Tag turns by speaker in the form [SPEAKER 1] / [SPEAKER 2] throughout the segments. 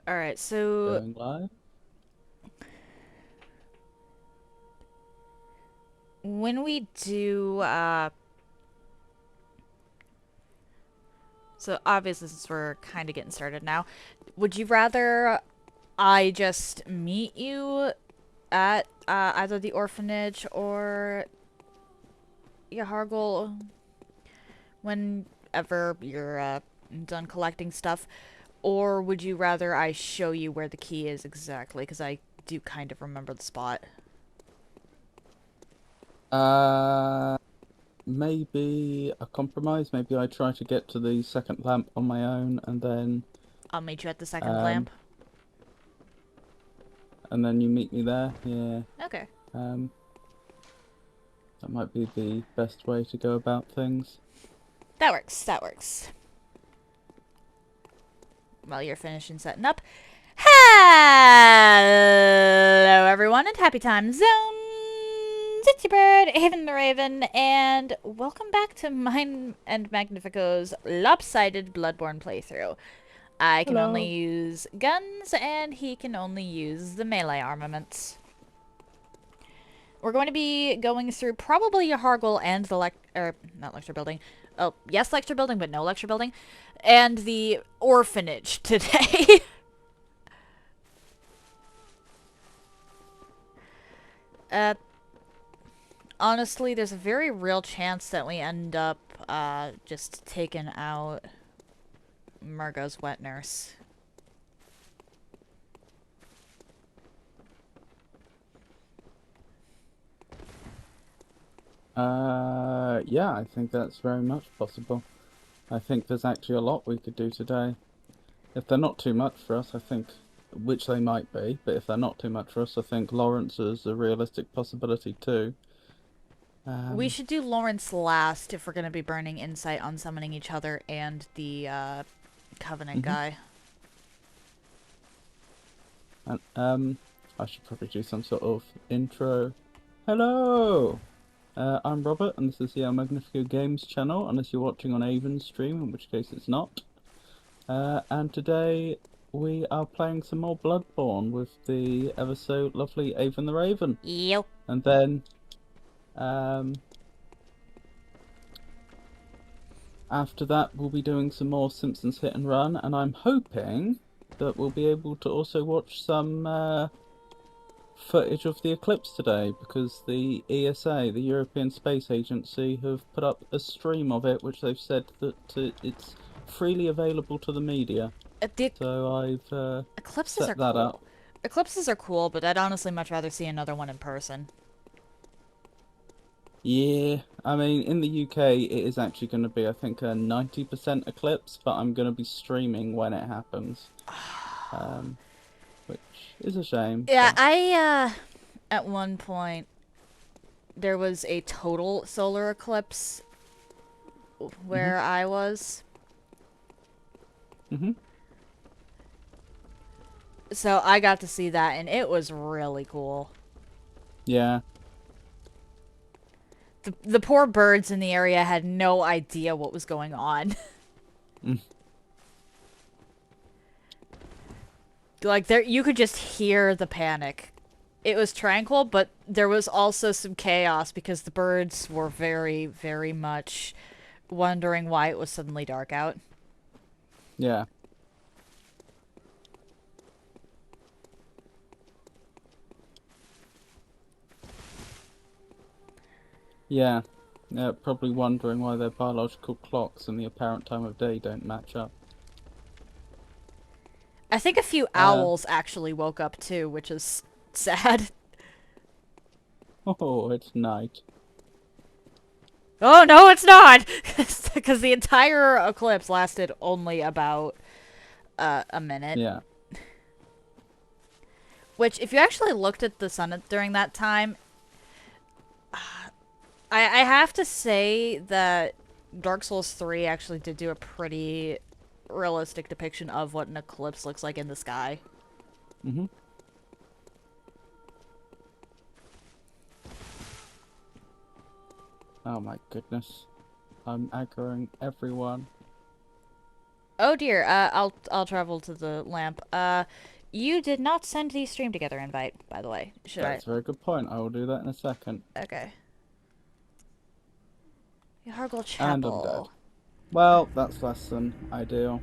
[SPEAKER 1] Alright, so
[SPEAKER 2] Going live.
[SPEAKER 1] when we do, so obviously since we're kind of getting started now, would you rather I just meet you at either the orphanage or Yahargul whenever you're done collecting stuff? Or would you rather I show you where the key is exactly? Because I do kind of remember the spot.
[SPEAKER 2] Uh, Maybe a compromise. Maybe I try to get to the second lamp on my own,
[SPEAKER 1] I'll meet you at the second
[SPEAKER 2] um,
[SPEAKER 1] lamp.
[SPEAKER 2] and then you meet me there. Yeah.
[SPEAKER 1] Okay.
[SPEAKER 2] Um, that might be the best way to go about things.
[SPEAKER 1] That works. That works. While you're finishing setting up. Hello, everyone, and happy time zones. It's your bird, Haven the Raven, and welcome back to mine and Magnifico's lopsided Bloodborne playthrough. I can only
[SPEAKER 2] Hello.
[SPEAKER 1] use guns, and he can only use the melee armaments. We're going to be going through probably Yahargul and the not lecture building. Oh, yes, lecture building, but no lecture building, and the orphanage today. uh, Honestly, there's a very real chance that we end up just taking out Murgo's wet nurse.
[SPEAKER 2] Yeah, I think that's very much possible. I think there's actually a lot we could do today. If they're not too much for us, I think, which they might be, but if they're not too much for us, I think Lawrence is a realistic possibility too.
[SPEAKER 1] We
[SPEAKER 2] Um,
[SPEAKER 1] should do Lawrence last if we're going to be burning insight on summoning each other and the Covenant
[SPEAKER 2] mhm.
[SPEAKER 1] guy.
[SPEAKER 2] And I should probably do some sort of intro. Hello! I'm Robert, and this is the Magnifico Games channel, unless you're watching on Avon's stream, in which case it's not. And today we are playing some more Bloodborne with the ever so lovely Avon the Raven.
[SPEAKER 1] Yep.
[SPEAKER 2] And then, um, after that, we'll be doing some more Simpsons Hit and Run, and I'm hoping that we'll be able to also watch some footage of the eclipse today because the ESA, the European Space Agency, have put up a stream of it, which they've said that it's freely available to the media.
[SPEAKER 1] The
[SPEAKER 2] So I've
[SPEAKER 1] eclipses are
[SPEAKER 2] set that
[SPEAKER 1] cool.
[SPEAKER 2] up.
[SPEAKER 1] Eclipses are cool, but I'd honestly much rather see another one in person.
[SPEAKER 2] Yeah, I mean, in the UK, it is actually going to be, I think, a 90% eclipse, but I'm going to be streaming when it happens, um, which is a shame,
[SPEAKER 1] Yeah,
[SPEAKER 2] but
[SPEAKER 1] I at one point there was a total solar eclipse
[SPEAKER 2] hmm
[SPEAKER 1] where I was.
[SPEAKER 2] hmm
[SPEAKER 1] So I got to see that and it was really cool.
[SPEAKER 2] yeah.
[SPEAKER 1] The poor birds in the area had no idea what was going on.
[SPEAKER 2] Mm.
[SPEAKER 1] Like there you could just hear the panic. It was tranquil, but there was also some chaos because the birds were very, very much wondering why it was suddenly dark out.
[SPEAKER 2] Yeah, yeah, yeah, probably wondering why their biological clocks and the apparent time of day don't match up.
[SPEAKER 1] I think a few
[SPEAKER 2] Uh,
[SPEAKER 1] owls actually woke up too, which is sad.
[SPEAKER 2] oh, it's night.
[SPEAKER 1] Oh no, it's not, because the entire eclipse lasted only about a minute.
[SPEAKER 2] Yeah.
[SPEAKER 1] Which, if you actually looked at the sun during that time, I have to say that Dark Souls 3 actually did do a pretty realistic depiction of what an eclipse looks like in the sky.
[SPEAKER 2] hmm Oh my goodness. I'm aggroing everyone.
[SPEAKER 1] Oh dear. I'll travel to the lamp. You did not send the stream together invite, by the way. Should I?
[SPEAKER 2] That's a very good point. I will do that in a second.
[SPEAKER 1] Okay. Hargle
[SPEAKER 2] And I'm dead.
[SPEAKER 1] Chapel.
[SPEAKER 2] Well, that's less than ideal.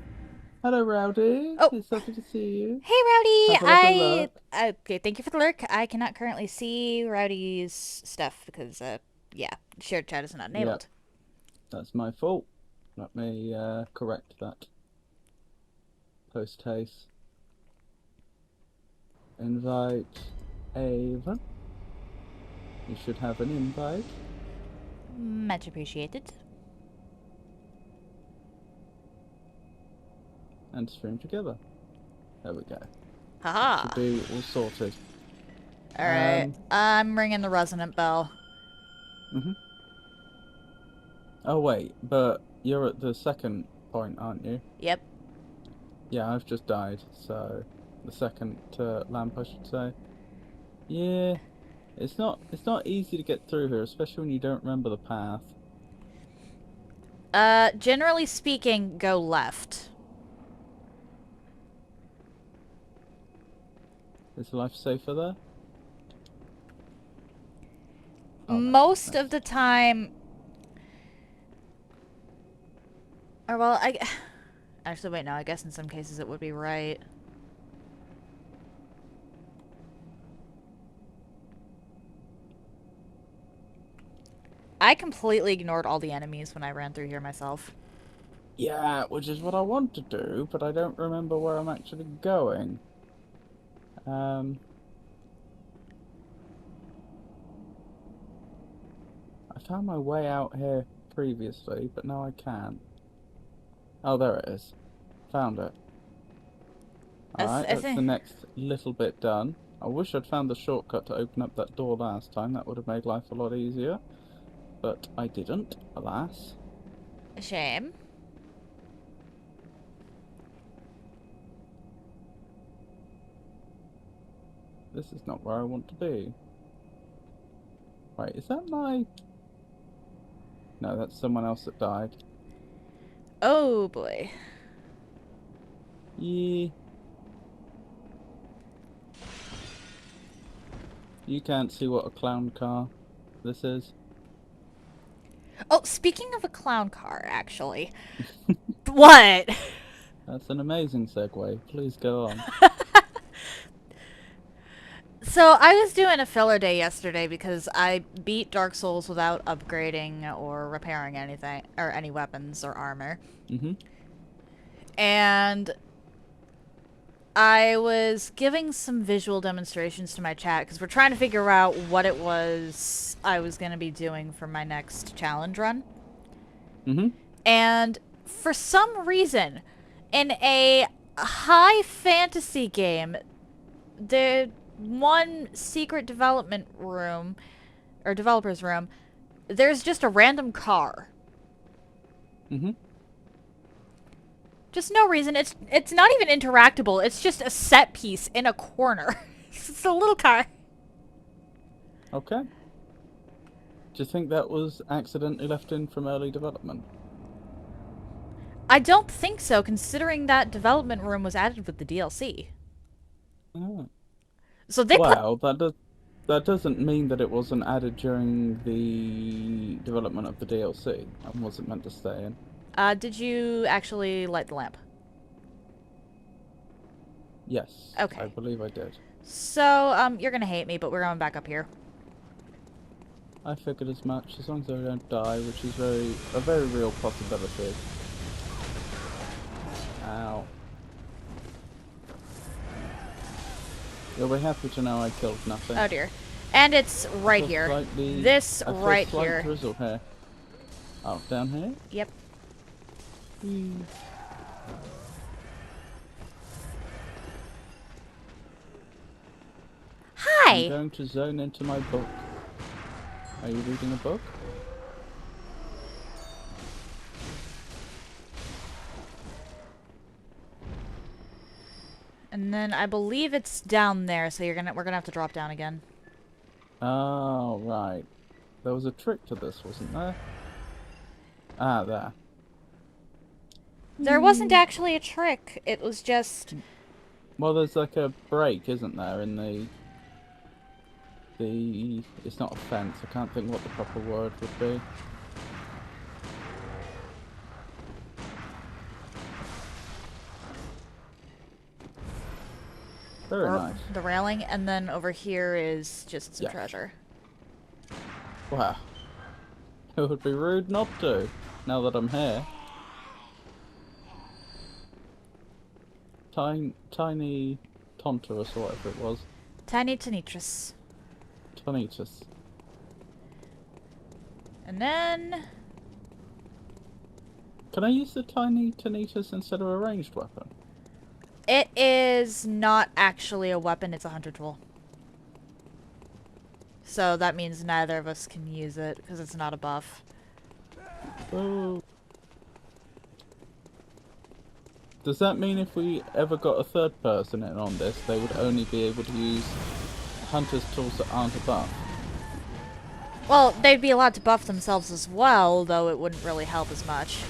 [SPEAKER 2] Hello, Rowdy.
[SPEAKER 1] Oh,
[SPEAKER 2] It's lovely to see you.
[SPEAKER 1] hey Rowdy.
[SPEAKER 2] Have a lovely look.
[SPEAKER 1] Okay. Thank you for the lurk. I cannot currently see Rowdy's stuff because yeah, shared chat is not
[SPEAKER 2] Yep,
[SPEAKER 1] enabled.
[SPEAKER 2] that's my fault. Let me correct that. Post haste. Invite Ava. You should have an invite.
[SPEAKER 1] Much appreciated.
[SPEAKER 2] And stream together. There we go.
[SPEAKER 1] Haha.
[SPEAKER 2] Should be all sorted.
[SPEAKER 1] All right. I'm ringing the resonant bell.
[SPEAKER 2] Mhm. Oh wait, but you're at the second point, aren't you?
[SPEAKER 1] Yep.
[SPEAKER 2] Yeah, I've just died, so the second lamp, I should say. Yeah, it's not easy to get through here, especially when you don't remember the path.
[SPEAKER 1] Generally speaking, go left.
[SPEAKER 2] Is life safer there? Oh,
[SPEAKER 1] Most
[SPEAKER 2] nice.
[SPEAKER 1] of the time. Or well, actually wait, no. I guess in some cases it would be right. I completely ignored all the enemies when I ran through here myself.
[SPEAKER 2] Yeah, which is what I want to do, but I don't remember where I'm actually going. I found my way out here previously, but now I can't. Oh, there it is. Found it. Alright,
[SPEAKER 1] I
[SPEAKER 2] that's the
[SPEAKER 1] think
[SPEAKER 2] next little bit done. I wish I'd found the shortcut to open up that door last time. That would have made life a lot easier. But I didn't, alas.
[SPEAKER 1] a shame.
[SPEAKER 2] This is not where I want to be. Wait, is that my... No, that's someone else that died.
[SPEAKER 1] Oh boy.
[SPEAKER 2] Yeah. You can't see what a clown car this is.
[SPEAKER 1] Oh, speaking of a clown car, actually. What?
[SPEAKER 2] That's an amazing segue. Please go on.
[SPEAKER 1] So I was doing a filler day yesterday because I beat Dark Souls without upgrading or repairing anything or any weapons or armor.
[SPEAKER 2] Mm-hmm.
[SPEAKER 1] And I was giving some visual demonstrations to my chat because we're trying to figure out what it was I was going to be doing for my next challenge run.
[SPEAKER 2] Mm-hmm.
[SPEAKER 1] And for some reason, in a high fantasy game, the one secret development room, or developer's room, there's just a random car.
[SPEAKER 2] Mm-hmm.
[SPEAKER 1] Just no reason. It's not even interactable. It's just a set piece in a corner. It's a little car.
[SPEAKER 2] Okay. Do you think that was accidentally left in from early development?
[SPEAKER 1] I don't think so, considering that development room was added with the DLC.
[SPEAKER 2] Oh.
[SPEAKER 1] So they put...
[SPEAKER 2] Well, that doesn't mean that it wasn't added during the development of the DLC and wasn't meant to stay in.
[SPEAKER 1] Did you actually light the lamp?
[SPEAKER 2] Yes,
[SPEAKER 1] Okay.
[SPEAKER 2] I believe I did.
[SPEAKER 1] So, you're gonna hate me, but we're going back up here.
[SPEAKER 2] I figured as much, as long as I don't die, which is a very real possibility. Ow. You'll be happy to know I killed nothing.
[SPEAKER 1] Oh dear. And it's right here. This right here.
[SPEAKER 2] Drizzle here. Oh, down here?
[SPEAKER 1] Yep. Hi!
[SPEAKER 2] I'm going to zone into my book. Are you reading a book?
[SPEAKER 1] And then I believe it's down there, so we're gonna have to drop down again.
[SPEAKER 2] Oh, right. There was a trick to this, wasn't there? Ah, there.
[SPEAKER 1] There wasn't actually a trick. It was just...
[SPEAKER 2] Well, there's like a break, isn't there, in it's not a fence. I can't think what the proper word would be. Very nice.
[SPEAKER 1] The railing, and then over here is just some
[SPEAKER 2] Yeah.
[SPEAKER 1] treasure.
[SPEAKER 2] Wow. It would be rude not to, now that I'm here. Tiny Tonturus or whatever it was.
[SPEAKER 1] Tiny Tanitrus.
[SPEAKER 2] Tonitus.
[SPEAKER 1] And then...
[SPEAKER 2] Can I use the tiny Tonitus instead of a ranged weapon?
[SPEAKER 1] It is not actually a weapon, it's a hunter tool. So that means neither of us can use it, because it's not a buff.
[SPEAKER 2] Oh. Does that mean if we ever got a third person in on this, they would only be able to use hunter's tools that aren't a buff?
[SPEAKER 1] Well, they'd be allowed to buff themselves as well, though it wouldn't really help as much.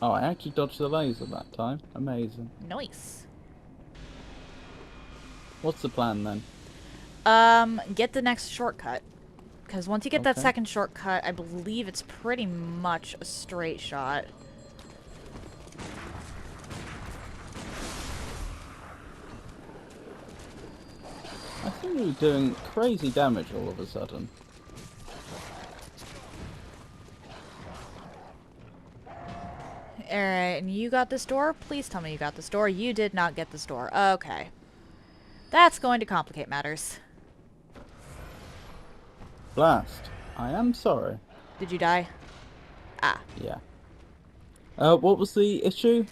[SPEAKER 2] Oh, I actually dodged the laser that time. Amazing.
[SPEAKER 1] Nice.
[SPEAKER 2] What's the plan then?
[SPEAKER 1] Get the next shortcut. Because once you get that
[SPEAKER 2] Okay.
[SPEAKER 1] second shortcut, I believe it's pretty much a straight shot.
[SPEAKER 2] I seem to be doing crazy damage all of a sudden.
[SPEAKER 1] Alright, and you got this door? Please tell me you got this door. You did not get this door. Okay. That's going to complicate matters.
[SPEAKER 2] Blast. I am sorry.
[SPEAKER 1] Did you die? Ah.
[SPEAKER 2] Yeah. What was the issue?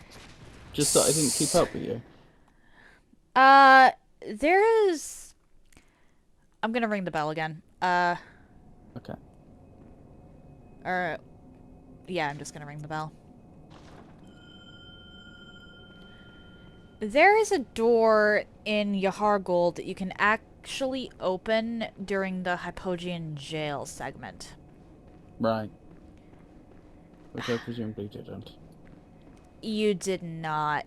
[SPEAKER 2] Just that I didn't keep up with you.
[SPEAKER 1] There is... I'm gonna ring the bell again.
[SPEAKER 2] Okay.
[SPEAKER 1] Yeah, I'm just gonna ring the bell. There is a door in Yahar'gul that you can actually open during the Hypogean jail segment.
[SPEAKER 2] Right. Which I presumably didn't.
[SPEAKER 1] You did not.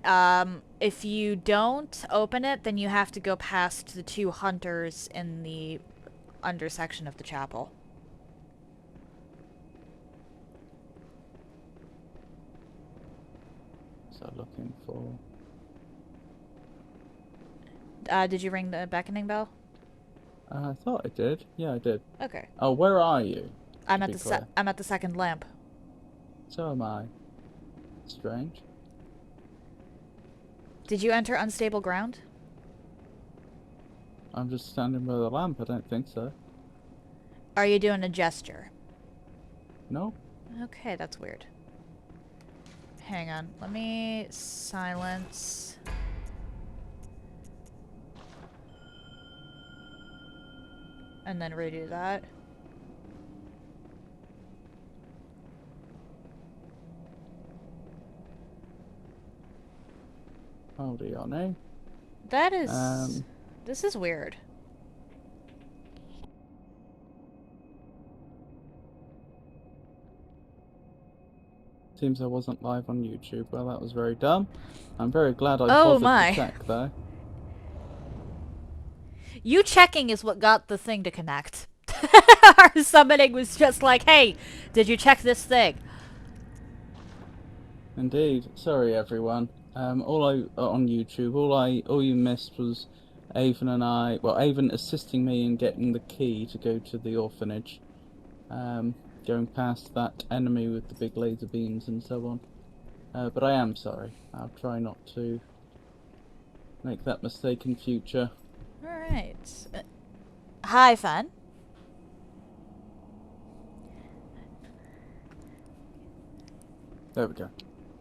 [SPEAKER 1] If you don't open it, then you have to go past the two hunters in the undersection of the chapel.
[SPEAKER 2] So looking for...
[SPEAKER 1] Did you ring the beckoning bell?
[SPEAKER 2] I thought I did. Yeah, I did.
[SPEAKER 1] Okay.
[SPEAKER 2] Oh, where are you?
[SPEAKER 1] I'm
[SPEAKER 2] To
[SPEAKER 1] at
[SPEAKER 2] be
[SPEAKER 1] the
[SPEAKER 2] clear.
[SPEAKER 1] I'm at the second lamp.
[SPEAKER 2] So am I. Strange.
[SPEAKER 1] Did you enter unstable ground?
[SPEAKER 2] I'm just standing by the lamp. I don't think so.
[SPEAKER 1] Are you doing a gesture?
[SPEAKER 2] No?
[SPEAKER 1] Okay, that's weird. Hang on. Let me silence. And then redo that.
[SPEAKER 2] Howdy, Yanni.
[SPEAKER 1] That is... This is weird.
[SPEAKER 2] Seems I wasn't live on YouTube. Well, that was very dumb. I'm very glad I
[SPEAKER 1] Oh
[SPEAKER 2] bothered
[SPEAKER 1] my.
[SPEAKER 2] to check, though.
[SPEAKER 1] You checking is what got the thing to connect. Our summoning was just like, hey, did you check this thing?
[SPEAKER 2] Indeed. Sorry, everyone. On YouTube, all you missed was Avon and I. Well, Avon assisting me in getting the key to go to the orphanage. Going past that enemy with the big laser beams and so on. But I am sorry. I'll try not to make that mistake in future.
[SPEAKER 1] Alright. Hi, Fan.
[SPEAKER 2] There we go.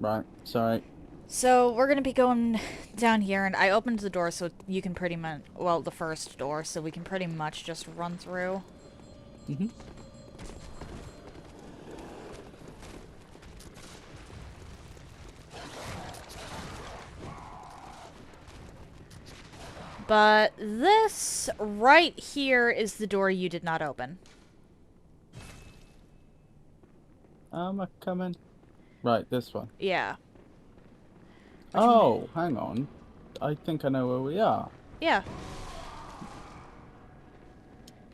[SPEAKER 2] Right, sorry.
[SPEAKER 1] So, we're gonna be going down here, and I opened the door so you can pretty much... Well, the first door, so we can pretty much just run through.
[SPEAKER 2] Mm-hmm.
[SPEAKER 1] But this right here is the door you did not open.
[SPEAKER 2] I'm coming. Right, this one.
[SPEAKER 1] Yeah.
[SPEAKER 2] Oh, hang on. I think I know where we are.
[SPEAKER 1] Yeah.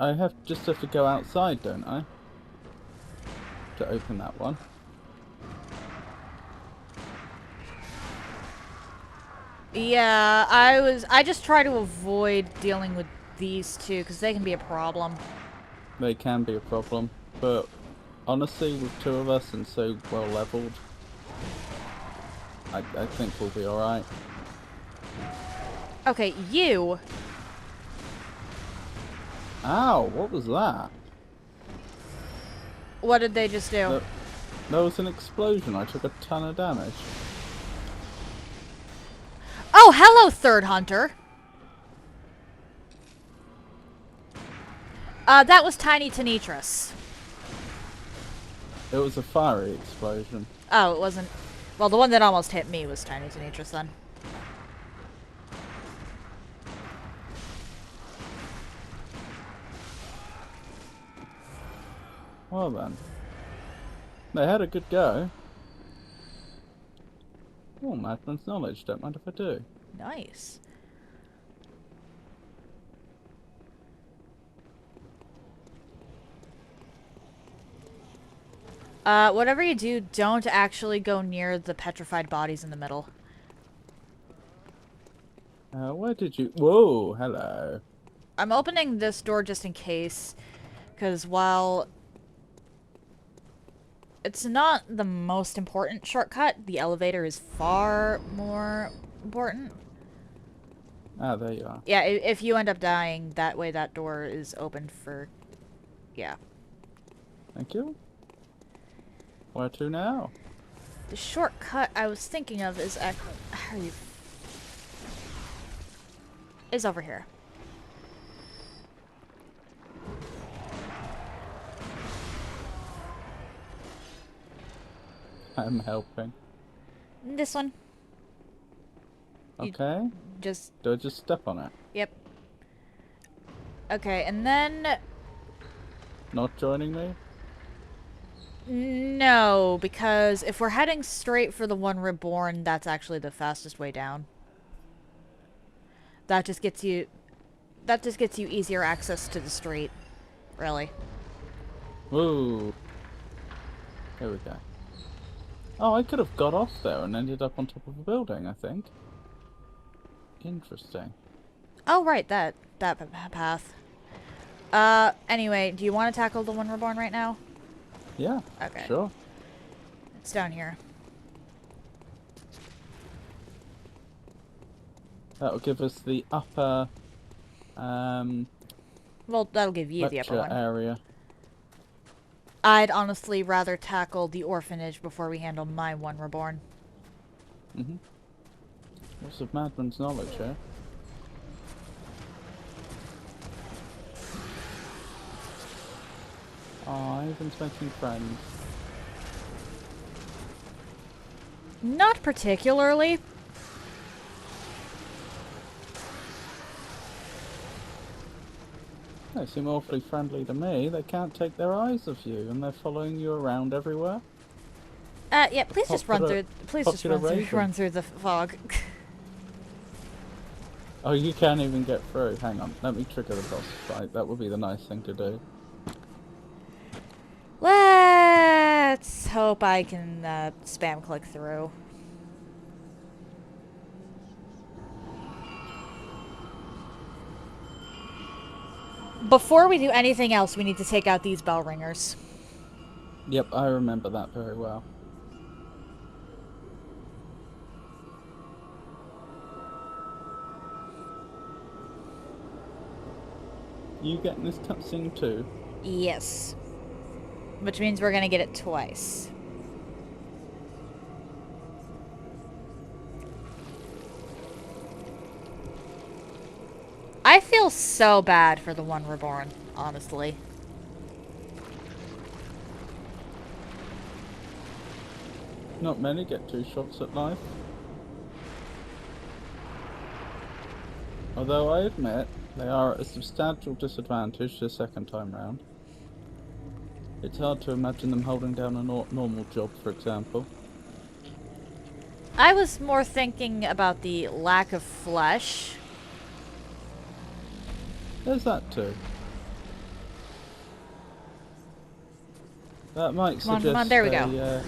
[SPEAKER 2] I just have to go outside, don't I? To open that one.
[SPEAKER 1] Yeah, I just try to avoid dealing with these two because they can be a problem.
[SPEAKER 2] They can be a problem, but honestly, with two of us and so well leveled, I think we'll be alright.
[SPEAKER 1] Okay, you.
[SPEAKER 2] Ow, what was that?
[SPEAKER 1] What did they just do?
[SPEAKER 2] There was an explosion. I took a ton of damage.
[SPEAKER 1] Oh, hello, Third Hunter. That was Tiny Tenitris.
[SPEAKER 2] It was a fiery explosion.
[SPEAKER 1] Oh, it wasn't. Well, the one that almost hit me was Tiny Tenitris then.
[SPEAKER 2] Well then. They had a good go. Oh, Madman's knowledge. Don't mind if I do.
[SPEAKER 1] Nice. Whatever you do, don't actually go near the petrified bodies in the middle.
[SPEAKER 2] Where did you... Whoa, hello.
[SPEAKER 1] I'm opening this door just in case, because while it's not the most important shortcut, the elevator is far more important.
[SPEAKER 2] Ah, there you are.
[SPEAKER 1] Yeah, if you end up dying, that way that door is open for... Yeah.
[SPEAKER 2] Thank you. Where to now?
[SPEAKER 1] The shortcut I was thinking of is... is over here.
[SPEAKER 2] I'm helping.
[SPEAKER 1] This one.
[SPEAKER 2] Okay.
[SPEAKER 1] Just...
[SPEAKER 2] Do I just step on it?
[SPEAKER 1] Yep. Okay, and then...
[SPEAKER 2] Not joining me?
[SPEAKER 1] No, because if we're heading straight for the one reborn, that's actually the fastest way down. That just gets you easier access to the street. Really.
[SPEAKER 2] Whoa. There we go. Oh, I could have got off there and ended up on top of a building, I think. Interesting.
[SPEAKER 1] Oh, right, that path. Anyway, do you want to tackle the one reborn right now?
[SPEAKER 2] Yeah,
[SPEAKER 1] Okay.
[SPEAKER 2] sure.
[SPEAKER 1] It's down here.
[SPEAKER 2] That'll give us the upper,
[SPEAKER 1] Well, that'll give you the upper
[SPEAKER 2] lecture
[SPEAKER 1] one.
[SPEAKER 2] area.
[SPEAKER 1] I'd honestly rather tackle the orphanage before we handle my one reborn.
[SPEAKER 2] Mm-hmm. Lots of Madman's knowledge here. Oh, Ivan's making friends.
[SPEAKER 1] Not particularly.
[SPEAKER 2] They seem awfully friendly to me. They can't take their eyes off you, and they're following you around everywhere.
[SPEAKER 1] Yeah, please just run through. Please just run through the fog.
[SPEAKER 2] Oh, you can't even get through. Hang on, let me trigger the boss fight. That would be the nice thing to do.
[SPEAKER 1] Let's hope I can spam click through. Before we do anything else, we need to take out these bell ringers.
[SPEAKER 2] Yep, I remember that very well. You getting this cutscene too?
[SPEAKER 1] Yes. Which means we're gonna get it twice. I feel so bad for the one reborn, honestly.
[SPEAKER 2] Not many get 2 shots at life. Although I admit, they are at a substantial disadvantage the second time round. It's hard to imagine them holding down a normal job, for example.
[SPEAKER 1] I was more thinking about the lack of flesh.
[SPEAKER 2] There's that too. That might
[SPEAKER 1] Come on, come on,
[SPEAKER 2] suggest
[SPEAKER 1] there we go.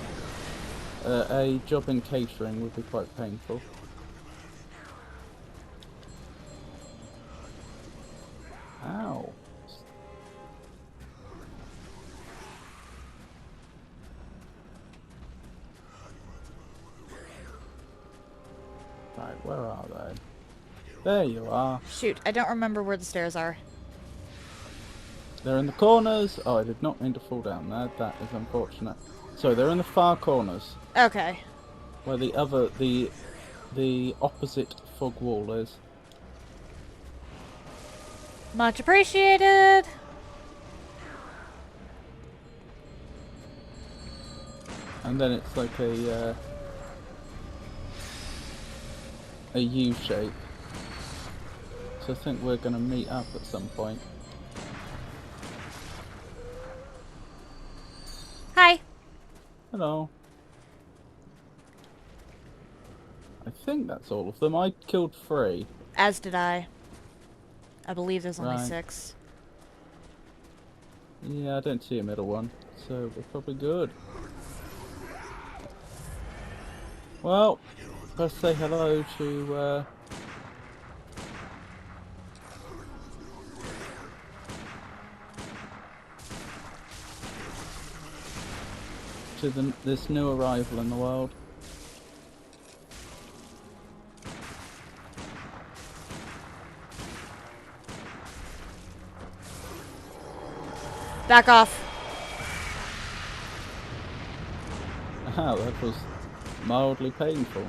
[SPEAKER 2] a job in catering would be quite painful. Ow. Right, where are they? There you are.
[SPEAKER 1] Shoot, I don't remember where the stairs are.
[SPEAKER 2] They're in the corners. Oh, I did not mean to fall down there. That is unfortunate. So they're in the far corners,
[SPEAKER 1] Okay.
[SPEAKER 2] where the opposite fog wall is.
[SPEAKER 1] Much appreciated.
[SPEAKER 2] And then it's like a U shape. So I think we're going to meet up at some point.
[SPEAKER 1] Hi.
[SPEAKER 2] Hello. I think that's all of them. I killed 3.
[SPEAKER 1] As did I. I believe there's only
[SPEAKER 2] Right.
[SPEAKER 1] 6.
[SPEAKER 2] Yeah, I don't see a middle one, so we're probably good. Well, let's say hello to this new arrival in the world.
[SPEAKER 1] Back off.
[SPEAKER 2] Ah, that was mildly painful.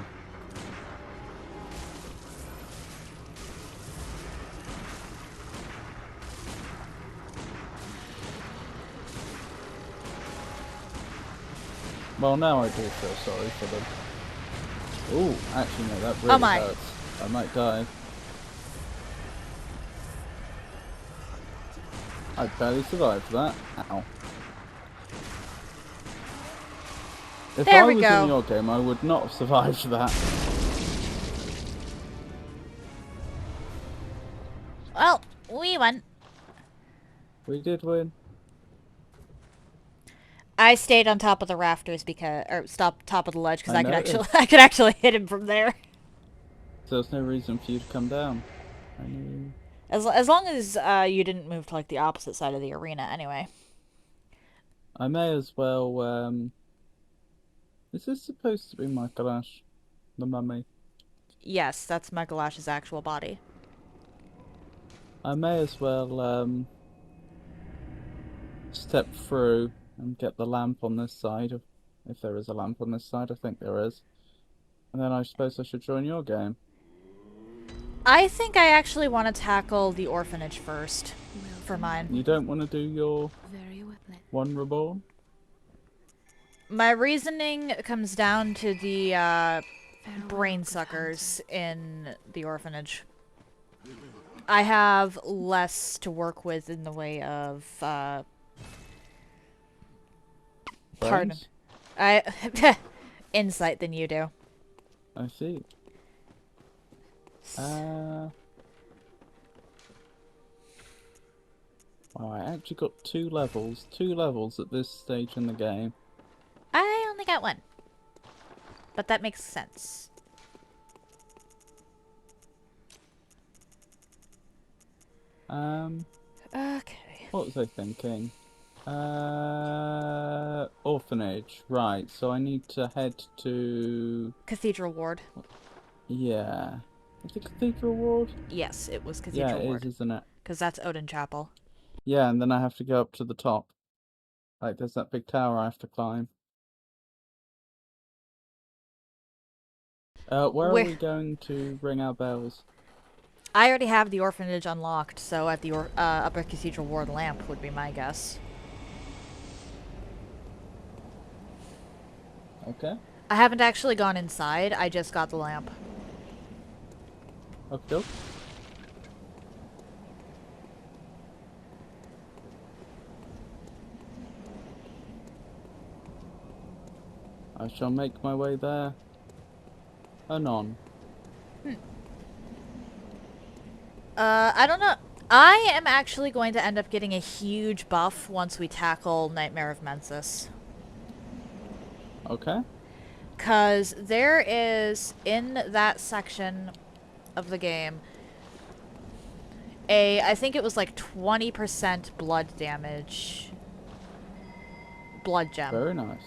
[SPEAKER 2] Well, now I do feel sorry for them. Ooh, actually no, that really
[SPEAKER 1] Oh my.
[SPEAKER 2] hurts. I might die. I barely survived that. Ow. If
[SPEAKER 1] There
[SPEAKER 2] I
[SPEAKER 1] we
[SPEAKER 2] was
[SPEAKER 1] go.
[SPEAKER 2] in your game, I would not have survived that.
[SPEAKER 1] Well, we won.
[SPEAKER 2] We did win.
[SPEAKER 1] I stayed on top of the rafters because, or top of the ledge because
[SPEAKER 2] I
[SPEAKER 1] I could
[SPEAKER 2] noticed.
[SPEAKER 1] actually, I could actually hit him from there.
[SPEAKER 2] So there's no reason for you to come down. I knew.
[SPEAKER 1] As long as you didn't move to like the opposite side of the arena, anyway.
[SPEAKER 2] I may as well, is this supposed to be my Kalash? The mummy?
[SPEAKER 1] Yes, that's Megalash's actual body.
[SPEAKER 2] I may as well, step through and get the lamp on this side, if there is a lamp on this side. I think there is. And then I suppose I should join your game.
[SPEAKER 1] I think I actually want to tackle the orphanage first for mine.
[SPEAKER 2] You don't want to do your one reborn?
[SPEAKER 1] My reasoning comes down to the brain suckers in the orphanage. I have less to work with in the way of pardon.
[SPEAKER 2] Brains?
[SPEAKER 1] I insight than you do.
[SPEAKER 2] I see. Well, I actually got 2 levels. 2 levels at this stage in the game.
[SPEAKER 1] I only got 1. But that makes sense. Okay.
[SPEAKER 2] What was I thinking? Orphanage. Right, so I need to head to...
[SPEAKER 1] Cathedral Ward.
[SPEAKER 2] Yeah. Is it Cathedral Ward?
[SPEAKER 1] Yes, it was
[SPEAKER 2] Yeah,
[SPEAKER 1] Cathedral
[SPEAKER 2] it
[SPEAKER 1] Ward.
[SPEAKER 2] is, isn't it?
[SPEAKER 1] Because that's Odin Chapel.
[SPEAKER 2] Yeah, and then I have to go up to the top. Like, there's that big tower I have to climb. Where are we going to ring our bells?
[SPEAKER 1] I already have the orphanage unlocked, so at the Upper Cathedral Ward lamp would be my guess.
[SPEAKER 2] Okay.
[SPEAKER 1] I haven't actually gone inside, I just got the lamp.
[SPEAKER 2] Okay. I shall make my way there. Anon.
[SPEAKER 1] I don't know. I am actually going to end up getting a huge buff once we tackle Nightmare of Mensis.
[SPEAKER 2] Okay.
[SPEAKER 1] Because there is, in that section of the game, I think it was like 20% blood damage. Blood gem.
[SPEAKER 2] Very nice.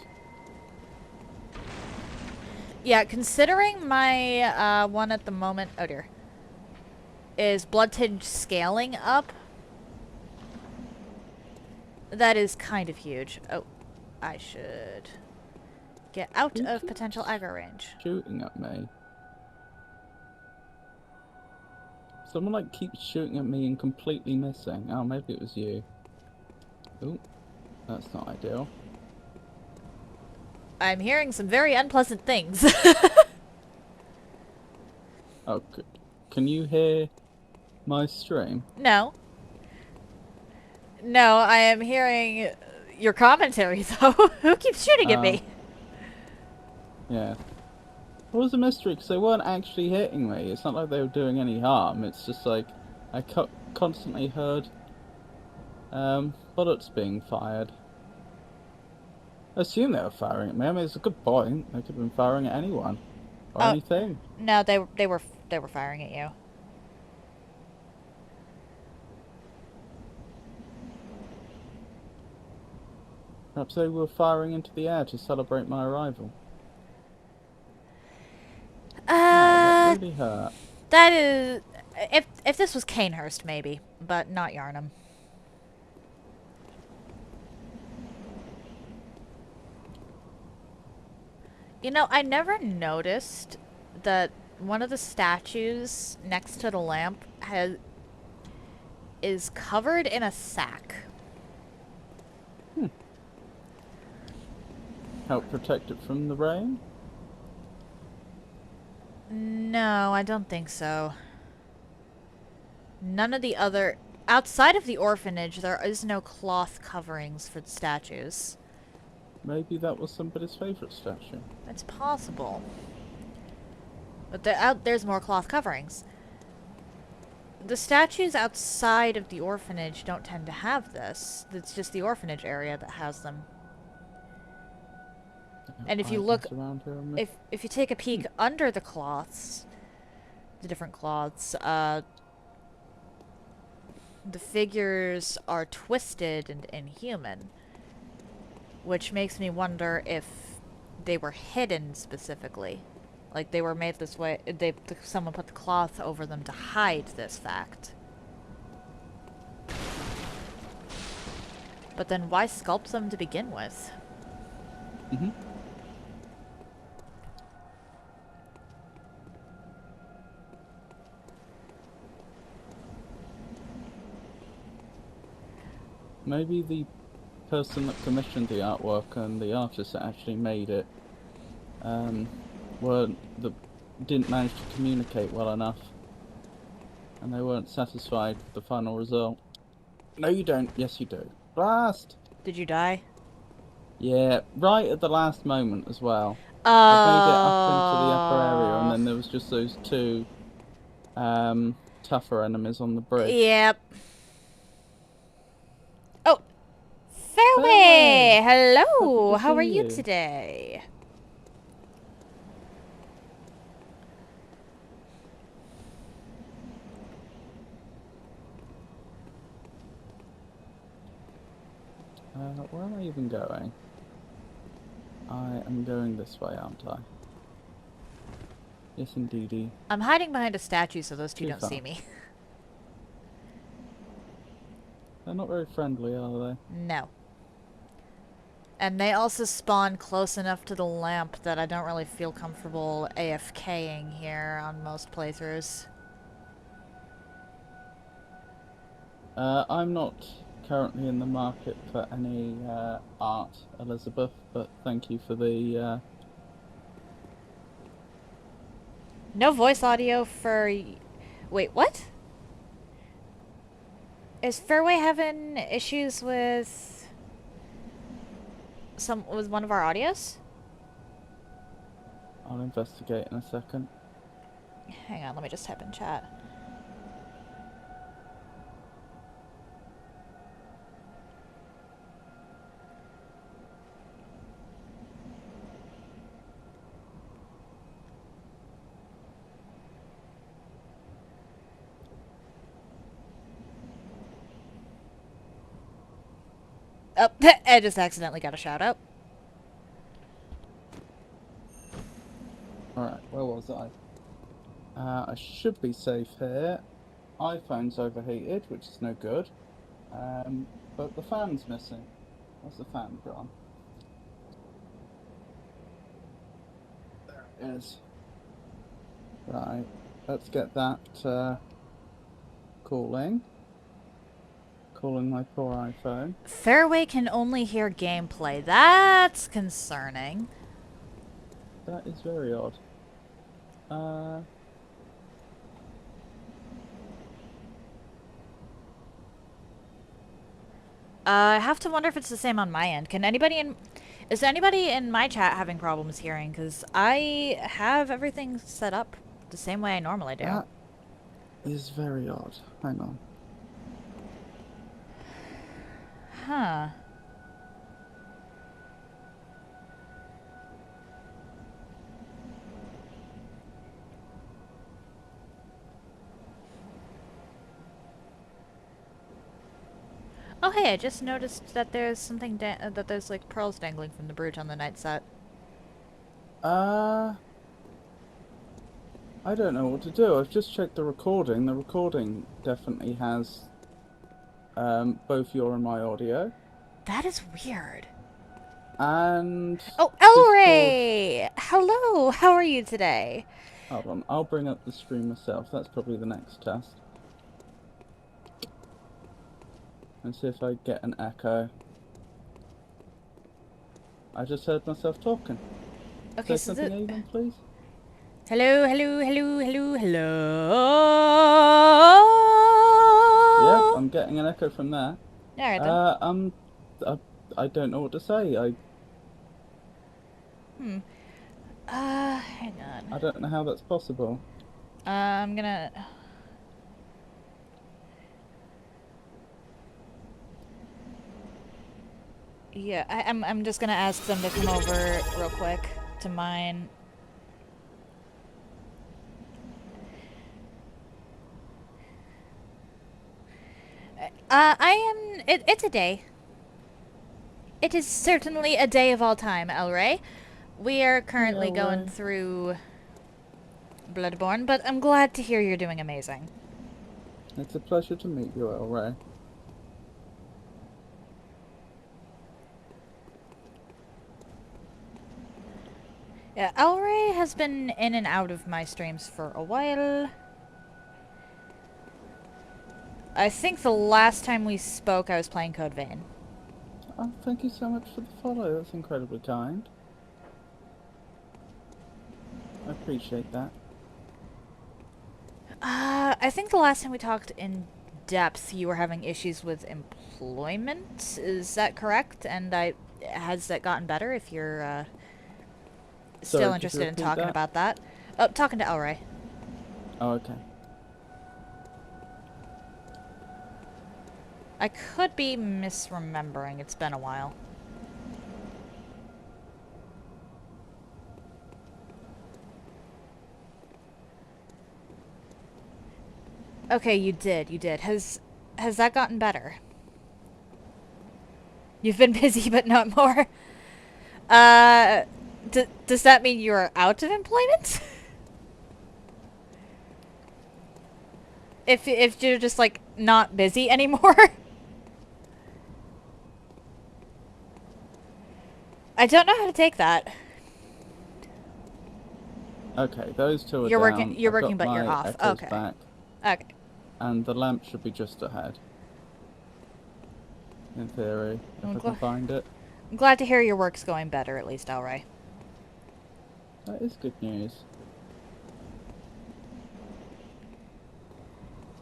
[SPEAKER 1] Yeah, considering my one at the moment, oh dear, is blood tinge scaling up, that is kind of huge. Oh, I should get out
[SPEAKER 2] Who
[SPEAKER 1] of
[SPEAKER 2] keeps
[SPEAKER 1] potential aggro range.
[SPEAKER 2] shooting at me? Someone like keeps shooting at me and completely missing. Oh, maybe it was you. Oh, that's not ideal.
[SPEAKER 1] I'm hearing some very unpleasant things.
[SPEAKER 2] Oh, can you hear my stream?
[SPEAKER 1] No. No, I am hearing your commentary, though. Who keeps shooting at me?
[SPEAKER 2] Yeah. It was a mystery because they weren't actually hitting me. It's not like they were doing any harm. It's just like I constantly heard bullets being fired. I assume they were firing at me. I mean, it's a good point. They could have been firing at anyone or
[SPEAKER 1] Oh,
[SPEAKER 2] anything.
[SPEAKER 1] no, they were firing at you.
[SPEAKER 2] Perhaps they were firing into the air to celebrate my arrival. That really hurt.
[SPEAKER 1] That is, if this was Canehurst, maybe, but not Yarnum. You know, I never noticed that one of the statues next to the lamp is covered in a sack.
[SPEAKER 2] Help protect it from the rain?
[SPEAKER 1] No, I don't think so. None of the other... Outside of the orphanage, there is no cloth coverings for the statues.
[SPEAKER 2] Maybe that was somebody's favourite statue.
[SPEAKER 1] It's possible. But there's more cloth coverings. The statues outside of the orphanage don't tend to have this. It's just the orphanage area that has them. And if you look, if you take a peek under the cloths, the different cloths, the figures are twisted and inhuman, which makes me wonder if they were hidden specifically, like they were made this way. Someone put the cloth over them to hide this fact. But then why sculpt them to begin with?
[SPEAKER 2] Mm-hmm. Maybe the person that commissioned the artwork and the artist that actually made it didn't manage to communicate well enough, and they weren't satisfied with the final result. No, you don't. Yes, you do. Blast!
[SPEAKER 1] Did you die?
[SPEAKER 2] Yeah, right at the last moment as well. I made it up into the upper area, and then there was just those two tougher enemies on the bridge.
[SPEAKER 1] Yep. Oh, Fairway! Hello! How are you today?
[SPEAKER 2] Where am I even going? I am going this way, aren't I? Yes, indeedy.
[SPEAKER 1] I'm hiding behind a statue so those two
[SPEAKER 2] Too
[SPEAKER 1] don't
[SPEAKER 2] far.
[SPEAKER 1] see me.
[SPEAKER 2] They're not very friendly, are they?
[SPEAKER 1] No. And they also spawn close enough to the lamp that I don't really feel comfortable AFKing here on most playthroughs.
[SPEAKER 2] I'm not currently in the market for any art, Elizabeth, but thank you for the...
[SPEAKER 1] No voice audio for... Wait, what? Is Fairway having issues with... with one of our audios?
[SPEAKER 2] I'll investigate in a second.
[SPEAKER 1] Hang on, let me just type in chat. Oh, I just accidentally got a shout out.
[SPEAKER 2] Alright, where was I? I should be safe here. iPhone's overheated, which is no good. But the fan's missing. Where's the fan gone? There it is. Right, let's get that calling. Calling my poor iPhone.
[SPEAKER 1] Fairway can only hear gameplay. That's concerning.
[SPEAKER 2] That is very odd.
[SPEAKER 1] I have to wonder if it's the same on my end. Is there anybody in my chat having problems hearing? Because I have everything set up the same way I normally do.
[SPEAKER 2] That is very odd. Hang on.
[SPEAKER 1] Huh. Oh hey, I just noticed that there's something that there's like pearls dangling from the brooch on the night set.
[SPEAKER 2] I don't know what to do. I've just checked the recording. The recording definitely has both your and my audio.
[SPEAKER 1] That is weird.
[SPEAKER 2] And
[SPEAKER 1] oh, Elray! Hello, how are you today?
[SPEAKER 2] Hold on, I'll bring up the stream myself. That's probably the next test. And see if I get an echo. I just heard myself talking.
[SPEAKER 1] Okay,
[SPEAKER 2] Say something even, please.
[SPEAKER 1] Hello, hello, hello, hello, hello.
[SPEAKER 2] Yep, I'm getting an echo from there.
[SPEAKER 1] Alright then.
[SPEAKER 2] I don't know what to say.
[SPEAKER 1] Hang on.
[SPEAKER 2] I don't know how that's possible.
[SPEAKER 1] I'm gonna... Yeah, I'm just gonna ask them to come over real quick to mine. It's a day. It is certainly a day of all time, Elray. We are currently going through Bloodborne, but I'm glad to hear you're doing amazing.
[SPEAKER 2] It's a pleasure to meet you, Elray.
[SPEAKER 1] Yeah, Elray has been in and out of my streams for a while. I think the last time we spoke, I was playing Code Vein.
[SPEAKER 2] Oh, thank you so much for the follow. That's incredibly kind. I appreciate that.
[SPEAKER 1] I think the last time we talked in depth, you were having issues with employment. Is that correct? And has that gotten better? If you're still interested in talking about that. Oh, talking to Elray.
[SPEAKER 2] Oh, okay.
[SPEAKER 1] I could be misremembering. It's been a while. Okay, you did. Has that gotten better? You've been busy, but not more. Does that mean you're out of employment? if you're just like not busy anymore? I don't know how to take that.
[SPEAKER 2] Okay, those two are
[SPEAKER 1] you're
[SPEAKER 2] down.
[SPEAKER 1] Working. You're
[SPEAKER 2] I've
[SPEAKER 1] working,
[SPEAKER 2] got
[SPEAKER 1] but you're
[SPEAKER 2] my
[SPEAKER 1] off.
[SPEAKER 2] echoes
[SPEAKER 1] Okay.
[SPEAKER 2] Back,
[SPEAKER 1] okay.
[SPEAKER 2] and the lamp should be just ahead. In theory, if I can find it.
[SPEAKER 1] I'm glad to hear your work's going better, at least, Elray.
[SPEAKER 2] That is good news.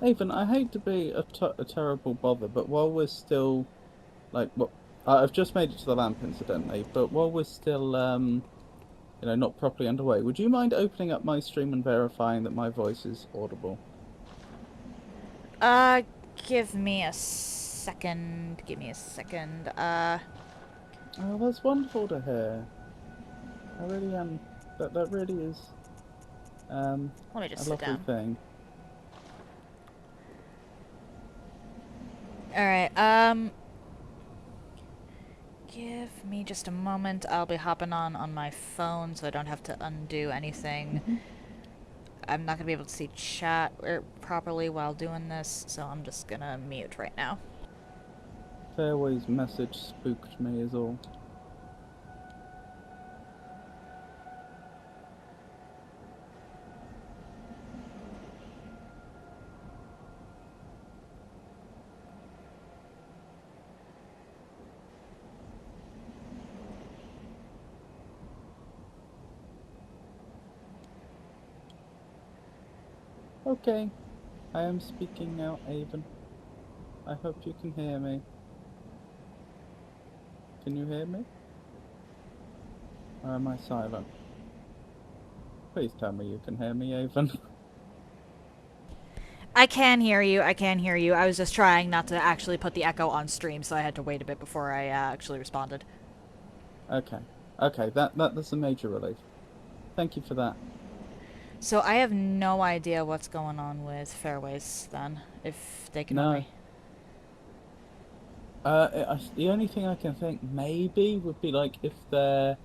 [SPEAKER 2] Haven, I hate to be a terrible bother, but while we're still, like, I've just made it to the lamp, incidentally, but while we're still, not properly underway, would you mind opening up my stream and verifying that my voice is audible?
[SPEAKER 1] Give me a second. Give me a second.
[SPEAKER 2] Oh, that's wonderful to hear. I really am. That really is
[SPEAKER 1] Let me
[SPEAKER 2] a
[SPEAKER 1] just sit
[SPEAKER 2] lovely
[SPEAKER 1] down.
[SPEAKER 2] thing.
[SPEAKER 1] Alright, give me just a moment. I'll be hopping on my phone so I don't have to undo anything.
[SPEAKER 2] Hmm.
[SPEAKER 1] I'm not gonna be able to see chat properly while doing this, so I'm just gonna mute right now.
[SPEAKER 2] Fairway's message spooked me is all. Okay, I am speaking now, Avon. I hope you can hear me. Can you hear me? Or am I silent? Please tell me you can hear me, Avon.
[SPEAKER 1] I can hear you, I can hear you. I was just trying not to actually put the echo on stream, so I had to wait a bit before I actually responded.
[SPEAKER 2] Okay. Okay, that's a major relief. Thank you for that.
[SPEAKER 1] So I have no idea what's going on with Fairways then, if they can
[SPEAKER 2] No.
[SPEAKER 1] only...
[SPEAKER 2] The only thing I can think maybe would be like if they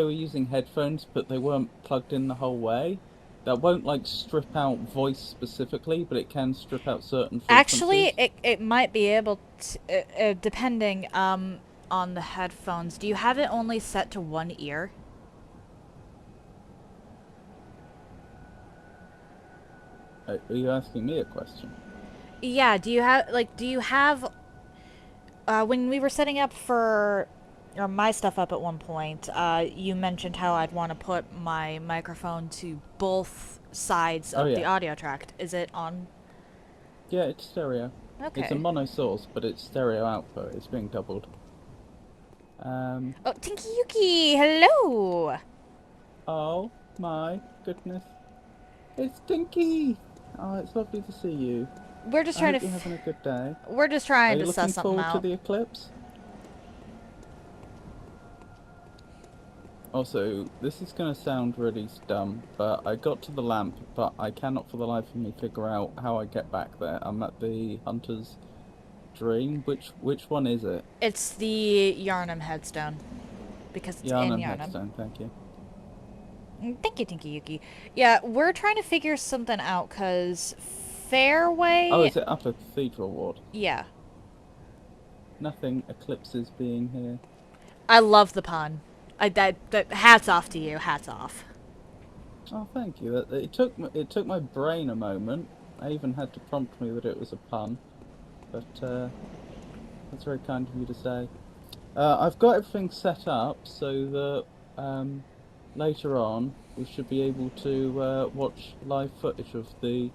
[SPEAKER 2] were using headphones but they weren't plugged in the whole way. That won't like strip out voice specifically, but it can strip out certain
[SPEAKER 1] Actually,
[SPEAKER 2] frequencies.
[SPEAKER 1] it might be able to, depending on the headphones. Do you have it only set to one ear?
[SPEAKER 2] Are you asking me a question?
[SPEAKER 1] Yeah, do you have, when we were setting up for, or my stuff up at one point, you mentioned how I'd want to put my microphone to both sides
[SPEAKER 2] Oh
[SPEAKER 1] of the
[SPEAKER 2] yeah.
[SPEAKER 1] audio tract. Is it on?
[SPEAKER 2] Yeah, it's stereo. It's a
[SPEAKER 1] Okay.
[SPEAKER 2] mono source, but it's stereo output. It's being doubled.
[SPEAKER 1] Oh, Tinky Yuki, hello!
[SPEAKER 2] Oh my goodness. It's Dinky! Oh, it's lovely to see you.
[SPEAKER 1] We're just
[SPEAKER 2] I
[SPEAKER 1] trying
[SPEAKER 2] hope
[SPEAKER 1] to,
[SPEAKER 2] you're having a good day.
[SPEAKER 1] we're just
[SPEAKER 2] Are
[SPEAKER 1] trying
[SPEAKER 2] you
[SPEAKER 1] to suss
[SPEAKER 2] looking
[SPEAKER 1] something
[SPEAKER 2] forward to
[SPEAKER 1] out.
[SPEAKER 2] the eclipse? Also, this is going to sound really dumb, but I got to the lamp, but I cannot for the life of me figure out how I get back there. I'm at the Hunter's Dream. Which one is it?
[SPEAKER 1] It's the Yarnum headstone. Because it's in
[SPEAKER 2] Yarnum
[SPEAKER 1] Yarnum.
[SPEAKER 2] Headstone, thank you.
[SPEAKER 1] Thank you, Tinky Yuki. Yeah, we're trying to figure something out, because Fairway...
[SPEAKER 2] Oh, is it Upper Cathedral Ward?
[SPEAKER 1] Yeah.
[SPEAKER 2] Nothing eclipses being here.
[SPEAKER 1] I love the pun. Hats off to you, hats off.
[SPEAKER 2] Oh, thank you. It took my brain a moment. I even had to prompt me that it was a pun, but that's very kind of you to say. I've got everything set up so that later on we should be able to watch live footage of the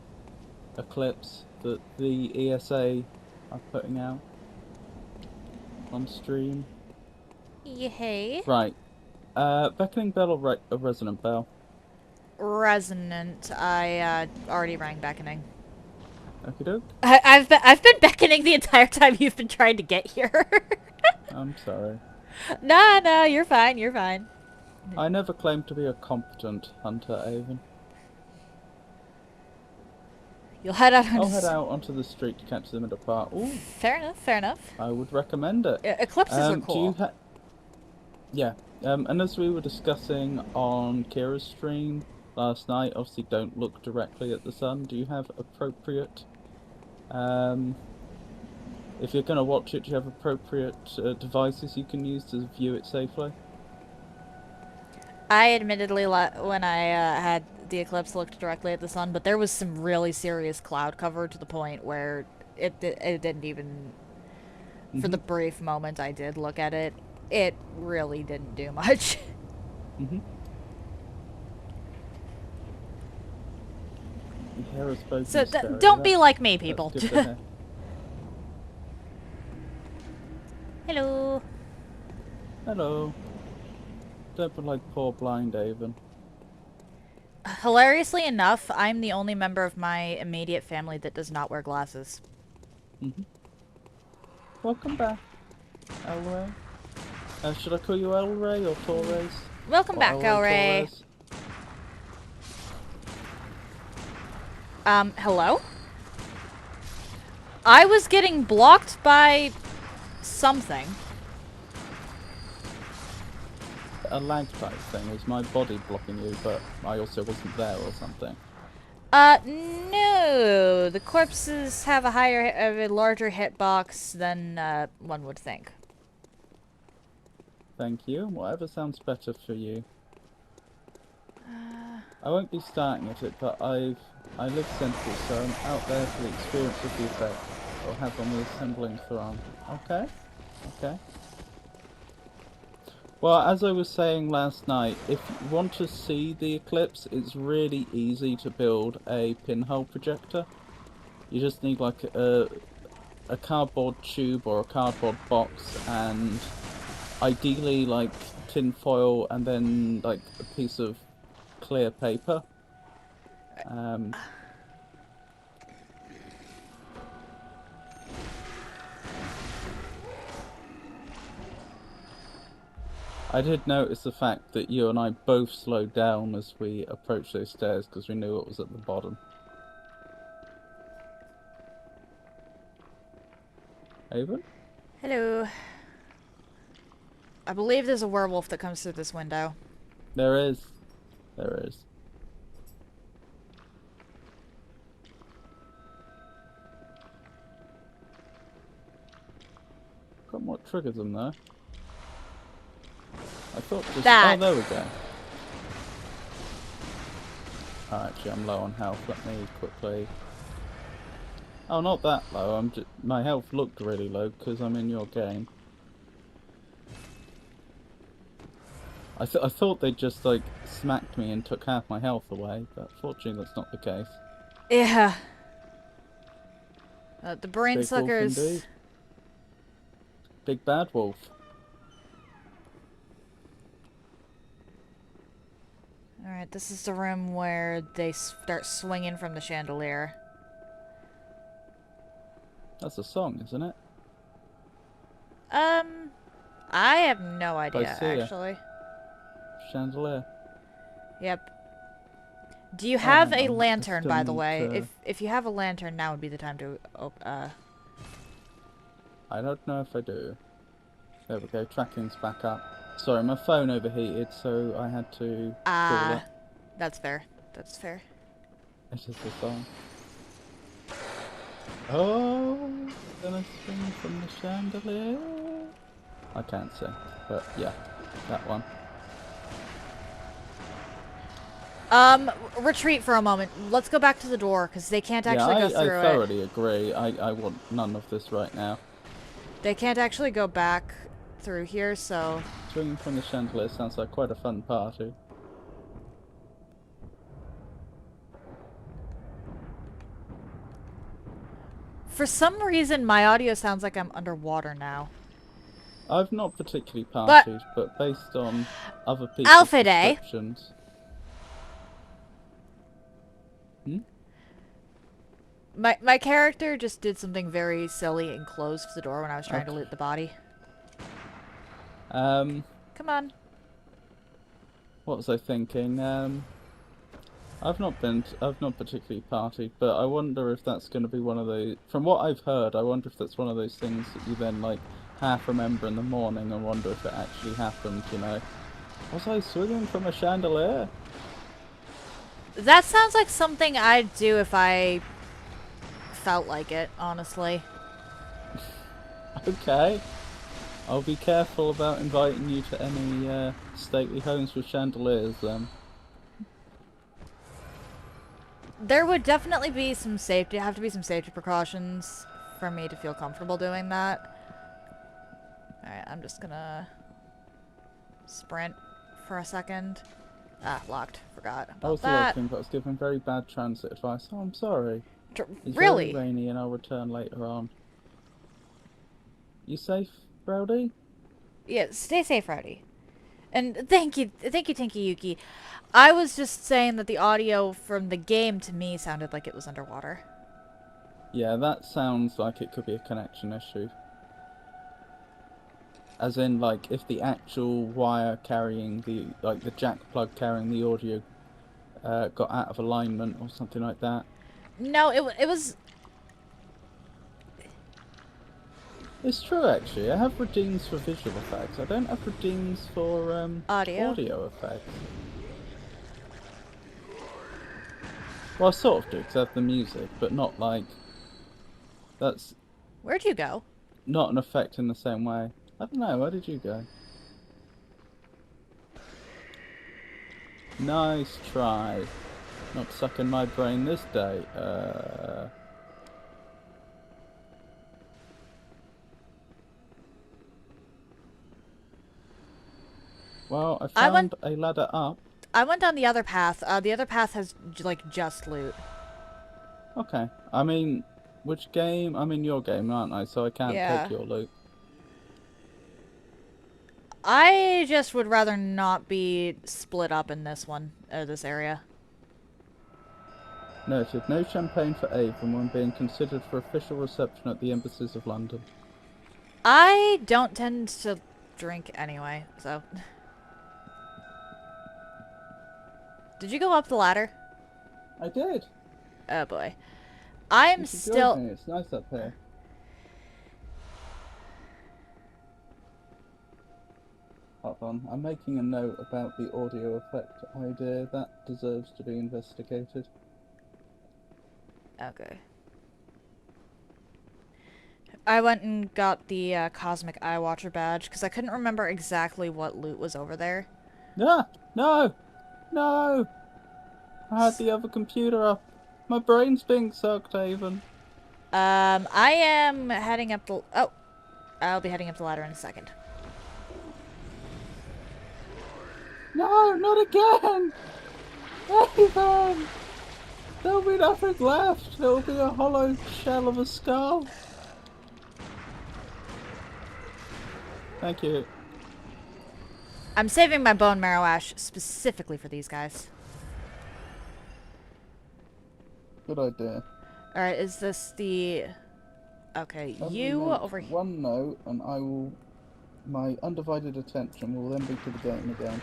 [SPEAKER 2] eclipse that the ESA are putting out on stream.
[SPEAKER 1] Yay.
[SPEAKER 2] Right. Beckoning bell or resonant bell?
[SPEAKER 1] Resonant. I already rang beckoning.
[SPEAKER 2] Okie doke.
[SPEAKER 1] I've been beckoning the entire time you've been trying to get here.
[SPEAKER 2] I'm sorry.
[SPEAKER 1] No, you're fine, you're fine.
[SPEAKER 2] I never claimed to be a competent hunter, Avon.
[SPEAKER 1] You'll head out
[SPEAKER 2] I'll
[SPEAKER 1] onto...
[SPEAKER 2] head out onto the street to catch them at a park. Ooh,
[SPEAKER 1] Fair enough, fair enough.
[SPEAKER 2] I would recommend it.
[SPEAKER 1] Eclipses are
[SPEAKER 2] Do
[SPEAKER 1] cool.
[SPEAKER 2] you Yeah. And as we were discussing on Kira's stream last night, obviously don't look directly at the sun. Do you have appropriate if you're going to watch it, do you have appropriate devices you can use to view it safely?
[SPEAKER 1] I admittedly, when I had the eclipse, looked directly at the sun, but there was some really serious cloud cover to the point where it didn't even... For the brief moment I did look at it, it really didn't do much.
[SPEAKER 2] Mm-hmm. Hair is both
[SPEAKER 1] So
[SPEAKER 2] in stereo.
[SPEAKER 1] don't be like me, people.
[SPEAKER 2] That's good to hear.
[SPEAKER 1] Hello.
[SPEAKER 2] Hello. Don't be like poor blind Avon.
[SPEAKER 1] Hilariously enough, I'm the only member of my immediate family that does not wear glasses.
[SPEAKER 2] Mm-hmm. Welcome back, Elray. Should I call you Elray or Torres?
[SPEAKER 1] Welcome
[SPEAKER 2] Or
[SPEAKER 1] back, Elray.
[SPEAKER 2] Torres?
[SPEAKER 1] Hello? I was getting blocked by something.
[SPEAKER 2] A lag type thing. Was my body blocking you, but I also wasn't there or something?
[SPEAKER 1] No. The corpses have a larger hitbox than, one would think.
[SPEAKER 2] Thank you. Whatever sounds better for you. I won't be starting at it, but I live central, so I'm out there for the experience of the effect it'll have on the assembling throng. Okay? Okay. Well, as I was saying last night, if you want to see the eclipse, it's really easy to build a pinhole projector. You just need like a cardboard tube or a cardboard box, and ideally like tin foil, and then like a piece of clear paper. I did notice the fact that you and I both slowed down as we approached those stairs because we knew what was at the bottom. Avon?
[SPEAKER 1] Hello. I believe there's a werewolf that comes through this window.
[SPEAKER 2] There is. There is. Got what triggers them though. I thought just...
[SPEAKER 1] That.
[SPEAKER 2] Oh, there we go. Oh, actually, I'm low on health. Let me quickly... Oh, not that low. I'm just... My health looked really low because I'm in your game. I thought they just, like, smacked me and took half my health away, but fortunately that's not the case.
[SPEAKER 1] Yeah. The brain
[SPEAKER 2] Big wolf
[SPEAKER 1] suckers.
[SPEAKER 2] indeed. Big bad wolf.
[SPEAKER 1] Alright, this is the room where they start swinging from the chandelier.
[SPEAKER 2] That's a song, isn't it?
[SPEAKER 1] I have no idea,
[SPEAKER 2] Garcia.
[SPEAKER 1] actually.
[SPEAKER 2] Chandelier.
[SPEAKER 1] Yep. Do you have
[SPEAKER 2] hang
[SPEAKER 1] a
[SPEAKER 2] on, I
[SPEAKER 1] lantern,
[SPEAKER 2] still
[SPEAKER 1] by the
[SPEAKER 2] need
[SPEAKER 1] way?
[SPEAKER 2] to-
[SPEAKER 1] If you have a lantern, now would be the time to,
[SPEAKER 2] I don't know if I do. There we go, tracking's back up. Sorry, my phone overheated, so I had to call it.
[SPEAKER 1] That's fair. That's fair.
[SPEAKER 2] It's just a song. Oh, gonna swing from the chandelier. I can't see, but yeah, that one.
[SPEAKER 1] Retreat for a moment. Let's go back to the door, because they can't actually go through
[SPEAKER 2] I
[SPEAKER 1] it.
[SPEAKER 2] thoroughly agree. I want none of this right now.
[SPEAKER 1] They can't actually go back through here, so...
[SPEAKER 2] Swinging from the chandelier sounds like quite a fun party.
[SPEAKER 1] For some reason, my audio sounds like I'm underwater now.
[SPEAKER 2] I've not particularly partied, but based on other people's
[SPEAKER 1] Alpha Day.
[SPEAKER 2] descriptions... Hmm?
[SPEAKER 1] My character just did something very silly and closed the door when I was trying to loot the body. Come on.
[SPEAKER 2] What was I thinking? I've not particularly partied, but I wonder if that's going to be one of those. From what I've heard, I wonder if that's one of those things that you then like half remember in the morning and wonder if it actually happened. You know, was I swinging from a chandelier?
[SPEAKER 1] That sounds like something I'd do if I felt like it, honestly.
[SPEAKER 2] Okay. I'll be careful about inviting you to any stately homes with chandeliers then.
[SPEAKER 1] There would definitely be some safety precautions for me to feel comfortable doing that. Alright, I'm just gonna sprint for a second. Ah, locked. Forgot
[SPEAKER 2] I
[SPEAKER 1] about
[SPEAKER 2] was
[SPEAKER 1] that.
[SPEAKER 2] looking, but I was given very bad transit advice. Oh, I'm sorry. It's
[SPEAKER 1] Really?
[SPEAKER 2] very rainy and I'll return later on. You safe, Brody?
[SPEAKER 1] Yeah, stay safe, Rowdy. And thank you, Tinky Yuki. I was just saying that the audio from the game to me sounded like it was underwater.
[SPEAKER 2] Yeah, that sounds like it could be a connection issue. As in, like, if the actual wire carrying the jack plug carrying the audio got out of alignment or something like that.
[SPEAKER 1] No, it was
[SPEAKER 2] It's true, actually. I have redeems for visual effects. I don't have redeems for
[SPEAKER 1] audio.
[SPEAKER 2] audio effects. Well, I sort of do, because I have the music, but not like... That's
[SPEAKER 1] Where'd you go?
[SPEAKER 2] not an effect in the same way. I don't know, where did you go? Nice try. Not sucking my brain this day. Well, I found a ladder up.
[SPEAKER 1] I went down the other path. The other path has like just loot.
[SPEAKER 2] Okay. I mean, which game? I'm in your game, aren't I? So I can't
[SPEAKER 1] Yeah.
[SPEAKER 2] take your loot.
[SPEAKER 1] I just would rather not be split up in this one, this area.
[SPEAKER 2] Noted, no champagne for Avon when being considered for official reception at the embassies of London.
[SPEAKER 1] I don't tend to drink anyway, so. Did you go up the ladder?
[SPEAKER 2] I did.
[SPEAKER 1] Oh boy. I'm
[SPEAKER 2] You should
[SPEAKER 1] still.
[SPEAKER 2] join me. It's nice up here. Hold on, I'm making a note about the audio effect idea. That deserves to be investigated.
[SPEAKER 1] Okay. I went and got the Cosmic Eye Watcher badge because I couldn't remember exactly what loot was over there.
[SPEAKER 2] Ah! No! No! I had the other computer up. My brain's being sucked, Avon.
[SPEAKER 1] I am heading up the. Oh, I'll be heading up the ladder in a second.
[SPEAKER 2] No, not again! Avon! There'll be nothing left. There'll be a hollow shell of a skull. Thank you.
[SPEAKER 1] I'm saving my bone marrow ash specifically for these guys.
[SPEAKER 2] Good idea.
[SPEAKER 1] Alright, is this the... Okay, you over here.
[SPEAKER 2] One note, and I will... My undivided attention will then be to the game again.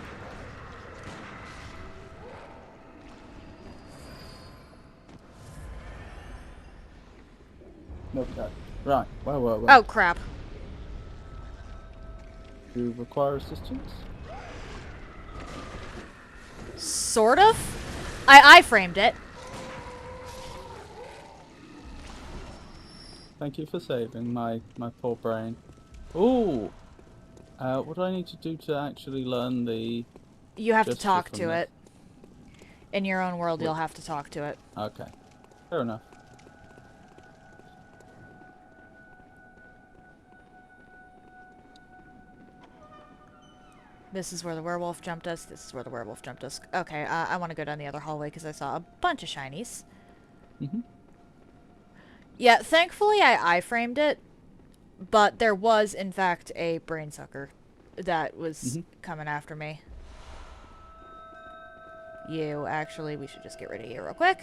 [SPEAKER 2] No, no. Right, well.
[SPEAKER 1] Oh, crap.
[SPEAKER 2] Do you require assistance?
[SPEAKER 1] Sort of? I framed it.
[SPEAKER 2] Thank you for saving my poor brain. Ooh! What do I need to do to actually learn the...
[SPEAKER 1] You have to
[SPEAKER 2] gesture
[SPEAKER 1] talk
[SPEAKER 2] from
[SPEAKER 1] to
[SPEAKER 2] this?
[SPEAKER 1] it. In your own world, you'll have to talk to it.
[SPEAKER 2] Okay. Fair enough.
[SPEAKER 1] This is where the werewolf jumped us. This is where the werewolf jumped us. Okay, I want to go down the other hallway because I saw a bunch of shinies.
[SPEAKER 2] Mm-hmm.
[SPEAKER 1] Yeah, thankfully I framed it, but there was, in fact, a brain sucker that was coming after me. You, actually, we should just get rid of you real quick.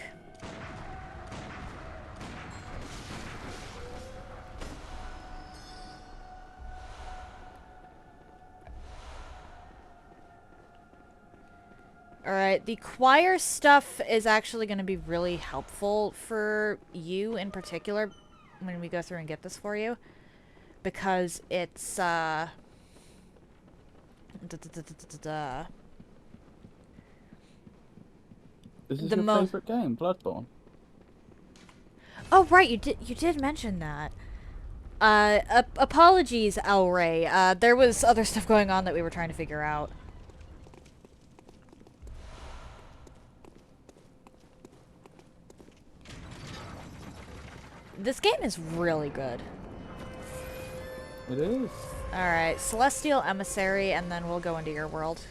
[SPEAKER 1] Alright, the choir stuff is actually going to be really helpful for you in particular when we go through and get this for you. Because it's,
[SPEAKER 2] This is
[SPEAKER 1] The
[SPEAKER 2] your
[SPEAKER 1] mo-
[SPEAKER 2] favourite game, Bloodborne.
[SPEAKER 1] Oh, right, you did mention that. Apologies, El Rey. There was other stuff going on that we were trying to figure out. This game is really good.
[SPEAKER 2] It is.
[SPEAKER 1] Alright, Celestial Emissary, and then we'll go into your world.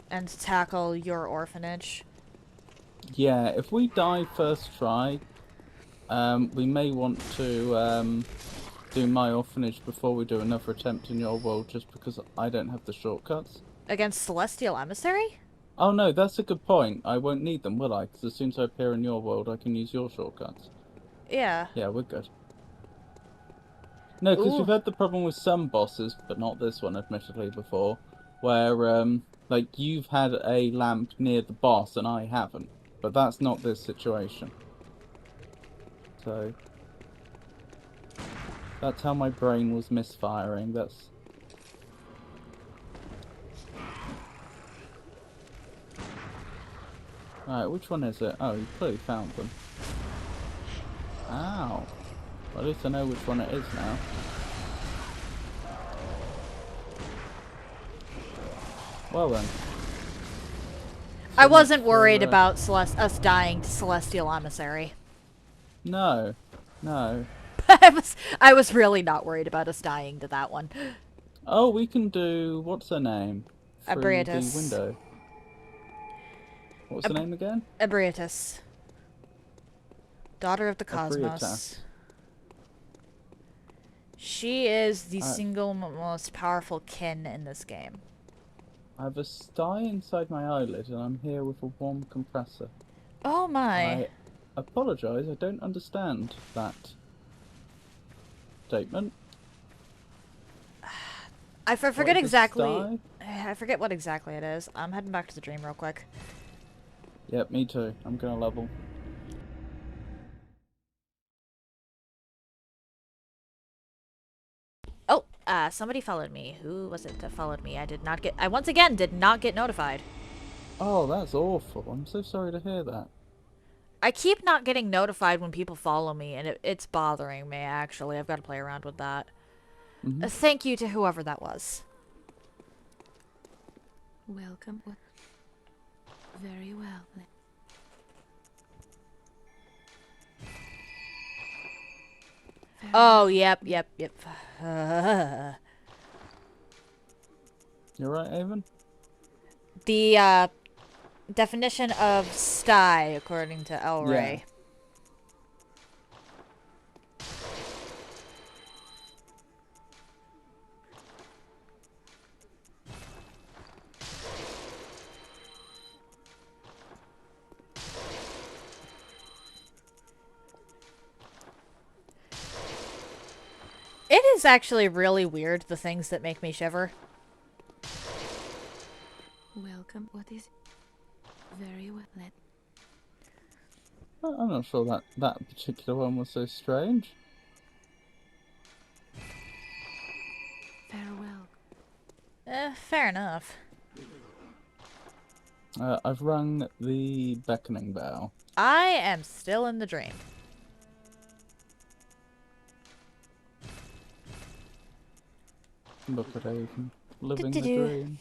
[SPEAKER 1] And tackle your orphanage.
[SPEAKER 2] Yeah, if we die first try, we may want to do my orphanage before we do another attempt in your world, just because I don't have the shortcuts.
[SPEAKER 1] Against Celestial Emissary?
[SPEAKER 2] Oh no, that's a good point. I won't need them, will I? Because as soon as I appear in your world, I can use your shortcuts.
[SPEAKER 1] Yeah.
[SPEAKER 2] Yeah, we're good. No, because we've
[SPEAKER 1] Ooh.
[SPEAKER 2] had the problem with some bosses, but not this one, admittedly, before, where, like, you've had a lamp near the boss and I haven't. But that's not this situation. So, that's how my brain was misfiring. That's... Alright, which one is it? Oh, you clearly found them. Ow. Well, at least I know which one it is now. Well then.
[SPEAKER 1] I
[SPEAKER 2] So
[SPEAKER 1] wasn't
[SPEAKER 2] much
[SPEAKER 1] worried
[SPEAKER 2] for,
[SPEAKER 1] about us dying to Celestial Emissary.
[SPEAKER 2] No. No.
[SPEAKER 1] I was really not worried about us dying to that one.
[SPEAKER 2] Oh, we can do... What's her name? Through the
[SPEAKER 1] Ebrietus.
[SPEAKER 2] window. What's her name again?
[SPEAKER 1] Ebrietus. Daughter of the
[SPEAKER 2] Ebrietas.
[SPEAKER 1] Cosmos. She is the single most powerful kin in this game.
[SPEAKER 2] I have a sty inside my eyelid and I'm here with a warm compressor.
[SPEAKER 1] Oh my.
[SPEAKER 2] I apologise, I don't understand that statement.
[SPEAKER 1] I forget exactly.
[SPEAKER 2] Sty?
[SPEAKER 1] I forget what exactly it is. I'm heading back to the dream real quick.
[SPEAKER 2] Yep, me too. I'm gonna level.
[SPEAKER 1] Oh, somebody followed me. Who was it that followed me? I once again did not get notified.
[SPEAKER 2] Oh, that's awful. I'm so sorry to hear that.
[SPEAKER 1] I keep not getting notified when people follow me, and it's bothering me, actually. I've got to play around with that. Thank you to whoever that was.
[SPEAKER 3] Welcome. Very well.
[SPEAKER 1] Oh, yep.
[SPEAKER 2] You alright, Avon?
[SPEAKER 1] The, definition of sty, according to El Rey. It is actually really weird, the things that make me shiver.
[SPEAKER 3] Welcome. What is very well.
[SPEAKER 2] I'm not sure that particular one was so strange.
[SPEAKER 3] Farewell.
[SPEAKER 1] Fair enough.
[SPEAKER 2] I've rung the beckoning bell.
[SPEAKER 1] I am still in the dream.
[SPEAKER 2] Look at Avon. Living the dream.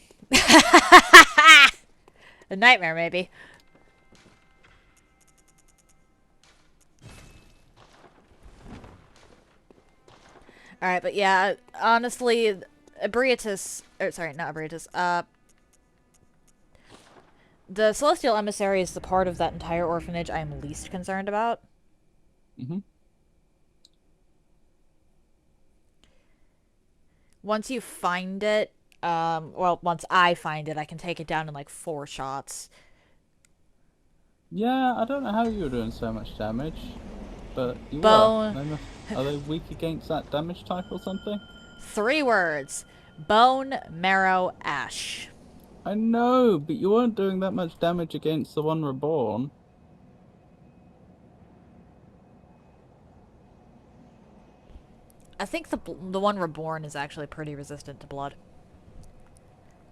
[SPEAKER 1] A nightmare, maybe. Alright, but yeah, honestly, Ebrietus, sorry, not Ebrietus, the Celestial Emissary is the part of that entire orphanage I'm least concerned about. Once you find it, well, once I find it, I can take it down in like 4 shots.
[SPEAKER 2] Yeah, I don't know how you were doing so much damage, but you
[SPEAKER 1] Bone.
[SPEAKER 2] were. Are they weak against that damage type or something?
[SPEAKER 1] 3 words. Bone, marrow, ash.
[SPEAKER 2] I know, but you weren't doing that much damage against the one reborn.
[SPEAKER 1] I think the one reborn is actually pretty resistant to blood.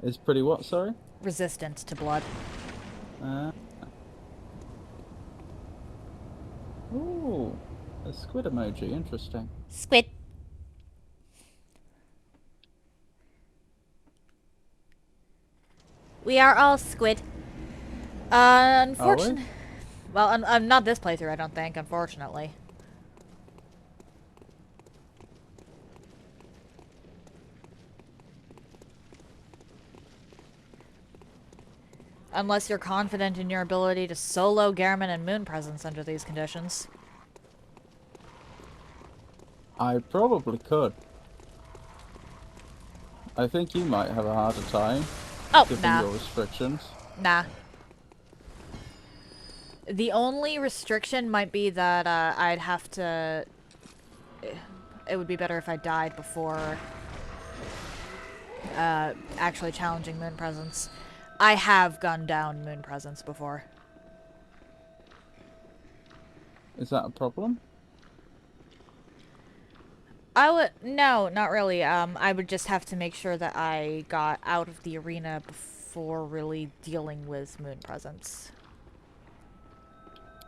[SPEAKER 2] Is pretty what, sorry?
[SPEAKER 1] Resistant to blood.
[SPEAKER 2] Ooh, a squid emoji, interesting.
[SPEAKER 1] Squid. We are all squid. Unfortunately. Well, I'm not this playthrough, I don't think, unfortunately. Unless you're confident in your ability to solo Garamon and Moon Presence under these conditions.
[SPEAKER 2] I probably could. I think you might have a harder time,
[SPEAKER 1] Oh,
[SPEAKER 2] given
[SPEAKER 1] nah.
[SPEAKER 2] your restrictions.
[SPEAKER 1] Nah. The only restriction might be that I'd have to... It would be better if I died before actually challenging Moon Presence. I have gunned down Moon Presence before.
[SPEAKER 2] Is that a problem?
[SPEAKER 1] No, not really. I would just have to make sure that I got out of the arena before really dealing with Moon Presence.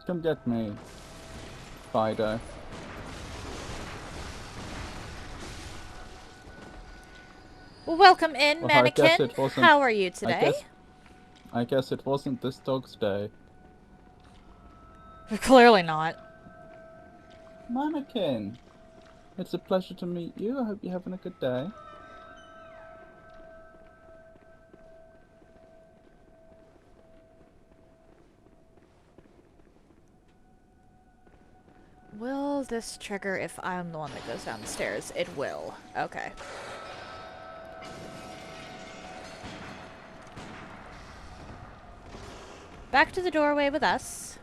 [SPEAKER 2] Come get me, Fido.
[SPEAKER 1] Well, welcome in,
[SPEAKER 2] Well, I guess
[SPEAKER 1] Mannequin.
[SPEAKER 2] it wasn't-
[SPEAKER 1] How are you today?
[SPEAKER 2] I guess it wasn't this dog's day.
[SPEAKER 1] Clearly not.
[SPEAKER 2] Mannequin! It's a pleasure to meet you. I hope you're having a good day.
[SPEAKER 1] Will this trigger if I'm the one that goes down the stairs? It will. Okay. Back to the doorway with us.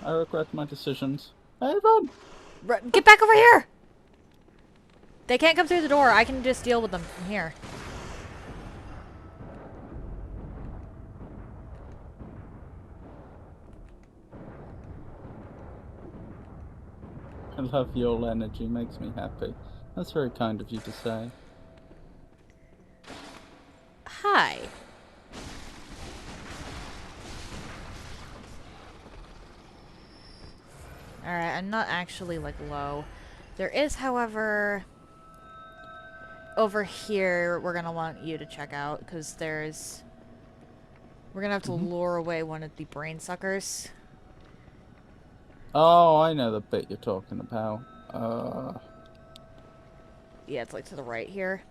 [SPEAKER 2] I regret my decisions. Avon!
[SPEAKER 1] Get back over here! They can't come through the door. I can just deal with them from here.
[SPEAKER 2] I love your energy. Makes me happy. That's very kind of you to say.
[SPEAKER 1] Hi. Alright, I'm not actually, like, low. There is, however... Over here, we're gonna want you to check out, because there's... We're gonna have to lure away one of the brain suckers.
[SPEAKER 2] Oh, I know the bit you're talking about.
[SPEAKER 1] Yeah, it's, like, to the right here.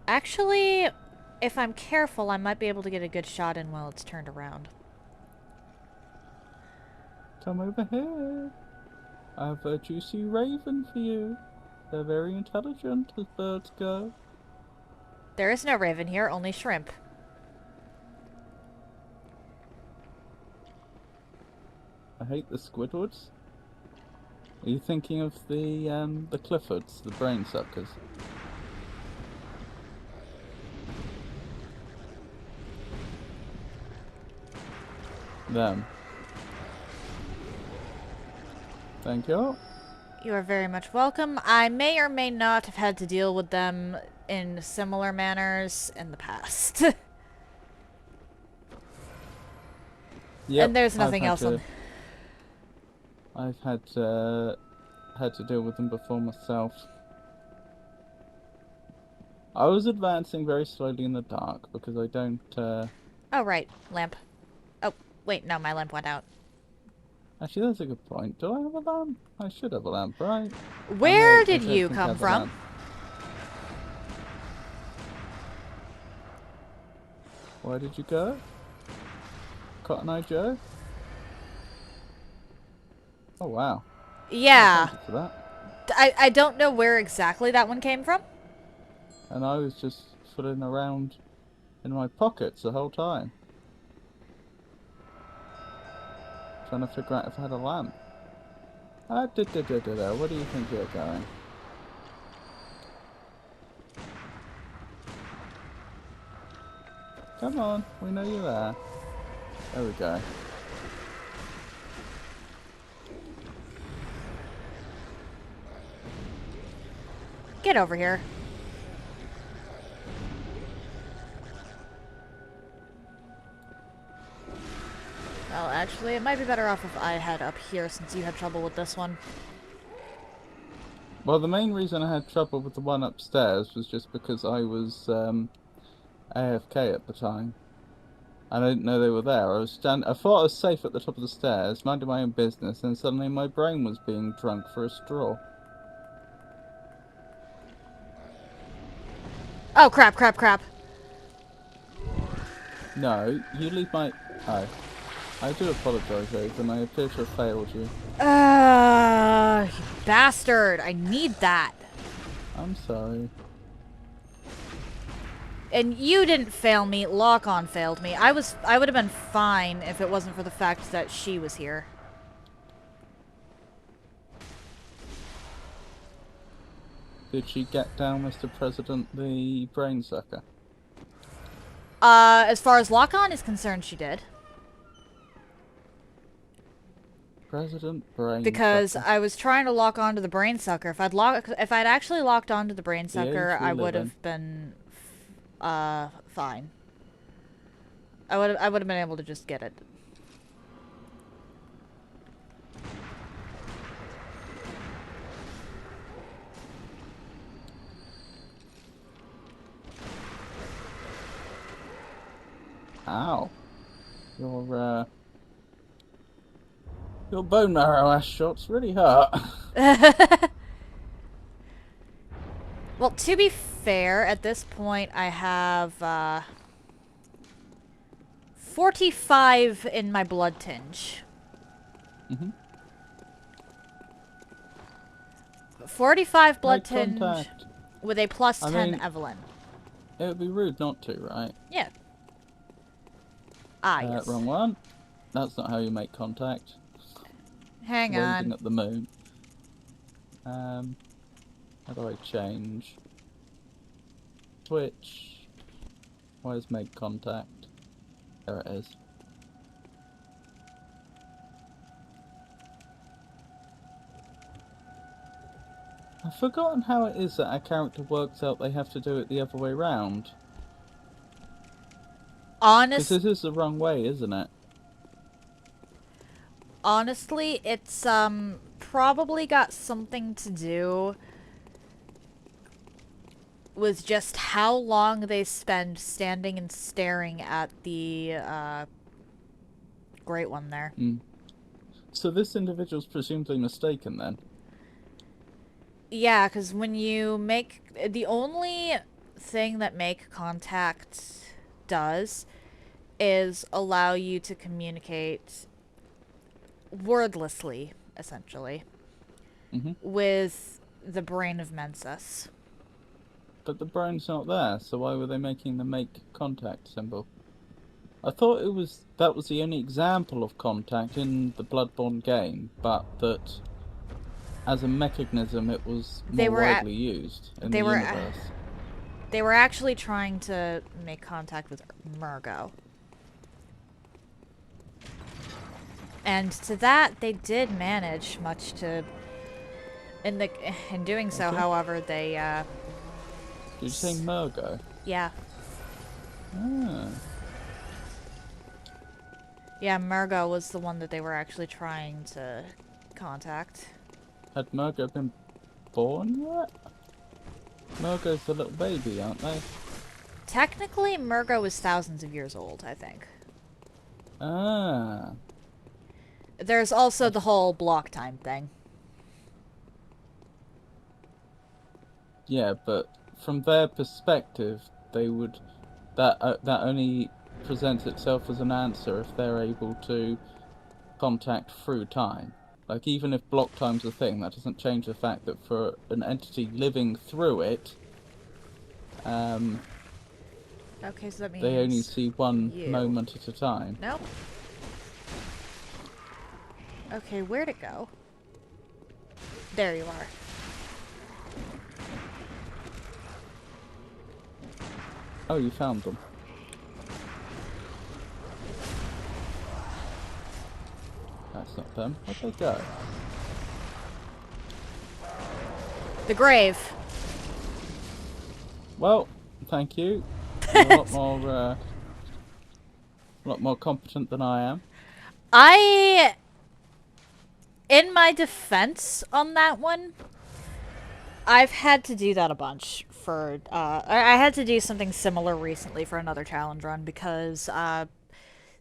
[SPEAKER 1] Actually, if I'm careful, I might be able to get a good shot in while it's turned around.
[SPEAKER 2] Come over here. I have a juicy raven for you. They're very intelligent as birds go.
[SPEAKER 1] There is no raven here, only shrimp.
[SPEAKER 2] I hate the Squidwards. Are you thinking of the Cliffords, the brain suckers? Them. Thank you.
[SPEAKER 1] You are very much welcome. I may or may not have had to deal with them in similar manners in the past.
[SPEAKER 2] Yep,
[SPEAKER 1] And there's nothing else on...
[SPEAKER 2] I've had to deal with them before myself. I was advancing very slowly in the dark because I don't.
[SPEAKER 1] Oh, right. Lamp. Oh, wait. No, my lamp went out.
[SPEAKER 2] Actually, that's a good point. Do I have a lamp? I should have a lamp, right?
[SPEAKER 1] Where did
[SPEAKER 2] I don't
[SPEAKER 1] you
[SPEAKER 2] think I
[SPEAKER 1] come
[SPEAKER 2] have a
[SPEAKER 1] from?
[SPEAKER 2] lamp. Where did you go? Cotton Eye Joe? Oh, wow.
[SPEAKER 1] Yeah.
[SPEAKER 2] Thank you for that.
[SPEAKER 1] I don't know where exactly that one came from.
[SPEAKER 2] And I was just fooling around in my pockets the whole time. Trying to figure out if I had a lamp. Where do you think you're going? Come on, we know you're there. There we go.
[SPEAKER 1] Get over here. Well, actually, it might be better off if I head up here since you had trouble with this one.
[SPEAKER 2] Well, the main reason I had trouble with the one upstairs was just because I was AFK at the time. And I didn't know they were there. I thought I was safe at the top of the stairs, minding my own business, and suddenly my brain was being drunk for a straw.
[SPEAKER 1] Oh, crap, crap, crap.
[SPEAKER 2] No, you leave my... Oh. I do apologise, Raven. I appear to have failed you.
[SPEAKER 1] You bastard. I need that.
[SPEAKER 2] I'm sorry.
[SPEAKER 1] And you didn't fail me. Lock-on failed me. I would have been fine if it wasn't for the fact that she was here.
[SPEAKER 2] Did she get down, Mr. President, the brain sucker?
[SPEAKER 1] As far as lock-on is concerned, she did.
[SPEAKER 2] President Brain
[SPEAKER 1] Because
[SPEAKER 2] Sucker.
[SPEAKER 1] I was trying to lock onto the brain sucker. If I'd actually locked onto the brain sucker, I would have been fine. I would have been able to just get it.
[SPEAKER 2] Ow. Your bone marrow ass shots really hurt.
[SPEAKER 1] Well, to be fair, at this point I have 45 in my blood tinge. 45 blood tinge
[SPEAKER 2] Contact.
[SPEAKER 1] with a plus 10
[SPEAKER 2] I mean,
[SPEAKER 1] Evelyn.
[SPEAKER 2] It would be rude not to, right?
[SPEAKER 1] Yeah. Ah, yes.
[SPEAKER 2] Wrong one. That's not how you make contact.
[SPEAKER 1] Hang
[SPEAKER 2] Waving
[SPEAKER 1] on.
[SPEAKER 2] at the moon. How do I change? Switch. Where's make contact? There it is. I've forgotten how it is that our character works out they have to do it the other way round. Because this is the wrong way, isn't it?
[SPEAKER 1] Honestly, it's probably got something to do with just how long they spend standing and staring at the great one there.
[SPEAKER 2] So this individual's presumably mistaken then?
[SPEAKER 1] Yeah, because when you make... The only thing that make contact does is allow you to communicate wordlessly, essentially, with the brain of Mensis.
[SPEAKER 2] But the brain's not there, so why were they making the make contact symbol? I thought that was the only example of contact in the Bloodborne game, but that as a mechanism it was more widely used in the universe.
[SPEAKER 1] They were actually trying to make contact with Murgo. And to that, they did manage, much to... In doing so, however, they,
[SPEAKER 2] Did you say Murgo?
[SPEAKER 1] Yeah.
[SPEAKER 2] Ah.
[SPEAKER 1] Yeah, Murgo was the one that they were actually trying to contact.
[SPEAKER 2] Had Murgo been born yet? Murgo's the little baby, aren't they?
[SPEAKER 1] Technically, Murgo is thousands of years old, I think.
[SPEAKER 2] Ah.
[SPEAKER 1] There's also the whole block time thing.
[SPEAKER 2] Yeah, but from their perspective, they would... That only presents itself as an answer if they're able to contact through time. Like, even if block time's a thing, that doesn't change the fact that for an entity living through it,
[SPEAKER 1] Okay, so that means
[SPEAKER 2] they only see one moment at a time.
[SPEAKER 1] Nope. Okay, where'd it go? There you are.
[SPEAKER 2] Oh, you found them. That's not them. Where'd they go?
[SPEAKER 1] The grave.
[SPEAKER 2] Well, thank you. You're a lot more competent than I am.
[SPEAKER 1] In my defense on that one, I've had to do that a bunch for, I had to do something similar recently for another challenge run because,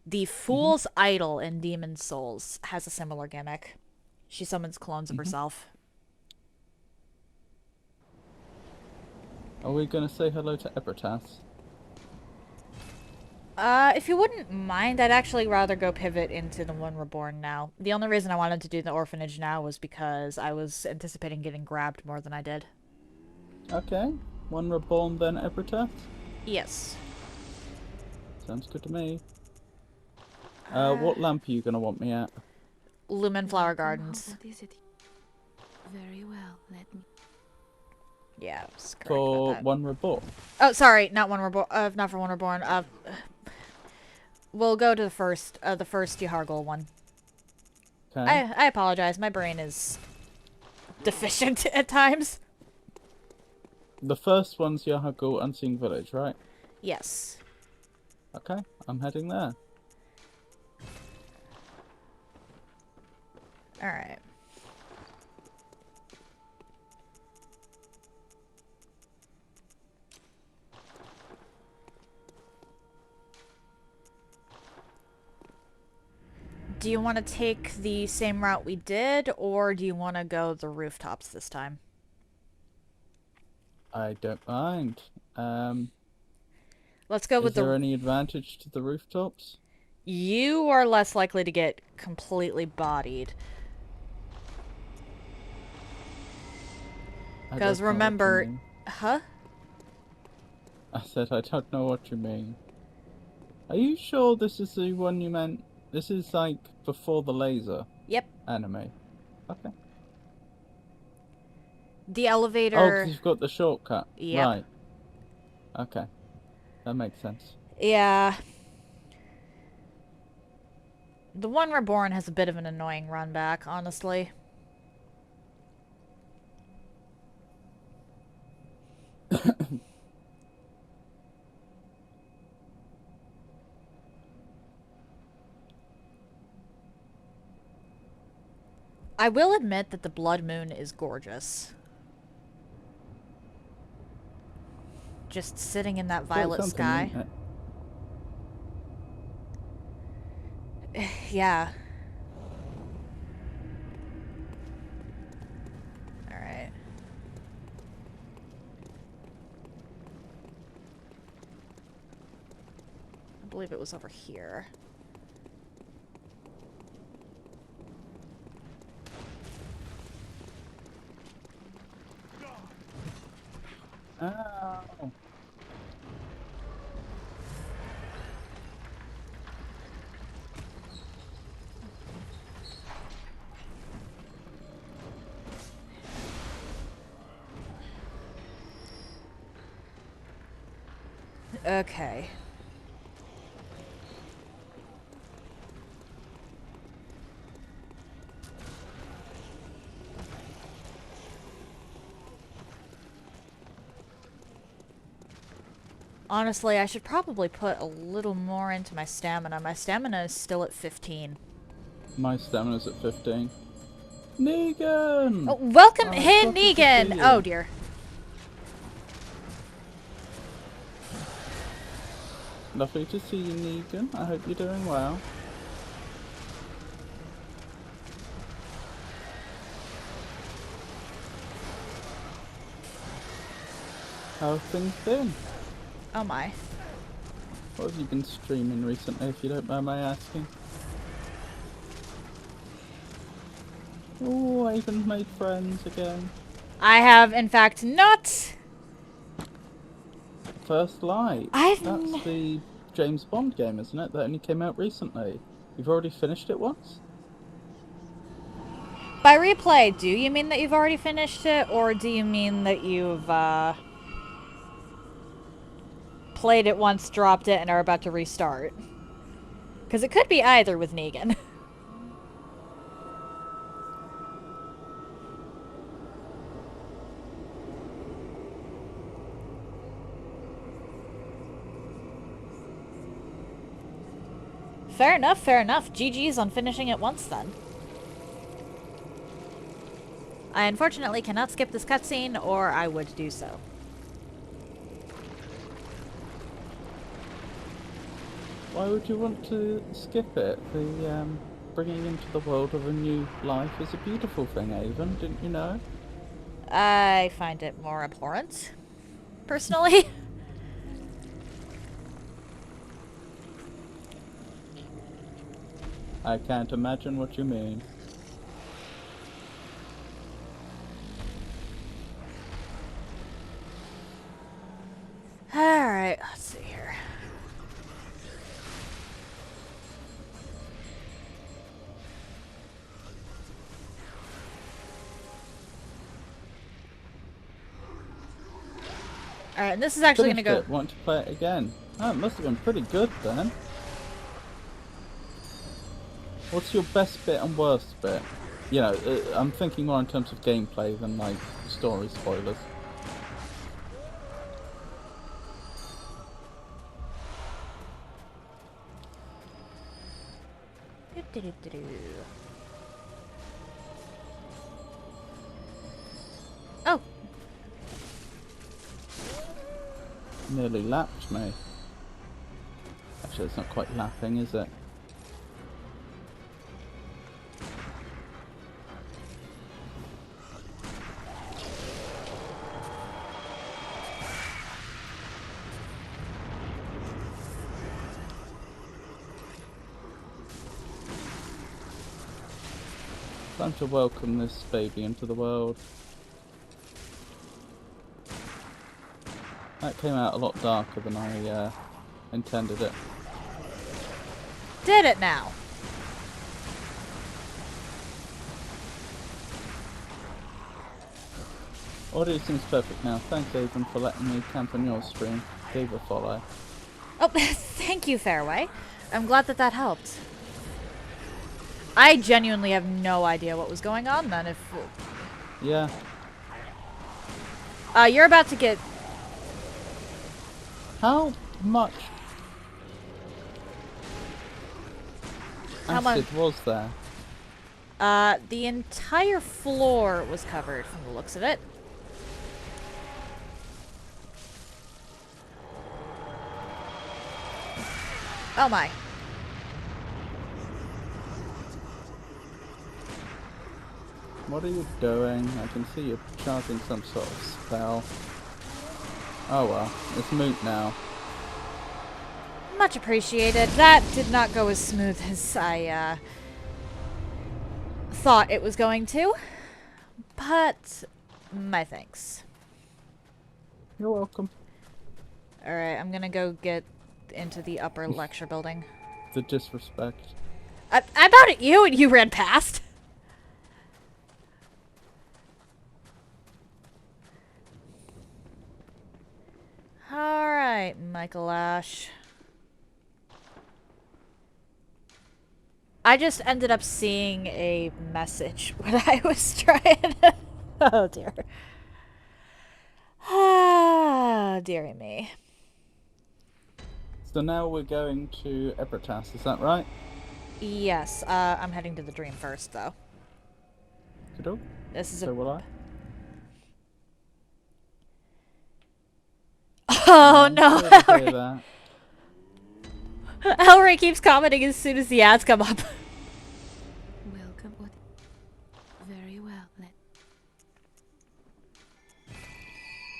[SPEAKER 1] the Fool's Idol in Demon's Souls has a similar gimmick. She summons clones of herself.
[SPEAKER 2] Are we going to say hello to Ebritas?
[SPEAKER 1] If you wouldn't mind, I'd actually rather go pivot into the One Reborn now. The only reason I wanted to do the orphanage now was because I was anticipating getting grabbed more than I did.
[SPEAKER 2] Okay. One reborn, then Ebritas?
[SPEAKER 1] Yes.
[SPEAKER 2] Sounds good to me. What lamp are you going to want me at?
[SPEAKER 1] Lumen Flower Gardens.
[SPEAKER 3] What is it? Very well, let me.
[SPEAKER 1] Yeah, I was correct
[SPEAKER 2] For
[SPEAKER 1] about that.
[SPEAKER 2] One reborn?
[SPEAKER 1] Oh, sorry, not One Reborn. Not for One Reborn. We'll go to the first Yahargul one.
[SPEAKER 2] Okay.
[SPEAKER 1] I apologize. My brain is deficient at times.
[SPEAKER 2] The first one's Yahargul Unseen Village, right?
[SPEAKER 1] Yes.
[SPEAKER 2] Okay, I'm heading there.
[SPEAKER 1] Alright. Do you want to take the same route we did, or do you want to go the rooftops this time?
[SPEAKER 2] I don't mind.
[SPEAKER 1] Let's go with
[SPEAKER 2] Is there any advantage to the rooftops?
[SPEAKER 1] You are less likely to get completely bodied. Because remember... Huh?
[SPEAKER 2] I said I don't know what you mean. Are you sure this is the one you meant? This is like before the laser
[SPEAKER 1] Yep.
[SPEAKER 2] enemy. Okay.
[SPEAKER 1] The elevator...
[SPEAKER 2] Oh, because you've got the shortcut.
[SPEAKER 1] Yep.
[SPEAKER 2] Right. Okay. That makes sense.
[SPEAKER 1] Yeah. The One Reborn has a bit of an annoying run back, honestly. I will admit that the Blood Moon is gorgeous. Just sitting in that violet sky. Yeah. Alright. I believe it was over here.
[SPEAKER 2] Ow.
[SPEAKER 1] Okay. Honestly, I should probably put a little more into my stamina. My stamina is still at 15.
[SPEAKER 2] My stamina's at 15. Negan!
[SPEAKER 1] Oh, welcome!
[SPEAKER 2] Oh,
[SPEAKER 1] Hey,
[SPEAKER 2] lovely to
[SPEAKER 1] Negan!
[SPEAKER 2] see you.
[SPEAKER 1] Oh, dear.
[SPEAKER 2] Lovely to see you, Negan. I hope you're doing well. How have things been?
[SPEAKER 1] Oh, my.
[SPEAKER 2] What have you been streaming recently, if you don't mind my asking? Oh, I even made friends again.
[SPEAKER 1] I have, in fact, not...
[SPEAKER 2] First Light.
[SPEAKER 1] I've
[SPEAKER 2] That's the James Bond game, isn't it? That only came out recently. You've already finished it once?
[SPEAKER 1] By replay, do you mean that you've already finished it, or do you mean that you've, played it once, dropped it, and are about to restart? Because it could be either with Negan. Fair enough, fair enough. GG's on finishing it once, then. I unfortunately cannot skip this cutscene, or I would do so.
[SPEAKER 2] Why would you want to skip it? The bringing into the world of a new life is a beautiful thing, Avon, didn't you know?
[SPEAKER 1] I find it more abhorrent, personally.
[SPEAKER 2] I can't imagine what you mean.
[SPEAKER 1] Alright, let's see here. Alright, and this is actually
[SPEAKER 2] Finished
[SPEAKER 1] gonna go...
[SPEAKER 2] it. Want to play it again? Oh, it must have been pretty good then. What's your best bit and worst bit? You know, I'm thinking more in terms of gameplay than like story spoilers.
[SPEAKER 1] Oh!
[SPEAKER 2] Nearly lapped me. Actually, it's not quite lapping, is it? Time to welcome this baby into the world. That came out a lot darker than I intended it.
[SPEAKER 1] Did it now?
[SPEAKER 2] Audio seems perfect now. Thanks, Avon, for letting me camp on your stream. Gave a follow.
[SPEAKER 1] Oh, thank you, Fairway. I'm glad that that helped. I genuinely have no idea what was going on then. If
[SPEAKER 2] Yeah.
[SPEAKER 1] you're about to get...
[SPEAKER 2] How much
[SPEAKER 1] How much?
[SPEAKER 2] acid was there?
[SPEAKER 1] The entire floor was covered from the looks of it. Oh my.
[SPEAKER 2] What are you doing? I can see you're charging some sort of spell. Oh well, it's moot now.
[SPEAKER 1] Much appreciated. That did not go as smooth as I thought it was going to. But my thanks.
[SPEAKER 2] You're welcome.
[SPEAKER 1] Alright, I'm gonna go get into the upper lecture building.
[SPEAKER 2] The disrespect.
[SPEAKER 1] I bowed at you and you ran past. Alright, Michael Ash. I just ended up seeing a message when I was trying to... Oh dear. Ah, dearie me.
[SPEAKER 2] So now we're going to Ebritas, is that right?
[SPEAKER 1] Yes, I'm heading to the dream first, though.
[SPEAKER 2] Good.
[SPEAKER 1] This is
[SPEAKER 2] So
[SPEAKER 1] a...
[SPEAKER 2] will I.
[SPEAKER 1] Oh no,
[SPEAKER 2] Sorry to hear that.
[SPEAKER 1] Elray keeps commenting as soon as the ads come up.
[SPEAKER 3] Welcome. What? Very well.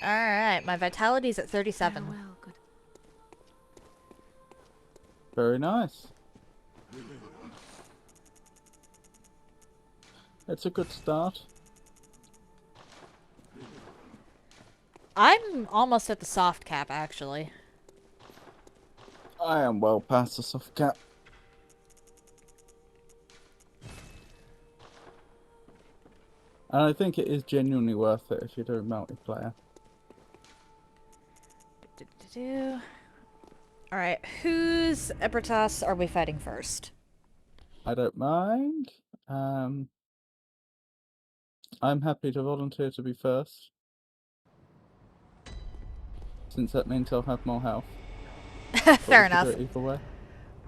[SPEAKER 1] Alright, my vitality's at 37.
[SPEAKER 3] Well, good.
[SPEAKER 2] Very nice. It's a good start.
[SPEAKER 1] I'm almost at the soft cap, actually.
[SPEAKER 2] I am well past the soft cap. And I think it is genuinely worth it if you're doing multiplayer.
[SPEAKER 1] Alright, whose Ebritas are we fighting first?
[SPEAKER 2] I don't mind. I'm happy to volunteer to be first. Since that means I'll have more health.
[SPEAKER 1] Fair
[SPEAKER 2] We could do
[SPEAKER 1] enough.
[SPEAKER 2] it either way.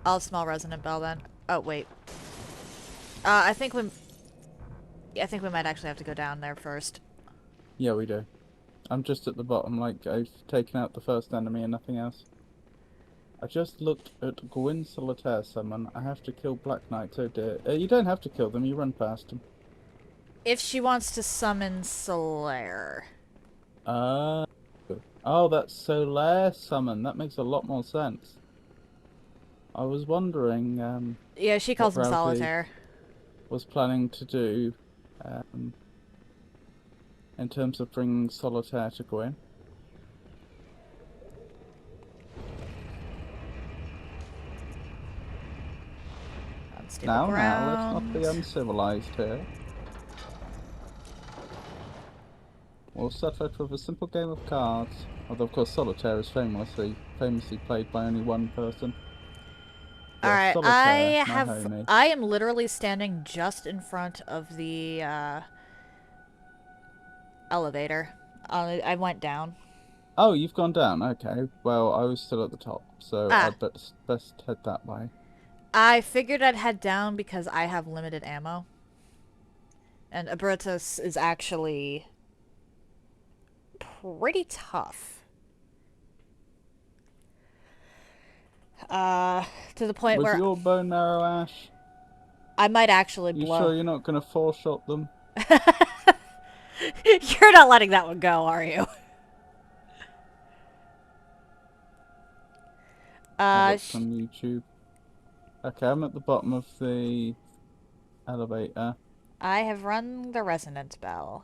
[SPEAKER 1] I'll small resonant bell then. Oh, wait. I think we might actually have to go down there first.
[SPEAKER 2] Yeah, we do. I'm just at the bottom, like I've taken out the first enemy and nothing else. I just looked at Gwyn Solitaire summon. I have to kill Black Knights, oh dear. You don't have to kill them, you run past them.
[SPEAKER 1] If she wants to summon Solaire.
[SPEAKER 2] I Oh, that's Solaire summon. That makes a lot more sense. I was wondering
[SPEAKER 1] Yeah, she
[SPEAKER 2] what
[SPEAKER 1] calls him
[SPEAKER 2] Ralphie
[SPEAKER 1] Solitaire.
[SPEAKER 2] was planning to do um, in terms of bringing Solitaire to Gwyn.
[SPEAKER 1] Unstable
[SPEAKER 2] Now, let's not be
[SPEAKER 1] ground.
[SPEAKER 2] uncivilized here. We'll start out with a simple game of cards. Although, of course, Solitaire is famously played by only one person. Yes,
[SPEAKER 1] Alright,
[SPEAKER 2] Solitaire, my homie.
[SPEAKER 1] I am literally standing just in front of the, elevator. I went down.
[SPEAKER 2] Oh, you've gone down. Okay. Well, I was still at the top, so
[SPEAKER 1] Ah,
[SPEAKER 2] I'd best head that way.
[SPEAKER 1] I figured I'd head down because I have limited ammo. And Abritus is actually pretty tough. To the point
[SPEAKER 2] With
[SPEAKER 1] where
[SPEAKER 2] your bone marrow, Ash,
[SPEAKER 1] I might actually
[SPEAKER 2] you
[SPEAKER 1] blow.
[SPEAKER 2] sure you're not going to four-shot them?
[SPEAKER 1] You're not letting that one go, are you?
[SPEAKER 2] I looked on YouTube. Okay, I'm at the bottom of the elevator.
[SPEAKER 1] I have rung the resonance bell.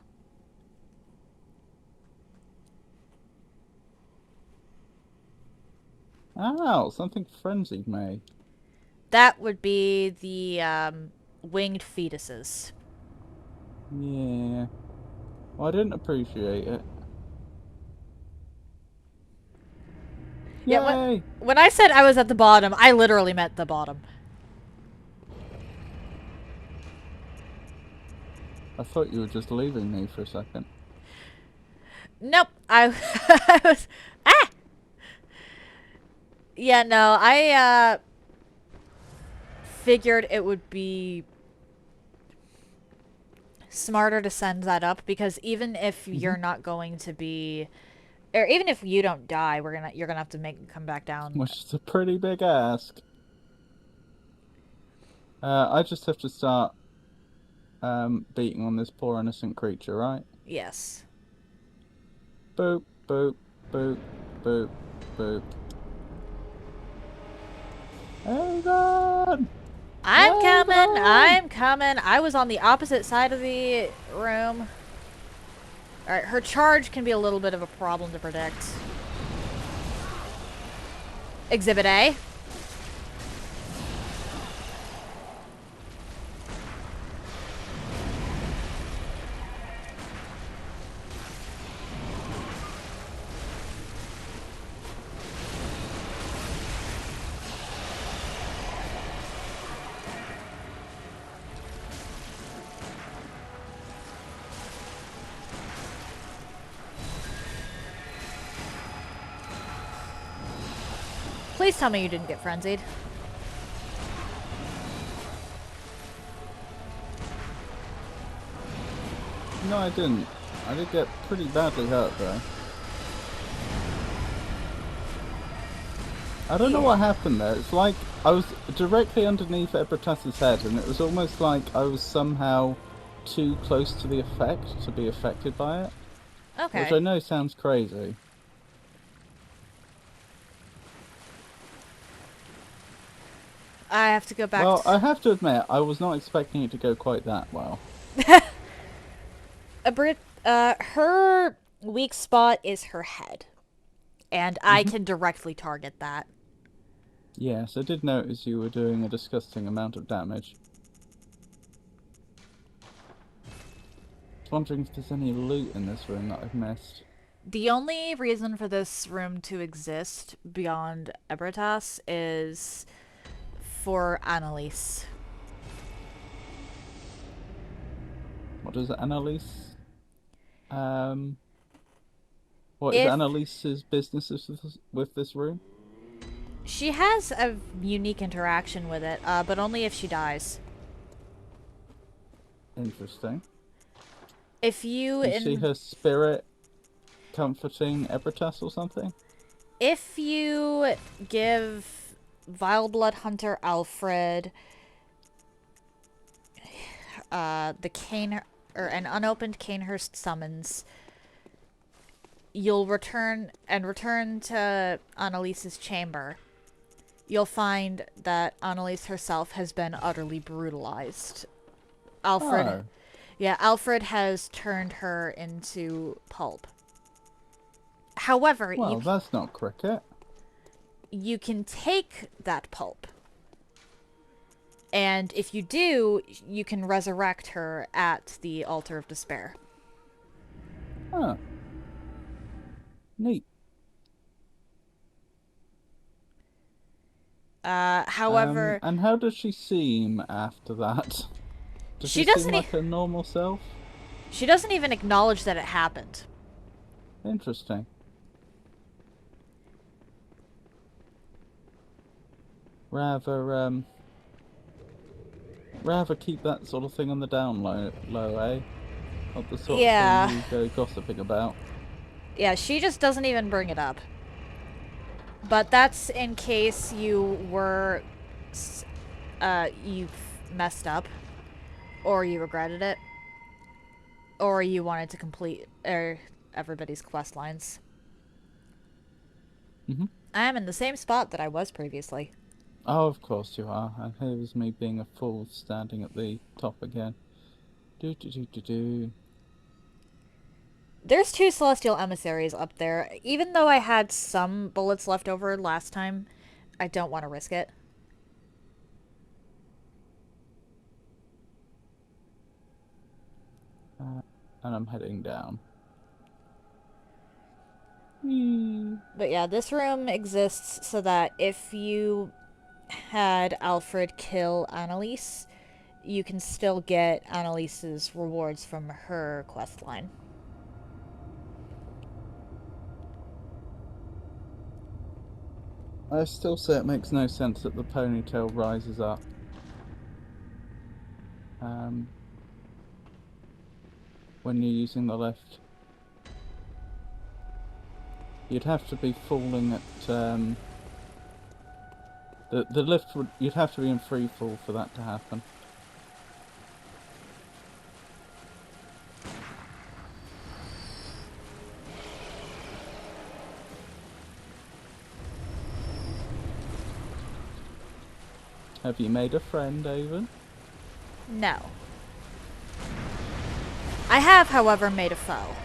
[SPEAKER 2] Ow, something frenzied me.
[SPEAKER 1] That would be the winged fetuses.
[SPEAKER 2] Yeah. Well, I didn't appreciate it.
[SPEAKER 1] Yeah,
[SPEAKER 2] Yay!
[SPEAKER 1] when I said I was at the bottom, I literally meant the bottom.
[SPEAKER 2] I thought you were just leaving me for a second.
[SPEAKER 1] Nope, I was... Ah! Yeah, no, I, figured it would be smarter to send that up because even if you're not going to be... Or even if you don't die, you're gonna have to come back down.
[SPEAKER 2] Which is a pretty big ask. I just have to start beating on this poor innocent creature, right?
[SPEAKER 1] Yes.
[SPEAKER 2] Boop, boop, boop, boop, boop. Haven!
[SPEAKER 1] I'm coming!
[SPEAKER 2] Haven!
[SPEAKER 1] I'm coming! I was on the opposite side of the room. Alright, her charge can be a little bit of a problem to predict. Exhibit A. Please tell me you didn't get frenzied.
[SPEAKER 2] No, I didn't. I did get pretty badly hurt, though. I don't know what happened there. It's like I was directly underneath Ebritas's head, and it was almost like I was somehow too close to the effect to be affected by it.
[SPEAKER 1] Okay.
[SPEAKER 2] Which I know sounds crazy.
[SPEAKER 1] I have to go back.
[SPEAKER 2] Well, I have to admit, I was not expecting it to go quite that well.
[SPEAKER 1] Her weak spot is her head. And I can directly target that.
[SPEAKER 2] Yes, I did notice you were doing a disgusting amount of damage. I was wondering if there's any loot in this room that I've missed.
[SPEAKER 1] The only reason for this room to exist beyond Ebritas is for Annalise.
[SPEAKER 2] What is Annalise? What is Annalise's business with this room?
[SPEAKER 1] She has a unique interaction with it, but only if she dies.
[SPEAKER 2] Interesting.
[SPEAKER 1] If you...
[SPEAKER 2] You see her spirit comforting Ebritas or something?
[SPEAKER 1] If you give Vile Blood Hunter Alfred the Cane... or an unopened Canehurst summons, you'll return to Annalise's chamber. You'll find that Annalise herself has been utterly brutalized. Alfred,
[SPEAKER 2] Oh,
[SPEAKER 1] yeah, Alfred has turned her into pulp. However,
[SPEAKER 2] well, that's not cricket.
[SPEAKER 1] you can take that pulp. And if you do, you can resurrect her at the Altar of Despair.
[SPEAKER 2] Huh. Neat.
[SPEAKER 1] However,
[SPEAKER 2] And how does she seem after that? Does
[SPEAKER 1] she
[SPEAKER 2] she seem
[SPEAKER 1] doesn't.
[SPEAKER 2] like her normal self?
[SPEAKER 1] She doesn't even acknowledge that it happened.
[SPEAKER 2] Interesting. Rather, rather keep that sort of thing on the down low, eh? Not the sort of
[SPEAKER 1] Yeah.
[SPEAKER 2] thing you go gossiping about.
[SPEAKER 1] Yeah, she just doesn't even bring it up. But that's in case you were, you messed up, or you regretted it, or you wanted to complete everybody's quest lines.
[SPEAKER 2] Mm-hmm.
[SPEAKER 1] I am in the same spot that I was previously.
[SPEAKER 2] Oh, of course you are. And here's me being a fool standing at the top again. Do do do do do.
[SPEAKER 1] There's 2 Celestial Emissaries up there. Even though I had some bullets left over last time, I don't want to risk it.
[SPEAKER 2] And I'm heading down. Whee.
[SPEAKER 1] But yeah, this room exists so that if you had Alfred kill Annalise, you can still get Annalise's rewards from her quest line.
[SPEAKER 2] I still say it makes no sense that the ponytail rises up. When you're using the lift. You'd have to be falling at, the lift would, you'd have to be in free fall for that to happen. Have you made a friend, Avon?
[SPEAKER 1] No. I have, however, made a foe.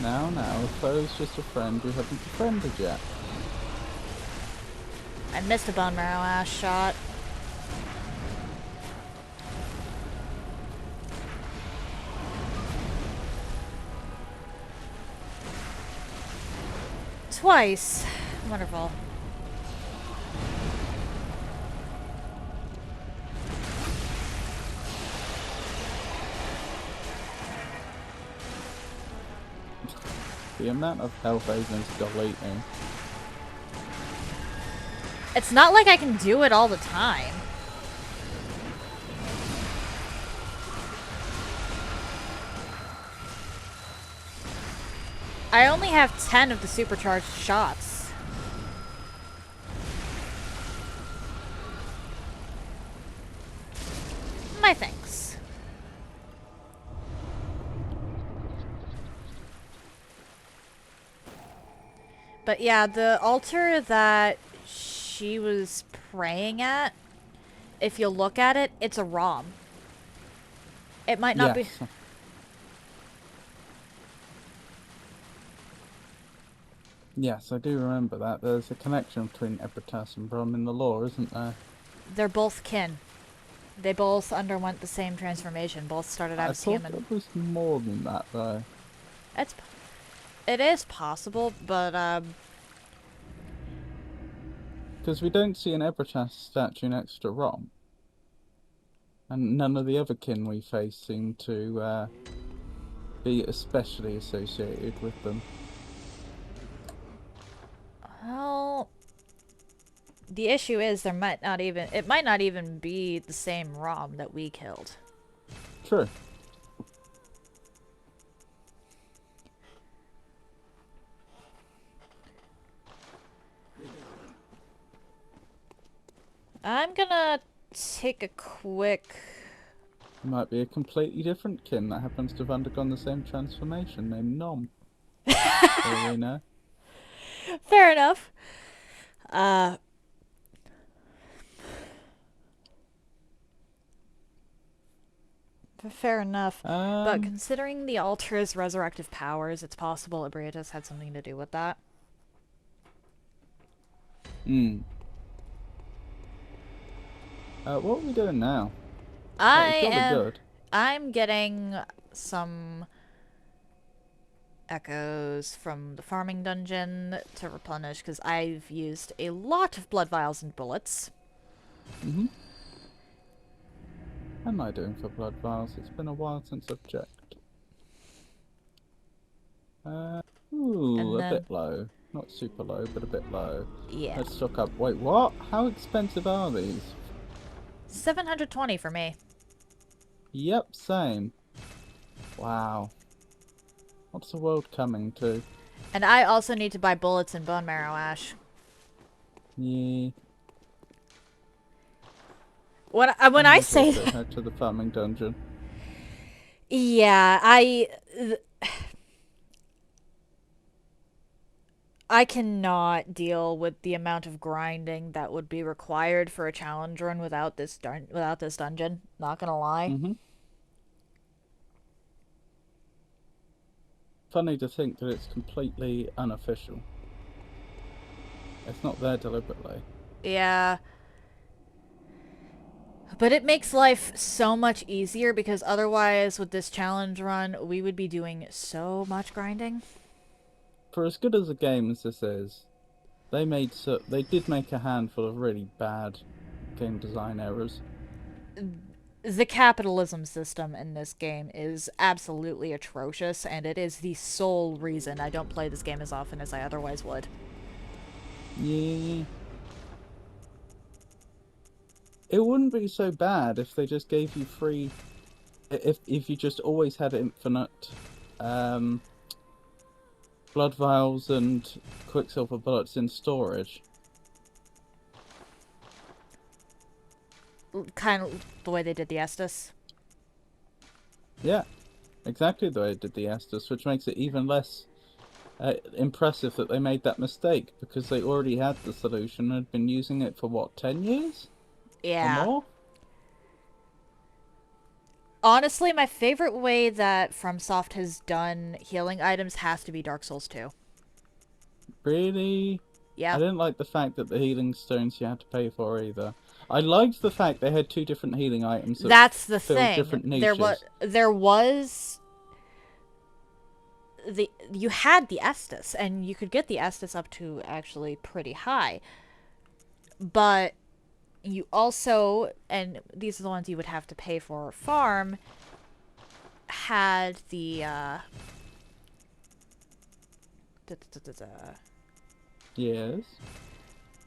[SPEAKER 2] Now, a foe's just a friend you haven't befriended yet.
[SPEAKER 1] I missed a bone marrow ass shot. Twice. Wonderful.
[SPEAKER 2] The amount of health Avon's deleting.
[SPEAKER 1] It's not like I can do it all the time. I only have 10 of the supercharged shots. My thanks. But yeah, the altar that she was praying at, if you look at it, it's a ROM. It might not be...
[SPEAKER 2] Yes. Yes, I do remember that. There's a connection between Epitas and Brom in the lore, isn't there?
[SPEAKER 1] They're both kin. They both underwent the same transformation. Both started out
[SPEAKER 2] I
[SPEAKER 1] as
[SPEAKER 2] thought
[SPEAKER 1] human.
[SPEAKER 2] it was more than that, though.
[SPEAKER 1] It is possible, but
[SPEAKER 2] Because we don't see an Epitas statue next to Rom. And none of the other kin we face seem to be especially associated with them.
[SPEAKER 1] well, the issue is it might not even be the same ROM that we killed.
[SPEAKER 2] True.
[SPEAKER 1] take a quick...
[SPEAKER 2] It might be a completely different kin that happens to have undergone the same transformation named Nom. So we know.
[SPEAKER 1] Fair enough. Fair enough. But considering the altar's resurrective powers, it's possible Ebrietas had something to do with that.
[SPEAKER 2] What are we doing now?
[SPEAKER 1] I'm getting some echoes from the farming dungeon to replenish, because I've used a lot of blood vials and bullets.
[SPEAKER 2] How am I doing for blood vials? It's been a while since I've checked. A bit low. Not super low, but a bit low.
[SPEAKER 1] Yeah.
[SPEAKER 2] Let's stock up. Wait, what? How expensive are these?
[SPEAKER 1] 720 for me.
[SPEAKER 2] Yep, same. Wow. What's the world coming to?
[SPEAKER 1] And I also need to buy bullets and bone marrow ash.
[SPEAKER 2] Yeah.
[SPEAKER 1] When I say
[SPEAKER 2] head to the farming dungeon.
[SPEAKER 1] Yeah, I cannot deal with the amount of grinding that would be required for a challenge run without this dungeon. Not gonna lie.
[SPEAKER 2] Funny to think that it's completely unofficial. It's not there deliberately.
[SPEAKER 1] Yeah. But it makes life so much easier, because otherwise with this challenge run we would be doing so much grinding.
[SPEAKER 2] For as good as a game as this is, they did make a handful of really bad game design errors.
[SPEAKER 1] The capitalism system in this game is absolutely atrocious, and it is the sole reason I don't play this game as often as I otherwise would.
[SPEAKER 2] Yeah. It wouldn't be so bad if they just gave you free... If you just always had infinite blood vials and quicksilver bullets in storage.
[SPEAKER 1] Kind of the way they did the Estus.
[SPEAKER 2] Yeah, exactly the way they did the Estus, which makes it even less impressive that they made that mistake, because they already had the solution and had been using it for, what, 10 years?
[SPEAKER 1] Yeah.
[SPEAKER 2] Or more?
[SPEAKER 1] Honestly, my favorite way that FromSoft has done healing items has to be Dark Souls 2.
[SPEAKER 2] Really?
[SPEAKER 1] Yeah.
[SPEAKER 2] I didn't like the fact that the healing stones you had to pay for either. I liked the fact they had two different healing items that
[SPEAKER 1] That's the
[SPEAKER 2] filled
[SPEAKER 1] thing.
[SPEAKER 2] different niches.
[SPEAKER 1] You had the Estus, and you could get the Estus up to actually pretty high. But you also, and these are the ones you would have to pay for or farm, had the
[SPEAKER 2] Yes.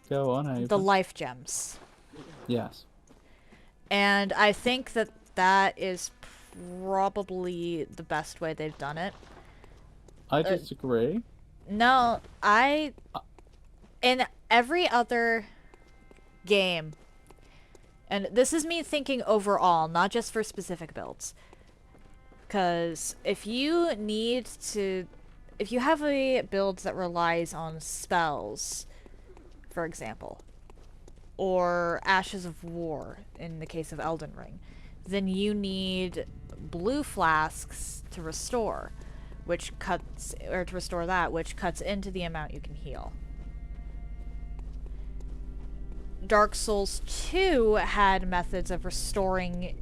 [SPEAKER 2] Go on, Ava.
[SPEAKER 1] the life gems.
[SPEAKER 2] Yes.
[SPEAKER 1] And I think that that is probably the best way they've done it.
[SPEAKER 2] I disagree.
[SPEAKER 1] No, in every other game, and this is me thinking overall, not just for specific builds, because if you have a build that relies on spells, for example, or Ashes of War in the case of Elden Ring, then you need blue flasks to restore, which cuts into the amount you can heal. Dark Souls 2 had methods of restoring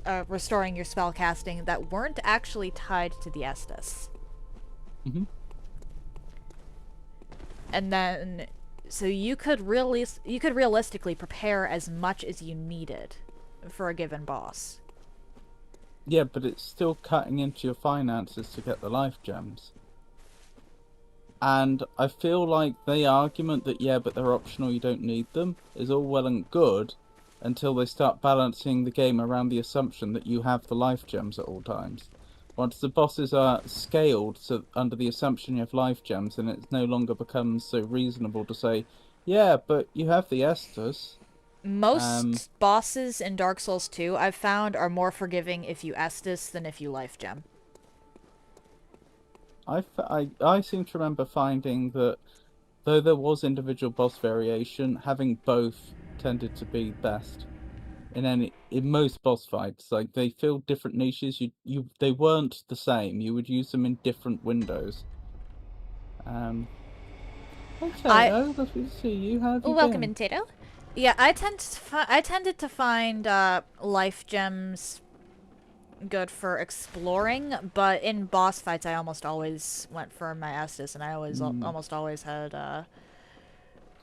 [SPEAKER 1] your spell casting that weren't actually tied to the Estus. And then, so you could realistically prepare as much as you needed for a given boss.
[SPEAKER 2] Yeah, but it's still cutting into your finances to get the life gems. And I feel like the argument that, yeah, but they're optional, you don't need them, is all well and good until they start balancing the game around the assumption that you have the life gems at all times. Once the bosses are scaled so under the assumption you have life gems, then it no longer becomes so reasonable to say, yeah, but you have the Estus.
[SPEAKER 1] Most bosses in Dark Souls 2, I've found, are more forgiving if you Estus than if you life gem.
[SPEAKER 2] I seem to remember finding that though there was individual boss variation, having both tended to be best in most boss fights. Like they filled different niches. They weren't the same. You would use them in different windows. Okay, lovely to see you. How have you
[SPEAKER 1] Welcome
[SPEAKER 2] been?
[SPEAKER 1] in, Tato. Yeah, I tended to find life gems good for exploring, but in boss fights, I almost always went for my Estus, and I always almost always had
[SPEAKER 2] I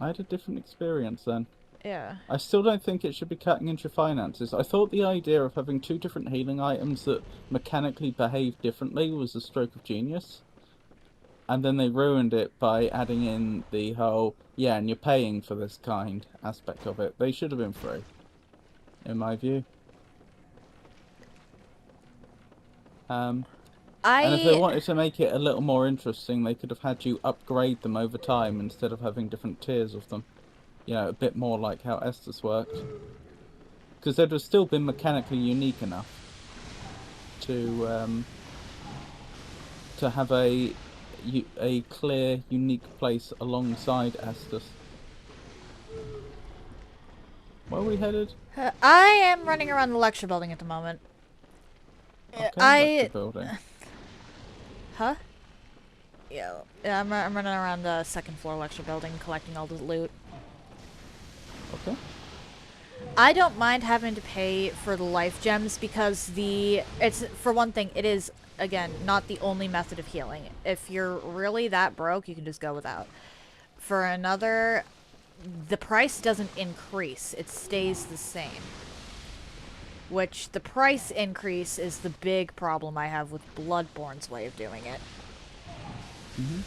[SPEAKER 2] had a different experience then.
[SPEAKER 1] yeah.
[SPEAKER 2] I still don't think it should be cutting into your finances. I thought the idea of having two different healing items that mechanically behave differently was a stroke of genius. And then they ruined it by adding in the whole, yeah, and you're paying for this kind aspect of it. They should have been free, in my view. And if they wanted to make it a little more interesting, they could have had you upgrade them over time instead of having different tiers of them. You know, a bit more like how Estus worked. Because they'd have still been mechanically unique enough to have a clear, unique place alongside Estus. Where are we headed?
[SPEAKER 1] I am running around the lecture building at the moment.
[SPEAKER 2] Okay, lecture building.
[SPEAKER 1] Huh? Yeah, I'm running around the second floor lecture building, collecting all the loot.
[SPEAKER 2] Okay.
[SPEAKER 1] I don't mind having to pay for the life gems because it's, for one thing, it is, again, not the only method of healing. If you're really that broke, you can just go without. For another, the price doesn't increase. It stays the same. Which, the price increase is the big problem I have with Bloodborne's way of doing it.
[SPEAKER 2] Mm-hmm.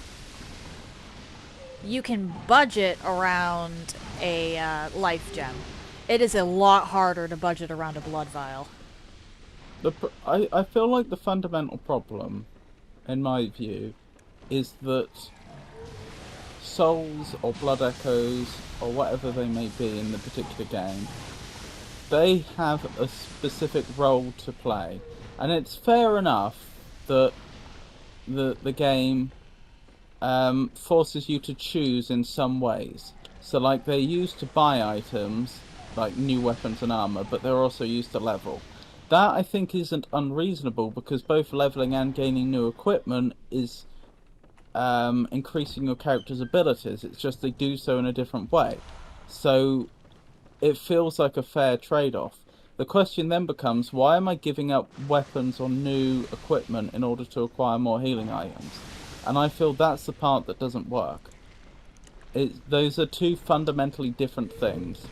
[SPEAKER 1] You can budget around a life gem. It is a lot harder to budget around a blood vial.
[SPEAKER 2] I feel like the fundamental problem, in my view, is that souls or blood echoes or whatever they may be in the particular game, they have a specific role to play, and it's fair enough that the game forces you to choose in some ways. So like they're used to buy items like new weapons and armor, but they're also used to level. That I think isn't unreasonable because both leveling and gaining new equipment is increasing your character's abilities. It's just they do so in a different way. So it feels like a fair trade-off. The question then becomes, why am I giving up weapons or new equipment in order to acquire more healing items? And I feel that's the part that doesn't work. Those are two fundamentally different things.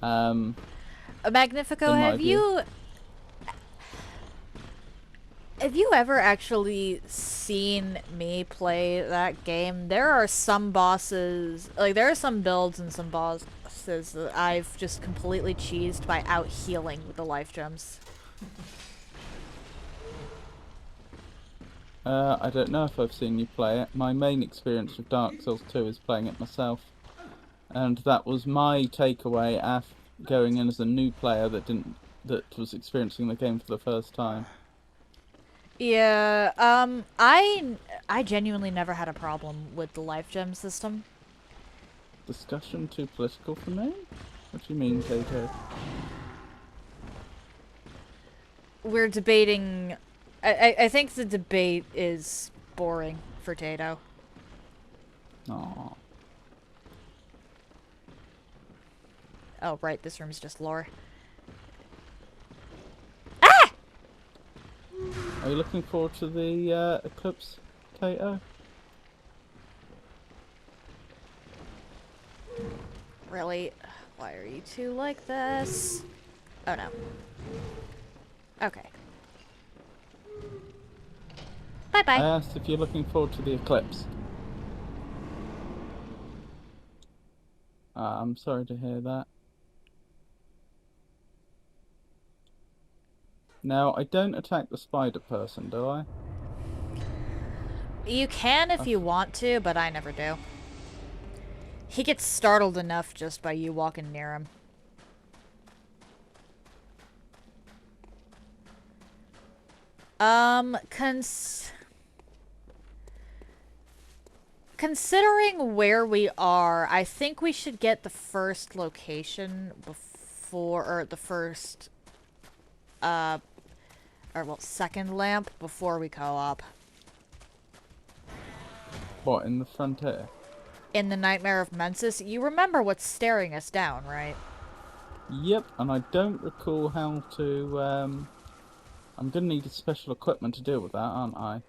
[SPEAKER 1] Magnifico, have you ever actually seen me play that game? There are some bosses, like there are some builds and some bosses that I've just completely cheesed by out healing with the life gems.
[SPEAKER 2] I don't know if I've seen you play it. My main experience with Dark Souls 2 is playing it myself. And that was my takeaway after going in as a new player that was experiencing the game for the first time.
[SPEAKER 1] Yeah, I genuinely never had a problem with the life gem system.
[SPEAKER 2] Discussion too political for me? What do you mean, Tato?
[SPEAKER 1] We're debating... I think the debate is boring for Tato.
[SPEAKER 2] Aww.
[SPEAKER 1] Oh, right, this room's just lore.
[SPEAKER 2] Are you looking forward to the eclipse, Tato?
[SPEAKER 1] Really? Why are you two like this? Oh no. Okay. Bye-bye.
[SPEAKER 2] I asked if you're looking forward to the eclipse. I'm sorry to hear that. Now, I don't attack the spider person, do I?
[SPEAKER 1] You can if you want to, but I never do. He gets startled enough just by you walking near him. Considering where we are, I think we should get the first location before, or the first, or well, second lamp before we co-op.
[SPEAKER 2] What, in the frontier?
[SPEAKER 1] In the Nightmare of Mensis, you remember what's staring us down, right?
[SPEAKER 2] Yep, and I don't recall how to, I'm gonna need special equipment to deal with that, aren't I?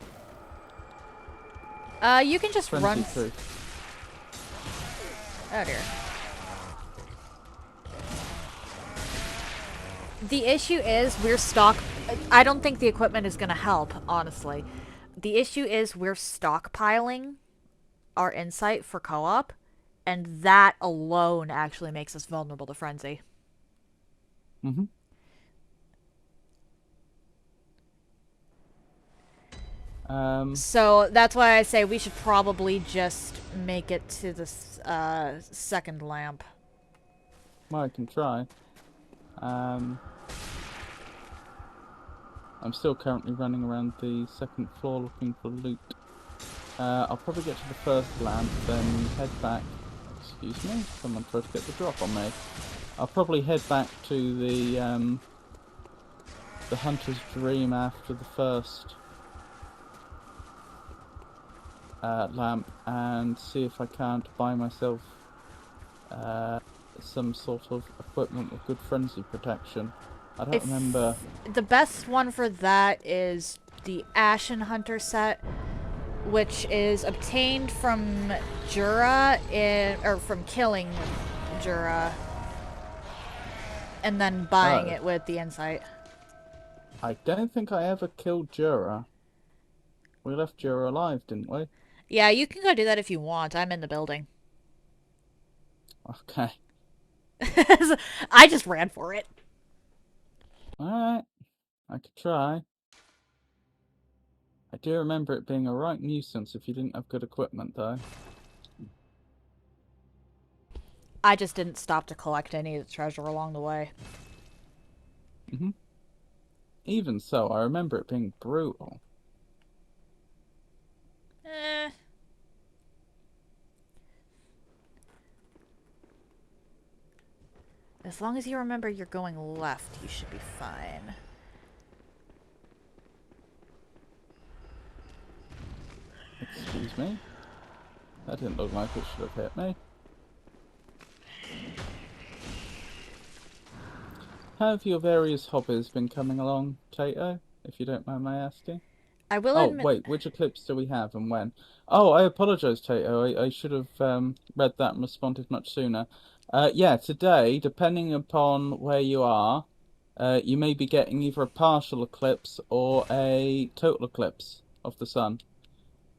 [SPEAKER 1] You can just run...
[SPEAKER 2] through.
[SPEAKER 1] Oh dear. The issue is we're stock... I don't think the equipment is gonna help, honestly. The issue is we're stockpiling our insight for co-op, and that alone actually makes us vulnerable to frenzy.
[SPEAKER 2] Mm-hmm.
[SPEAKER 1] So that's why I say we should probably just make it to the second lamp.
[SPEAKER 2] Well, I can try. I'm still currently running around the second floor looking for loot. I'll probably get to the first lamp, then head back. Excuse me, someone tried to get the drop on me. I'll probably head back to the Hunter's Dream after the first lamp and see if I can't buy myself some sort of equipment with good frenzy protection. I don't remember.
[SPEAKER 1] The best one for that is the Ashen Hunter set, which is obtained from Jura or from killing Jura, and then buying it with the insight.
[SPEAKER 2] I don't think I ever killed Jura. We left Jura alive, didn't we?
[SPEAKER 1] Yeah, you can go do that if you want. I'm in the building.
[SPEAKER 2] Okay.
[SPEAKER 1] I just ran for it.
[SPEAKER 2] Alright. I could try. I do remember it being a right nuisance if you didn't have good equipment, though.
[SPEAKER 1] I just didn't stop to collect any of the treasure along the way.
[SPEAKER 2] Mm-hmm. Even so, I remember it being brutal.
[SPEAKER 1] As long as you remember you're going left, you should be fine.
[SPEAKER 2] Excuse me. That didn't look like it should have hit me. How have your various hobbies been coming along, Tato? If you don't mind my asking.
[SPEAKER 1] I will admit...
[SPEAKER 2] wait, which eclipse do we have and when? Oh, I apologise, Tato. I should have read that and responded much sooner. Yeah, today, depending upon where you are, you may be getting either a partial eclipse or a total eclipse of the sun.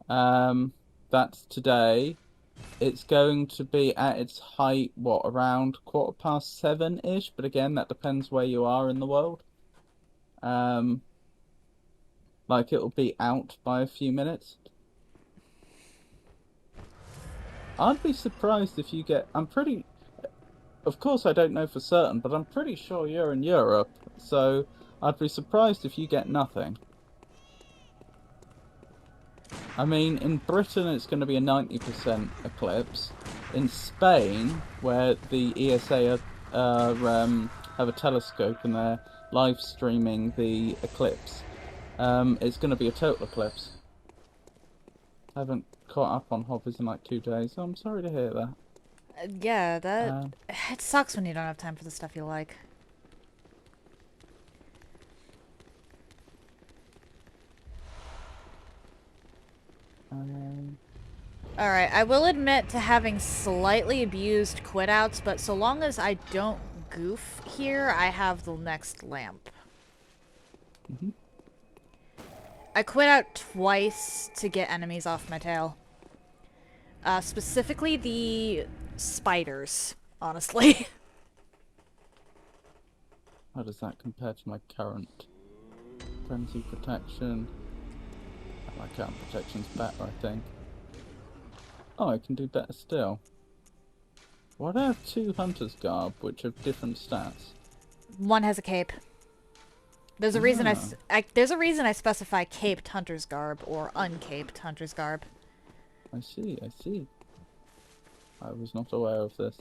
[SPEAKER 2] That's today. It's going to be at its height, what, around 7:15-ish? But again, that depends where you are in the world. Like, it'll be out by a few minutes. I'd be surprised if you get... Of course, I don't know for certain, but I'm pretty sure you're in Europe, so I'd be surprised if you get nothing. I mean, in Britain it's going to be a 90% eclipse. In Spain, where the ESA have a telescope and they're live streaming the eclipse, it's going to be a total eclipse. I haven't caught up on hobbies in like 2 days, so I'm sorry to hear that.
[SPEAKER 1] Yeah, that... it sucks when you don't have time for the stuff you like. Alright, I will admit to having slightly abused quit outs, but so long as I don't goof here, I have the next lamp.
[SPEAKER 2] Mm-hmm.
[SPEAKER 1] I quit out twice to get enemies off my tail. Specifically the spiders, honestly.
[SPEAKER 2] How does that compare to my current frenzy protection? My current protection's better, I think. Oh, I can do better still. Why do I have 2 Hunter's Garb, which have different stats?
[SPEAKER 1] One has a cape. There's a reason
[SPEAKER 2] Ah.
[SPEAKER 1] there's a reason I specify caped hunter's garb or uncaped hunter's garb.
[SPEAKER 2] I see, I see. I was not aware of this.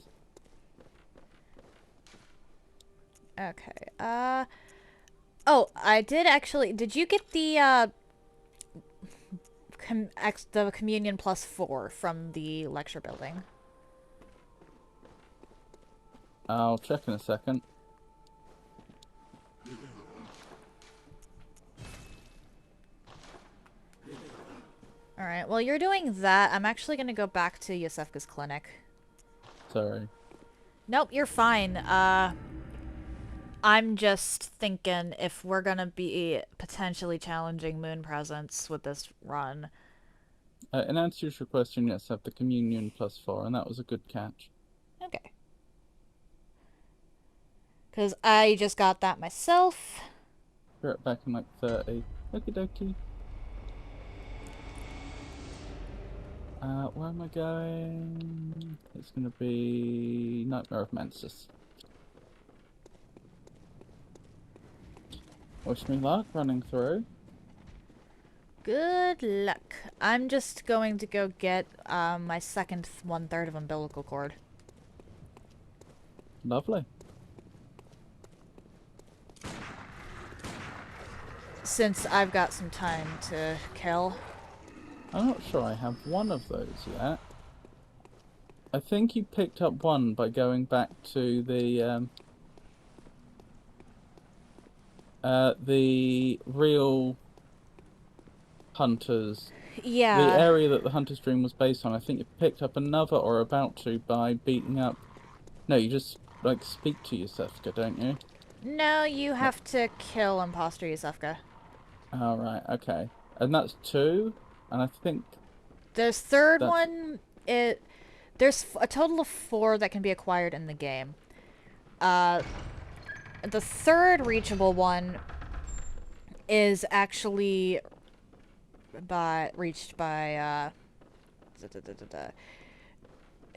[SPEAKER 1] Okay. Oh, I did actually. Did you get the the communion +4 from the lecture building?
[SPEAKER 2] I'll check in a second.
[SPEAKER 1] Alright, while you're doing that, I'm actually gonna go back to Yosefka's clinic.
[SPEAKER 2] Sorry.
[SPEAKER 1] Nope, you're fine. I'm just thinking if we're gonna be potentially challenging moon presence with this run.
[SPEAKER 2] In answer to your question, yes, I have the communion +4, and that was a good catch.
[SPEAKER 1] Okay. Because I just got that myself.
[SPEAKER 2] Be right back in like 30. Okie dokie. Where am I going? It's gonna be Nightmare of Mensis. Wish me luck running through.
[SPEAKER 1] Good luck. I'm just going to go get my second 1/3 of umbilical cord.
[SPEAKER 2] Lovely.
[SPEAKER 1] Since I've got some time to kill.
[SPEAKER 2] I'm not sure I have one of those yet. I think you picked up one by going back to the real hunters.
[SPEAKER 1] Yeah.
[SPEAKER 2] The area that the hunter's dream was based on. I think you picked up another or about to by beating up. No, you just like speak to Yosefka, don't you?
[SPEAKER 1] No, you have to kill imposter Yosefka.
[SPEAKER 2] Oh, right, okay. And that's 2, and I think
[SPEAKER 1] There's third
[SPEAKER 2] that's...
[SPEAKER 1] one. There's a total of 4 that can be acquired in the game. The third reachable one is actually reached by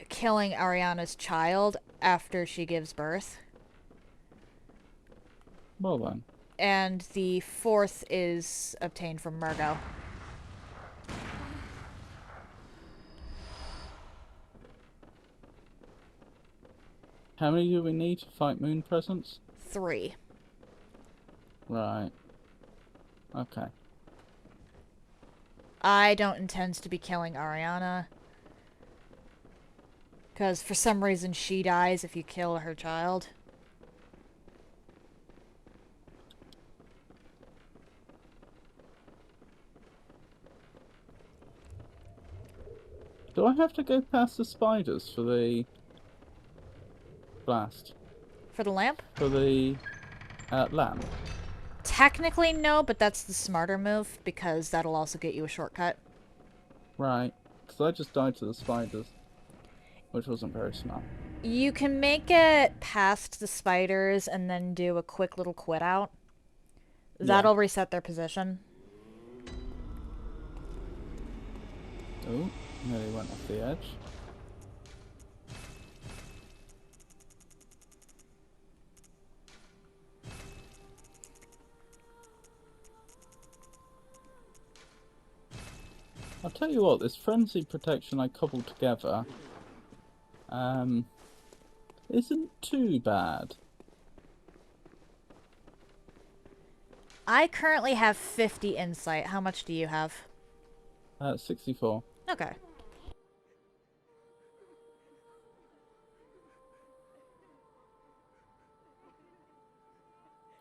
[SPEAKER 1] killing Ariana's child after she gives birth.
[SPEAKER 2] Well then.
[SPEAKER 1] And the 4th is obtained from Murgo.
[SPEAKER 2] How many do we need to fight Moon Presence?
[SPEAKER 1] 3.
[SPEAKER 2] Right. Okay.
[SPEAKER 1] I don't intend to be killing Ariana. Because for some reason she dies if you kill her child.
[SPEAKER 2] Do I have to go past the spiders for the blast?
[SPEAKER 1] For the lamp?
[SPEAKER 2] For the lamp?
[SPEAKER 1] Technically no, but that's the smarter move because that'll also get you a shortcut.
[SPEAKER 2] Right. Because I just died to the spiders. Which wasn't very smart.
[SPEAKER 1] You can make it past the spiders and then do a quick little quit out. That'll reset their position.
[SPEAKER 2] Oh, nearly went off the edge. I'll tell you what, this frenzy protection I cobbled together isn't too bad.
[SPEAKER 1] I currently have 50 insight. How much do you have?
[SPEAKER 2] 64.
[SPEAKER 1] Okay.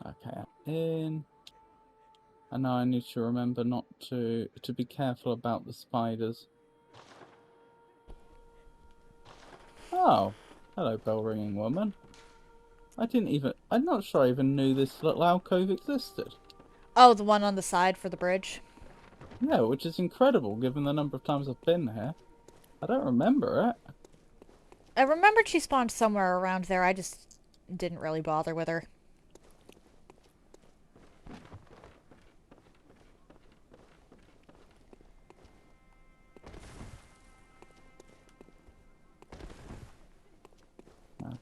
[SPEAKER 2] Okay, in. And now I need to remember not to be careful about the spiders. Oh, hello, bell-ringing woman. I'm not sure I even knew this little alcove existed.
[SPEAKER 1] Oh, the one on the side for the bridge?
[SPEAKER 2] Yeah, which is incredible given the number of times I've been here. I don't remember it.
[SPEAKER 1] I remembered she spawned somewhere around there. I just didn't really bother with her.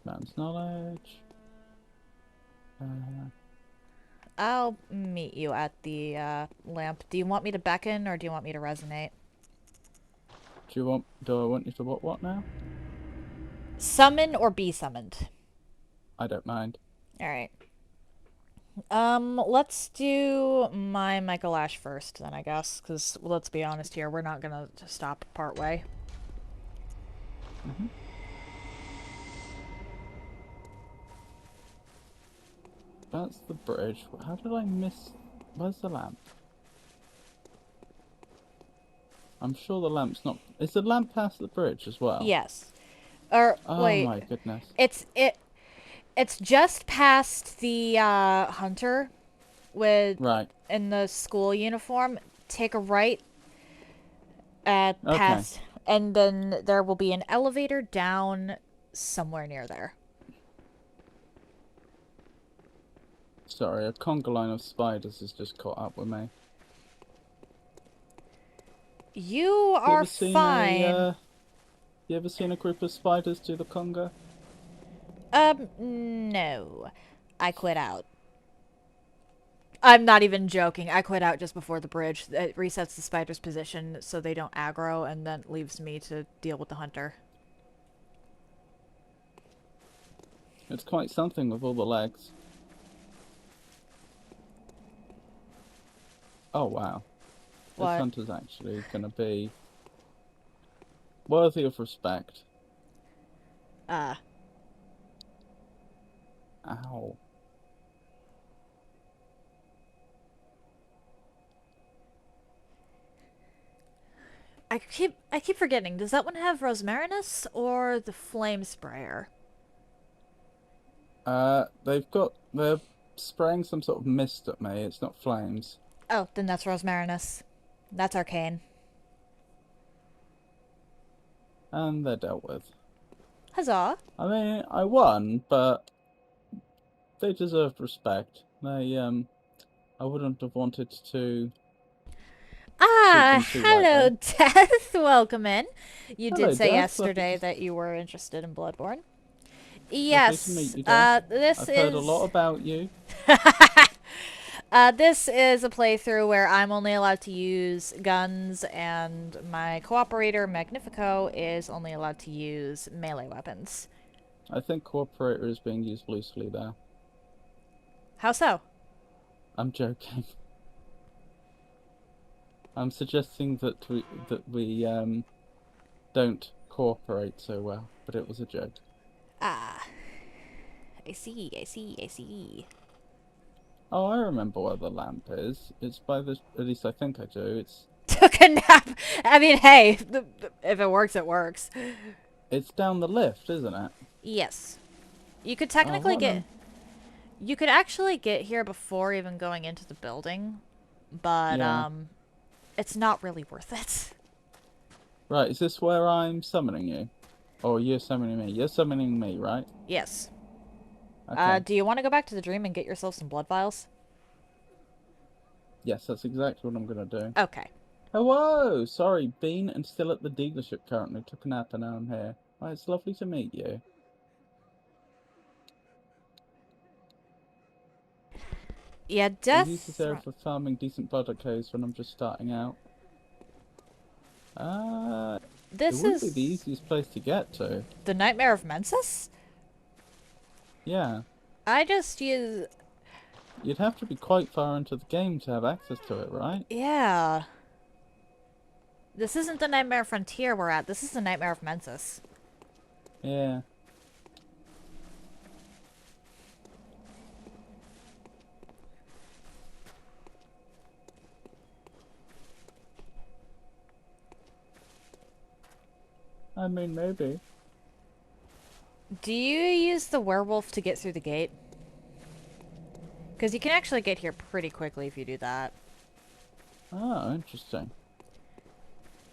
[SPEAKER 2] Man's knowledge.
[SPEAKER 1] I'll meet you at the lamp. Do you want me to beckon or do you want me to resonate?
[SPEAKER 2] Do I want you to what now?
[SPEAKER 1] Summon or be summoned?
[SPEAKER 2] I don't mind.
[SPEAKER 1] Alright. Let's do my Michael Ash first then, I guess. Because, let's be honest here, we're not gonna stop part way.
[SPEAKER 2] Mm-hmm. That's the bridge. How did I miss... Where's the lamp? I'm sure the lamp's not... Is the lamp past the bridge as well?
[SPEAKER 1] Yes. Or,
[SPEAKER 2] Oh
[SPEAKER 1] wait.
[SPEAKER 2] my goodness.
[SPEAKER 1] It's just past the, hunter with...
[SPEAKER 2] Right.
[SPEAKER 1] in the school uniform. Take a right.
[SPEAKER 2] Okay.
[SPEAKER 1] Past... And then there will be an elevator down somewhere near there.
[SPEAKER 2] Sorry, a conga line of spiders has just caught up with me.
[SPEAKER 1] You are fine.
[SPEAKER 2] You ever seen a group of spiders do the conga?
[SPEAKER 1] No. I quit out. I'm not even joking. I quit out just before the bridge. It resets the spider's position so they don't aggro, and then leaves me to deal with the hunter.
[SPEAKER 2] It's quite something with all the legs. Oh wow.
[SPEAKER 1] What?
[SPEAKER 2] This hunter's actually gonna be worthy of respect. Ow.
[SPEAKER 1] I keep forgetting. Does that one have Rosmarinus or the flame sprayer?
[SPEAKER 2] They're spraying some sort of mist at me. It's not flames.
[SPEAKER 1] Oh, then that's Rosmarinus. That's arcane.
[SPEAKER 2] And they're dealt with.
[SPEAKER 1] Huzzah!
[SPEAKER 2] I mean, I won, but they deserved respect. I wouldn't have wanted to...
[SPEAKER 1] Ah,
[SPEAKER 2] too
[SPEAKER 1] hello,
[SPEAKER 2] lightly.
[SPEAKER 1] Death. Welcome in. You
[SPEAKER 2] Hello,
[SPEAKER 1] did say
[SPEAKER 2] Death.
[SPEAKER 1] yesterday
[SPEAKER 2] Lovely
[SPEAKER 1] that you were interested in Bloodborne.
[SPEAKER 2] to
[SPEAKER 1] Yes.
[SPEAKER 2] meet you, Death.
[SPEAKER 1] This
[SPEAKER 2] I've
[SPEAKER 1] is...
[SPEAKER 2] heard a lot about you.
[SPEAKER 1] This is a playthrough where I'm only allowed to use guns, and my cooperator, Magnifico, is only allowed to use melee weapons.
[SPEAKER 2] I think cooperator is being used loosely there.
[SPEAKER 1] How so?
[SPEAKER 2] I'm joking. I'm suggesting that we don't cooperate so well, but it was a joke.
[SPEAKER 1] Ah. I see.
[SPEAKER 2] Oh, I remember where the lamp is. It's by the... At least I think I do. It's...
[SPEAKER 1] Took a nap. I mean, hey, if it works, it works.
[SPEAKER 2] It's down the lift, isn't it?
[SPEAKER 1] Yes. You could technically get... You could actually get here before even going into the building, but,
[SPEAKER 2] Yeah.
[SPEAKER 1] It's not really worth it.
[SPEAKER 2] Right, is this where I'm summoning you? Or you're summoning me? You're summoning me, right?
[SPEAKER 1] Yes.
[SPEAKER 2] Okay.
[SPEAKER 1] Do you want to go back to the dream and get yourself some blood vials?
[SPEAKER 2] Yes, that's exactly what I'm gonna do.
[SPEAKER 1] Okay.
[SPEAKER 2] Hello! Sorry, been and still at the dealership currently. Took a nap and now I'm here. Right, it's lovely to meet you.
[SPEAKER 1] Yeah,
[SPEAKER 2] I
[SPEAKER 1] Death...
[SPEAKER 2] use this area for farming decent product codes when I'm just starting out. It
[SPEAKER 1] This
[SPEAKER 2] wouldn't be
[SPEAKER 1] is
[SPEAKER 2] the easiest place to get to.
[SPEAKER 1] the Nightmare of Mensis?
[SPEAKER 2] Yeah.
[SPEAKER 1] I just use...
[SPEAKER 2] You'd have to be quite far into the game to have access to it, right?
[SPEAKER 1] Yeah. This isn't the Nightmare Frontier we're at. This is the Nightmare of Mensis.
[SPEAKER 2] Yeah. I mean, maybe.
[SPEAKER 1] Do you use the werewolf to get through the gate? Because you can actually get here pretty quickly if you do that.
[SPEAKER 2] Oh, interesting.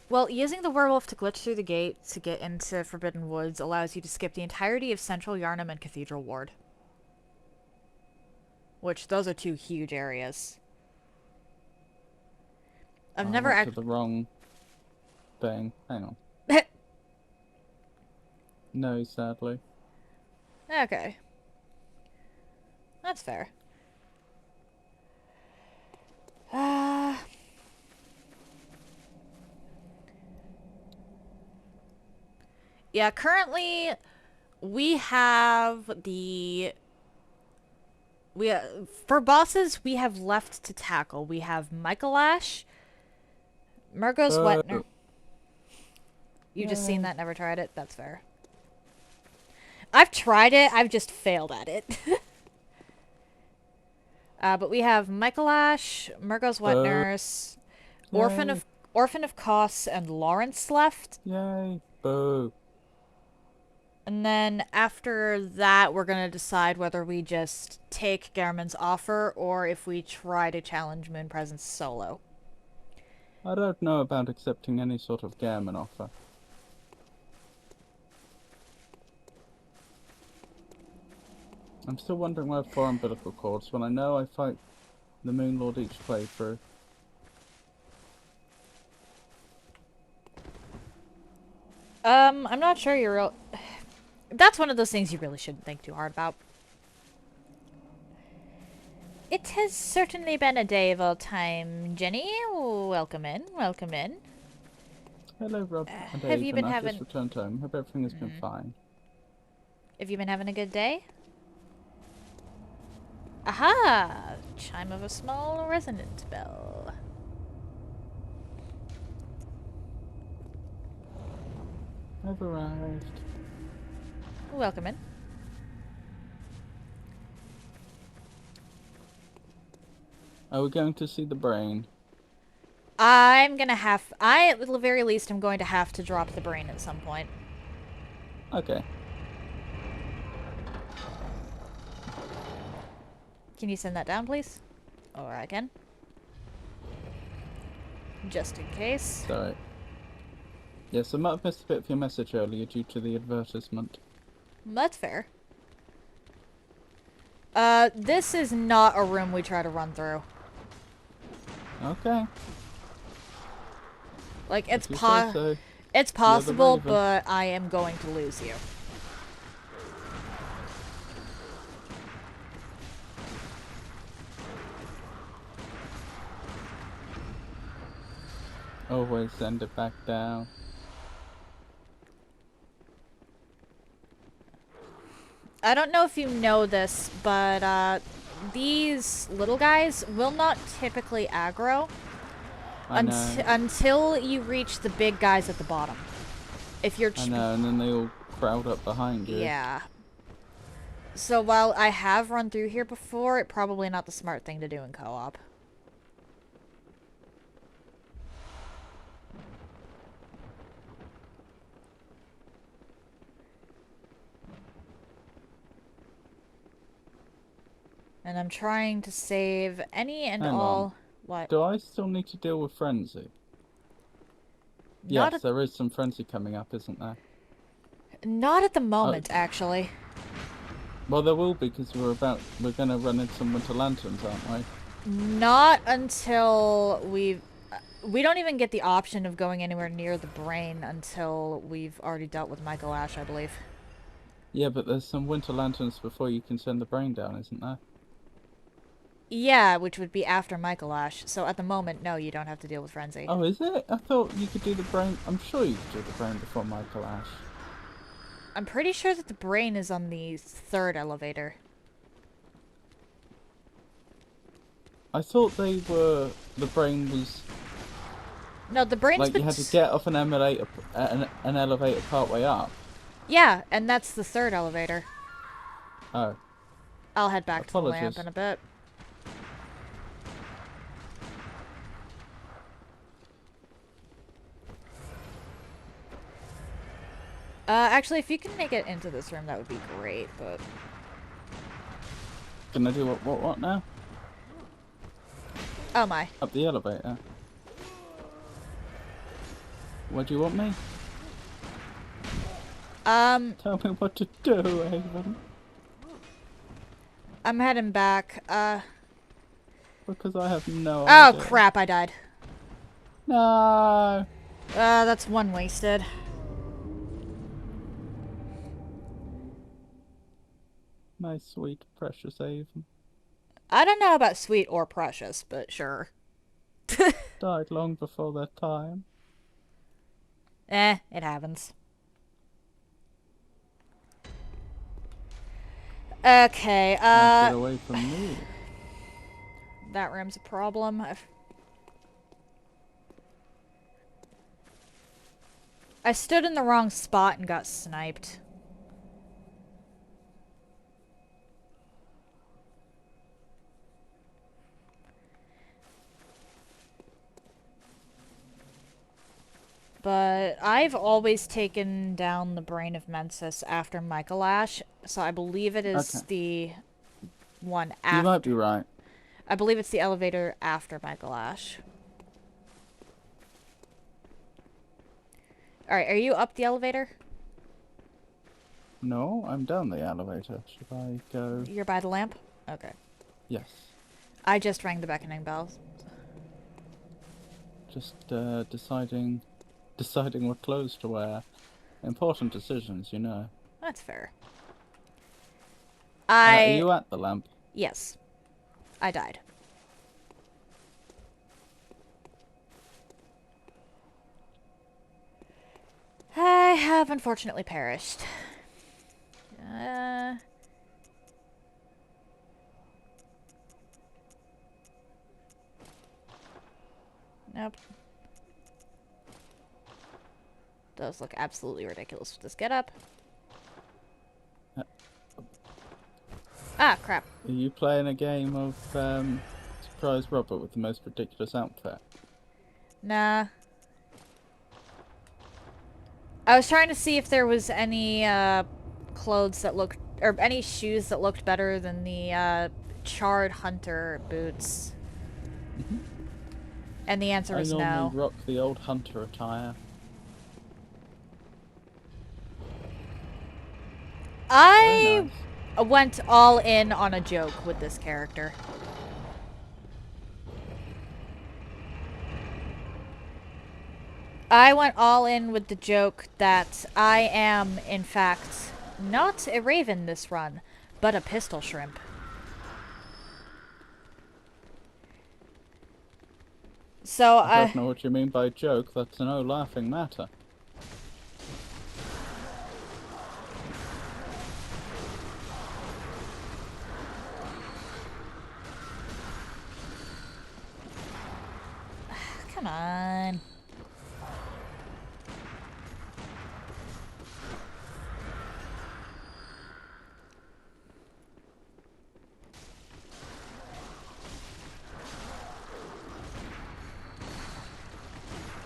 [SPEAKER 1] Well, using the werewolf to glitch through the gate to get into Forbidden Woods allows you to skip the entirety of Central Yarnum and Cathedral Ward. Which, those are two huge areas. I've never
[SPEAKER 2] I went
[SPEAKER 1] actually...
[SPEAKER 2] to the wrong thing. Hang on. No, sadly.
[SPEAKER 1] Okay. That's fair. Yeah, currently we have the... for bosses, we have left to tackle. We have Michaelash, Murgo's Wetner. You've just seen
[SPEAKER 2] Yay.
[SPEAKER 1] that, never tried it? That's fair. I've tried it, I've just failed at it. But we have Michaelash, Murgo's Wetners,
[SPEAKER 2] Yay.
[SPEAKER 1] Orphan of Kos, and Lawrence left.
[SPEAKER 2] Yay. Boo.
[SPEAKER 1] And then after that, we're going to decide whether we just take Garman's offer or if we try to challenge Moon Presence solo.
[SPEAKER 2] I don't know about accepting any sort of gammon offer. I'm still wondering where 4 umbilical cords when I know I fight the Moon Lord each playthrough.
[SPEAKER 1] I'm not sure you're real... That's one of those things you really shouldn't think too hard about. It has certainly been a day of all time, Jenny. Welcome in, welcome in.
[SPEAKER 2] Hello, Rob and
[SPEAKER 1] have
[SPEAKER 2] Ava,
[SPEAKER 1] you been
[SPEAKER 2] I've
[SPEAKER 1] having...
[SPEAKER 2] just returned home. Hope everything has been fine.
[SPEAKER 1] Have you been having a good day? Aha! Chime of a small resonant bell.
[SPEAKER 2] I've arrived.
[SPEAKER 1] Welcome in.
[SPEAKER 2] Are we going to see the brain?
[SPEAKER 1] I'm gonna have... at the very least, am going to have to drop the brain at some point.
[SPEAKER 2] Okay.
[SPEAKER 1] Can you send that down, please? Or I can. Just in case.
[SPEAKER 2] Sorry. Yes, I might have missed a bit of your message earlier due to the advertisement.
[SPEAKER 1] That's fair. This is not a room we try to run through.
[SPEAKER 2] Okay.
[SPEAKER 1] Like, it's
[SPEAKER 2] If you say so.
[SPEAKER 1] it's possible,
[SPEAKER 2] Raven.
[SPEAKER 1] but I am going to lose you.
[SPEAKER 2] Always send it back down.
[SPEAKER 1] I don't know if you know this, but, these little guys will not typically aggro
[SPEAKER 2] I know.
[SPEAKER 1] until you reach the big guys at the bottom. If you're...
[SPEAKER 2] I know, and then they all crowd up behind you.
[SPEAKER 1] Yeah. So while I have run through here before, it's probably not the smart thing to do in co-op. And I'm trying to save any and
[SPEAKER 2] Hang
[SPEAKER 1] all...
[SPEAKER 2] on.
[SPEAKER 1] What?
[SPEAKER 2] Do I still need to deal with Frenzy?
[SPEAKER 1] Not
[SPEAKER 2] Yes, there is some Frenzy coming up, isn't there?
[SPEAKER 1] Not at the moment, actually.
[SPEAKER 2] Well, there will be, because we're gonna run into some Winter Lanterns, aren't we?
[SPEAKER 1] Not until we don't even get the option of going anywhere near the brain until we've already dealt with Michael Ash, I believe.
[SPEAKER 2] Yeah, but there's some Winter Lanterns before you can send the brain down, isn't there?
[SPEAKER 1] Yeah, which would be after Michael Ash. So at the moment, no, you don't have to deal with Frenzy.
[SPEAKER 2] Oh, is it? I thought you could do the brain... I'm sure you could do the brain before Michael Ash.
[SPEAKER 1] I'm pretty sure that the brain is on the 3rd elevator.
[SPEAKER 2] I thought they were... The brain was...
[SPEAKER 1] No, the brain's...
[SPEAKER 2] Like, you had to get off an elevator, an elevator partway up.
[SPEAKER 1] Yeah, and that's the 3rd elevator.
[SPEAKER 2] Oh.
[SPEAKER 1] I'll head back to the
[SPEAKER 2] Apologies.
[SPEAKER 1] lamp in a bit. Actually, if you can make it into this room, that would be great, but...
[SPEAKER 2] Can I do what now?
[SPEAKER 1] Oh my.
[SPEAKER 2] Up the elevator. Where do you want me? Tell me what to do, Avon.
[SPEAKER 1] I'm heading back.
[SPEAKER 2] Because I have no
[SPEAKER 1] Oh
[SPEAKER 2] idea.
[SPEAKER 1] crap, I died.
[SPEAKER 2] No!
[SPEAKER 1] That's one wasted.
[SPEAKER 2] My sweet, precious Avon.
[SPEAKER 1] I don't know about sweet or precious, but sure.
[SPEAKER 2] Died long before their time.
[SPEAKER 1] It happens. Okay,
[SPEAKER 2] Get away from me.
[SPEAKER 1] that room's a problem. I stood in the wrong spot and got sniped. But I've always taken down the Brain of Mensis after Michael Ash, so I believe it is
[SPEAKER 2] Okay.
[SPEAKER 1] the one
[SPEAKER 2] You
[SPEAKER 1] after.
[SPEAKER 2] might be right.
[SPEAKER 1] I believe it's the elevator after Michael Ash. Alright, are you up the elevator?
[SPEAKER 2] No, I'm down the elevator. Should I go?
[SPEAKER 1] You're by the lamp? Okay.
[SPEAKER 2] Yes.
[SPEAKER 1] I just rang the beckoning bell.
[SPEAKER 2] Just deciding what clothes to wear. Important decisions, you know.
[SPEAKER 1] That's fair.
[SPEAKER 2] Are you at the lamp?
[SPEAKER 1] Yes. I died. I have unfortunately perished. Nope. Does look absolutely ridiculous with this getup. Ah, crap.
[SPEAKER 2] Are you playing a game of Surprise Robert with the most ridiculous outfit?
[SPEAKER 1] Nah. I was trying to see if there was any clothes that looked, or any shoes that looked better than the charred hunter boots.
[SPEAKER 2] Mm-hmm.
[SPEAKER 1] And the answer is
[SPEAKER 2] I
[SPEAKER 1] no.
[SPEAKER 2] normally rock the old hunter attire.
[SPEAKER 1] I
[SPEAKER 2] Very nice.
[SPEAKER 1] went all in on a joke with this character. I went all in with the joke that I am, in fact, not a raven this run, but a pistol shrimp. So
[SPEAKER 2] I don't know what you mean by joke. That's no laughing matter.
[SPEAKER 1] Come on.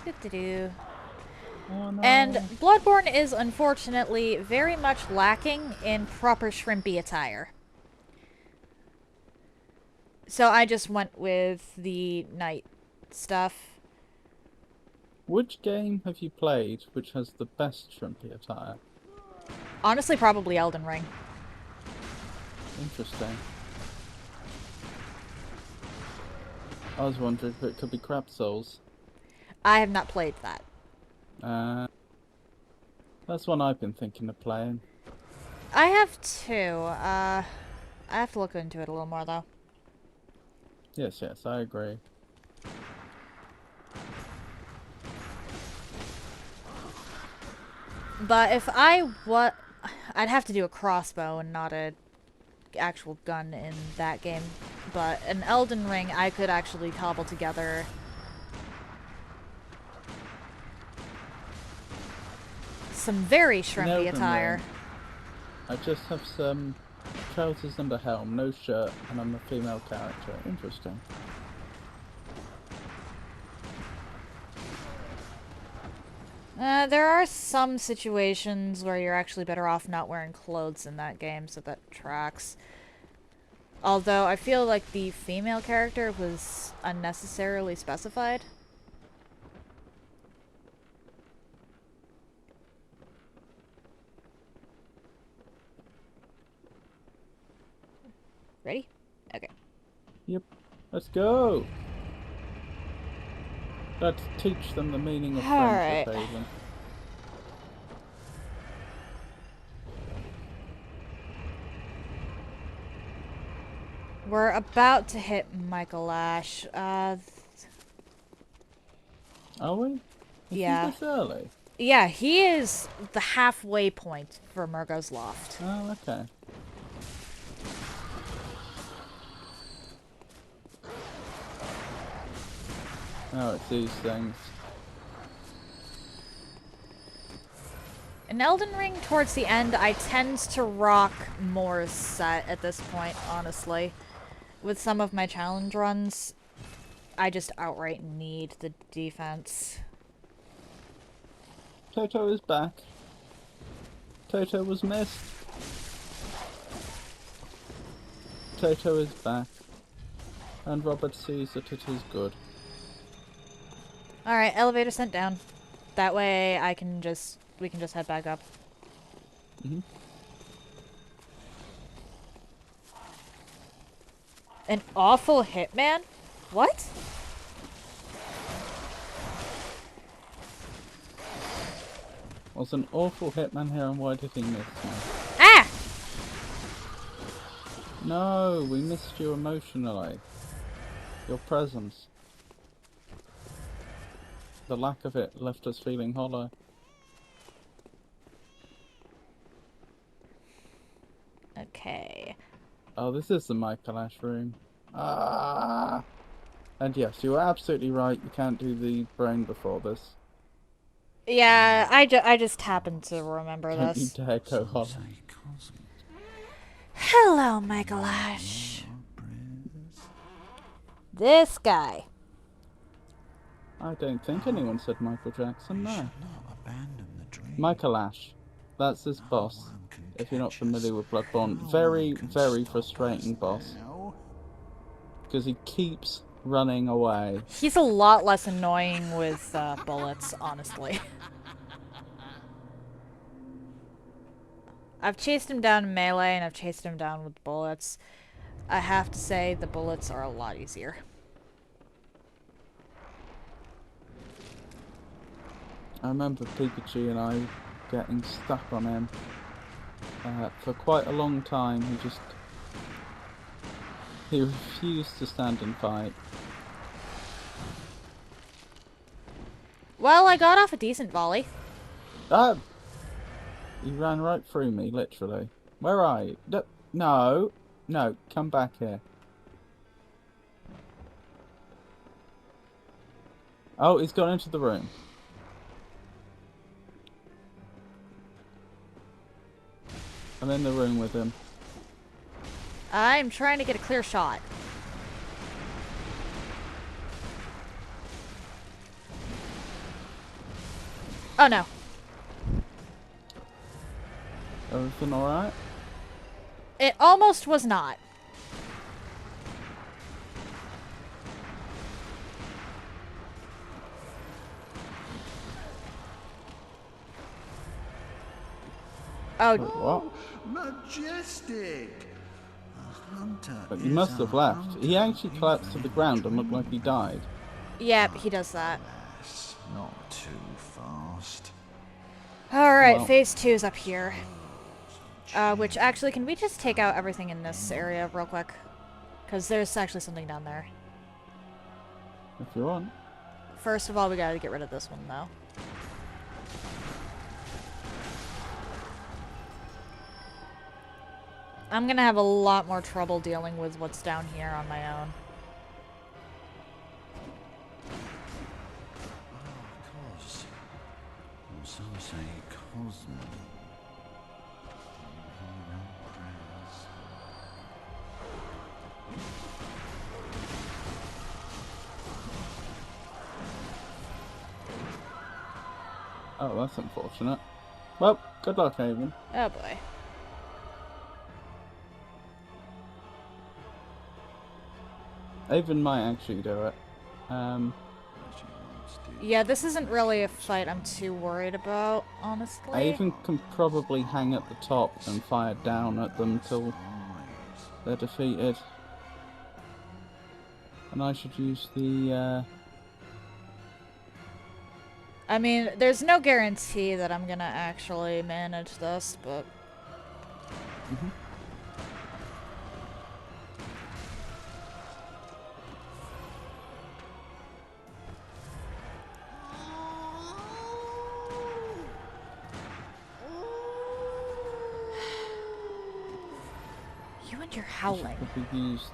[SPEAKER 1] Do-do-do.
[SPEAKER 2] Oh, no.
[SPEAKER 1] And Bloodborne is unfortunately very much lacking in proper shrimpy attire. So I just went with the night stuff.
[SPEAKER 2] Which game have you played which has the best shrimpy attire?
[SPEAKER 1] Honestly, probably Elden Ring.
[SPEAKER 2] Interesting. I was wondering if it could be Crab Souls.
[SPEAKER 1] I have not played that.
[SPEAKER 2] That's one I've been thinking of playing.
[SPEAKER 1] I have two. I have to look into it a little more, though.
[SPEAKER 2] Yes, I agree.
[SPEAKER 1] But if I'd have to do a crossbow and not a actual gun in that game. But an Elden Ring, I could actually cobble together some very shrimpy attire.
[SPEAKER 2] I just have some trousers and a helm, no shirt, and I'm a female character. Interesting.
[SPEAKER 1] There are some situations where you're actually better off not wearing clothes in that game, so that tracks. Although I feel like the female character was unnecessarily specified. Ready? Okay.
[SPEAKER 2] Yep. Let's go! Let's teach them the meaning of friendship,
[SPEAKER 1] Alright.
[SPEAKER 2] Haven.
[SPEAKER 1] We're about to hit Michael Ash.
[SPEAKER 2] Are we? Is
[SPEAKER 1] Yeah.
[SPEAKER 2] he this early?
[SPEAKER 1] Yeah, he is the halfway point for Murgo's Loft.
[SPEAKER 2] Oh, okay. Oh, it's these things.
[SPEAKER 1] In Elden Ring, towards the end, I tend to rock more set at this point, honestly. With some of my challenge runs, I just outright need the defense.
[SPEAKER 2] Toto is back. Toto was missed. Toto is back. And Robert sees that it is good.
[SPEAKER 1] Alright, elevator sent down. That way we can just head back up.
[SPEAKER 2] Mm-hmm.
[SPEAKER 1] An awful hitman? What?
[SPEAKER 2] Was an awful hitman here, and why did he miss me?
[SPEAKER 1] Ah!
[SPEAKER 2] No, we missed you emotionally. Your presence. The lack of it left us feeling hollow.
[SPEAKER 1] Okay.
[SPEAKER 2] Oh, this is the Michael Ash room. Ah! And yes, you were absolutely right. You can't do the brain before this.
[SPEAKER 1] Yeah, I just happened to remember
[SPEAKER 2] Don't you
[SPEAKER 1] this.
[SPEAKER 2] dare go hollow.
[SPEAKER 1] Hello, Michael Ash. This guy.
[SPEAKER 2] I don't think anyone said Michael Jackson, no. Michael Ash. That's his boss. If you're not familiar with Bloodborne, very, very frustrating boss. Because he keeps running away.
[SPEAKER 1] He's a lot less annoying with bullets, honestly. I've chased him down in melee and I've chased him down with bullets. I have to say the bullets are a lot easier.
[SPEAKER 2] I remember Pikachu and I getting stuck on him for quite a long time. He refused to stand and fight.
[SPEAKER 1] Well, I got off a decent volley.
[SPEAKER 2] Ah! He ran right through me, literally. Where are you? No, no, come back here. Oh, he's gone into the room. I'm in the room with him.
[SPEAKER 1] I'm trying to get a clear shot. Oh no.
[SPEAKER 2] Everything alright?
[SPEAKER 1] It almost was not. Oh.
[SPEAKER 2] What?
[SPEAKER 4] Majestic! A hunter.
[SPEAKER 2] But he must have left. He actually collapsed to the ground and looked like he died.
[SPEAKER 1] Yep, he does that.
[SPEAKER 4] Not too fast.
[SPEAKER 1] Alright,
[SPEAKER 2] Well.
[SPEAKER 1] phase 2 is up here. Which actually, can we just take out everything in this area real quick? Because there's actually something down there.
[SPEAKER 2] If you want.
[SPEAKER 1] First of all, we gotta get rid of this one, though. I'm gonna have a lot more trouble dealing with what's down here on my own.
[SPEAKER 4] Cos. Or some say Cosmo.
[SPEAKER 2] Oh, that's unfortunate. Well, good luck, Haven.
[SPEAKER 1] Oh boy.
[SPEAKER 2] Haven might actually do it.
[SPEAKER 1] Yeah, this isn't really a fight I'm too worried about, honestly.
[SPEAKER 2] Haven can probably hang at the top and fire down at them till they're defeated. And I should use the,
[SPEAKER 1] I mean, there's no guarantee that I'm gonna actually manage this, but... You and your howling.
[SPEAKER 2] probably use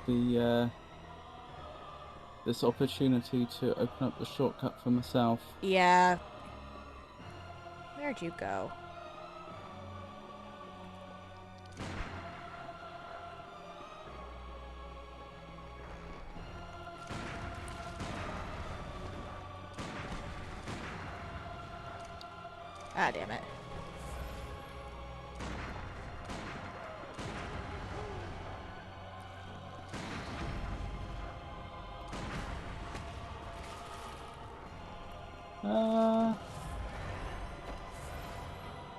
[SPEAKER 2] this opportunity to open up the shortcut for myself.
[SPEAKER 1] Yeah. Where'd you go? Ah, damn it.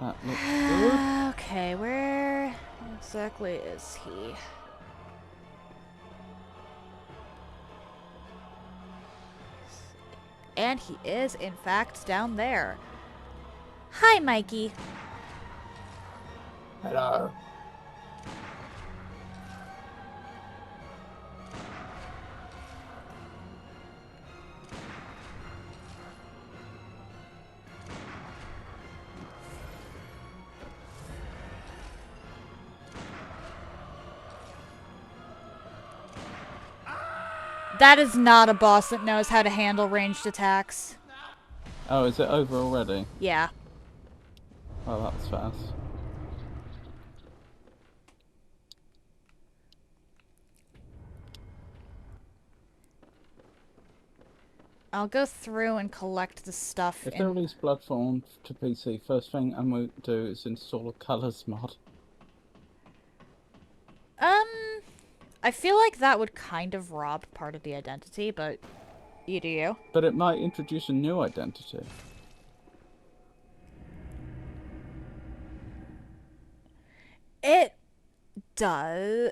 [SPEAKER 2] That looks good.
[SPEAKER 1] Okay, where exactly is he? And he is, in fact, down there. Hi, Mikey.
[SPEAKER 2] Hello.
[SPEAKER 1] That is not a boss that knows how to handle ranged attacks.
[SPEAKER 2] Oh, is it over already?
[SPEAKER 1] Yeah.
[SPEAKER 2] Oh, that's fast.
[SPEAKER 1] I'll go through and collect the stuff
[SPEAKER 2] If they
[SPEAKER 1] in...
[SPEAKER 2] release Bloodborne to PC, first thing I'm going to do is install a colours mod.
[SPEAKER 1] I feel like that would kind of rob part of the identity, but you do you.
[SPEAKER 2] But it might introduce a new identity.
[SPEAKER 1] It does.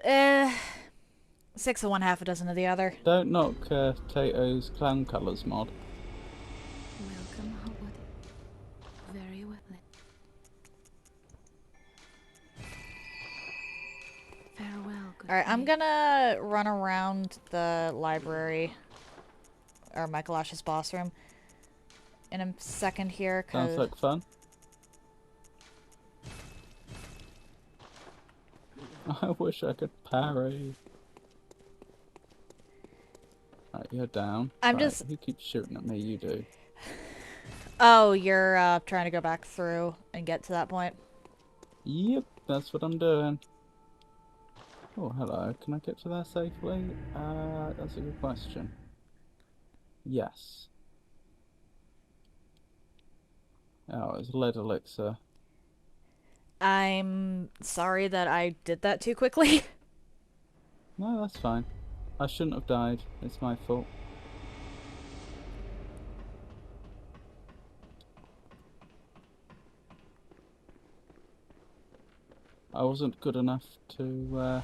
[SPEAKER 1] 6 of one, half a dozen of the other.
[SPEAKER 2] Don't knock Tato's clown colours mod.
[SPEAKER 3] Welcome, Howard. Very well. Farewell.
[SPEAKER 1] Alright, I'm gonna run around the library, or Michael Ash's boss room, in a second here, cause...
[SPEAKER 2] Sounds like fun. I wish I could parry. Right, you're down.
[SPEAKER 1] I'm
[SPEAKER 2] right,
[SPEAKER 1] just...
[SPEAKER 2] Who keeps shooting at me? You do.
[SPEAKER 1] Oh, you're trying to go back through and get to that point?
[SPEAKER 2] Yep, that's what I'm doing. Oh, hello. Can I get to there safely? That's a good question. Yes. Oh, it's lead elixir.
[SPEAKER 1] I'm sorry that I did that too quickly.
[SPEAKER 2] No, that's fine. I shouldn't have died. It's my fault. I wasn't good enough to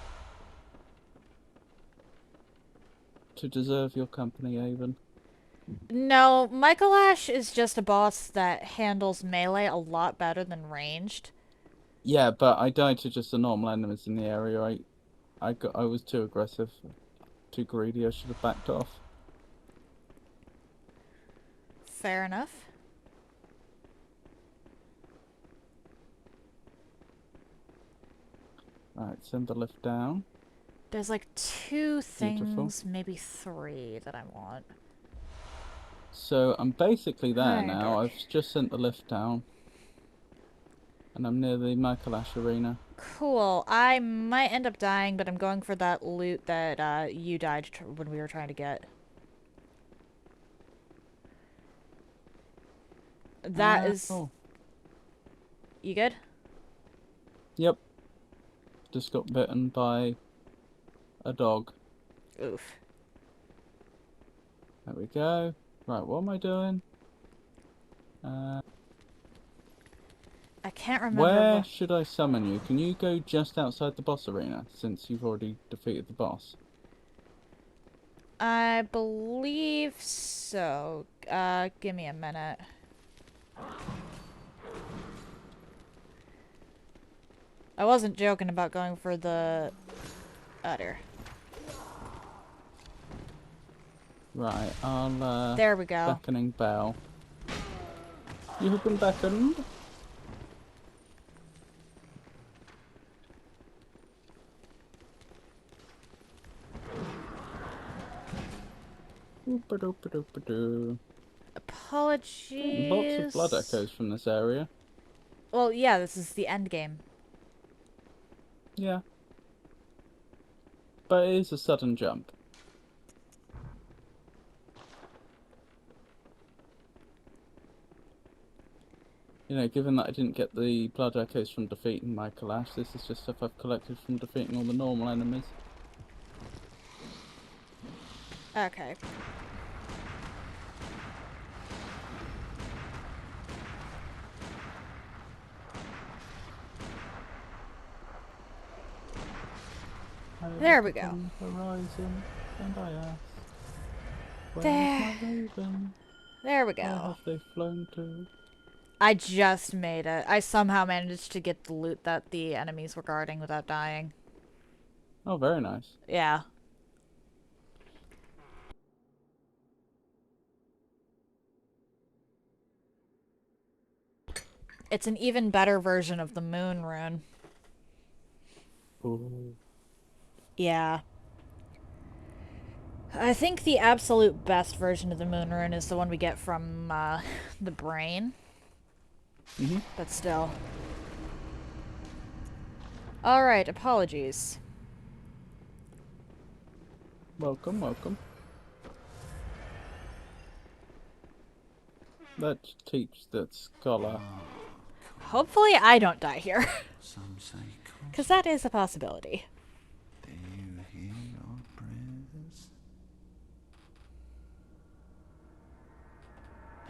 [SPEAKER 2] deserve your company, Avon.
[SPEAKER 1] No, Michael Ash is just a boss that handles melee a lot better than ranged.
[SPEAKER 2] Yeah, but I died to just the normal enemies in the area. I was too aggressive, too greedy. I should have backed off.
[SPEAKER 1] Fair enough.
[SPEAKER 2] Right, send the lift down.
[SPEAKER 1] There's like 2 things,
[SPEAKER 2] Beautiful.
[SPEAKER 1] maybe 3 that I want.
[SPEAKER 2] So I'm basically there
[SPEAKER 1] Alright,
[SPEAKER 2] now.
[SPEAKER 1] Derek.
[SPEAKER 2] I've just sent the lift down. And I'm near the Michael Ash arena.
[SPEAKER 1] Cool. I might end up dying, but I'm going for that loot that you died when we were trying to get. That is...
[SPEAKER 2] Oh.
[SPEAKER 1] You good?
[SPEAKER 2] Yep. Just got bitten by a dog.
[SPEAKER 1] Oof.
[SPEAKER 2] There we go. Right, what am I doing?
[SPEAKER 1] I can't remember
[SPEAKER 2] Where
[SPEAKER 1] what...
[SPEAKER 2] should I summon you? Can you go just outside the boss arena, since you've already defeated the boss?
[SPEAKER 1] I believe so. Give me a minute. I wasn't joking about going for the udder.
[SPEAKER 2] Right, I'll,
[SPEAKER 1] There we go.
[SPEAKER 2] beckoning bell. You have been beckoned. Oopa-doopa-doopa-doo.
[SPEAKER 1] Apologies.
[SPEAKER 2] Lots of blood echoes from this area.
[SPEAKER 1] Well, yeah, this is the end game.
[SPEAKER 2] Yeah. But it is a sudden jump. You know, given that I didn't get the blood echoes from defeating my Kalash, this is just stuff I've collected from defeating all the normal enemies.
[SPEAKER 1] Okay. There we go.
[SPEAKER 2] Horizon, and I ask, where's
[SPEAKER 1] There.
[SPEAKER 2] my raven?
[SPEAKER 1] There we
[SPEAKER 2] Where
[SPEAKER 1] go.
[SPEAKER 2] have they flown to?
[SPEAKER 1] I just made it. I somehow managed to get the loot that the enemies were guarding without dying.
[SPEAKER 2] Oh, very nice.
[SPEAKER 1] Yeah. It's an even better version of the moon rune.
[SPEAKER 2] Ooh.
[SPEAKER 1] Yeah. I think the absolute best version of the moon rune is the one we get from the brain.
[SPEAKER 2] Mm-hmm.
[SPEAKER 1] But still. Alright, apologies.
[SPEAKER 2] Welcome, welcome. Let's teach that scholar.
[SPEAKER 1] Hopefully I don't die here.
[SPEAKER 4] Some say cosmic.
[SPEAKER 1] Because that is a possibility.
[SPEAKER 4] Do you hear our prayers?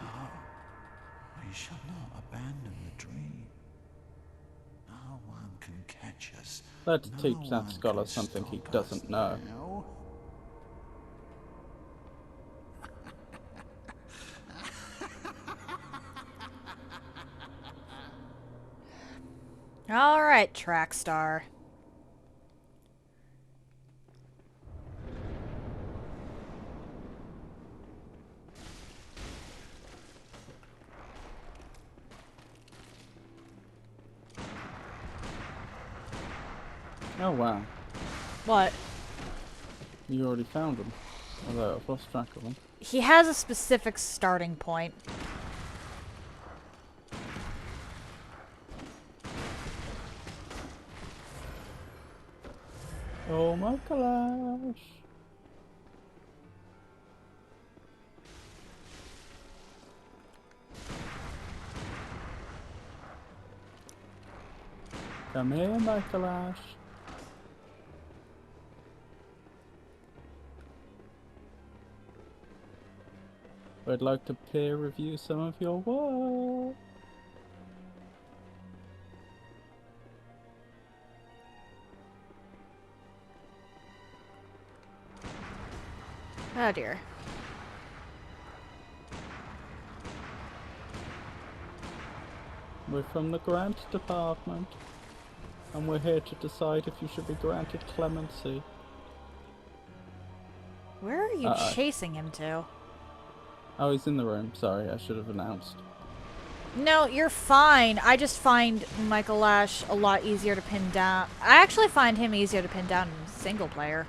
[SPEAKER 4] No, we shall not abandon the dream. No one can catch us.
[SPEAKER 2] Let's
[SPEAKER 4] No
[SPEAKER 2] teach
[SPEAKER 4] one
[SPEAKER 2] that scholar
[SPEAKER 4] can
[SPEAKER 2] something he
[SPEAKER 4] stop
[SPEAKER 2] doesn't
[SPEAKER 4] us
[SPEAKER 2] know.
[SPEAKER 4] now.
[SPEAKER 1] Alright, track star.
[SPEAKER 2] Oh wow,
[SPEAKER 1] What?
[SPEAKER 2] you already found them. Although I've lost track of them.
[SPEAKER 1] He has a specific starting point.
[SPEAKER 2] Oh my Kalash! Come here, my Kalash. I'd like to peer review some of your work.
[SPEAKER 1] Oh dear.
[SPEAKER 2] We're from the Grant Department, and we're here to decide if you should be granted clemency.
[SPEAKER 1] Where are you chasing him to?
[SPEAKER 2] Oh, he's in the room. Sorry, I should have announced.
[SPEAKER 1] No, you're fine. I just find Michael Lash a lot easier to pin down. I actually find him easier to pin down in single player.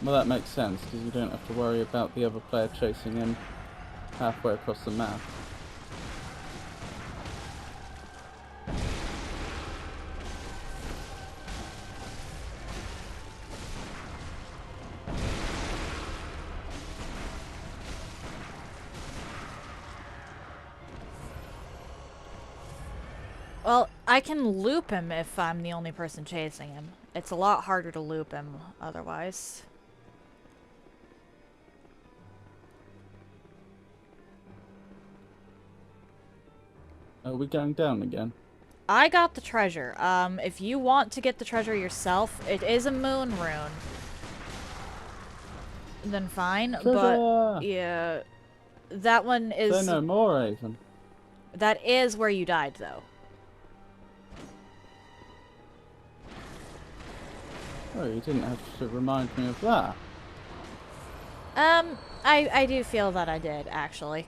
[SPEAKER 2] Well, that makes sense, because you don't have to worry about the other player chasing him halfway across the map.
[SPEAKER 1] Well, I can loop him if I'm the only person chasing him. It's a lot harder to loop him otherwise.
[SPEAKER 2] Are we going down again?
[SPEAKER 1] I got the treasure. If you want to get the treasure yourself, it is a moon rune. Then fine,
[SPEAKER 2] Treasure!
[SPEAKER 1] but yeah, that one is
[SPEAKER 2] Say no more, Avon.
[SPEAKER 1] that is where you died though.
[SPEAKER 2] Oh, you didn't have to remind me of that.
[SPEAKER 1] I do feel that I did actually.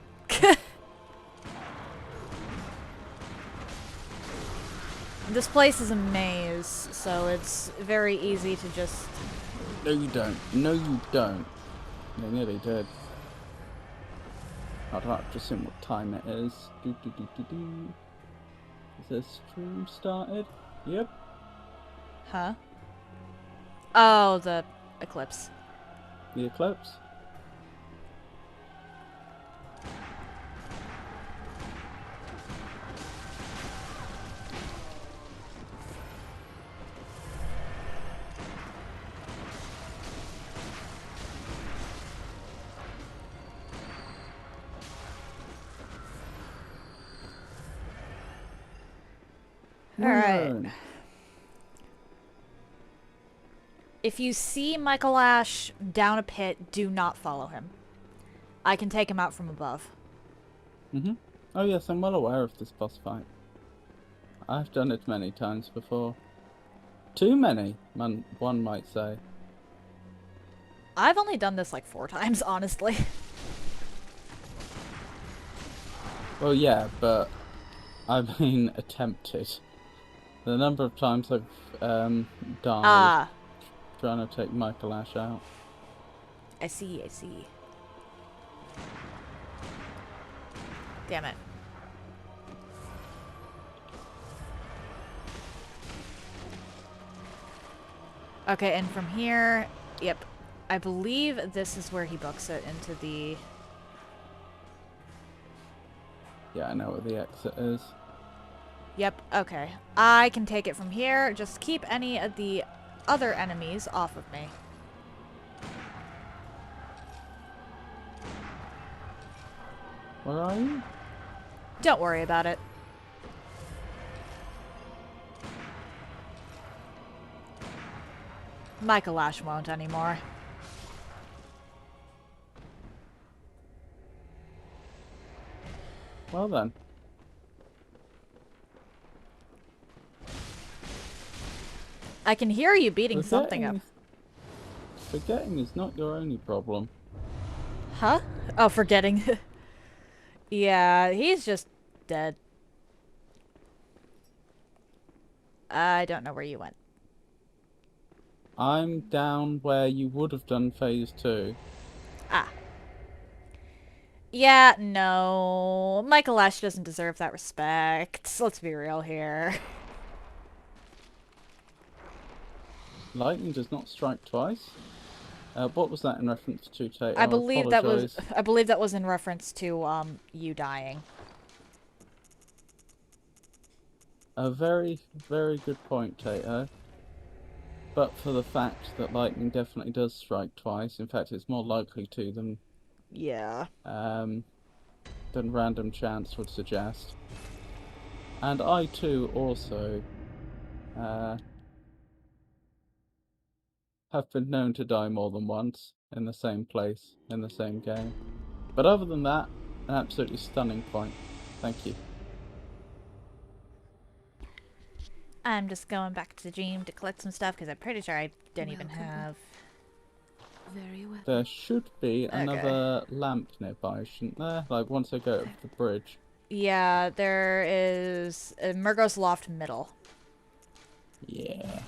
[SPEAKER 1] This place is a maze, so it's very easy to just
[SPEAKER 2] No, you don't. No, you don't. They nearly did. I'd have to see what time it is. Is the stream started? Yep.
[SPEAKER 1] Huh? Oh, the eclipse.
[SPEAKER 2] The eclipse.
[SPEAKER 1] Alright.
[SPEAKER 2] Moon.
[SPEAKER 1] If you see Michael Ash down a pit, do not follow him. I can take him out from above.
[SPEAKER 2] Oh yes, I'm well aware of this boss fight. I've done it many times before. Too many, one might say.
[SPEAKER 1] I've only done this like 4 times, honestly.
[SPEAKER 2] Well, yeah, but I mean attempted. The number of times I've died trying to take Michael Ash out.
[SPEAKER 1] I see, I see. Damn it. Okay, and from here, yep. I believe this is where he books it into the...
[SPEAKER 2] Yeah, I know where the exit is.
[SPEAKER 1] Yep, okay. I can take it from here. Just keep any of the other enemies off of me.
[SPEAKER 2] Where are you?
[SPEAKER 1] Don't worry about it. Michael Ash won't anymore.
[SPEAKER 2] Well then.
[SPEAKER 1] I can hear you beating something up.
[SPEAKER 2] Forgetting is not your only problem.
[SPEAKER 1] Huh? Oh, forgetting. Yeah, he's just dead. I don't know where you went.
[SPEAKER 2] I'm down where you would have done phase 2.
[SPEAKER 1] Ah. Yeah, no. Michael Ash doesn't deserve that respect. Let's be real here.
[SPEAKER 2] Lightning does not strike twice. What was that in reference to, Tate?
[SPEAKER 1] I believe that was in reference to you dying.
[SPEAKER 2] A very, very good point, Tato. But for the fact that lightning definitely does strike twice, in fact it's more likely to than random chance would suggest. And I too also have been known to die more than once in the same place, in the same game. But other than that, an absolutely stunning point. Thank you.
[SPEAKER 1] I'm just going back to the dream to collect some stuff because I'm pretty sure I don't even
[SPEAKER 3] Welcome.
[SPEAKER 1] have...
[SPEAKER 3] Very well.
[SPEAKER 2] There should be another lamp nearby, shouldn't there? Like once I go over the bridge.
[SPEAKER 1] Yeah, there is a Murgos Loft Middle.
[SPEAKER 2] Yeah.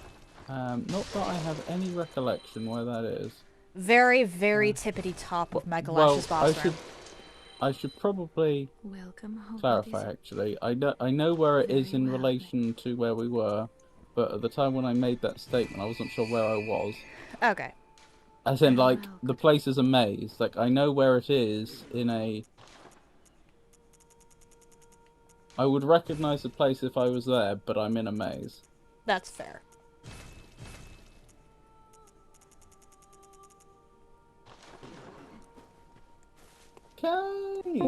[SPEAKER 2] Not that I have any recollection where that is.
[SPEAKER 1] Very, very tippity top of Michael Ash's boss room.
[SPEAKER 2] I should probably
[SPEAKER 3] Welcome home.
[SPEAKER 2] clarify actually. I know where it is in relation to where we were, but at the time when I made that statement I wasn't sure where I was.
[SPEAKER 1] Okay.
[SPEAKER 2] As in like the place is a maze. Like I know where it is in a... I would recognize the place if I was there, but I'm in a maze.
[SPEAKER 1] That's fair.
[SPEAKER 2] Okay.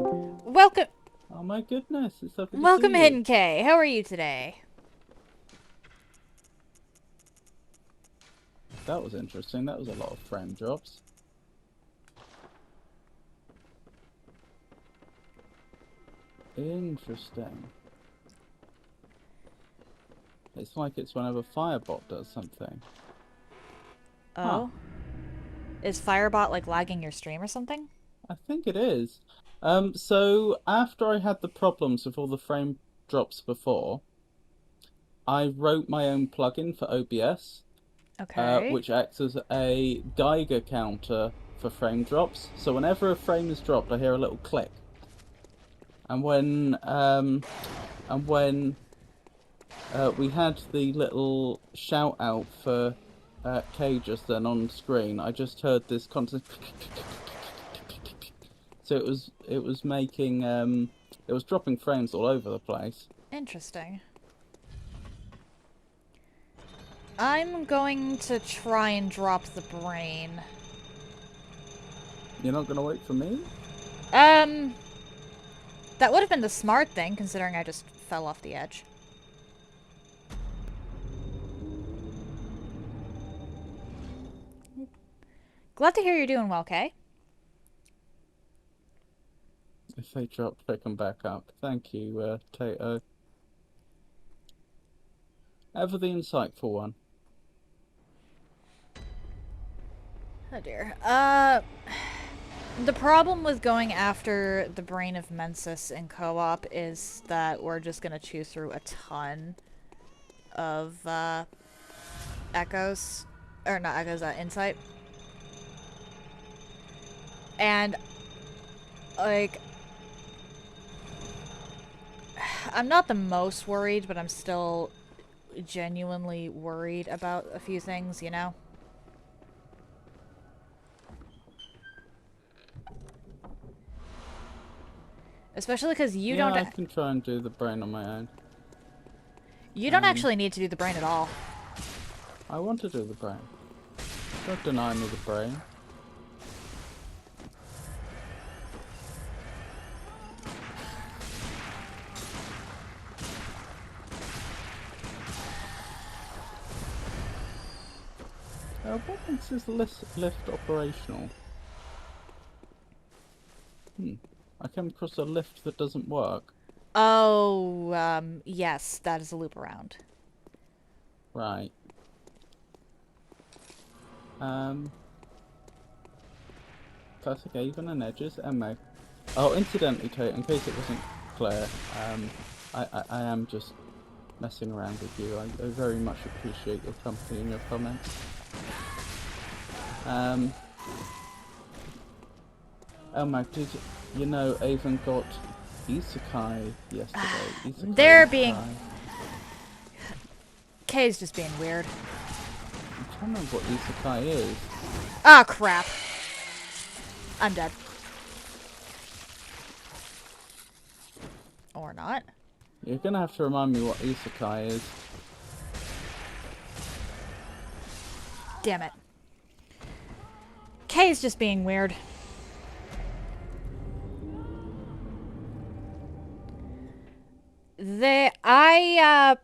[SPEAKER 1] Welcome,
[SPEAKER 2] Oh my goodness, it's lovely to see
[SPEAKER 1] welcome,
[SPEAKER 2] you.
[SPEAKER 1] Hidden K. How are you today?
[SPEAKER 2] That was interesting. That was a lot of frame drops. Interesting. It's like it's whenever Firebot does something.
[SPEAKER 1] Oh,
[SPEAKER 2] Huh.
[SPEAKER 1] is Firebot like lagging your stream or something?
[SPEAKER 2] I think it is. So after I had the problems with all the frame drops before, I wrote my own plugin for OBS,
[SPEAKER 1] Okay.
[SPEAKER 2] which acts as a Geiger counter for frame drops. So whenever a frame is dropped, I hear a little click. And when we had the little shout out for K just then on screen, I just heard this constant. So it was making it was dropping frames all over the place.
[SPEAKER 1] Interesting. I'm going to try and drop the brain.
[SPEAKER 2] You're not gonna wait for me?
[SPEAKER 1] That would have been the smart thing, considering I just fell off the edge. Glad to hear you're doing well, Kay.
[SPEAKER 2] If they drop, pick them back up. Thank you, Tato. Ever the insightful one.
[SPEAKER 1] Oh dear. The problem with going after the Brain of Mensis in co-op is that we're just gonna chew through a ton of, echoes. Or not echoes, insight. And, like, I'm not the most worried, but I'm still genuinely worried about a few things, you know? Especially because you don't...
[SPEAKER 2] I can try and do the brain on my own.
[SPEAKER 1] You don't actually need to do the brain at all.
[SPEAKER 2] I want to do the brain. Don't deny me the brain. What makes this lift operational? I came across a lift that doesn't work.
[SPEAKER 1] Oh, yes, that is a loop around.
[SPEAKER 2] Right. Classic even and edges, MA. Oh, incidentally, Kate, in case it wasn't clear, I am just messing around with you. I very much appreciate your company and your comments. Mag, did you know Avon got Isekai yesterday? Isekai
[SPEAKER 1] They're being...
[SPEAKER 2] Isekai.
[SPEAKER 1] Kay's just being weird.
[SPEAKER 2] I'm trying to remember what Isekai is.
[SPEAKER 1] Ah, crap. I'm dead. Or not.
[SPEAKER 2] You're gonna have to remind me what Isekai is.
[SPEAKER 1] Damn it. Kay's just being weird. I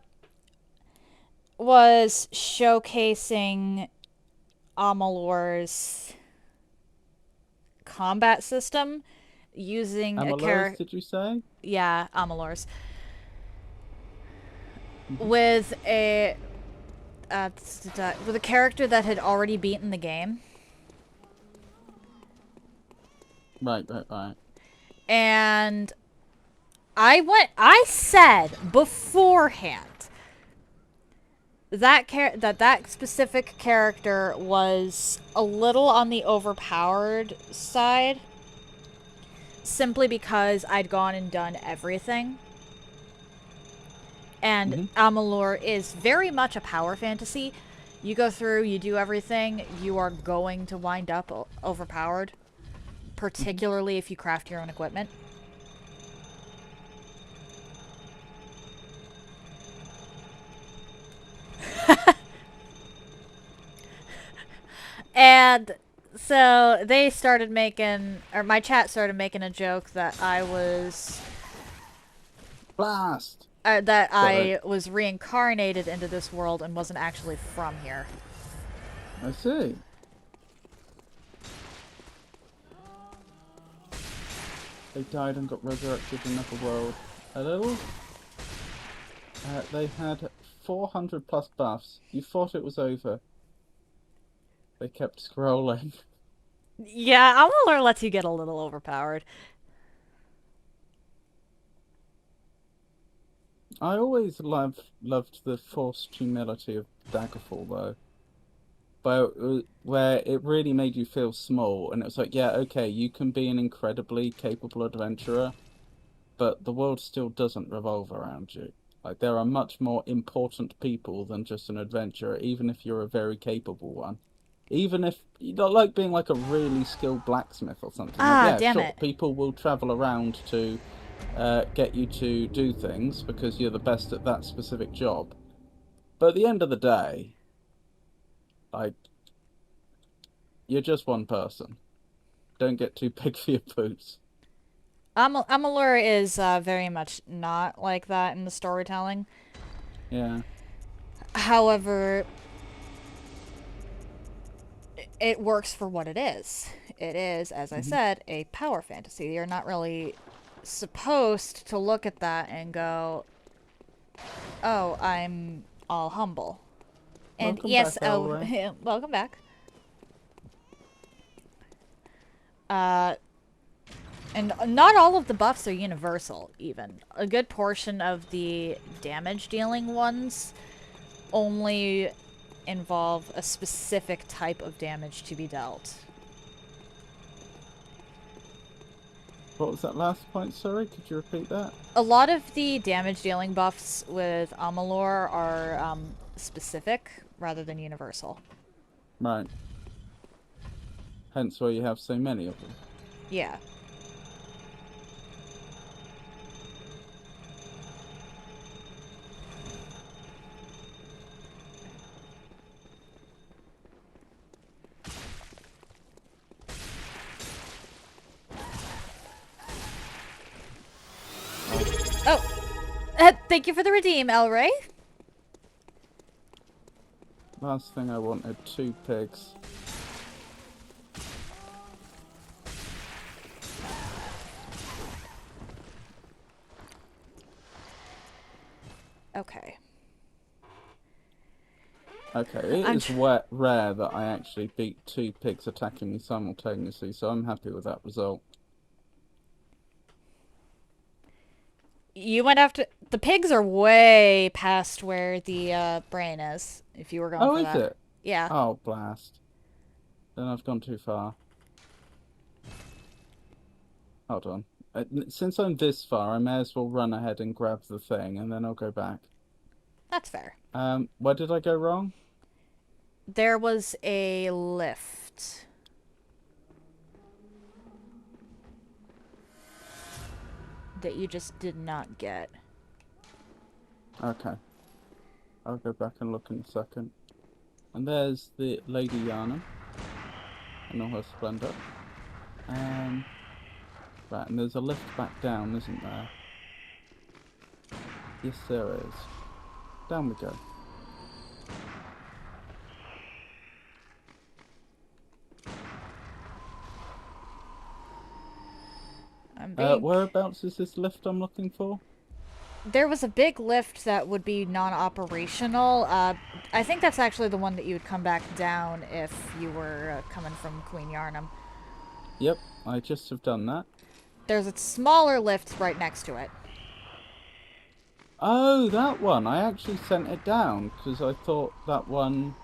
[SPEAKER 1] was showcasing Amalur's combat system using a character.
[SPEAKER 2] Did you say?
[SPEAKER 1] Yeah, Amalur's. With a character that had already beaten the game.
[SPEAKER 2] Right.
[SPEAKER 1] And I said beforehand that specific character was a little on the overpowered side, simply because I'd gone and done everything. And Amalur is very much a power fantasy. You go through, you do everything, you are going to wind up overpowered, particularly if you craft your own equipment. And so they started making, or my chat started making a joke that I was...
[SPEAKER 2] Blast!
[SPEAKER 1] That I was reincarnated into this world and wasn't actually from here.
[SPEAKER 2] I see. They died and got resurrected in another world. Hello? They had 400 plus buffs. You thought it was over. They kept scrolling.
[SPEAKER 1] Yeah, Amalur lets you get a little overpowered.
[SPEAKER 2] I always loved the forced humility of Daggerfall, though. where it really made you feel small, and it was like, yeah, okay, you can be an incredibly capable adventurer, but the world still doesn't revolve around you. Like, there are much more important people than just an adventurer, even if you're a very capable one. Even if you don't like being like a really skilled blacksmith or something. Like,
[SPEAKER 1] Ah,
[SPEAKER 2] yeah,
[SPEAKER 1] damn
[SPEAKER 2] sure,
[SPEAKER 1] it.
[SPEAKER 2] people will travel around to get you to do things because you're the best at that specific job. But at the end of the day, like, you're just one person. Don't get too big for your boots.
[SPEAKER 1] Amalur is very much not like that in the storytelling.
[SPEAKER 2] Yeah.
[SPEAKER 1] However, it works for what it is. It is, as I
[SPEAKER 2] Hmm.
[SPEAKER 1] said, a power fantasy. You're not really supposed to look at that and go, oh, I'm all humble. And
[SPEAKER 2] Welcome
[SPEAKER 1] yes,
[SPEAKER 2] back, Elray.
[SPEAKER 1] welcome back. Uh, and not all of the buffs are universal, even. A good portion of the damage dealing ones only involve a specific type of damage to be dealt.
[SPEAKER 2] What was that last point? Sorry, could you repeat that?
[SPEAKER 1] A lot of the damage dealing buffs with Amalur are specific rather than universal.
[SPEAKER 2] Right. Hence why you have so many of them.
[SPEAKER 1] Yeah. Oh! Thank you for the redeem, Elray.
[SPEAKER 2] Last thing I wanted, 2 pigs.
[SPEAKER 1] Okay.
[SPEAKER 2] Okay, it is rare that I actually beat 2 pigs attacking me simultaneously, so I'm happy with that result.
[SPEAKER 1] You went after... The pigs are way past where the brain is, if you were going
[SPEAKER 2] Oh,
[SPEAKER 1] for
[SPEAKER 2] is
[SPEAKER 1] that.
[SPEAKER 2] it?
[SPEAKER 1] Yeah.
[SPEAKER 2] Oh, blast. Then I've gone too far. Hold on. Since I'm this far, I may as well run ahead and grab the thing, and then I'll go back.
[SPEAKER 1] That's fair.
[SPEAKER 2] Where did I go wrong?
[SPEAKER 1] There was a lift. That you just did not get.
[SPEAKER 2] Okay. I'll go back and look in a second. And there's the Lady Yana in all her splendour. Right, and there's a lift back down, isn't there? Yes, there is. Down we go.
[SPEAKER 1] I'm being...
[SPEAKER 2] Whereabouts is this lift I'm looking for?
[SPEAKER 1] There was a big lift that would be non-operational. I think that's actually the one that you would come back down if you were coming from Queen Yarnum.
[SPEAKER 2] Yep, I just have done that.
[SPEAKER 1] There's a smaller lift right next to it.
[SPEAKER 2] Oh, that one. I actually sent it down because I thought that one...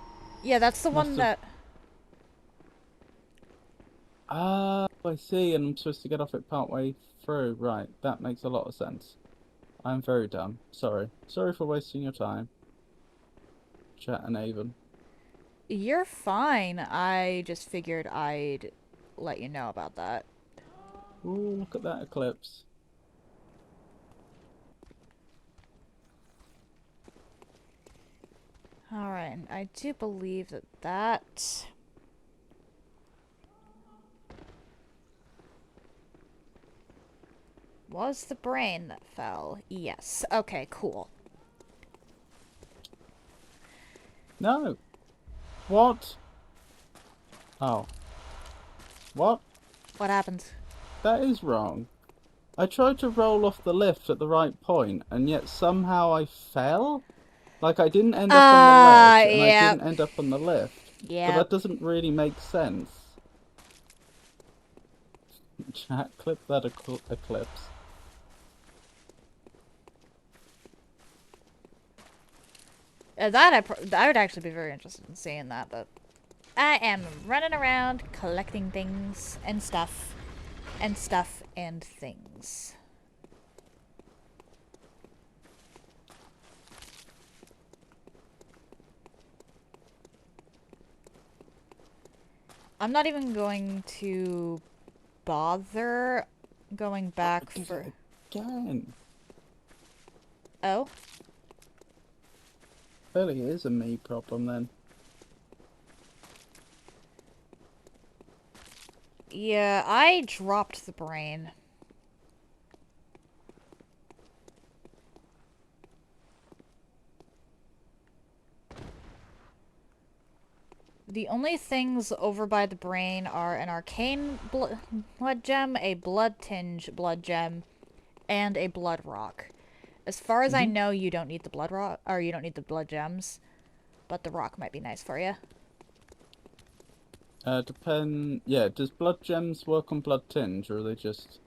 [SPEAKER 1] Yeah, that's the one
[SPEAKER 2] have...
[SPEAKER 1] that...
[SPEAKER 2] Ah, I see, and I'm supposed to get off it partway through. Right, that makes a lot of sense. I'm very dumb. Sorry. Sorry for wasting your time. Chat and Avon.
[SPEAKER 1] You're fine. I just figured I'd let you know about that.
[SPEAKER 2] Ooh, look at that eclipse.
[SPEAKER 1] Alright, I do believe that that... was the brain that fell. Yes. Okay, cool.
[SPEAKER 2] No. What? Oh. What?
[SPEAKER 1] What happened?
[SPEAKER 2] That is wrong. I tried to roll off the lift at the right point, and yet somehow I fell? Like, I didn't end up on the ledge, and
[SPEAKER 1] yeah.
[SPEAKER 2] I didn't end up on the lift.
[SPEAKER 1] Yeah.
[SPEAKER 2] But that doesn't really make sense. Chat, clip that eclipse.
[SPEAKER 1] I would actually be very interested in seeing that, but I am running around collecting things and stuff and stuff and things. I'm not even going to bother going back for...
[SPEAKER 2] Again.
[SPEAKER 1] Oh?
[SPEAKER 2] Clearly it is a me problem then.
[SPEAKER 1] Yeah, I dropped the brain. The only things over by the brain are an arcane blood gem, a blood tinge blood gem, and a blood rock. As far as I know, you don't need the blood rock, or you don't need the blood gems, but the rock might be nice for you.
[SPEAKER 2] Yeah, does blood gems work on blood tinge, or are they just...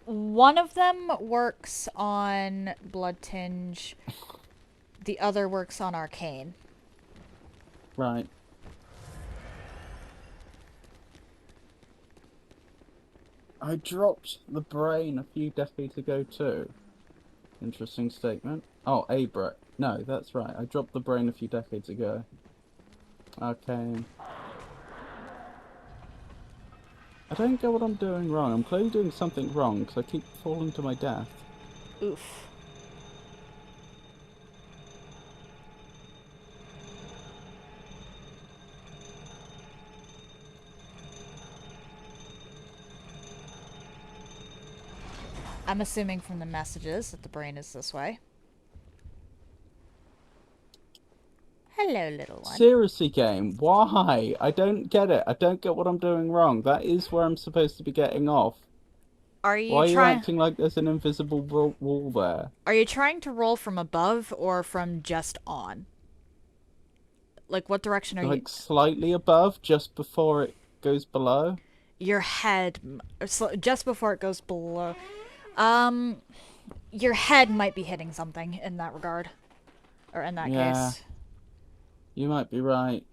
[SPEAKER 1] One of them works on blood tinge, the other works on arcane.
[SPEAKER 2] Right. I dropped the brain a few decades ago too. Interesting statement. Oh, a brain. No, that's right. I dropped the brain a few decades ago. Okay. I don't get what I'm doing wrong. I'm clearly doing something wrong because I keep falling to my death.
[SPEAKER 1] Oof. I'm assuming from the messages that the brain is this way. Hello, little one.
[SPEAKER 2] Seriously, game, why? I don't get it. I don't get what I'm doing wrong. That is where I'm supposed to be getting off.
[SPEAKER 1] Are you
[SPEAKER 2] Why are you
[SPEAKER 1] trying?
[SPEAKER 2] acting like there's an invisible wall there?
[SPEAKER 1] Are you trying to roll from above or from just on? Like, what direction are you?
[SPEAKER 2] Like slightly above, just before it goes below?
[SPEAKER 1] Your head, just before it goes below. Your head might be hitting something in that regard, or in that case.
[SPEAKER 2] You might be right.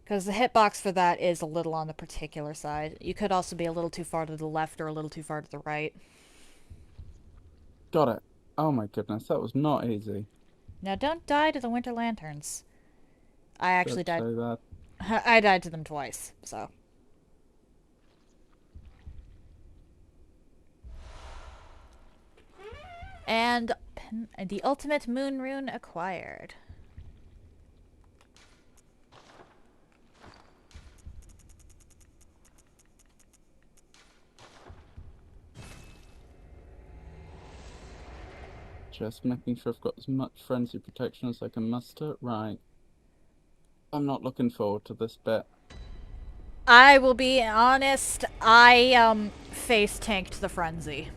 [SPEAKER 1] Because the hitbox for that is a little on the particular side. You could also be a little too far to the left or a little too far to the right.
[SPEAKER 2] Got it. Oh my goodness, that was not easy.
[SPEAKER 1] Now don't die to the winter lanterns. I actually died.
[SPEAKER 2] Say that.
[SPEAKER 1] I died to them twice, so. And the ultimate moon rune acquired.
[SPEAKER 2] Just making sure I've got as much frenzy protection as I can muster. Right. I'm not looking forward to this bit.
[SPEAKER 1] I will be honest, I face tanked the frenzy.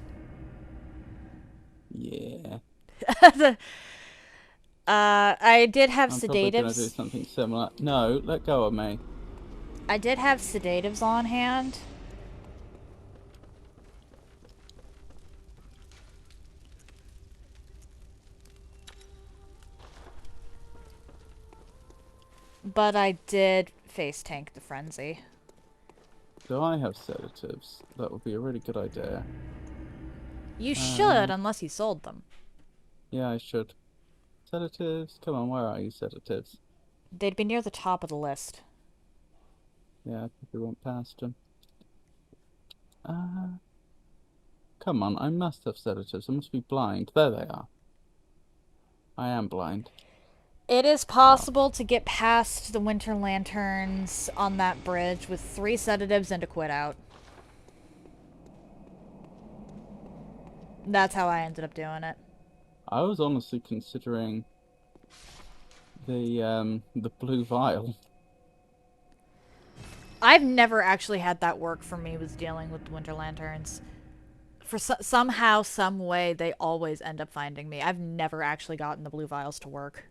[SPEAKER 2] Yeah.
[SPEAKER 1] I did have
[SPEAKER 2] I'm probably gonna do
[SPEAKER 1] sedatives.
[SPEAKER 2] something similar. No, let go of me.
[SPEAKER 1] I did have sedatives on hand. But I did face tank the frenzy.
[SPEAKER 2] Do I have sedatives? That would be a really good idea.
[SPEAKER 1] You should, unless you sold them.
[SPEAKER 2] Yeah, I should. Sedatives? Come on, where are you, sedatives?
[SPEAKER 1] They'd be near the top of the list.
[SPEAKER 2] Yeah, I probably went past them. Come on, I must have sedatives. I must be blind. There they are. I am blind.
[SPEAKER 1] It is possible to get past the winter lanterns on that bridge with 3 sedatives and a quit out. That's how I ended up doing it.
[SPEAKER 2] I was honestly considering the blue vial.
[SPEAKER 1] I've never actually had that work for me, was dealing with the winter lanterns. For somehow, some way, they always end up finding me. I've never actually gotten the blue vials to work.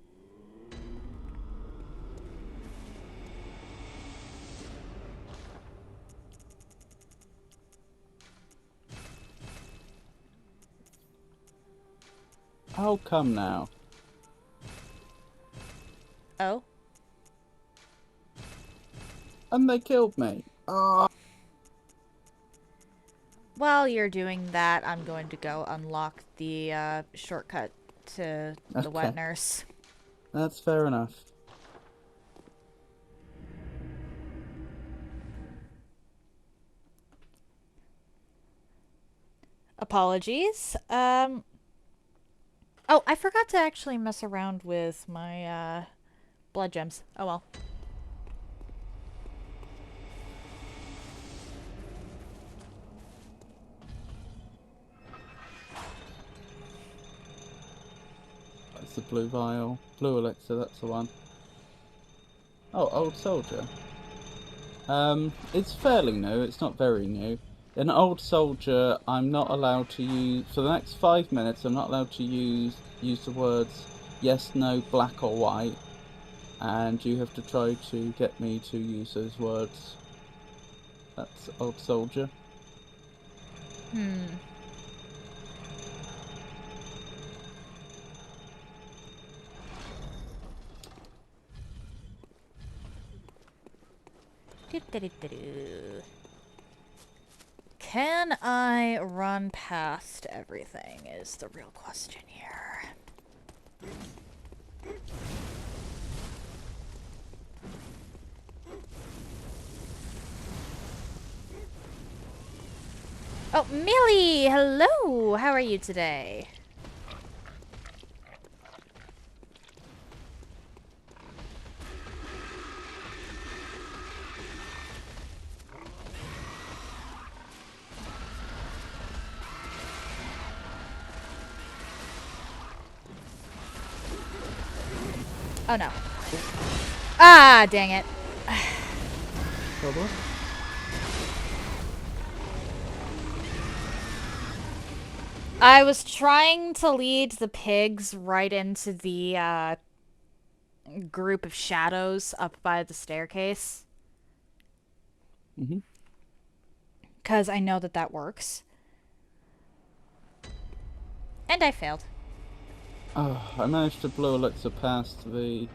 [SPEAKER 2] Oh, come now.
[SPEAKER 1] Oh?
[SPEAKER 2] And they killed me. Oh.
[SPEAKER 1] While you're doing that, I'm going to go unlock the shortcut to the wet
[SPEAKER 2] Okay.
[SPEAKER 1] nurse.
[SPEAKER 2] That's fair enough.
[SPEAKER 1] Apologies. Oh, I forgot to actually mess around with my blood gems. Oh well.
[SPEAKER 2] That's the blue vial. Blue elixir, that's the one. Oh, old soldier. It's fairly new, it's not very new. An old soldier, I'm not allowed to use, for the next 5 minutes, I'm not allowed to use the words yes, no, black or white. And you have to try to get me to use those words. That's old soldier.
[SPEAKER 1] Hmm. Do-do-do-do-do. Can I run past everything is the real question here. Oh, Millie! Hello! How are you today? Oh no. Ah, dang it.
[SPEAKER 2] Trouble?
[SPEAKER 1] I was trying to lead the pigs right into the group of shadows up by the staircase.
[SPEAKER 2] Mm-hmm.
[SPEAKER 1] Because I know that that works. And I failed.
[SPEAKER 2] Oh, I managed to blue elixir past the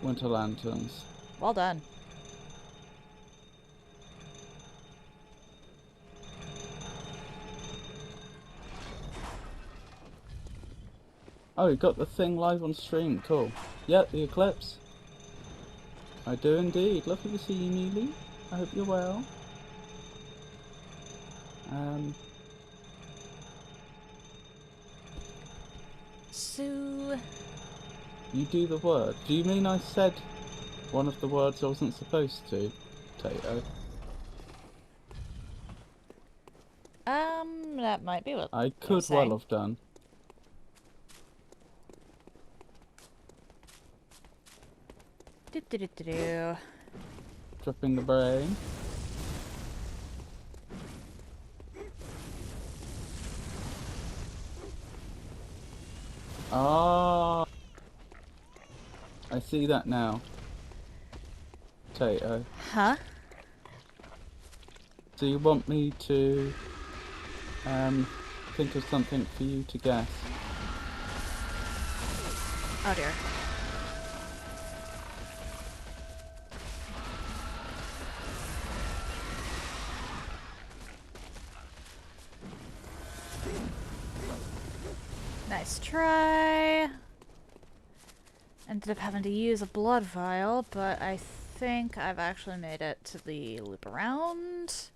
[SPEAKER 2] winter lanterns.
[SPEAKER 1] Well done.
[SPEAKER 2] Oh, you got the thing live on stream. Cool. Yep, the eclipse. I do indeed. Lovely to see you, Neely. I hope you're well.
[SPEAKER 1] So...
[SPEAKER 2] You do the word. Do you mean I said one of the words I wasn't supposed to, Tato?
[SPEAKER 1] that might be what
[SPEAKER 2] I
[SPEAKER 1] you're
[SPEAKER 2] could well
[SPEAKER 1] saying.
[SPEAKER 2] have done.
[SPEAKER 1] Do-do-do-do-do.
[SPEAKER 2] Dropping the brain. Ah, I see that now. Tato.
[SPEAKER 1] Huh?
[SPEAKER 2] So you want me to think of something for you to guess?
[SPEAKER 1] Oh dear. Nice try. Ended up having to use a blood vial, but I think I've actually made it to the loop around.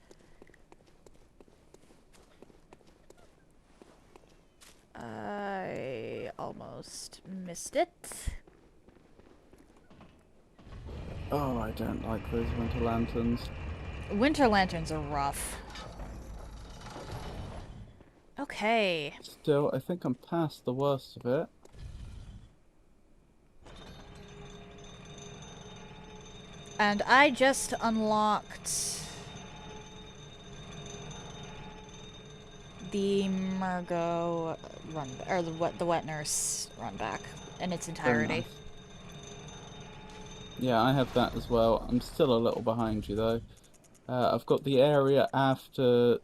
[SPEAKER 1] I almost missed it.
[SPEAKER 2] Oh, I don't like those winter lanterns.
[SPEAKER 1] Winter lanterns are rough. Okay.
[SPEAKER 2] Still, I think I'm past the worst of it.
[SPEAKER 1] And I just unlocked the Margot run, or the wet nurse run back in its
[SPEAKER 2] Very
[SPEAKER 1] entirety.
[SPEAKER 2] nice. Yeah, I have that as well. I'm still a little behind you though. I've got the area after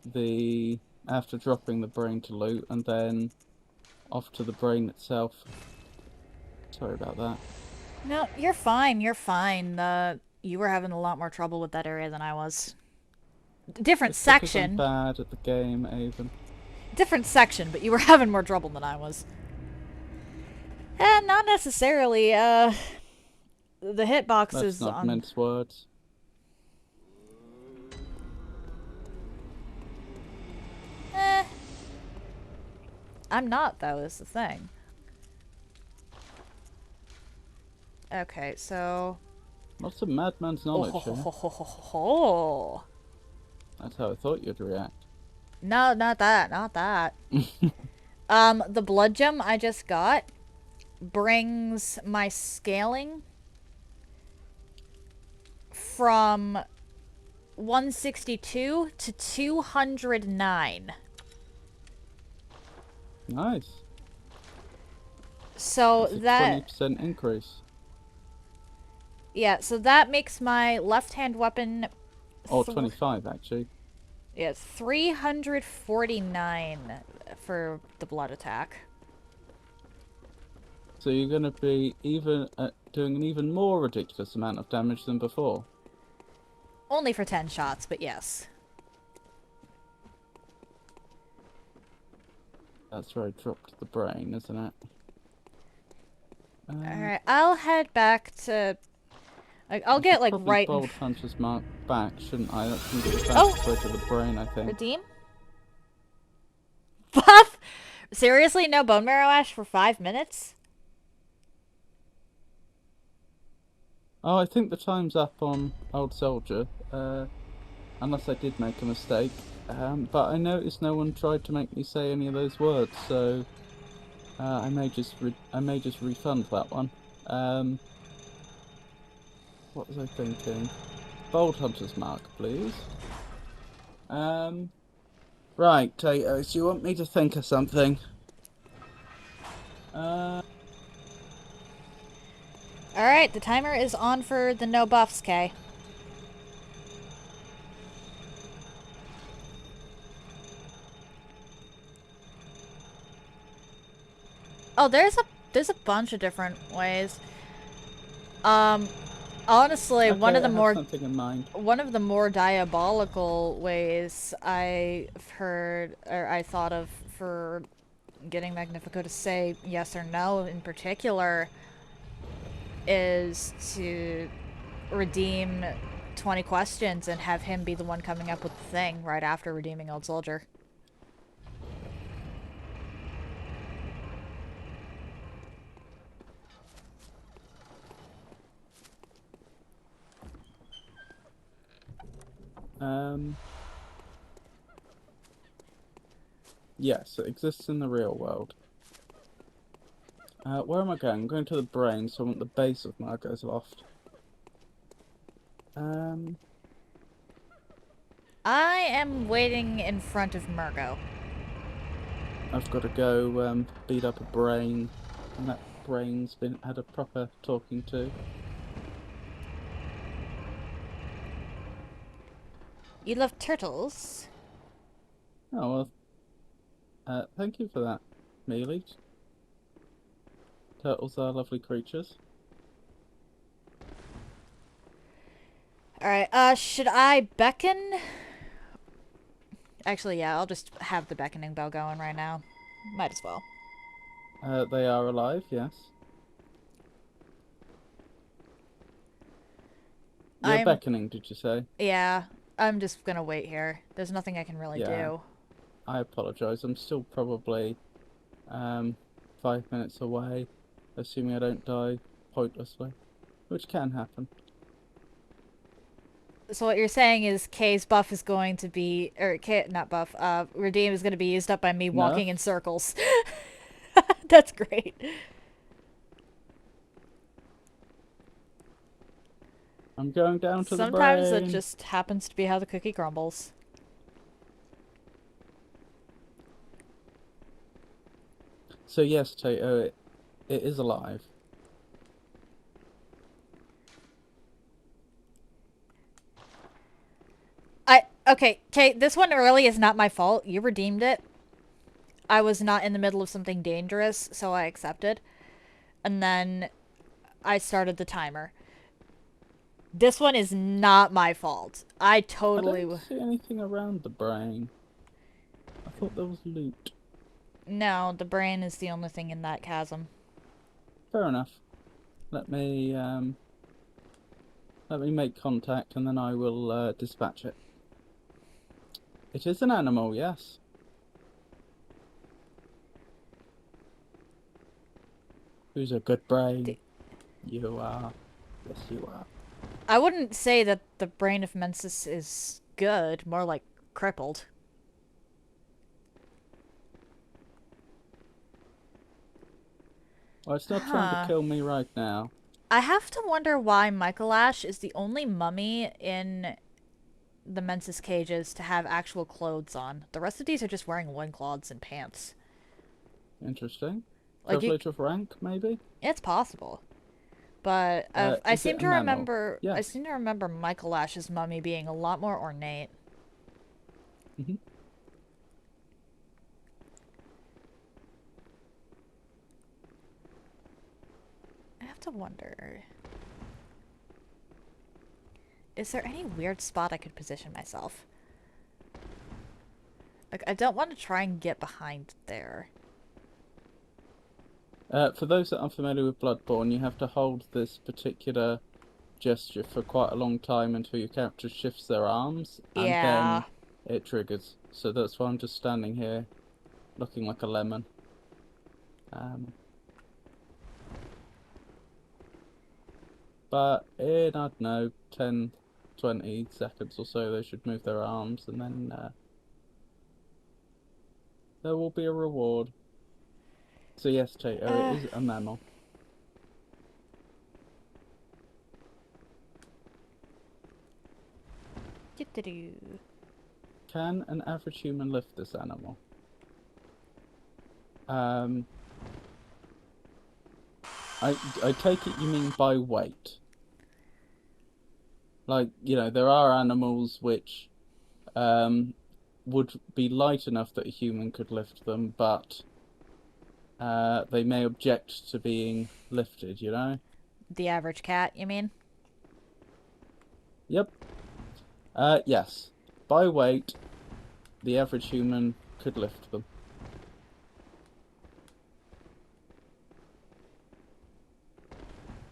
[SPEAKER 2] dropping the brain to loot, and then off to the brain itself. Sorry about that.
[SPEAKER 1] No, you're fine. You're fine. You were having a lot more trouble with that area than I was. Different
[SPEAKER 2] It's because I'm
[SPEAKER 1] section.
[SPEAKER 2] bad at the game, Avon.
[SPEAKER 1] Different section, but you were having more trouble than I was. Not necessarily. The hitboxes
[SPEAKER 2] Let's not
[SPEAKER 1] on...
[SPEAKER 2] mince words.
[SPEAKER 1] I'm not, though, is the thing. Okay, so...
[SPEAKER 2] Lots of madman's knowledge
[SPEAKER 1] Oh, ho,
[SPEAKER 2] here.
[SPEAKER 1] ho, ho, ho, ho.
[SPEAKER 2] That's how I thought you'd react.
[SPEAKER 1] No, not that. Not that. The blood gem I just got brings my scaling from 162 to 209.
[SPEAKER 2] Nice.
[SPEAKER 1] So
[SPEAKER 2] That's a
[SPEAKER 1] that...
[SPEAKER 2] 20% increase.
[SPEAKER 1] Yeah, so that makes my left-hand weapon...
[SPEAKER 2] Or 25, actually.
[SPEAKER 1] Yeah, it's 349 for the blood attack.
[SPEAKER 2] So you're going to be even doing an even more ridiculous amount of damage than before.
[SPEAKER 1] Only for 10 shots, but yes.
[SPEAKER 2] That's where I dropped the brain, isn't it?
[SPEAKER 1] Alright, I'll head back to... I'll get, like,
[SPEAKER 2] probably
[SPEAKER 1] right...
[SPEAKER 2] Bold Hunter's mark back, shouldn't I? That's going to be the
[SPEAKER 1] Oh!
[SPEAKER 2] fastest way to the brain, I think.
[SPEAKER 1] Redeem? Buff? Seriously? No bone marrow ash for 5 minutes?
[SPEAKER 2] Oh, I think the time's up on Old Soldier. Unless I did make a mistake. But I noticed no one tried to make me say any of those words, so... I may just refund that one. What was I thinking? Bold Hunter's mark, please. Right, Tatos, you want me to think of something?
[SPEAKER 1] Alright, the timer is on for the no buffs, Kay. Oh, there's a bunch of different ways. Honestly,
[SPEAKER 2] Okay,
[SPEAKER 1] one of the
[SPEAKER 2] I have
[SPEAKER 1] more
[SPEAKER 2] something in mind.
[SPEAKER 1] one of the more diabolical ways I've heard or I thought of for getting Magnifico to say yes or no in particular is to redeem 20 questions and have him be the one coming up with the thing right after redeeming Old Soldier.
[SPEAKER 2] Yes, it exists in the real world. Where am I going? I'm going to the brain, so I want the base of Margot's loft.
[SPEAKER 1] I am waiting in front of Murgo.
[SPEAKER 2] I've got to go beat up a brain, and that brain's had a proper talking to.
[SPEAKER 1] You love turtles?
[SPEAKER 2] Oh well, thank you for that, Mealy. Turtles are lovely creatures.
[SPEAKER 1] Alright, should I beckon? Actually, yeah, I'll just have the beckoning bell going right now. Might as well.
[SPEAKER 2] They are alive, yes. You're beckoning, did you say?
[SPEAKER 1] Yeah, I'm just gonna wait here. There's nothing I can really do.
[SPEAKER 2] I apologise. I'm still probably 5 minutes away, assuming I don't die pointlessly, which can happen.
[SPEAKER 1] So what you're saying is Kay's buff is going to be, or Kay, not buff, redeem is going to be used up by me walking in circles. That's great.
[SPEAKER 2] I'm going down to the brain.
[SPEAKER 1] Sometimes it just happens to be how the cookie crumbles.
[SPEAKER 2] So yes, Tato, it is alive.
[SPEAKER 1] Okay, Kay, this one really is not my fault. You redeemed it. I was not in the middle of something dangerous, so I accepted. And then I started the timer. This one is not my fault. I
[SPEAKER 2] I
[SPEAKER 1] totally...
[SPEAKER 2] don't see anything around the brain. I thought there was loot.
[SPEAKER 1] No, the brain is the only thing in that chasm.
[SPEAKER 2] Fair enough. Let me make contact and then I will dispatch it. It is an animal, yes. Who's a good brain? You are. Yes, you are.
[SPEAKER 1] I wouldn't say that the brain of Mensis is good, more like crippled.
[SPEAKER 2] Well, it's not trying
[SPEAKER 1] Huh.
[SPEAKER 2] to kill me right now.
[SPEAKER 1] I have to wonder why Michael Ash is the only mummy in the Mensis cages to have actual clothes on. The rest of these are just wearing loincloths and pants.
[SPEAKER 2] Interesting.
[SPEAKER 1] Like,
[SPEAKER 2] Privilege of rank, maybe?
[SPEAKER 1] it's possible. But I
[SPEAKER 2] Is it
[SPEAKER 1] seem
[SPEAKER 2] a
[SPEAKER 1] to
[SPEAKER 2] mammal?
[SPEAKER 1] remember I
[SPEAKER 2] Yes.
[SPEAKER 1] seem to remember Michael Ash's mummy being a lot more ornate.
[SPEAKER 2] Mhm.
[SPEAKER 1] I have to wonder. Is there any weird spot I could position myself? Like, I don't want to try and get behind there.
[SPEAKER 2] For those that aren't familiar with Bloodborne, you have to hold this particular gesture for quite a long time until your character shifts their arms, and
[SPEAKER 1] Yeah.
[SPEAKER 2] then it triggers. So that's why I'm just standing here, looking like a lemon. But in, I don't know, 10, 20 seconds or so, they should move their arms, and then there will be a reward. So yes, Tato, it is a mammal.
[SPEAKER 1] Doo-doo-doo.
[SPEAKER 2] Can an average human lift this animal? I take it you mean by weight. Like, you know, there are animals which would be light enough that a human could lift them, but they may object to being lifted, you know?
[SPEAKER 1] The average cat, you mean?
[SPEAKER 2] Yep. Yes. By weight, the average human could lift them.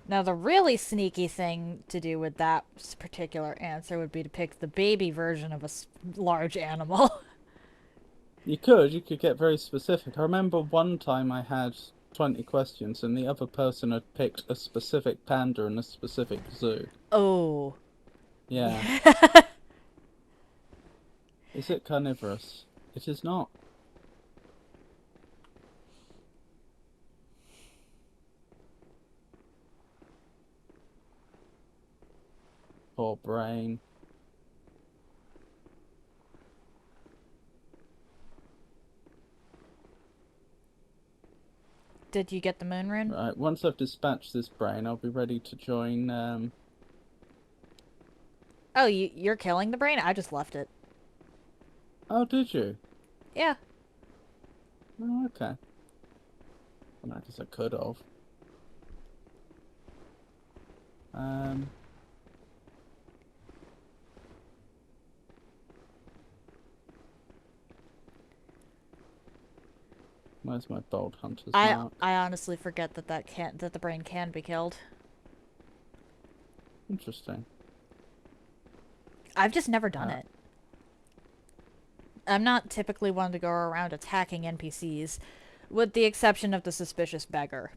[SPEAKER 1] Now, the really sneaky thing to do with that particular answer would be to pick the baby version of a large animal.
[SPEAKER 2] You could get very specific. I remember one time I had 20 questions and the other person had picked a specific panda in a specific zoo.
[SPEAKER 1] Oh.
[SPEAKER 2] Yeah. Is it carnivorous? It is not. Poor brain.
[SPEAKER 1] Did you get the moon rune?
[SPEAKER 2] Right, once I've dispatched this brain, I'll be ready to join,
[SPEAKER 1] Oh, you're killing the brain? I just left it.
[SPEAKER 2] Oh, did you?
[SPEAKER 1] Yeah.
[SPEAKER 2] Oh, okay. Well, I guess I could have. Where's my bold hunter's mark?
[SPEAKER 1] I honestly forget that that the brain can be killed.
[SPEAKER 2] Interesting.
[SPEAKER 1] I've just never done it. I'm not typically one to go around attacking NPCs, with the exception of the suspicious beggar.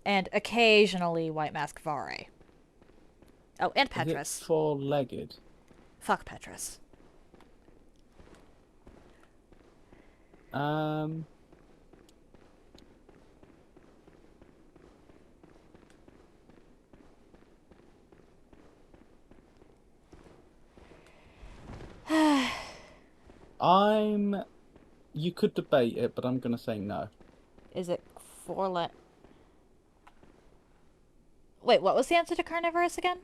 [SPEAKER 1] And occasionally White Mask Vare. Oh, and
[SPEAKER 2] Is
[SPEAKER 1] Petrus.
[SPEAKER 2] it four-legged?
[SPEAKER 1] Fuck Petrus.
[SPEAKER 2] You could debate it, but I'm gonna say no.
[SPEAKER 1] Is it Wait, what was the answer to carnivorous again?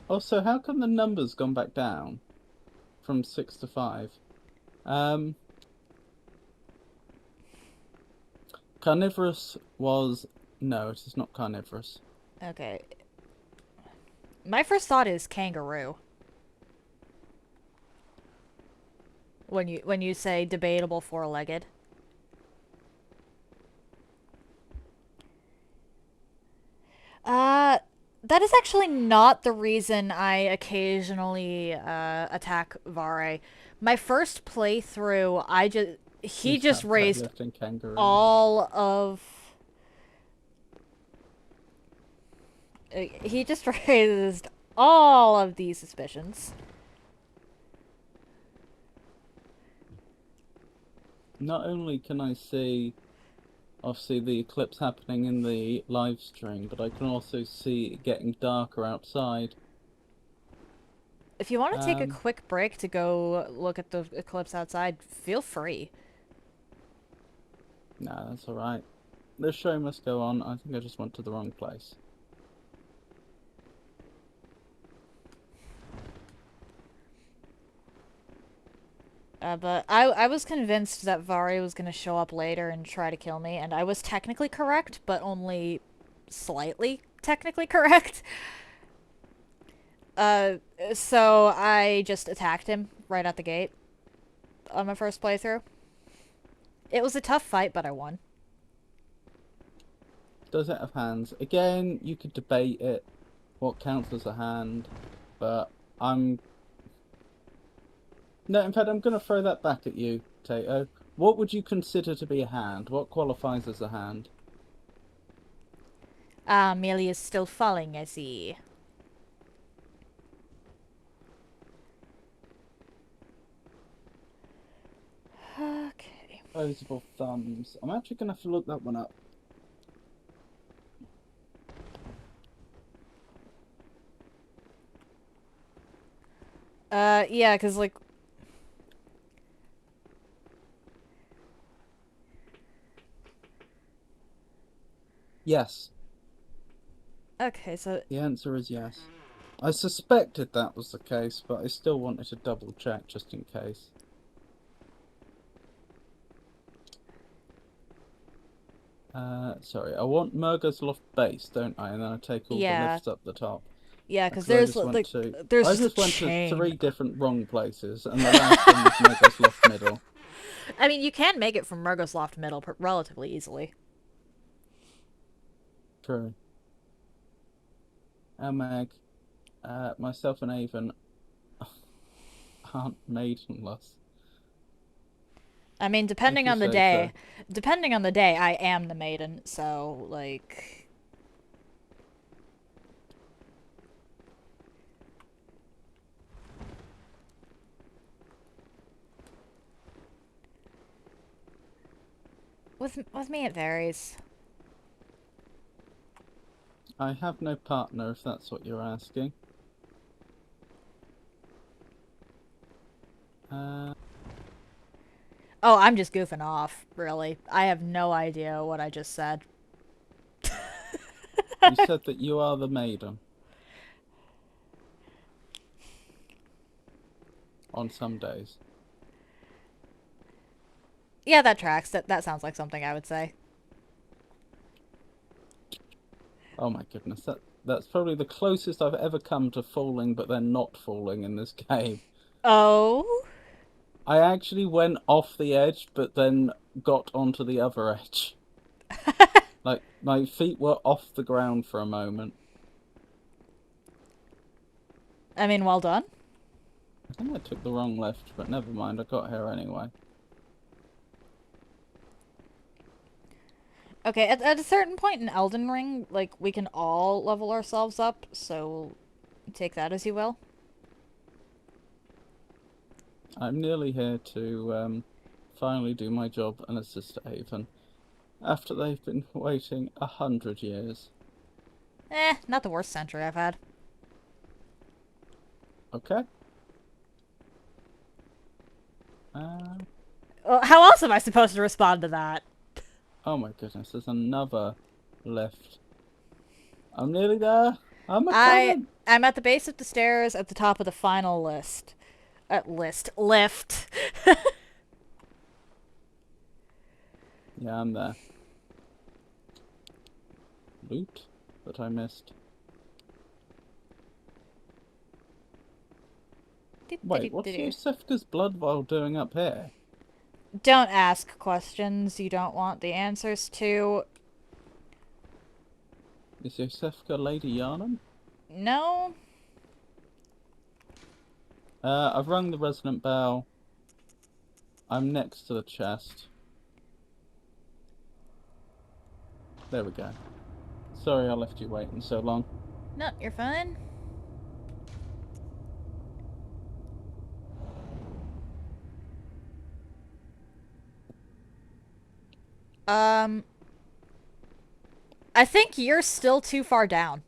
[SPEAKER 2] Also, how come the number's gone back down from 6 to 5? Carnivorous was... No, it is not carnivorous.
[SPEAKER 1] Okay. My first thought is kangaroo. When you say debatable four-legged. That is actually not the reason I occasionally attack Vare. My first playthrough, he
[SPEAKER 2] He's
[SPEAKER 1] just
[SPEAKER 2] that
[SPEAKER 1] raised
[SPEAKER 2] weightlifting kangaroo.
[SPEAKER 1] all of he just raised all of these suspicions.
[SPEAKER 2] Not only can I see, obviously, the eclipse happening in the live stream, but I can also see it getting darker outside.
[SPEAKER 1] If you want to take a
[SPEAKER 2] Um,
[SPEAKER 1] quick break to go look at the eclipse outside, feel free.
[SPEAKER 2] Nah, that's alright. The show must go on. I think I just went to the wrong place.
[SPEAKER 1] But I was convinced that Vari was going to show up later and try to kill me, and I was technically correct, but only slightly technically correct. So I just attacked him right at the gate on my first playthrough. It was a tough fight, but I won.
[SPEAKER 2] Does it have hands? Again, you could debate it, what counts as a hand, but I'm... No, in fact, I'm going to throw that back at you, Tato. What would you consider to be a hand? What qualifies as a hand?
[SPEAKER 1] Ah, Amelia's still falling, I see. Okay.
[SPEAKER 2] Opposable thumbs. I'm actually going to have to look that one up.
[SPEAKER 1] Yeah, because, like...
[SPEAKER 2] Yes.
[SPEAKER 1] Okay, so...
[SPEAKER 2] The answer is yes. I suspected that was the case, but I still wanted to double check just in case. Sorry, I want Murgo's Loft base, don't I? And then I take all the lifts up the top.
[SPEAKER 1] Yeah, because
[SPEAKER 2] I
[SPEAKER 1] there's,
[SPEAKER 2] just
[SPEAKER 1] like,
[SPEAKER 2] went
[SPEAKER 1] there's
[SPEAKER 2] I
[SPEAKER 1] just
[SPEAKER 2] just
[SPEAKER 1] a
[SPEAKER 2] went
[SPEAKER 1] chain.
[SPEAKER 2] to 3 different wrong places, and the last one was Murgo's Loft middle.
[SPEAKER 1] I mean, you can make it from Murgo's Loft middle relatively easily.
[SPEAKER 2] True. Meg, myself and Avon aren't maidenless.
[SPEAKER 1] I mean, depending
[SPEAKER 2] If
[SPEAKER 1] on
[SPEAKER 2] you
[SPEAKER 1] the
[SPEAKER 2] say
[SPEAKER 1] day,
[SPEAKER 2] so.
[SPEAKER 1] I am the maiden, so, like... With me, it varies.
[SPEAKER 2] I have no partner, if that's what you're asking.
[SPEAKER 1] Oh, I'm just goofing off, really. I have no idea what I just said.
[SPEAKER 2] You said that you are the maiden. On some days.
[SPEAKER 1] Yeah, that tracks. That sounds like something I would say.
[SPEAKER 2] Oh my goodness, that's probably the closest I've ever come to falling, but then not falling in this game.
[SPEAKER 1] Oh?
[SPEAKER 2] I actually went off the edge, but then got onto the other edge. Like, my feet were off the ground for a moment.
[SPEAKER 1] I mean, well done.
[SPEAKER 2] I think I took the wrong left, but never mind, I got here anyway.
[SPEAKER 1] Okay, at a certain point in Elden Ring, like, we can all level ourselves up, so take that as you will.
[SPEAKER 2] I'm nearly here to finally do my job and assist Avon, after they've been waiting 100 years.
[SPEAKER 1] Not the worst sentry I've had.
[SPEAKER 2] Okay.
[SPEAKER 1] Well, how else am I supposed to respond to that?
[SPEAKER 2] Oh my goodness, there's another lift. I'm nearly there. I'm
[SPEAKER 1] at the base of the stairs at the top of the final lift.
[SPEAKER 2] Yeah, I'm there. Loot that I missed. Wait, what's Yosefka's blood vial doing up here?
[SPEAKER 1] Don't ask questions you don't want the answers to.
[SPEAKER 2] Is Yosefka Lady Yarnum?
[SPEAKER 1] No?
[SPEAKER 2] I've rung the resonant bell. I'm next to the chest. There we go. Sorry I left you waiting so long.
[SPEAKER 1] No, you're fine. I think you're still too far down.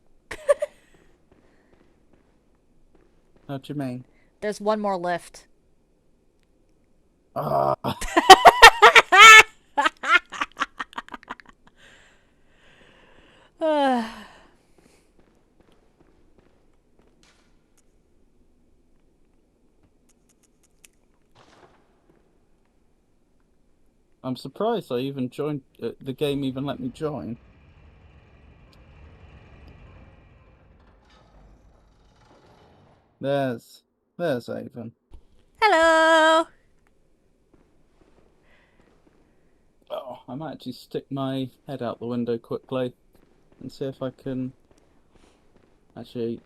[SPEAKER 2] How do you mean?
[SPEAKER 1] There's one more lift.
[SPEAKER 2] Ah. I'm surprised I even joined. The game even let me join. There's Avon.
[SPEAKER 1] Hello!
[SPEAKER 2] Oh, I might actually stick my head out the window quickly and see if I can. Actually,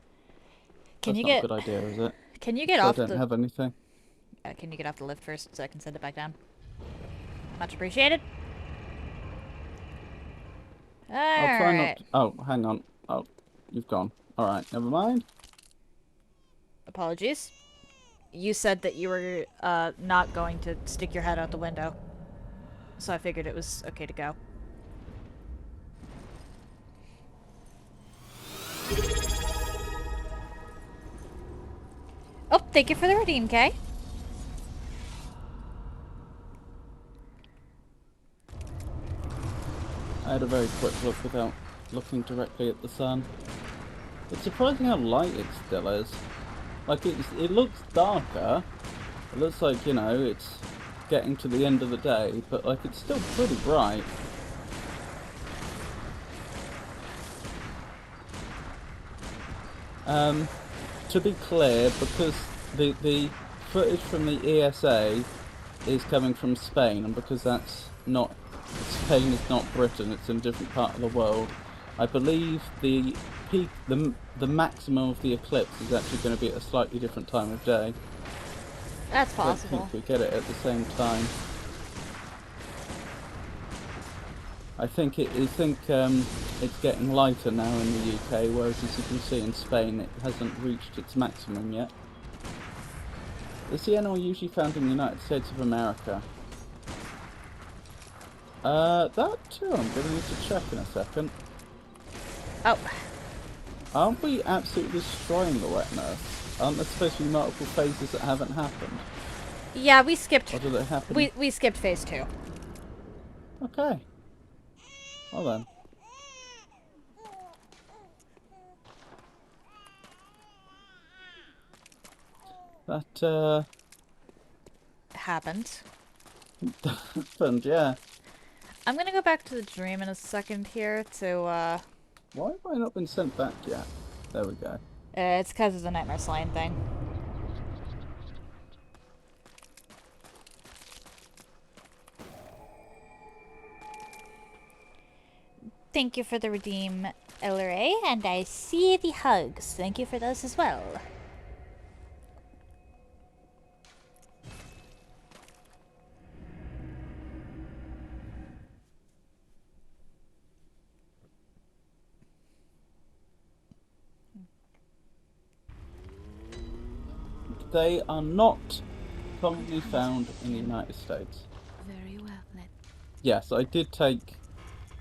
[SPEAKER 1] Can
[SPEAKER 2] that's
[SPEAKER 1] you
[SPEAKER 2] not
[SPEAKER 1] get?
[SPEAKER 2] a good idea, is it?
[SPEAKER 1] Can you get
[SPEAKER 2] So
[SPEAKER 1] off
[SPEAKER 2] I don't
[SPEAKER 1] the?
[SPEAKER 2] have anything.
[SPEAKER 1] Can you get off the lift first so I can send it back down? Much appreciated.
[SPEAKER 2] I'll try not.
[SPEAKER 1] Alright.
[SPEAKER 2] Oh, hang on. Oh, you've gone. All right, never mind.
[SPEAKER 1] Apologies. You said that you were not going to stick your head out the window. So I figured it was okay to go. Oh, thank you for the redeem, Kay.
[SPEAKER 2] I had a very quick look without looking directly at the sun. It's surprising how light it still is. Like, it looks darker. It looks like, you know, it's getting to the end of the day, but, like, it's still pretty bright. To be clear, because the footage from the ESA is coming from Spain, and because that's not... Spain is not Britain, it's in a different part of the world, I believe the peak, the maximum of the eclipse is actually going to be at a slightly different time of day.
[SPEAKER 1] That's
[SPEAKER 2] I don't
[SPEAKER 1] possible.
[SPEAKER 2] think we get it at the same time. I think it's getting lighter now in the UK, whereas as you can see in Spain it hasn't reached its maximum yet. Is the NL usually found in the United States of America? That too I'm going to need to check in a second.
[SPEAKER 1] Oh.
[SPEAKER 2] Aren't we absolutely destroying the wet nurse? Aren't there supposed to be multiple phases that haven't happened?
[SPEAKER 1] Yeah, we skipped...
[SPEAKER 2] Or did it happen?
[SPEAKER 1] We skipped phase 2.
[SPEAKER 2] Okay. Well then. That,
[SPEAKER 1] Happened.
[SPEAKER 2] happened, yeah.
[SPEAKER 1] I'm gonna go back to the dream in a second here to,
[SPEAKER 2] Why have I not been sent back yet? There we go.
[SPEAKER 1] it's because of the Nightmare Slaying thing. Thank you for the redeem, LRA, and I see the hugs. Thank you for those as well.
[SPEAKER 2] They are not commonly found in the United States.
[SPEAKER 3] Very well then.
[SPEAKER 2] Yes, I did take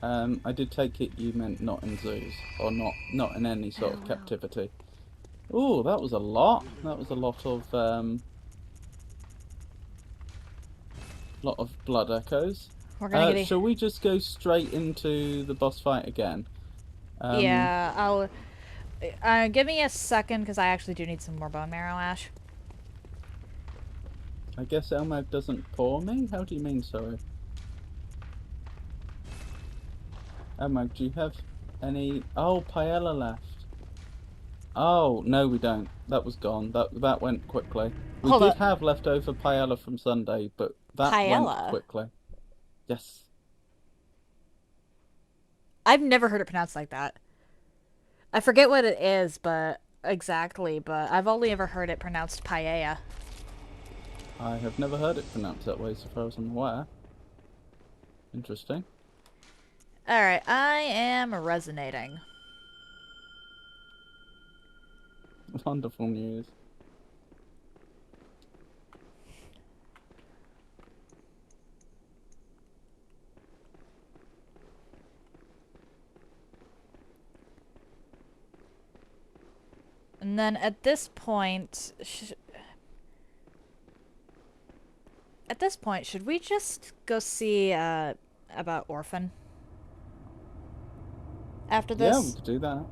[SPEAKER 2] it you meant not in zoos, or not in any sort of
[SPEAKER 3] Oh, wow.
[SPEAKER 2] captivity. Ooh, that was a lot. That was a lot of blood echoes.
[SPEAKER 1] We're gonna get
[SPEAKER 2] shall we just go straight into the boss fight again?
[SPEAKER 1] yeah, I'll... give me a second, because I actually do need some more bone marrow ash.
[SPEAKER 2] I guess Elmag doesn't pour me? How do you mean, sorry? Mag, do you have any... Oh, paella left. Oh, no we don't. That was gone. That went quickly. We
[SPEAKER 1] Hold
[SPEAKER 2] did
[SPEAKER 1] up.
[SPEAKER 2] have leftover paella from Sunday, but that went
[SPEAKER 1] Paella?
[SPEAKER 2] quickly. Yes.
[SPEAKER 1] I've never heard it pronounced like that. I forget what it is, but exactly, but I've only ever heard it pronounced paella.
[SPEAKER 2] I have never heard it pronounced that way so far as I'm aware. Interesting.
[SPEAKER 1] Alright, I am resonating.
[SPEAKER 2] Wonderful news.
[SPEAKER 1] And then at this point... should we just go see, about Orphan? After this?
[SPEAKER 2] Yeah, we could do that.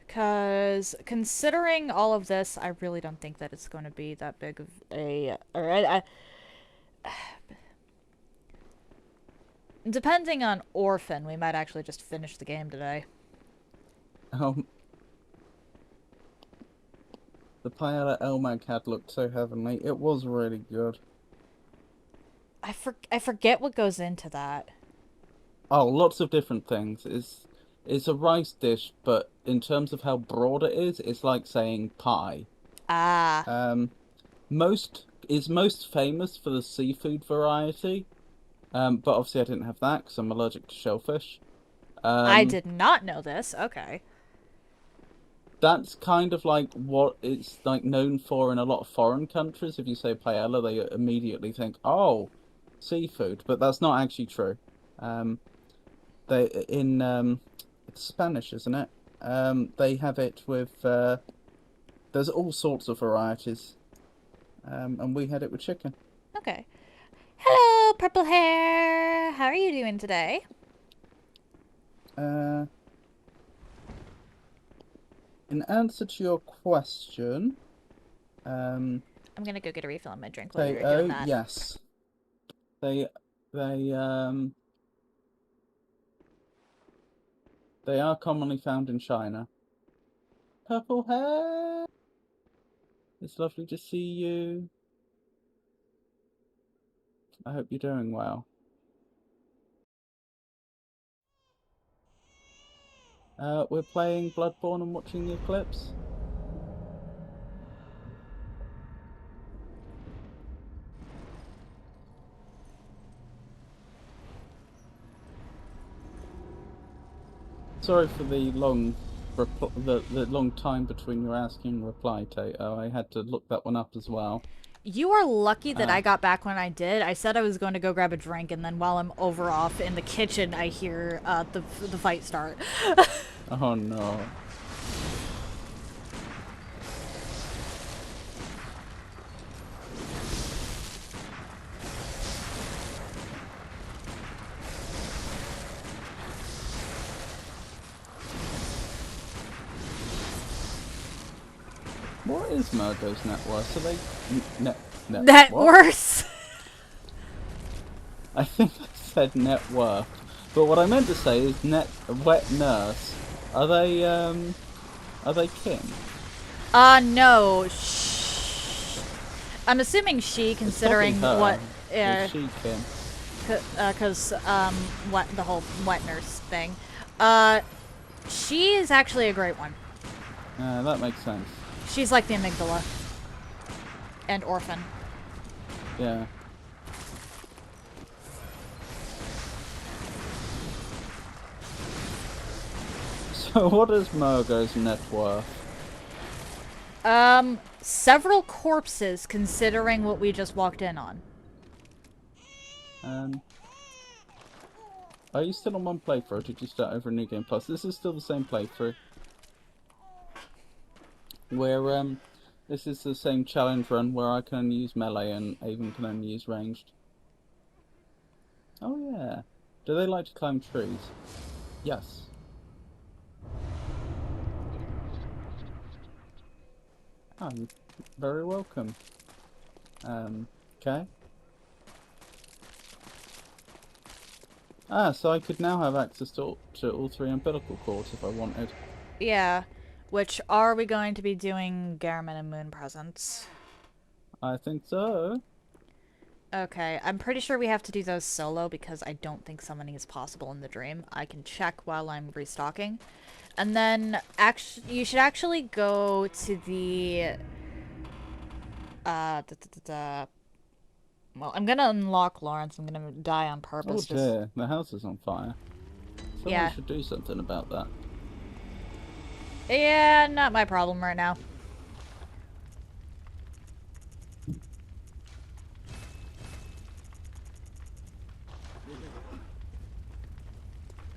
[SPEAKER 1] Because considering all of this, I really don't think that it's going to be that big of a... Depending on Orphan, we might actually just finish the game today.
[SPEAKER 2] The paella Elmag had looked so heavenly. It was really good.
[SPEAKER 1] I forget what goes into that.
[SPEAKER 2] Oh, lots of different things. It's a rice dish, but in terms of how broad it is, it's like saying pie.
[SPEAKER 1] Ah.
[SPEAKER 2] It's most famous for the seafood variety, but obviously I didn't have that because I'm allergic to shellfish.
[SPEAKER 1] I did not know this. Okay.
[SPEAKER 2] That's kind of like what it's like known for in a lot of foreign countries. If you say paella, they immediately think, "Oh, seafood," but that's not actually true. They in it's Spanish, isn't it? They have it with there's all sorts of varieties, and we had it with chicken.
[SPEAKER 1] Okay. Hello, purple hair. How are you doing today?
[SPEAKER 2] In answer to your question,
[SPEAKER 1] I'm gonna go get a refill on my drink while you're doing that.
[SPEAKER 2] yes, they they are commonly found in China. Purple hair. It's lovely to see you. I hope you're doing well. We're playing Bloodborne and watching the eclipse. Sorry for the long the long time between your asking and reply, Tato. I had to look that one up as well.
[SPEAKER 1] You are lucky that I got back when I did. I said I was going to go grab a drink, and then while I'm over off in the kitchen, I hear the fight start.
[SPEAKER 2] Oh no. What is Murdo's net worth? Are they
[SPEAKER 1] Net worth?
[SPEAKER 2] I think I said net worth, but what I meant to say is wet nurse. Are they kin?
[SPEAKER 1] No. I'm assuming she, considering what.
[SPEAKER 2] Is she kin?
[SPEAKER 1] Because what the whole wet nurse thing. She is actually a great one.
[SPEAKER 2] That makes sense.
[SPEAKER 1] She's like the amygdala. And Orphan.
[SPEAKER 2] Yeah. So what is Murgo's net worth?
[SPEAKER 1] Several corpses, considering what we just walked in on.
[SPEAKER 2] Are you still on one playthrough, or did you start over a new game plus? This is still the same playthrough. Where, this is the same challenge run where I can only use melee and Avon can only use ranged. Oh yeah. Do they like to climb trees? Yes. Oh, you're very welcome. Okay. Ah, so I could now have access to all 3 umbilical cords if I wanted.
[SPEAKER 1] Yeah. Which, are we going to be doing Garamond and Moon presents?
[SPEAKER 2] I think so.
[SPEAKER 1] Okay, I'm pretty sure we have to do those solo because I don't think summoning is possible in the dream. I can check while I'm restocking. And then, you should actually go to the... Well, I'm gonna unlock Lawrence. I'm gonna die on
[SPEAKER 2] Oh
[SPEAKER 1] purpose.
[SPEAKER 2] dear, the house is on fire. Someone
[SPEAKER 1] Yeah.
[SPEAKER 2] should do something about that.
[SPEAKER 1] Yeah, not my problem right now.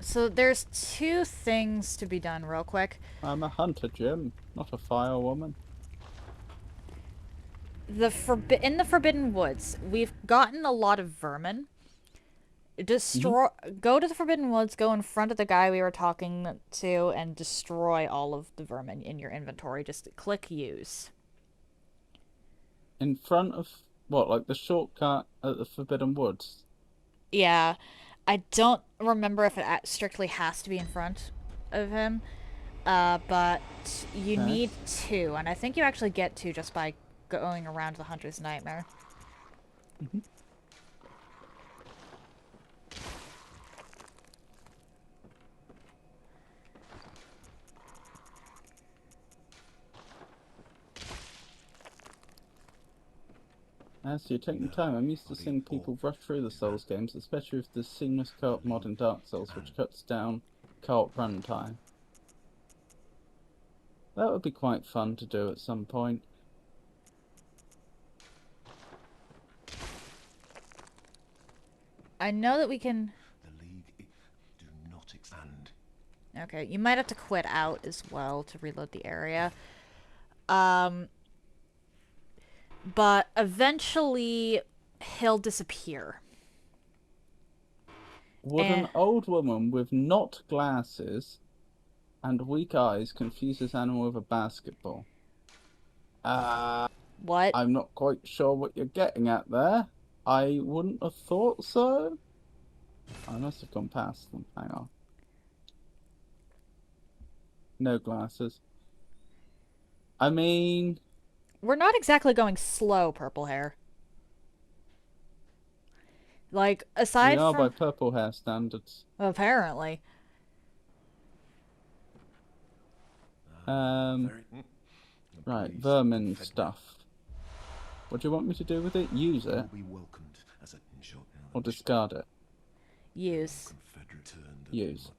[SPEAKER 1] So there's 2 things to be done real quick.
[SPEAKER 2] I'm a hunter, Jim, not a firewoman.
[SPEAKER 1] In the Forbidden Woods, we've gotten a lot of vermin. Go to the Forbidden Woods, go in front of the guy we were talking to, and destroy all of the vermin in your inventory. Just click use.
[SPEAKER 2] In front of what, like the shortcut at the Forbidden Woods?
[SPEAKER 1] Yeah, I don't remember if it strictly has to be in front of him, but you
[SPEAKER 2] Okay.
[SPEAKER 1] need 2, and I think you actually get 2 just by going around the Hunter's Nightmare.
[SPEAKER 2] Mhm. As you're taking your time, I'm used to seeing people rush through the Souls games, especially with the seamless co-op mod in Dark Souls, which cuts down co-op runtime. That would be quite fun to do at some point.
[SPEAKER 1] I know that we can...
[SPEAKER 4] The League do not expand.
[SPEAKER 1] Okay, you might have to quit out as well to reload the area. But eventually he'll disappear.
[SPEAKER 2] Would an old woman with not glasses and weak eyes confuse this animal with a basketball?
[SPEAKER 1] What?
[SPEAKER 2] I'm not quite sure what you're getting at there. I wouldn't have thought so. I must have gone past them. Hang on. No glasses. I mean...
[SPEAKER 1] We're not exactly going slow, Purple Hair. Like, aside
[SPEAKER 2] we are
[SPEAKER 1] from...
[SPEAKER 2] by purple hair standards.
[SPEAKER 1] Apparently.
[SPEAKER 2] Right, vermin stuff. What do you want me to do with it? Use it? Or discard it?
[SPEAKER 1] Use.
[SPEAKER 2] Use.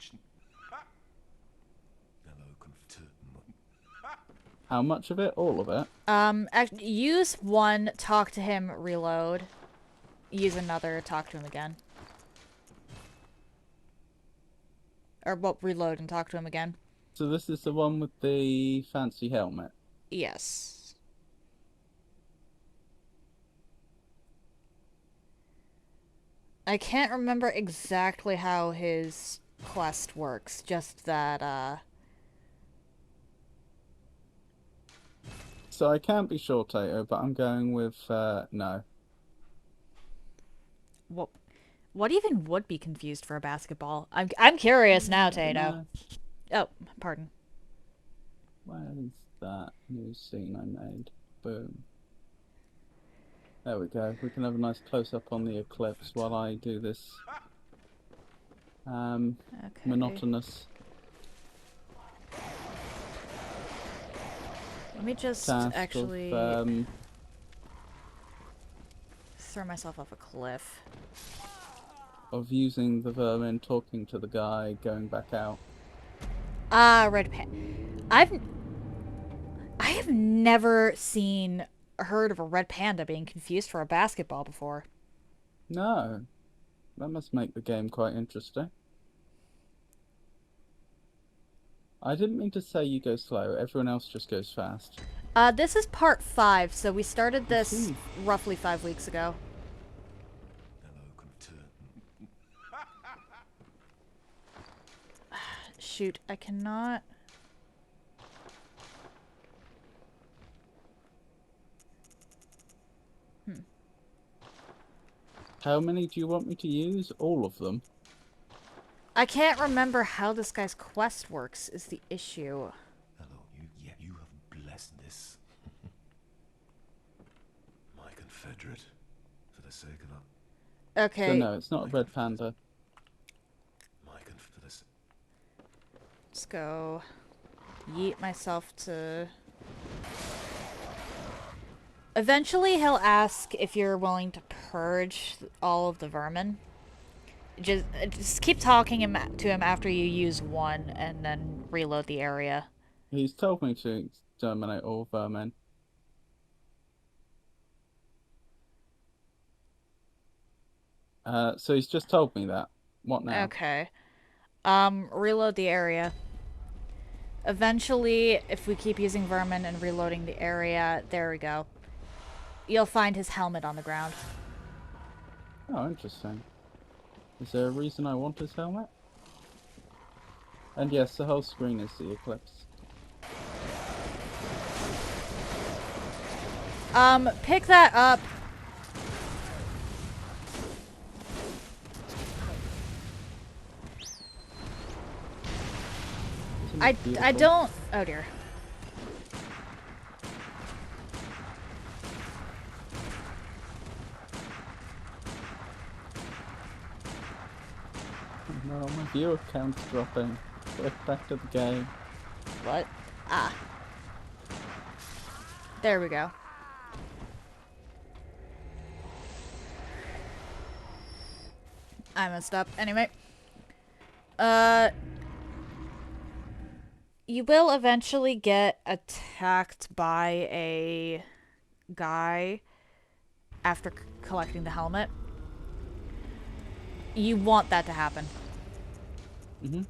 [SPEAKER 2] How much of it? All of it?
[SPEAKER 1] Use 1, talk to him, reload. Use another, talk to him again. Or, well, reload and talk to him again.
[SPEAKER 2] So this is the one with the fancy helmet?
[SPEAKER 1] Yes. I can't remember exactly how his quest works, just that,
[SPEAKER 2] So I can't be sure, Tato, but I'm going with, no.
[SPEAKER 1] What even would be confused for a basketball? I'm curious now, Tato.
[SPEAKER 2] No.
[SPEAKER 1] Oh, pardon.
[SPEAKER 2] Where is that new scene I made? Boom. There we go. We can have a nice close-up on the eclipse while I do this
[SPEAKER 1] Okay.
[SPEAKER 2] monotonous
[SPEAKER 1] Let me just
[SPEAKER 2] task
[SPEAKER 1] actually
[SPEAKER 2] of,
[SPEAKER 1] throw myself off a cliff.
[SPEAKER 2] of using the vermin, talking to the guy, going back out.
[SPEAKER 1] Red Panda. I have never heard of a red panda being confused for a basketball before.
[SPEAKER 2] No. That must make the game quite interesting. I didn't mean to say you go slow. Everyone else just goes fast.
[SPEAKER 1] This is part 5, so we started this roughly 5 weeks ago. shoot, I cannot...
[SPEAKER 2] How many do you want me to use? All of them.
[SPEAKER 1] I can't remember how this guy's quest works, is the issue.
[SPEAKER 4] Hello, you have blessed this. My confederate, for the sake of
[SPEAKER 1] Okay.
[SPEAKER 2] So no, it's not a red panda.
[SPEAKER 4] for this.
[SPEAKER 1] Let's go yeet myself to... Eventually he'll ask if you're willing to purge all of the vermin. Just keep talking to him after you use one and then reload the area.
[SPEAKER 2] He's told me to exterminate all vermin. So he's just told me that. What now?
[SPEAKER 1] Okay. Reload the area. Eventually, if we keep using vermin and reloading the area, there we go. You'll find his helmet on the ground.
[SPEAKER 2] Oh, interesting. Is there a reason I want his helmet? And yes, the whole screen is the eclipse.
[SPEAKER 1] Pick that up.
[SPEAKER 2] Isn't
[SPEAKER 1] I
[SPEAKER 2] it beautiful?
[SPEAKER 1] don't... Oh dear.
[SPEAKER 2] No, my viewer count's dropping. Back to the game.
[SPEAKER 1] What? Ah. There we go. I messed up. Anyway. You will eventually get attacked by a guy after collecting the helmet. You want that to happen.
[SPEAKER 2] Mm-hmm.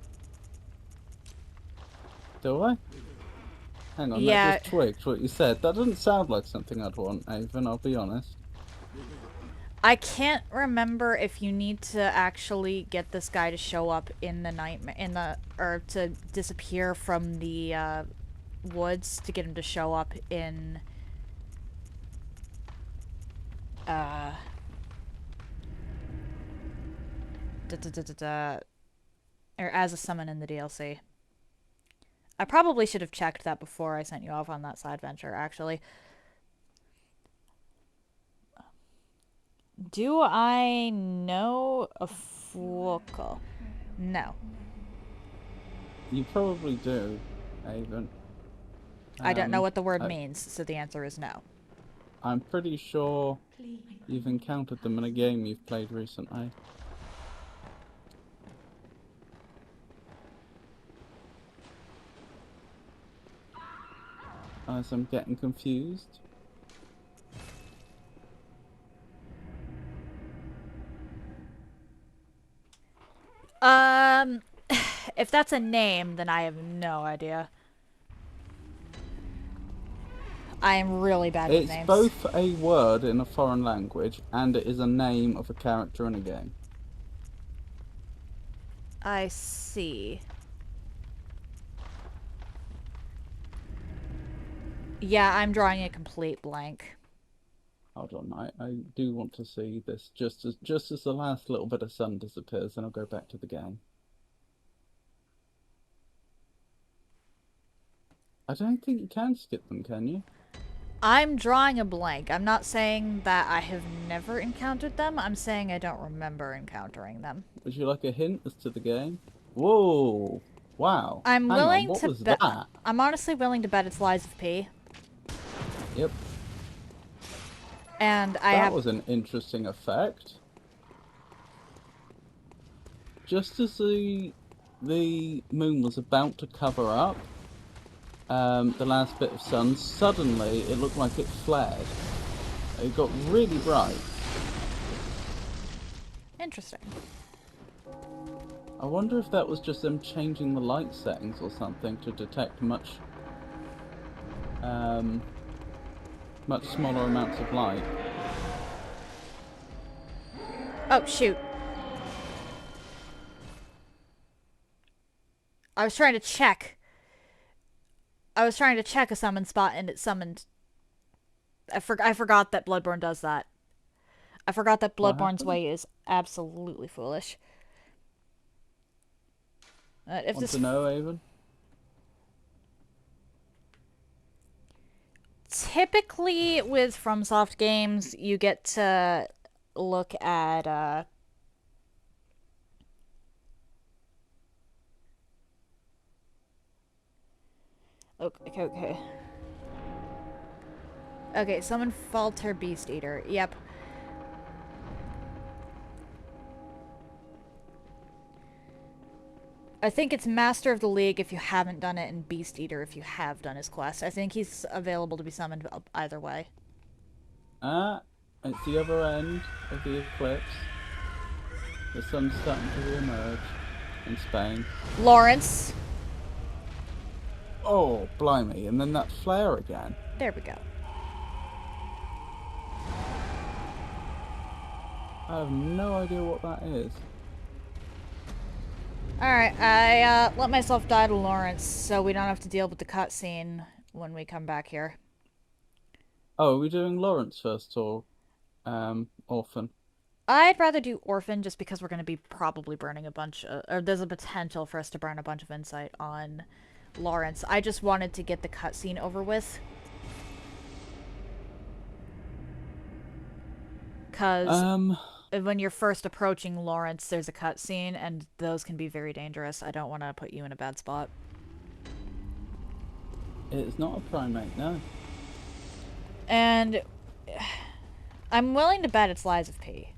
[SPEAKER 2] Do I? Hang on,
[SPEAKER 1] Yeah.
[SPEAKER 2] that just twigged what you said. That doesn't sound like something I'd want, Avon, I'll be honest.
[SPEAKER 1] I can't remember if you need to actually get this guy to show up in the nightmare, or to disappear from the woods to get him to show up in or as a summon in the DLC. I probably should have checked that before I sent you off on that side venture, actually. Do I know a Fuoco? No.
[SPEAKER 2] You probably do, Avon.
[SPEAKER 1] I don't know what the word means, so the answer is no.
[SPEAKER 2] I'm pretty sure you've encountered them in a game you've played recently. As I'm getting confused.
[SPEAKER 1] If that's a name, then I have no idea. I am really bad with
[SPEAKER 2] It's
[SPEAKER 1] names.
[SPEAKER 2] both a word in a foreign language and it is a name of a character in a game.
[SPEAKER 1] I see. Yeah, I'm drawing a complete blank.
[SPEAKER 2] Hold on, I do want to see this just as the last little bit of sun disappears, then I'll go back to the game. I don't think you can skip them, can you?
[SPEAKER 1] I'm drawing a blank. I'm not saying that I have never encountered them. I'm saying I don't remember encountering them.
[SPEAKER 2] Would you like a hint as to the game? Whoa! Wow.
[SPEAKER 1] I'm
[SPEAKER 2] Hang
[SPEAKER 1] willing
[SPEAKER 2] on, what
[SPEAKER 1] to
[SPEAKER 2] was
[SPEAKER 1] bet.
[SPEAKER 2] that?
[SPEAKER 1] I'm honestly willing to bet it's Lies of P.
[SPEAKER 2] Yep.
[SPEAKER 1] And I
[SPEAKER 2] That
[SPEAKER 1] have.
[SPEAKER 2] was an interesting effect. Just as the moon was about to cover up the last bit of sun, suddenly it looked like it flared. It got really bright.
[SPEAKER 1] Interesting.
[SPEAKER 2] I wonder if that was just them changing the light settings or something to detect much smaller amounts of light.
[SPEAKER 1] Oh, shoot. I was trying to check. I was trying to check a summon spot and it summoned. I forgot that Bloodborne does that. I forgot that
[SPEAKER 2] What
[SPEAKER 1] Bloodborne's
[SPEAKER 2] happened?
[SPEAKER 1] way is absolutely foolish. If
[SPEAKER 2] Want
[SPEAKER 1] this
[SPEAKER 2] to know, Avon?
[SPEAKER 1] typically with FromSoft games, you get to look at okay. Okay, summon Falter Beast Eater. Yep. I think it's Master of the League if you haven't done it, and Beast Eater if you have done his quest. I think he's available to be summoned either way.
[SPEAKER 2] Ah, it's the other end of the eclipse. The sun's starting to re-emerge in Spain.
[SPEAKER 1] Lawrence.
[SPEAKER 2] Oh, blimey. And then that flare again.
[SPEAKER 1] There we go.
[SPEAKER 2] I have no idea what that is.
[SPEAKER 1] Alright, I let myself die to Lawrence so we don't have to deal with the cutscene when we come back here.
[SPEAKER 2] Oh, are we doing Lawrence first or Orphan?
[SPEAKER 1] I'd rather do Orphan just because we're going to be probably burning a bunch of, or there's a potential for us to burn a bunch of insight on Lawrence. I just wanted to get the cutscene over with. Because when you're first approaching Lawrence, there's a cutscene, and those can be very dangerous. I don't want to put you in a bad spot.
[SPEAKER 2] It's not a primate, no.
[SPEAKER 1] And I'm willing to bet it's Lies of P.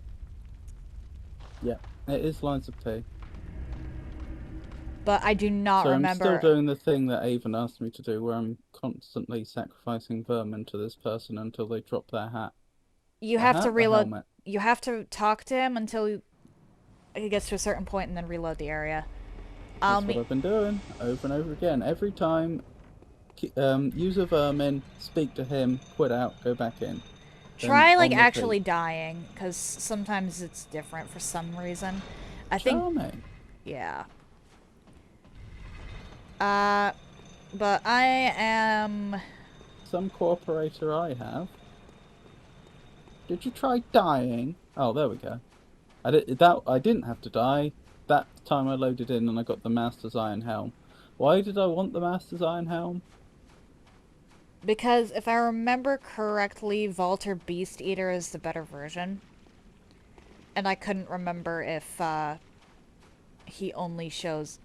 [SPEAKER 2] Yeah, it is Lines of P.
[SPEAKER 1] But I do not remember.
[SPEAKER 2] I'm still doing the thing that Avon asked me to do, where I'm constantly sacrificing vermin to this person until they drop their hat.
[SPEAKER 1] You have to reload.
[SPEAKER 2] Helmet.
[SPEAKER 1] You have to talk to him until he gets to a certain point, and then reload the area.
[SPEAKER 2] That's what I've been doing over and over again. Every time, use a vermin, speak to him, quit out, go back in.
[SPEAKER 1] Try like actually dying, because sometimes it's different for some reason. I think.
[SPEAKER 2] Charming.
[SPEAKER 1] Yeah. But I am.
[SPEAKER 2] Some cooperator I have. Did you try dying? Oh, there we go. I didn't have to die. That time I loaded in and I got the Master's Iron Helm. Why did I want the Master's Iron Helm?
[SPEAKER 1] Because if I remember correctly, Valter Beast Eater is the better version. And I couldn't remember if he only shows...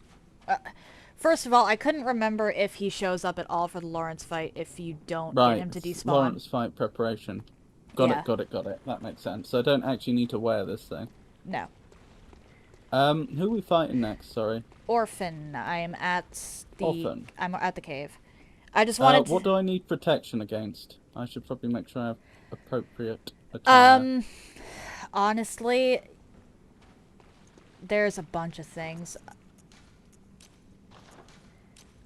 [SPEAKER 1] first of all, I couldn't remember if he shows up at all for the Lawrence fight if you don't get him to despawn.
[SPEAKER 2] Lawrence fight preparation. Got
[SPEAKER 1] Yeah.
[SPEAKER 2] it. That makes sense. So I don't actually need to wear this thing.
[SPEAKER 1] No.
[SPEAKER 2] Who are we fighting next? Sorry.
[SPEAKER 1] Orphan. I am at the...
[SPEAKER 2] Orphan.
[SPEAKER 1] I'm at the cave. I just wanted to...
[SPEAKER 2] What do I need protection against? I should probably make sure I have appropriate attire.
[SPEAKER 1] Honestly, there's a bunch of things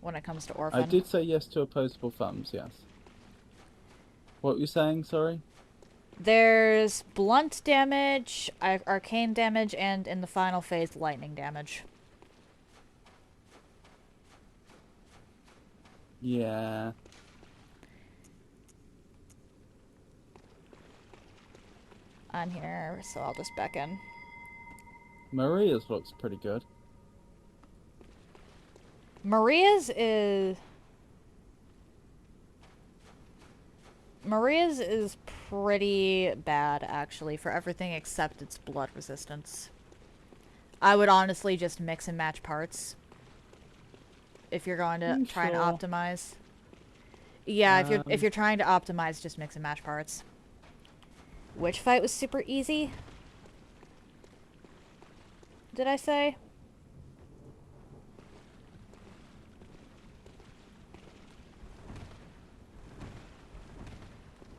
[SPEAKER 1] when it comes to Orphan.
[SPEAKER 2] I did say yes to opposable thumbs, yes. What were you saying, sorry?
[SPEAKER 1] There's blunt damage, arcane damage, and in the final phase, lightning damage.
[SPEAKER 2] Yeah.
[SPEAKER 1] On here, so I'll just back in.
[SPEAKER 2] Maria's looks pretty good.
[SPEAKER 1] Maria's is pretty bad, actually, for everything except its blood resistance. I would honestly just mix and match parts. If you're going to try and optimize. Yeah, if you're trying to optimize, just mix and match parts. Which fight was super easy? Did I say?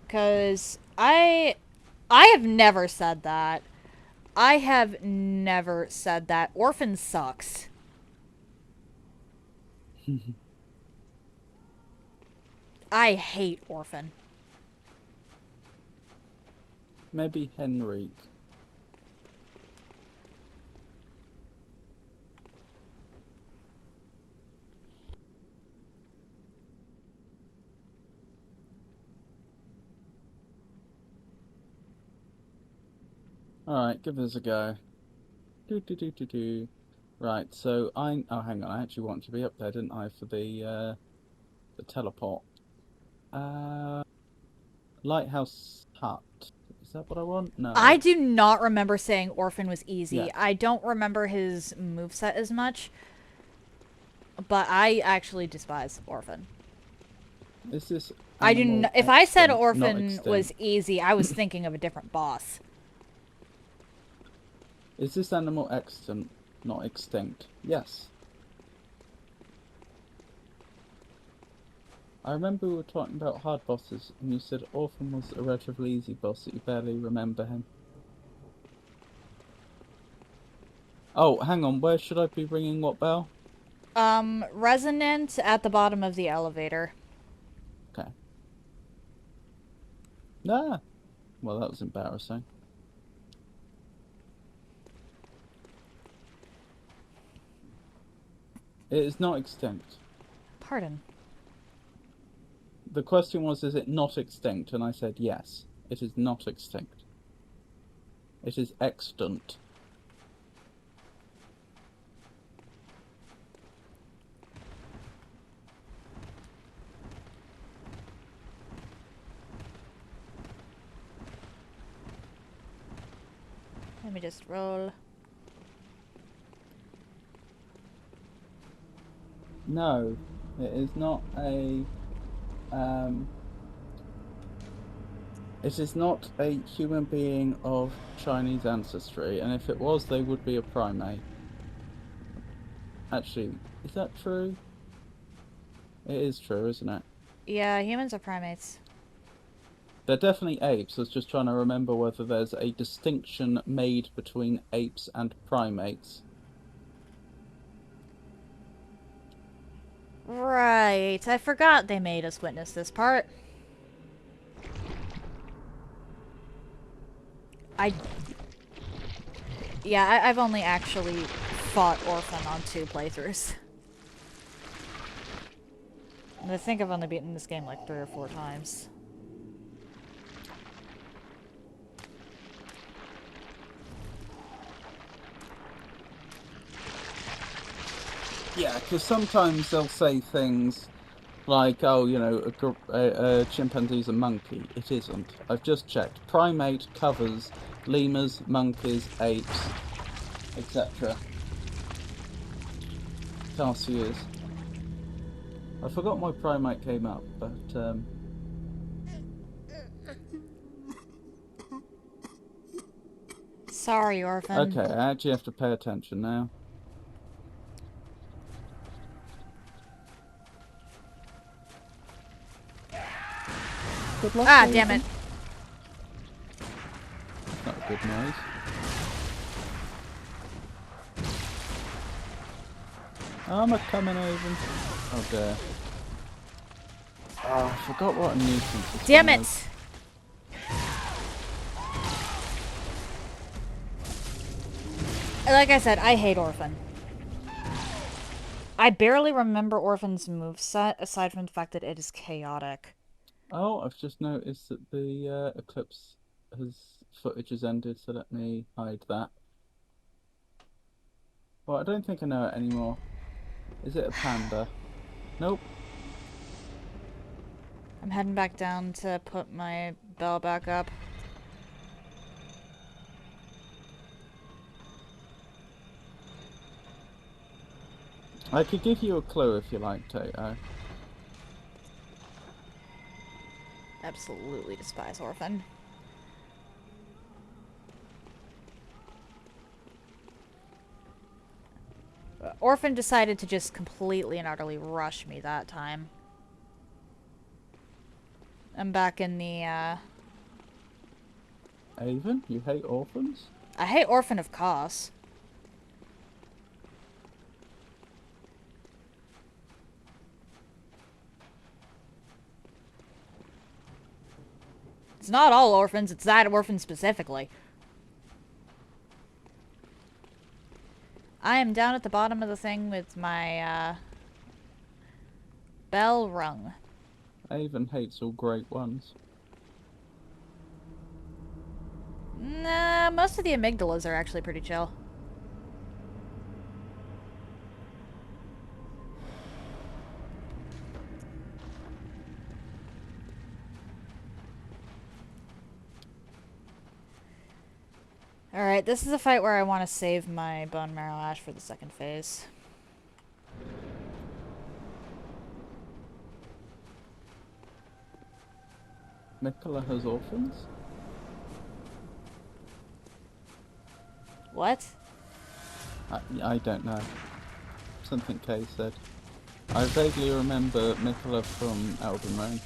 [SPEAKER 1] Because I have never said that. I have never said that. Orphan sucks. I hate Orphan.
[SPEAKER 2] Maybe Henrique. Alright, give this a go. Do. Right, so I... Oh, hang on, I actually want to be up there, didn't I, for the teleport. Lighthouse Hut. Is that what I want? No.
[SPEAKER 1] I do not remember saying Orphan was easy.
[SPEAKER 2] Yeah.
[SPEAKER 1] I don't remember his moveset as much. But I actually despise Orphan.
[SPEAKER 2] Is this...
[SPEAKER 1] I do
[SPEAKER 2] animal
[SPEAKER 1] if I said
[SPEAKER 2] extinct? Not
[SPEAKER 1] Orphan
[SPEAKER 2] extinct.
[SPEAKER 1] was easy, I was thinking of a different boss.
[SPEAKER 2] Is this animal extant? Not extinct? Yes. I remember we were talking about hard bosses, and you said Orphan was a relatively easy boss that you barely remember him. Oh, hang on, where should I be ringing what bell?
[SPEAKER 1] Resonant at the bottom of the elevator.
[SPEAKER 2] Okay. Ah! Well, that was embarrassing. It is not extinct.
[SPEAKER 1] Pardon.
[SPEAKER 2] The question was, is it not extinct? And I said yes. It is not extinct. It is extant.
[SPEAKER 1] Let me just roll.
[SPEAKER 2] No, it is not a... It is not a human being of Chinese ancestry, and if it was, they would be a primate. Actually, is that true? It is true, isn't it?
[SPEAKER 1] Yeah, humans are primates.
[SPEAKER 2] They're definitely apes. I was just trying to remember whether there's a distinction made between apes and primates.
[SPEAKER 1] Right. I forgot they made us witness this part. Yeah, I've only actually fought Orphan on 2 playthroughs. And I think I've only beaten this game like 3 or 4 times.
[SPEAKER 2] Yeah, because sometimes they'll say things like, oh, you know, a chimpanzee's a monkey. It isn't. I've just checked. Primate covers lemurs, monkeys, apes, etc. Tarsiers. I forgot why primate came up, but
[SPEAKER 1] Sorry, Orphan.
[SPEAKER 2] okay, I actually have to pay attention now. Good luck,
[SPEAKER 1] Ah,
[SPEAKER 2] Nathan.
[SPEAKER 1] damn it.
[SPEAKER 2] That's not a good noise. I'm a coming over. Oh dear. Oh, I forgot what a nuisance this
[SPEAKER 1] Damn
[SPEAKER 2] one
[SPEAKER 1] it!
[SPEAKER 2] is.
[SPEAKER 1] Like I said, I hate Orphan. I barely remember Orphan's moveset, aside from the fact that it is chaotic.
[SPEAKER 2] Oh, I've just noticed that the eclipse footage has ended, so let me hide that. Well, I don't think I know it anymore. Is it a panda? Nope.
[SPEAKER 1] I'm heading back down to put my bell back up.
[SPEAKER 2] I could give you a clue if you like, Tato.
[SPEAKER 1] Absolutely despise Orphan. Orphan decided to just completely and utterly rush me that time. I'm back in the,
[SPEAKER 2] Avon, you hate orphans?
[SPEAKER 1] I hate Orphan of Kos. It's not all orphans, it's that orphan specifically. I am down at the bottom of the thing with my, bell rung.
[SPEAKER 2] Avon hates all great ones.
[SPEAKER 1] Nah, most of the amygdalas are actually pretty chill. Alright, this is a fight where I want to save my bone marrow ash for the second phase.
[SPEAKER 2] Mikola has orphans?
[SPEAKER 1] What?
[SPEAKER 2] I don't know. Something Kay said. I vaguely remember Mikola from Elden Ring.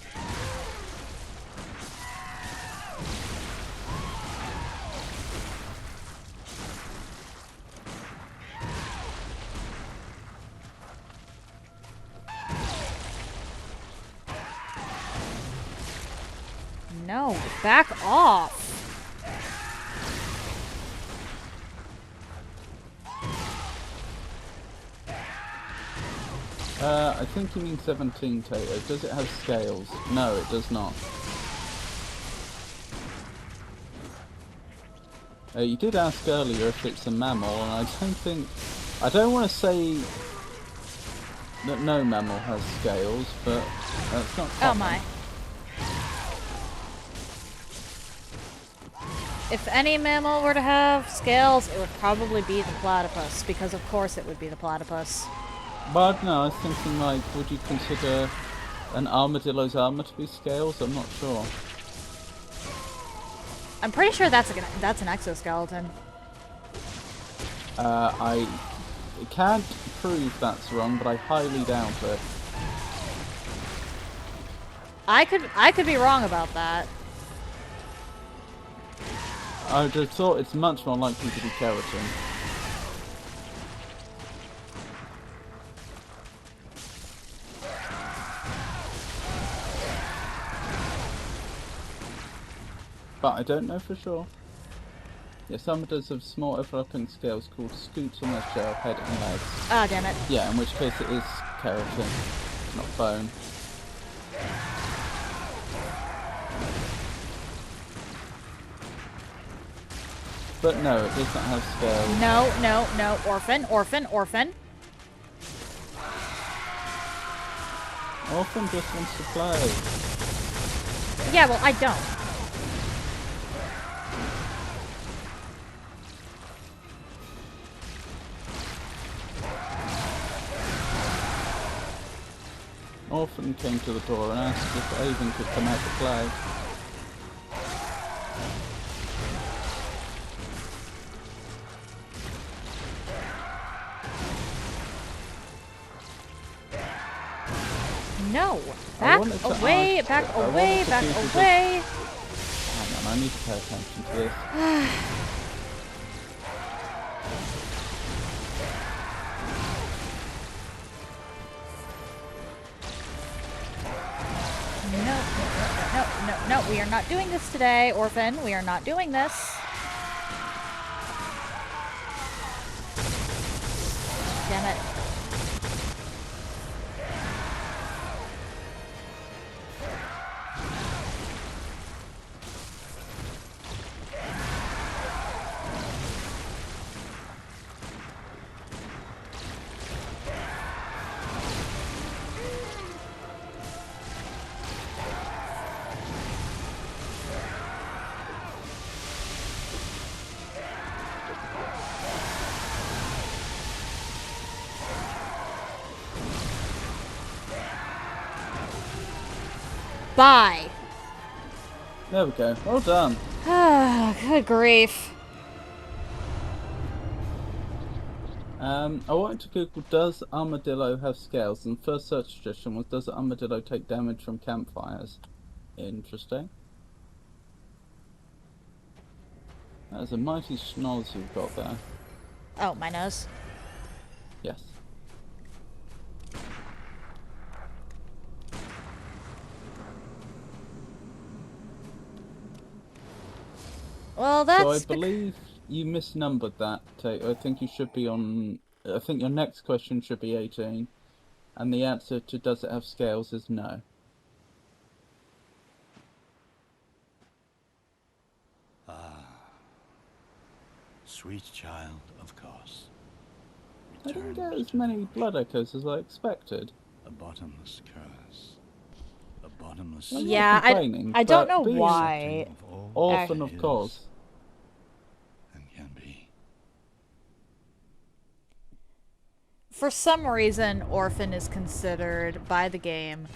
[SPEAKER 1] No, back off!
[SPEAKER 2] I think you mean 17, Tato. Does it have scales? No, it does not. You did ask earlier if it's a mammal, and I don't want to say that no mammal has scales, but it's not common.
[SPEAKER 1] Oh my. If any mammal were to have scales, it would probably be the platypus, because of course it would be the platypus.
[SPEAKER 2] But no, I was thinking like, would you consider an armadillo's armor to be scales? I'm not sure.
[SPEAKER 1] I'm pretty sure that's an exoskeleton.
[SPEAKER 2] I can't prove that's wrong, but I highly doubt it.
[SPEAKER 1] I could be wrong about that.
[SPEAKER 2] I would have thought it's much more likely to be keratin. But I don't know for sure. Yes, some does have small overlapping scales called scoots on their shell, head and legs.
[SPEAKER 1] Ah, damn it.
[SPEAKER 2] Yeah, in which case it is keratin, not bone. But no, it does not have scales.
[SPEAKER 1] No, no, no. Orphan, orphan, orphan.
[SPEAKER 2] Orphan just wants to play.
[SPEAKER 1] Yeah, well, I don't.
[SPEAKER 2] Orphan came to the door and asked if Avon could come out to play.
[SPEAKER 1] No. Back away, back away, back away.
[SPEAKER 2] Hang on, I need to pay attention to this.
[SPEAKER 1] No, we are not doing this today, Orphan. We are not doing this. Damn it. Bye.
[SPEAKER 2] There we go. Well done.
[SPEAKER 1] Good grief.
[SPEAKER 2] I wanted to Google, does armadillo have scales? And the first search suggestion was, does armadillo take damage from campfires? Interesting. That is a mighty schnoz you've got there.
[SPEAKER 1] Oh, my nose.
[SPEAKER 2] Yes.
[SPEAKER 1] Well, that's...
[SPEAKER 2] So I believe you misnumbered that, Tate. I think you should be on... I think your next question should be 18. And the answer to does it have scales is no.
[SPEAKER 4] Sweet child, of course.
[SPEAKER 2] I didn't
[SPEAKER 4] Return
[SPEAKER 2] get as
[SPEAKER 4] to
[SPEAKER 2] many blood echoes as I expected.
[SPEAKER 4] a bottomless curse. A bottomless
[SPEAKER 2] I'm not
[SPEAKER 1] Yeah,
[SPEAKER 2] complaining,
[SPEAKER 1] I don't
[SPEAKER 2] but
[SPEAKER 1] know
[SPEAKER 2] being
[SPEAKER 1] why.
[SPEAKER 4] of all
[SPEAKER 2] Orphan,
[SPEAKER 4] that
[SPEAKER 2] of course.
[SPEAKER 4] is and can be.
[SPEAKER 1] For some reason, Orphan is considered by the game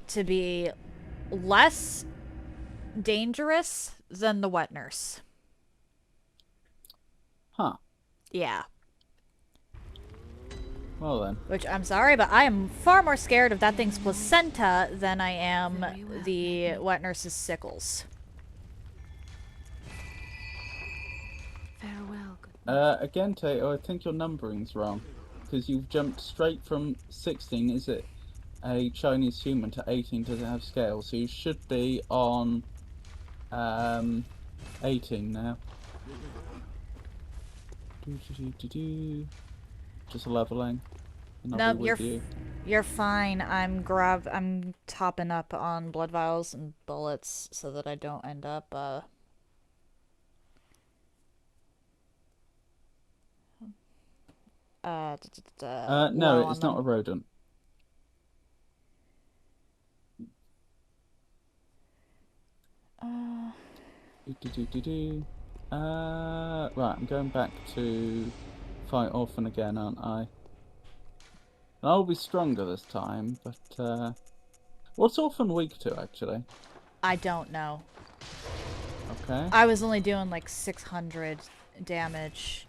[SPEAKER 1] to be less dangerous than the wet nurse.
[SPEAKER 2] Huh.
[SPEAKER 1] Yeah.
[SPEAKER 2] Well then.
[SPEAKER 1] Which, I'm sorry, but I am far more scared of that thing's placenta than I am
[SPEAKER 3] Very well,
[SPEAKER 1] the
[SPEAKER 3] Maggie.
[SPEAKER 1] wet nurse's sickles.
[SPEAKER 3] Farewell, good
[SPEAKER 2] Again, Tato, I think your numbering's wrong. Because you've jumped straight from 16, is it a Chinese human, to 18 doesn't have scales. So you should be on 18 now. Just leveling. And I'll
[SPEAKER 1] No,
[SPEAKER 2] be with you.
[SPEAKER 1] you're fine. I'm topping up on blood vials and bullets so that I don't end up
[SPEAKER 2] No,
[SPEAKER 1] low on
[SPEAKER 2] it's not a
[SPEAKER 1] them.
[SPEAKER 2] rodent. Right, I'm going back to fight Orphan again, aren't I? And I'll be stronger this time, but what's Orphan weak to, actually?
[SPEAKER 1] I don't know.
[SPEAKER 2] Okay.
[SPEAKER 1] I was only doing like 600 damage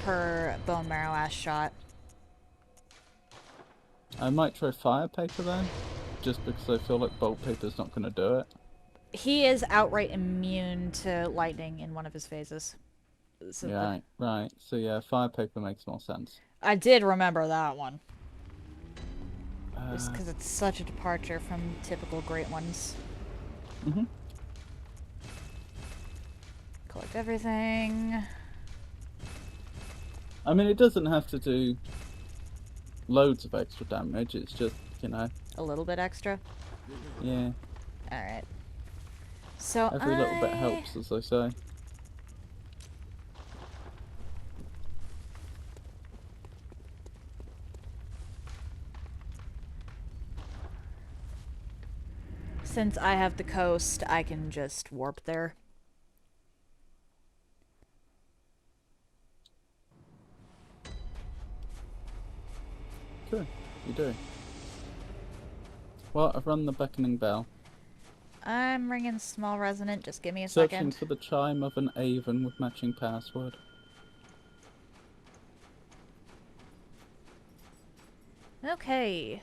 [SPEAKER 1] per bone marrow ash shot.
[SPEAKER 2] I might try fire paper then, just because I feel like bolt paper's not going to do it.
[SPEAKER 1] He is outright immune to lightning in one of his phases. So
[SPEAKER 2] Yeah, right. So yeah, fire paper makes more sense.
[SPEAKER 1] I did remember that one. Just
[SPEAKER 2] Uh,
[SPEAKER 1] because it's such a departure from typical great ones.
[SPEAKER 2] mhm.
[SPEAKER 1] Collect everything.
[SPEAKER 2] I mean, it doesn't have to do loads of extra damage. It's just, you know,
[SPEAKER 1] A little bit extra.
[SPEAKER 2] yeah.
[SPEAKER 1] Alright. So
[SPEAKER 2] Every little bit helps, as they say.
[SPEAKER 1] Since I have the coast, I can just warp there.
[SPEAKER 2] Sure, you do. Well, I've run the beckoning bell.
[SPEAKER 1] I'm ringing small resonant, just give me a
[SPEAKER 2] Searching
[SPEAKER 1] second.
[SPEAKER 2] for the chime of an Avon with matching password.
[SPEAKER 1] Okay.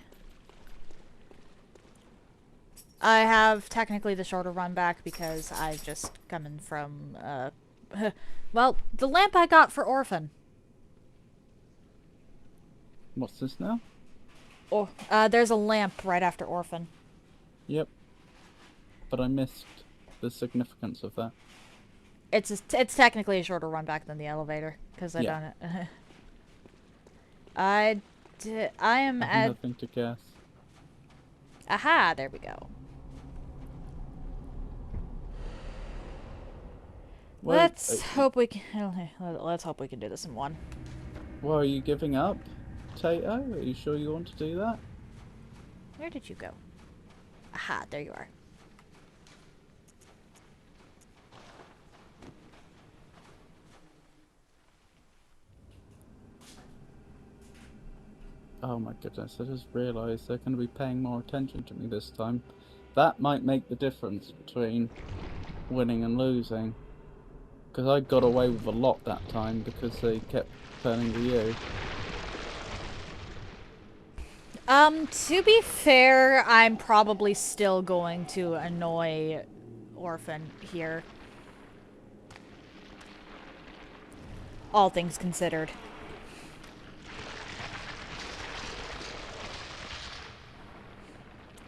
[SPEAKER 1] I have technically the shorter run back because I've just come in from, well, the lamp I got for Orphan.
[SPEAKER 2] What's this now?
[SPEAKER 1] Oh, there's a lamp right after Orphan.
[SPEAKER 2] Yep. But I missed the significance of that.
[SPEAKER 1] It's technically a shorter run back than the elevator because I
[SPEAKER 2] Yeah.
[SPEAKER 1] don't. I am
[SPEAKER 2] I have
[SPEAKER 1] at.
[SPEAKER 2] nothing to guess.
[SPEAKER 1] Aha! There we go.
[SPEAKER 2] Well,
[SPEAKER 1] Let's hope we can. Let's hope we can do this in one.
[SPEAKER 2] Well, are you giving up, Tato? Are you sure you want to do that?
[SPEAKER 1] Where did you go? Aha! There you are.
[SPEAKER 2] Oh my goodness, I just realised they're going to be paying more attention to me this time. That might make the difference between winning and losing. Because I got away with a lot that time because they kept turning to you.
[SPEAKER 1] To be fair, I'm probably still going to annoy Orphan here. All things considered.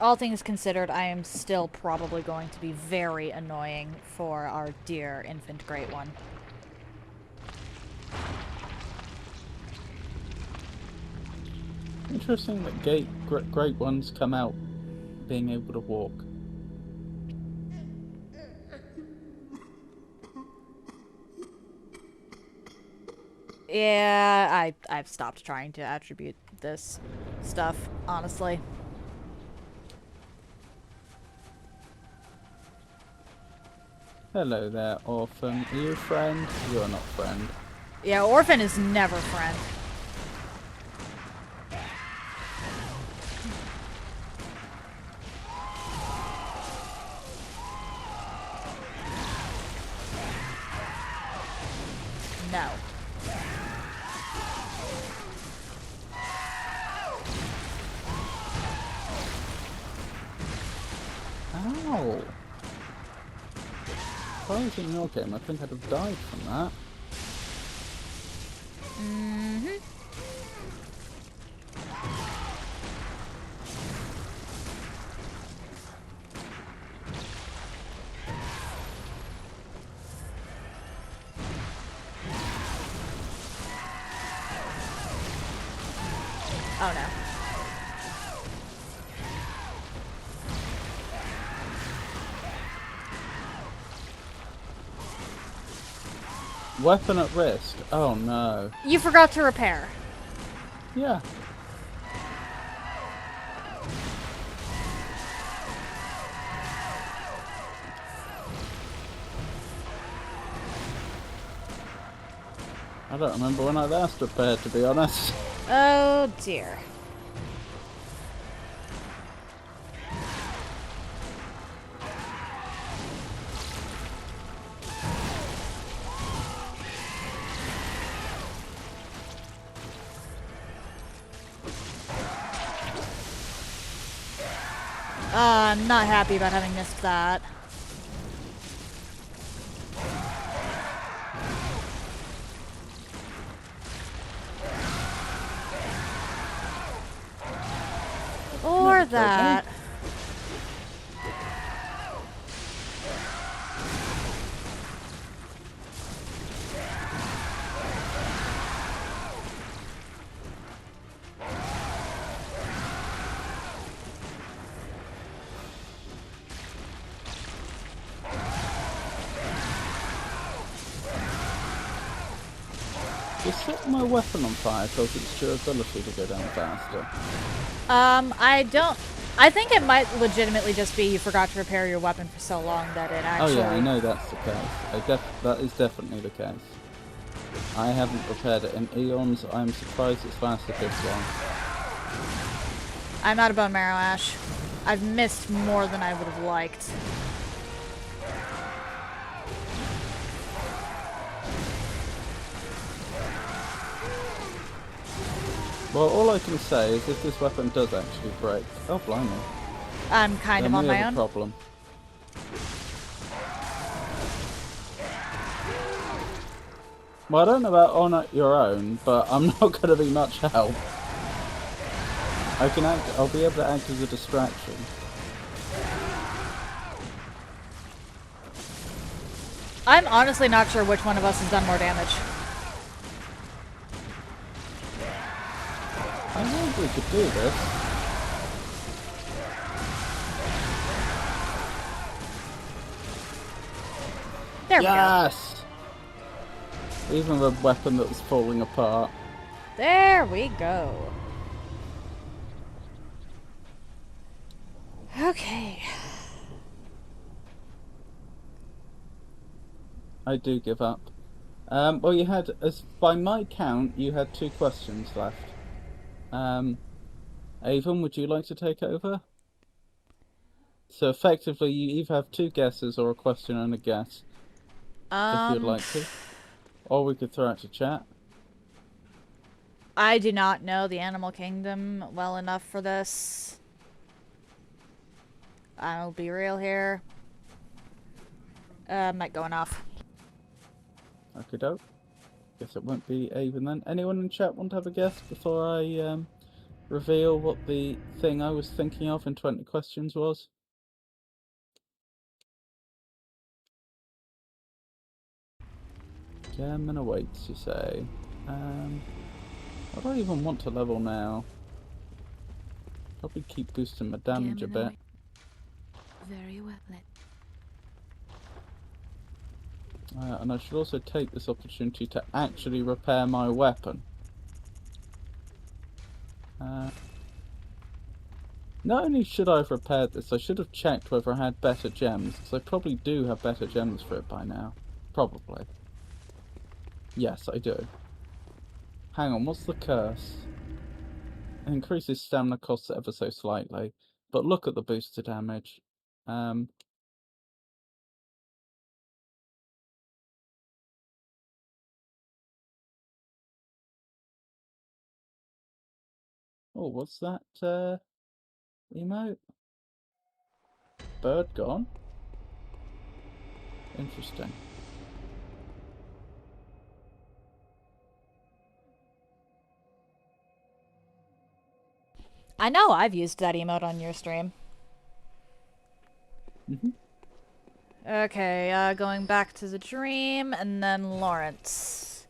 [SPEAKER 1] All things considered, I am still probably going to be very annoying for our dear infant great one.
[SPEAKER 2] Interesting that great ones come out being able to walk.
[SPEAKER 1] Yeah, I've stopped trying to attribute this stuff, honestly.
[SPEAKER 2] Hello there, orphan. Are you a friend? You are not friend.
[SPEAKER 1] Yeah, Orphan is never friend. No.
[SPEAKER 2] Ow! If I was in your game, I think I'd have died from that.
[SPEAKER 1] Mm-hmm. Oh no.
[SPEAKER 2] Weapon at risk. Oh no.
[SPEAKER 1] You forgot to repair.
[SPEAKER 2] Yeah. I don't remember when I last repaired, to be honest.
[SPEAKER 1] Oh dear. I'm not happy about having missed that. Or
[SPEAKER 2] Never killed me.
[SPEAKER 1] that.
[SPEAKER 2] Just set my weapon on fire because its durability to go down faster.
[SPEAKER 1] I think it might legitimately just be you forgot to repair your weapon for so long that it
[SPEAKER 2] Oh
[SPEAKER 1] actually...
[SPEAKER 2] yeah, I know that's the case. That is definitely the case. I haven't repaired it in eons. I'm surprised it's lasted this long.
[SPEAKER 1] I'm out of bone marrow ash. I've missed more than I would have liked.
[SPEAKER 2] Well, all I can say is if this weapon does actually break... Oh, blimey.
[SPEAKER 1] I'm kind
[SPEAKER 2] Then
[SPEAKER 1] of on
[SPEAKER 2] we
[SPEAKER 1] my
[SPEAKER 2] have
[SPEAKER 1] own.
[SPEAKER 2] a problem. Well, I don't know about on your own, but I'm not going to be much help. I'll be able to act as a distraction.
[SPEAKER 1] I'm honestly not sure which one of us has done more damage.
[SPEAKER 2] I think we could do this.
[SPEAKER 1] There we go.
[SPEAKER 2] Yes! Even the weapon that was falling apart.
[SPEAKER 1] There we go. Okay.
[SPEAKER 2] I do give up. Well, you had, by my count, you had 2 questions left. Avon, would you like to take over? So effectively, you either have 2 guesses or a question and a guess, if you'd like to. Or we could throw it to chat.
[SPEAKER 1] I do not know the animal kingdom well enough for this. I'll be real here. Mic going off.
[SPEAKER 2] Okay, doke. Guess it won't be Avon then. Anyone in chat want to have a guess before I reveal what the thing I was thinking of in 20 questions was? German awaits, you say. What do I even want to level now? Probably keep boosting my damage a bit.
[SPEAKER 3] Very well.
[SPEAKER 2] And I should also take this opportunity to actually repair my weapon. Not only should I have repaired this, I should have checked whether I had better gems, because I probably do have better gems for it by now. Probably. Yes, I do. Hang on, what's the curse? It increases stamina costs ever so slightly, but look at the booster damage. Oh, what's that, emote? Bird gone? Interesting.
[SPEAKER 1] I know I've used that emote on your stream.
[SPEAKER 2] Mm-hmm.
[SPEAKER 1] Okay, going back to the dream, and then Lawrence.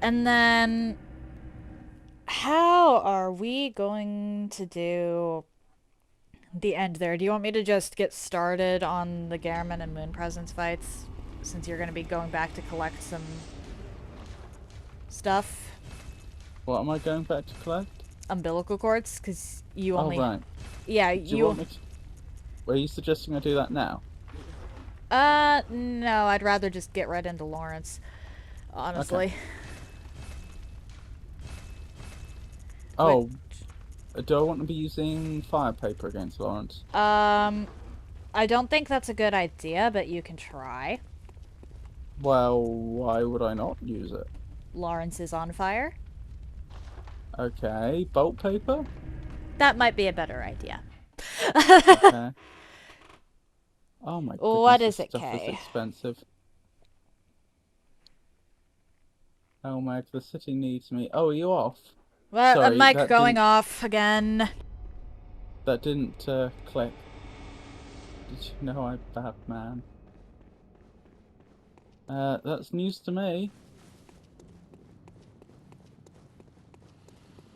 [SPEAKER 1] And then... How are we going to do the end there? Do you want me to just get started on the Garamond and Moon Presence fights? Since you're going to be going back to collect some stuff?
[SPEAKER 2] What am I going back to collect?
[SPEAKER 1] Umbilical cords? Because you only...
[SPEAKER 2] Oh, right.
[SPEAKER 1] Yeah,
[SPEAKER 2] Do you want me to... Are you suggesting I do that now?
[SPEAKER 1] No, I'd rather just get right into Lawrence. Honestly.
[SPEAKER 2] Okay. Oh, do I want to be using fire paper against Lawrence?
[SPEAKER 1] I don't think that's a good idea, but you can try.
[SPEAKER 2] Well, why would I not use it?
[SPEAKER 1] Lawrence is on fire.
[SPEAKER 2] Okay, bolt paper?
[SPEAKER 1] That might be a better idea.
[SPEAKER 2] Okay. Oh my goodness,
[SPEAKER 1] What is
[SPEAKER 2] this
[SPEAKER 1] it,
[SPEAKER 2] stuff is
[SPEAKER 1] Kay?
[SPEAKER 2] expensive. Oh my, the city needs me. Oh, are you off?
[SPEAKER 1] Well,
[SPEAKER 2] Sorry,
[SPEAKER 1] mic
[SPEAKER 2] that
[SPEAKER 1] going
[SPEAKER 2] didn't-
[SPEAKER 1] off again.
[SPEAKER 2] That didn't click. Did you know I'm a bad man? That's news to me.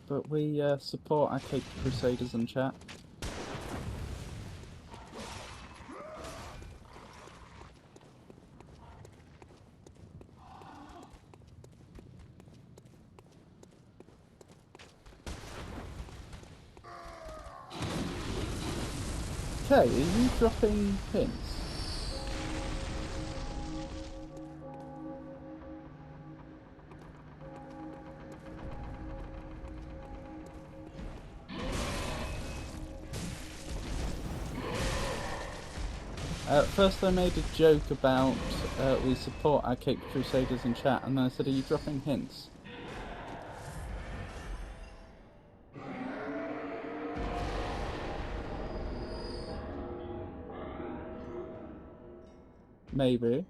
[SPEAKER 2] But we support our Cape Crusaders in chat. Okay, are you dropping hints? First I made a joke about we support our Cape Crusaders in chat, and then I said, are you dropping hints? Maybe.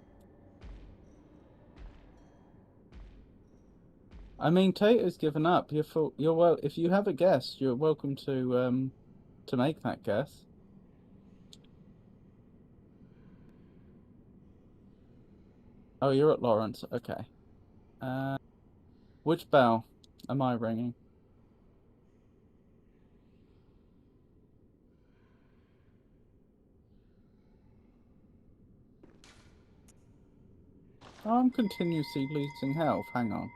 [SPEAKER 2] I mean, Tato's given up. You're well. If you have a guess, you're welcome to make that guess. Oh, you're at Lawrence. Okay. Which bell am I ringing? Oh, I'm continuously losing health. Hang on.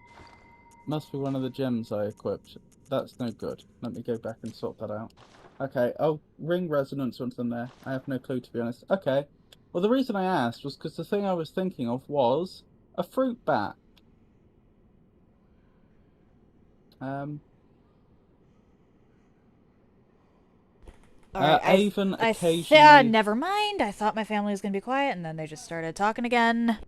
[SPEAKER 2] Must be one of the gems I equipped. That's no good. Let me go back and sort that out. Okay, I'll ring resonance once I'm there. I have no clue, to be honest. Okay. Well, the reason I asked was because the thing I was thinking of was a fruit bat.
[SPEAKER 1] Alright,
[SPEAKER 2] Avon occasionally...
[SPEAKER 1] never mind. I thought my family was gonna be quiet, and then they just started talking again.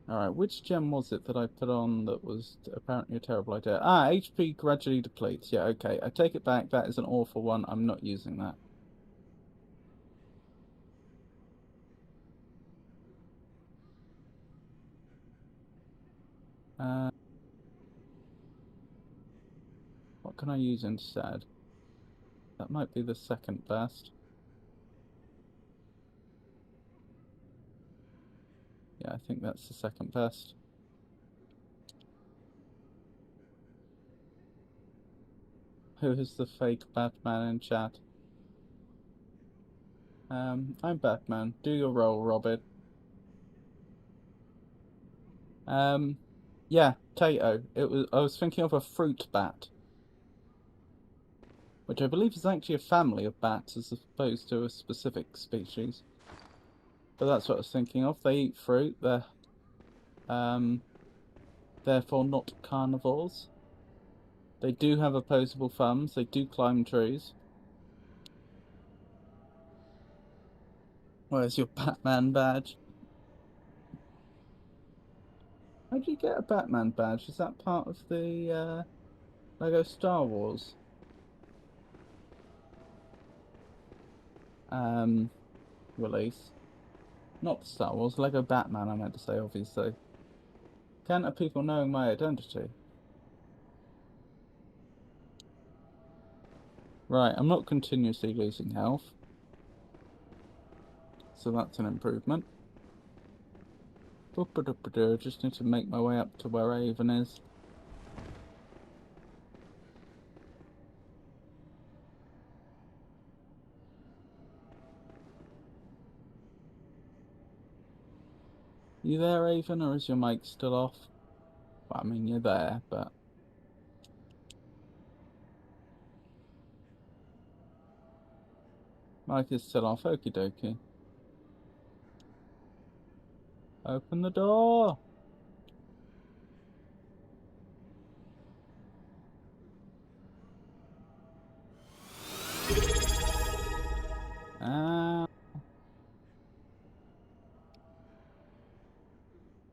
[SPEAKER 2] Alright, which gem was it that I put on that was apparently a terrible idea? Ah, HP gradually depletes. Yeah, okay. I take it back. That is an awful one. I'm not using that. What can I use instead? That might be the second best. Yeah, I think that's the second best. Who is the fake Batman in chat? I'm Batman. Do your role, Robin. Yeah, Tato. I was thinking of a fruit bat. Which I believe is actually a family of bats as opposed to a specific species. But that's what I was thinking of. They eat fruit, they're therefore not carnivores. They do have opposable thumbs, they do climb trees. Where's your Batman badge? How do you get a Batman badge? Is that part of the Lego Star Wars release? Not Star Wars, Lego Batman I meant to say, obviously. Can't have people knowing my identity. Right, I'm not continuously losing health. So that's an improvement. Just need to make my way up to where Avon is. You there, Avon, or is your mic still off? Well, I mean, you're there, but... Mic is still off, okie dokie. Open the door!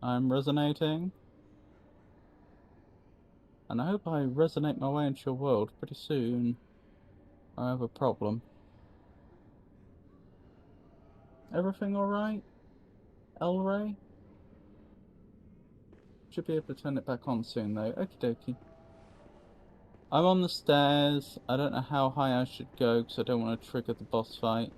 [SPEAKER 2] I'm resonating. And I hope I resonate my way into your world pretty soon. I have a problem. Everything alright? Elray? Should be able to turn it back on soon though. Okie dokie. I'm on the stairs. I don't know how high I should go because I don't want to trigger the boss fight.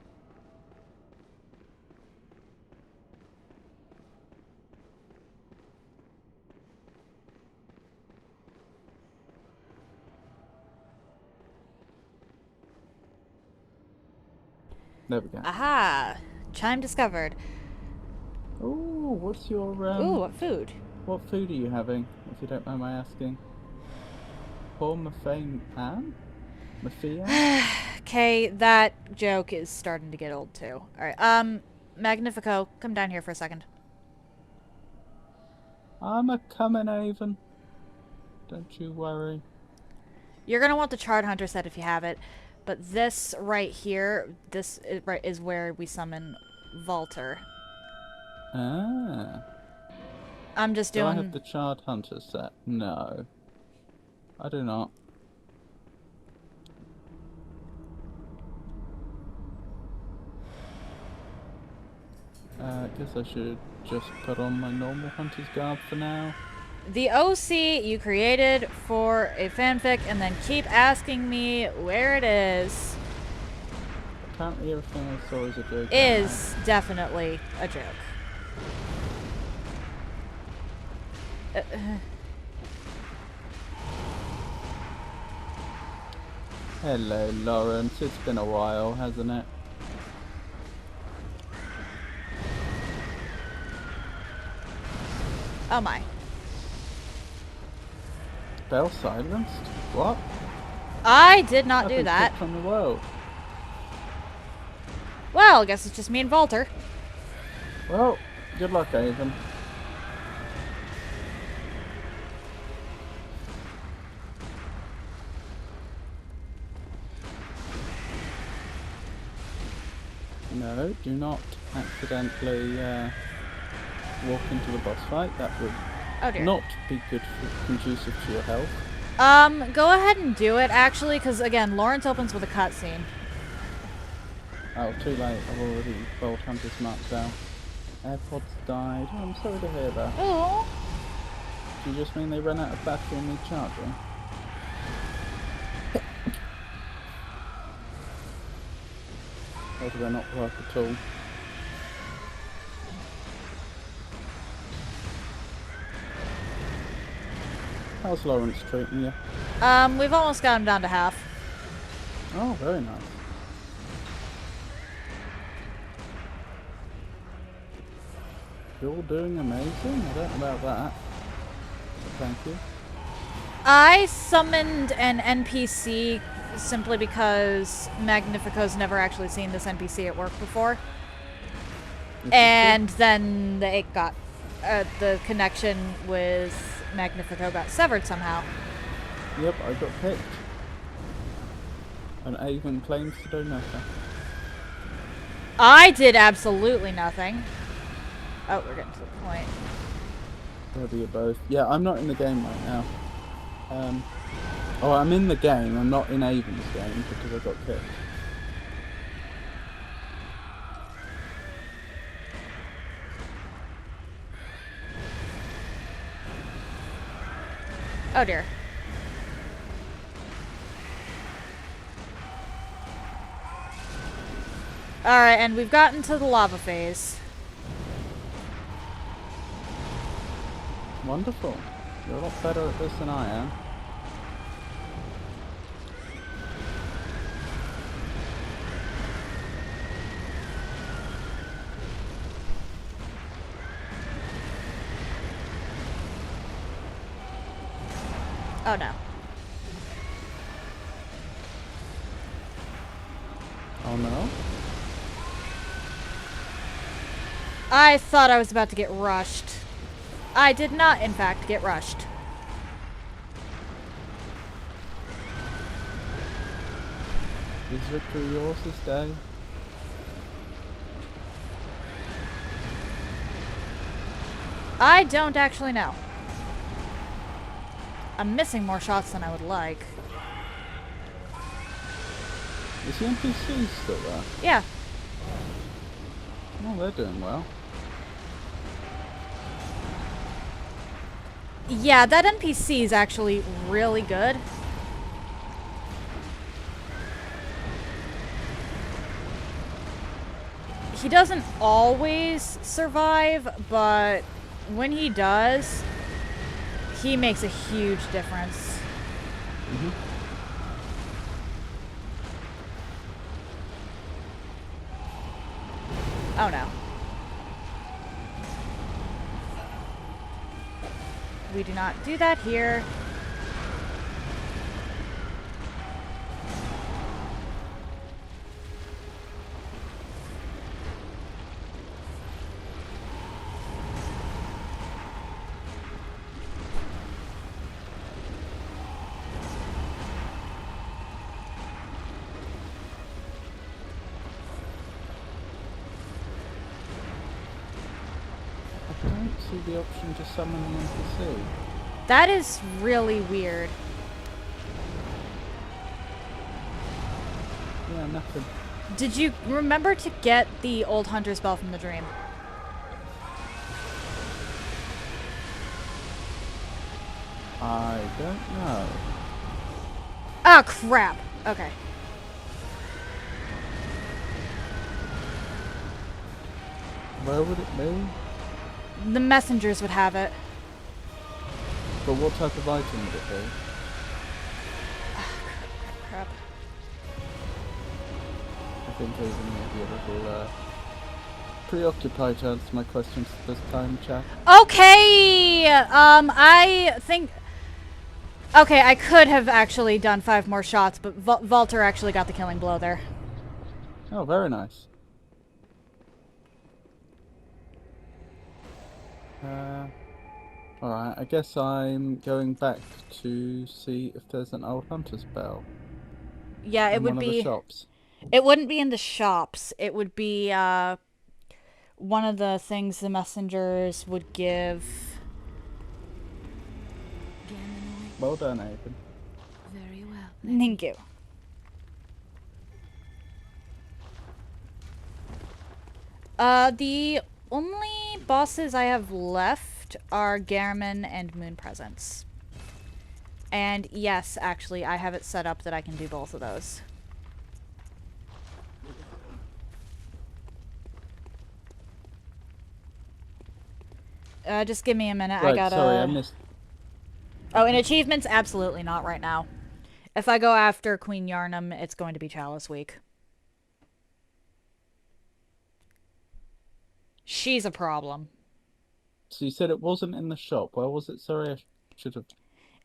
[SPEAKER 2] There we go.
[SPEAKER 1] Aha! Chime discovered.
[SPEAKER 2] Ooh, what's your
[SPEAKER 1] Ooh, what food?
[SPEAKER 2] What food are you having, if you don't mind my asking? Poor Mafane Anne? Mafia?
[SPEAKER 1] Okay, that joke is starting to get old too. Alright, Magnifico, come down here for a second.
[SPEAKER 2] I'm a coming, Avon. Don't you worry.
[SPEAKER 1] You're gonna want the Charred Hunter set if you have it, but this right here, this is where we summon Volter.
[SPEAKER 2] Ah.
[SPEAKER 1] I'm just
[SPEAKER 2] Do
[SPEAKER 1] doing...
[SPEAKER 2] I have the Charred Hunter set? No. I do not. I guess I should just put on my normal hunter's garb for now.
[SPEAKER 1] The OC you created for a fanfic and then keep asking me where it is.
[SPEAKER 2] Apparently everything I saw is a joke.
[SPEAKER 1] Is definitely a joke.
[SPEAKER 2] Hello, Lawrence. It's been a while, hasn't it?
[SPEAKER 1] Oh my.
[SPEAKER 2] Spell silenced? What?
[SPEAKER 1] I did not do
[SPEAKER 2] I've been
[SPEAKER 1] that.
[SPEAKER 2] kicked from the world.
[SPEAKER 1] Well, I guess it's just me and Volter.
[SPEAKER 2] Well, good luck, Avon. No, do not accidentally walk into the boss fight. That would
[SPEAKER 1] Oh dear.
[SPEAKER 2] not be good conducive to your health.
[SPEAKER 1] Go ahead and do it actually, because again, Lawrence opens with a cutscene.
[SPEAKER 2] Oh, too late. I've already Bolt Hunter's marked down. AirPods died. Oh, I'm sorry to hear that.
[SPEAKER 1] Oh.
[SPEAKER 2] Do you just mean they ran out of battery and need charging? Or do they not work at all? How's Lawrence treating you?
[SPEAKER 1] We've almost got him down to half.
[SPEAKER 2] Oh, very nice. You're doing amazing. I don't know about that. But thank you.
[SPEAKER 1] I summoned an NPC simply because Magnifico's never actually seen this NPC at work before. And then it got... the connection with Magnifico got severed somehow.
[SPEAKER 2] Yep, I got picked. And Avon claims to do nothing.
[SPEAKER 1] I did absolutely nothing. Oh, we're getting to the point.
[SPEAKER 2] Maybe you're both. Yeah, I'm not in the game right now. Oh, I'm in the game. I'm not in Avon's game because I got kicked.
[SPEAKER 1] Oh dear. Alright, and we've gotten to the lava phase.
[SPEAKER 2] Wonderful. You're a lot better at this than I am.
[SPEAKER 1] Oh no.
[SPEAKER 2] Oh no?
[SPEAKER 1] I thought I was about to get rushed. I did not, in fact, get rushed.
[SPEAKER 2] Is victory yours this day?
[SPEAKER 1] I don't actually know. I'm missing more shots than I would like.
[SPEAKER 2] Is the NPC still there?
[SPEAKER 1] Yeah.
[SPEAKER 2] Oh, they're doing well.
[SPEAKER 1] Yeah, that NPC is actually really good. He doesn't always survive, but when he does, he makes a huge difference.
[SPEAKER 2] Mm-hmm.
[SPEAKER 1] Oh no. We do not do that here.
[SPEAKER 2] I don't see the option to summon an NPC.
[SPEAKER 1] That is really weird.
[SPEAKER 2] Yeah, nothing.
[SPEAKER 1] Did you remember to get the old hunter's bell from the dream?
[SPEAKER 2] I don't know.
[SPEAKER 1] Ah, crap. Okay.
[SPEAKER 2] Where would it be?
[SPEAKER 1] The messengers would have it.
[SPEAKER 2] But what type of item would it be?
[SPEAKER 1] Crap.
[SPEAKER 2] I think Avon may be a little preoccupied to answer my questions this time, chat.
[SPEAKER 1] Okay! I think... Okay, I could have actually done 5 more shots, but Walter actually got the killing blow there.
[SPEAKER 2] Oh, very nice. Alright, I guess I'm going back to see if there's an old hunter's bell.
[SPEAKER 1] Yeah, it
[SPEAKER 2] in
[SPEAKER 1] would
[SPEAKER 2] one of the
[SPEAKER 1] be...
[SPEAKER 2] shops.
[SPEAKER 1] It wouldn't be in the shops. It would be, one of the things the messengers would give...
[SPEAKER 2] Well done, Avon.
[SPEAKER 3] Very well.
[SPEAKER 1] Thank you. The only bosses I have left are Garamon and Moon Presence. And yes, actually, I have it set up that I can do both of those. Just give me a minute.
[SPEAKER 2] Right,
[SPEAKER 1] I gotta...
[SPEAKER 2] sorry, I missed.
[SPEAKER 1] Oh, and achievements? Absolutely not right now. If I go after Queen Yarnum, it's going to be Chalice Week. She's a problem.
[SPEAKER 2] So you said it wasn't in the shop. Where was it? Sorry, I should have.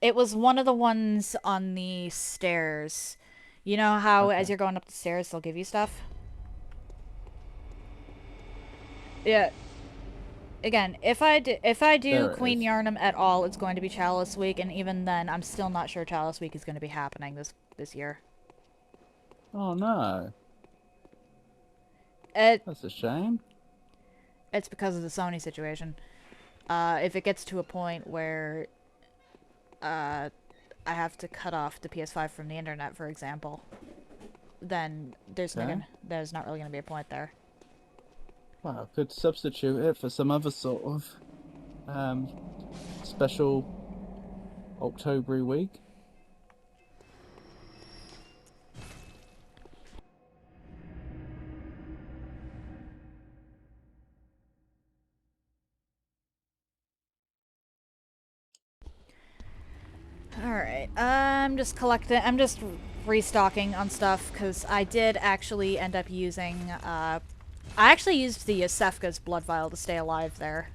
[SPEAKER 1] It was one of the ones on the stairs. You know how as
[SPEAKER 2] Okay.
[SPEAKER 1] you're going up the stairs, they'll give you stuff? Yeah. Again, if I do
[SPEAKER 2] There it
[SPEAKER 1] Queen
[SPEAKER 2] is.
[SPEAKER 1] Yarnum at all, it's going to be Chalice Week, and even then, I'm still not sure Chalice Week is going to be happening this year.
[SPEAKER 2] Oh no,
[SPEAKER 1] It
[SPEAKER 2] that's a shame.
[SPEAKER 1] It's because of the Sony situation. If it gets to a point where I have to cut off the PS5 from the internet, for example, then there's
[SPEAKER 2] Okay.
[SPEAKER 1] not really gonna be a point there.
[SPEAKER 2] Well, could substitute it for some other sort of special October week.
[SPEAKER 1] Alright, I'm just restocking on stuff, because I did actually end up using, I actually used the Sefka's blood vial to stay alive there,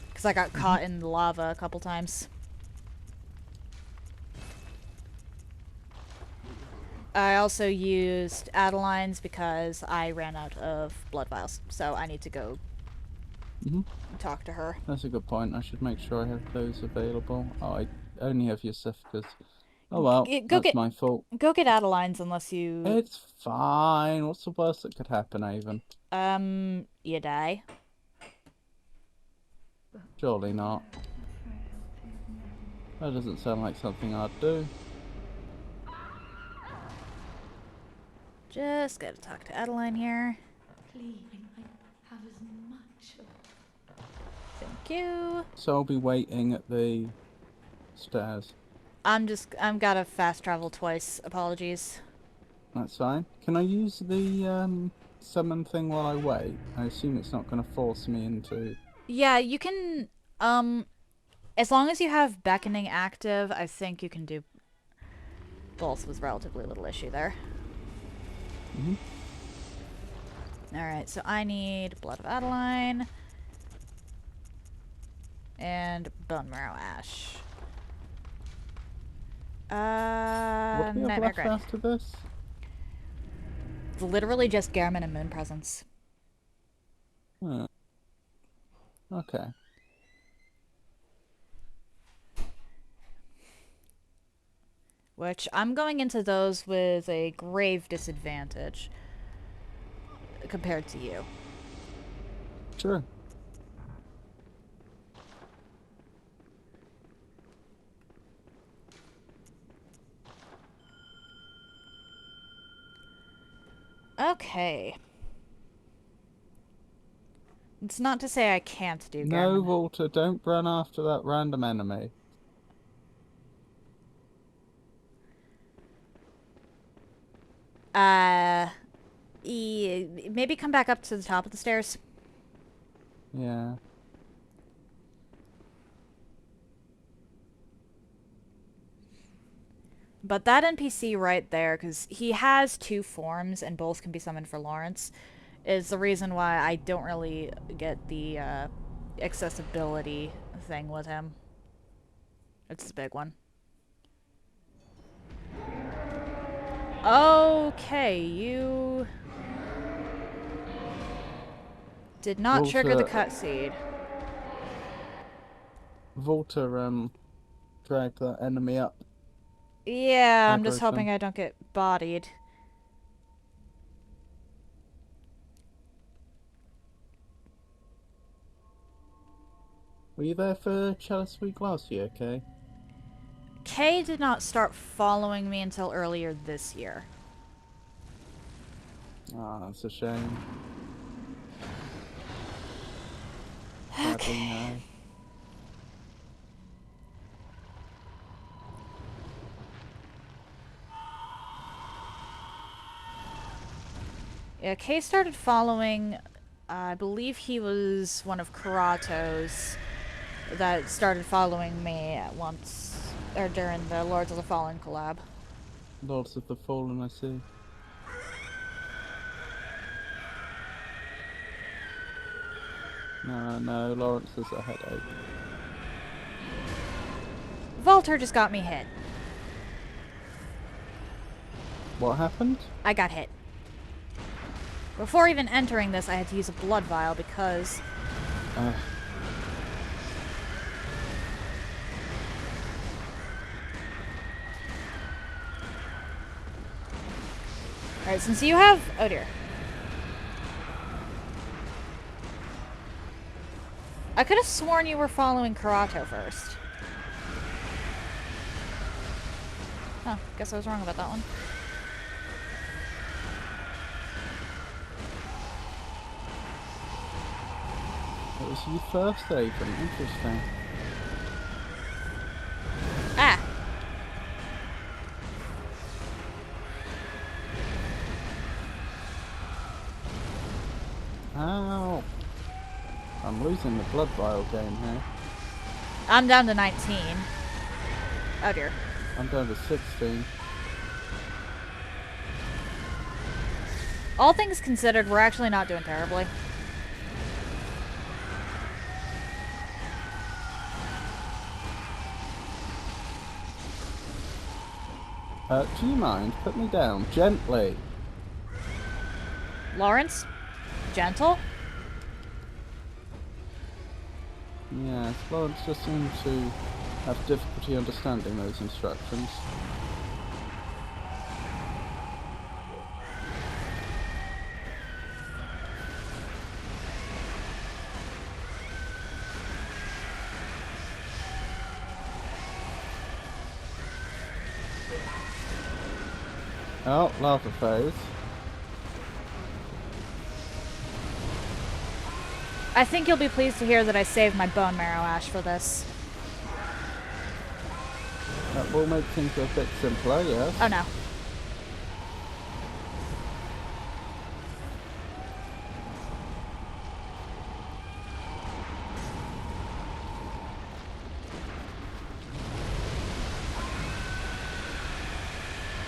[SPEAKER 1] because I got caught in the lava a couple times. I also used Adeline's because I ran out of blood vials, so I need to go talk to her.
[SPEAKER 2] That's a good point. I should make sure I have those available. Oh, I only have your Sifkas. Oh well, that's my fault.
[SPEAKER 1] Go get Adeline's unless you
[SPEAKER 2] It's fine. What's the worst that could happen, Avon?
[SPEAKER 1] you die.
[SPEAKER 2] Surely not. That doesn't sound like something I'd do.
[SPEAKER 1] Just gotta talk to Adeline here.
[SPEAKER 3] Please, I have as much of
[SPEAKER 1] Thank you.
[SPEAKER 2] So I'll be waiting at the stairs.
[SPEAKER 1] I'm gotta fast travel twice. Apologies.
[SPEAKER 2] That's fine. Can I use the summon thing while I wait? I assume it's not going to force me into...
[SPEAKER 1] Yeah, you can, as long as you have beckoning active, I think you can do both with relatively little issue there. Alright, so I need Blood of Adeline and Bone Marrow Ash.
[SPEAKER 2] What do we have
[SPEAKER 1] Nightmare
[SPEAKER 2] left
[SPEAKER 1] Grind.
[SPEAKER 2] after this?
[SPEAKER 1] It's literally just Garamond and Moon Presence.
[SPEAKER 2] Okay.
[SPEAKER 1] Which I'm going into those with a grave disadvantage compared to you.
[SPEAKER 2] Sure.
[SPEAKER 1] Okay. It's not to say I can't do
[SPEAKER 2] No,
[SPEAKER 1] Garamond.
[SPEAKER 2] Walter, don't run after that random enemy.
[SPEAKER 1] Maybe come back up to the top of the stairs.
[SPEAKER 2] Yeah.
[SPEAKER 1] But that NPC right there, because he has two forms and both can be summoned for Lawrence, is the reason why I don't really get the accessibility thing with him. It's the big one. Okay, you did not trigger the cutscene.
[SPEAKER 2] Volta, drag that enemy up.
[SPEAKER 1] Yeah, I'm just
[SPEAKER 2] Aggro
[SPEAKER 1] hoping
[SPEAKER 2] them.
[SPEAKER 1] I don't get bodied.
[SPEAKER 2] Were you there for Chalice Week last year, Kay?
[SPEAKER 1] Kay did not start following me until earlier this year.
[SPEAKER 2] Ah, that's a shame. Sadly, no.
[SPEAKER 1] Yeah, Kay started following, I believe he was one of Kurato's that started following me at once, or during the Lords of the Fallen collab.
[SPEAKER 2] Lords of the Fallen, I see. No, Lawrence has a headache.
[SPEAKER 1] Volter just got me hit.
[SPEAKER 2] What happened?
[SPEAKER 1] I got hit. Before even entering this, I had to use a blood vial because... Alright, since you have... Oh dear. I could have sworn you were following Karato first. Huh, guess I was wrong about that one.
[SPEAKER 2] It was you first, Adrian. Interesting.
[SPEAKER 1] Ah!
[SPEAKER 2] Ow! I'm losing the blood vial game here.
[SPEAKER 1] I'm down to 19. Oh dear.
[SPEAKER 2] I'm down to 16.
[SPEAKER 1] All things considered, we're actually not doing terribly.
[SPEAKER 2] Do you mind? Put me down. Gently.
[SPEAKER 1] Lawrence? Gentle?
[SPEAKER 2] Yes, Lawrence just seems to have difficulty understanding those instructions. Oh, lava phase.
[SPEAKER 1] I think you'll be pleased to hear that I saved my bone marrow ash for this.
[SPEAKER 2] That will make things a bit simpler, yes.
[SPEAKER 1] Oh no.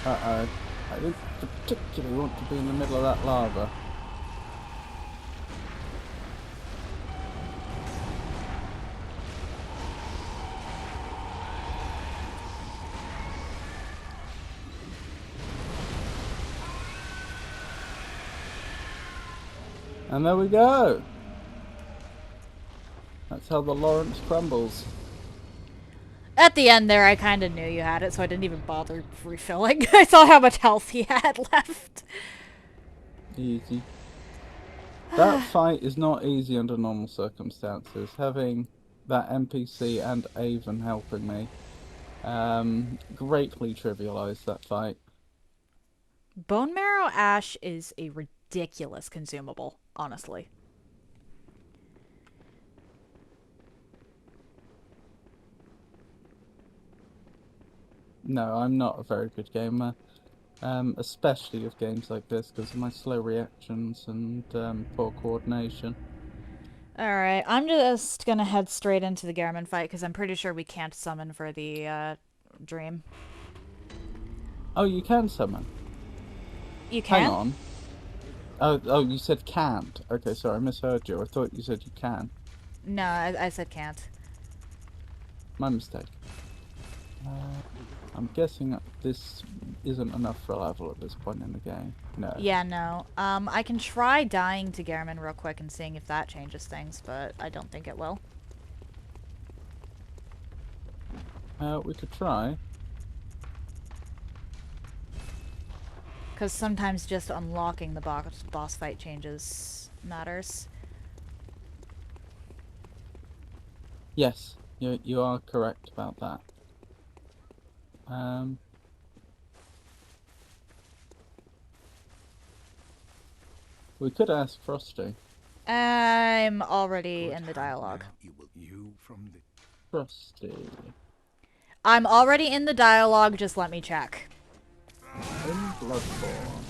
[SPEAKER 2] Uh-oh. I didn't particularly want to be in the middle of that lava. And there we go! That's how the Lawrence crumbles.
[SPEAKER 1] At the end there, I kind of knew you had it, so I didn't even bother refilling. I saw how much health he had left.
[SPEAKER 2] Easy. That fight is not easy under normal circumstances. Having that NPC and Avon helping me greatly trivialized that fight.
[SPEAKER 1] Bone marrow ash is a ridiculous consumable, honestly.
[SPEAKER 2] No, I'm not a very good gamer. Especially of games like this because of my slow reactions and poor coordination.
[SPEAKER 1] Alright, I'm just gonna head straight into the Garamond fight because I'm pretty sure we can't summon for the dream.
[SPEAKER 2] Oh, you can summon?
[SPEAKER 1] You can?
[SPEAKER 2] Hang on. Oh, you said can't. Okay, sorry, I misheard you. I thought you said you can.
[SPEAKER 1] No, I said can't.
[SPEAKER 2] My mistake. I'm guessing this isn't enough for a level at this point in the game. No.
[SPEAKER 1] Yeah, no. I can try dying to Garamond real quick and seeing if that changes things, but I don't think it will.
[SPEAKER 2] We could try.
[SPEAKER 1] Because sometimes just unlocking the boss fight changes matters.
[SPEAKER 2] Yes, you are correct about that. We could ask Frosty.
[SPEAKER 1] I'm already in the dialogue.
[SPEAKER 2] Frosty.
[SPEAKER 1] I'm already in the dialogue, just let me check.
[SPEAKER 2] In Bloodborne.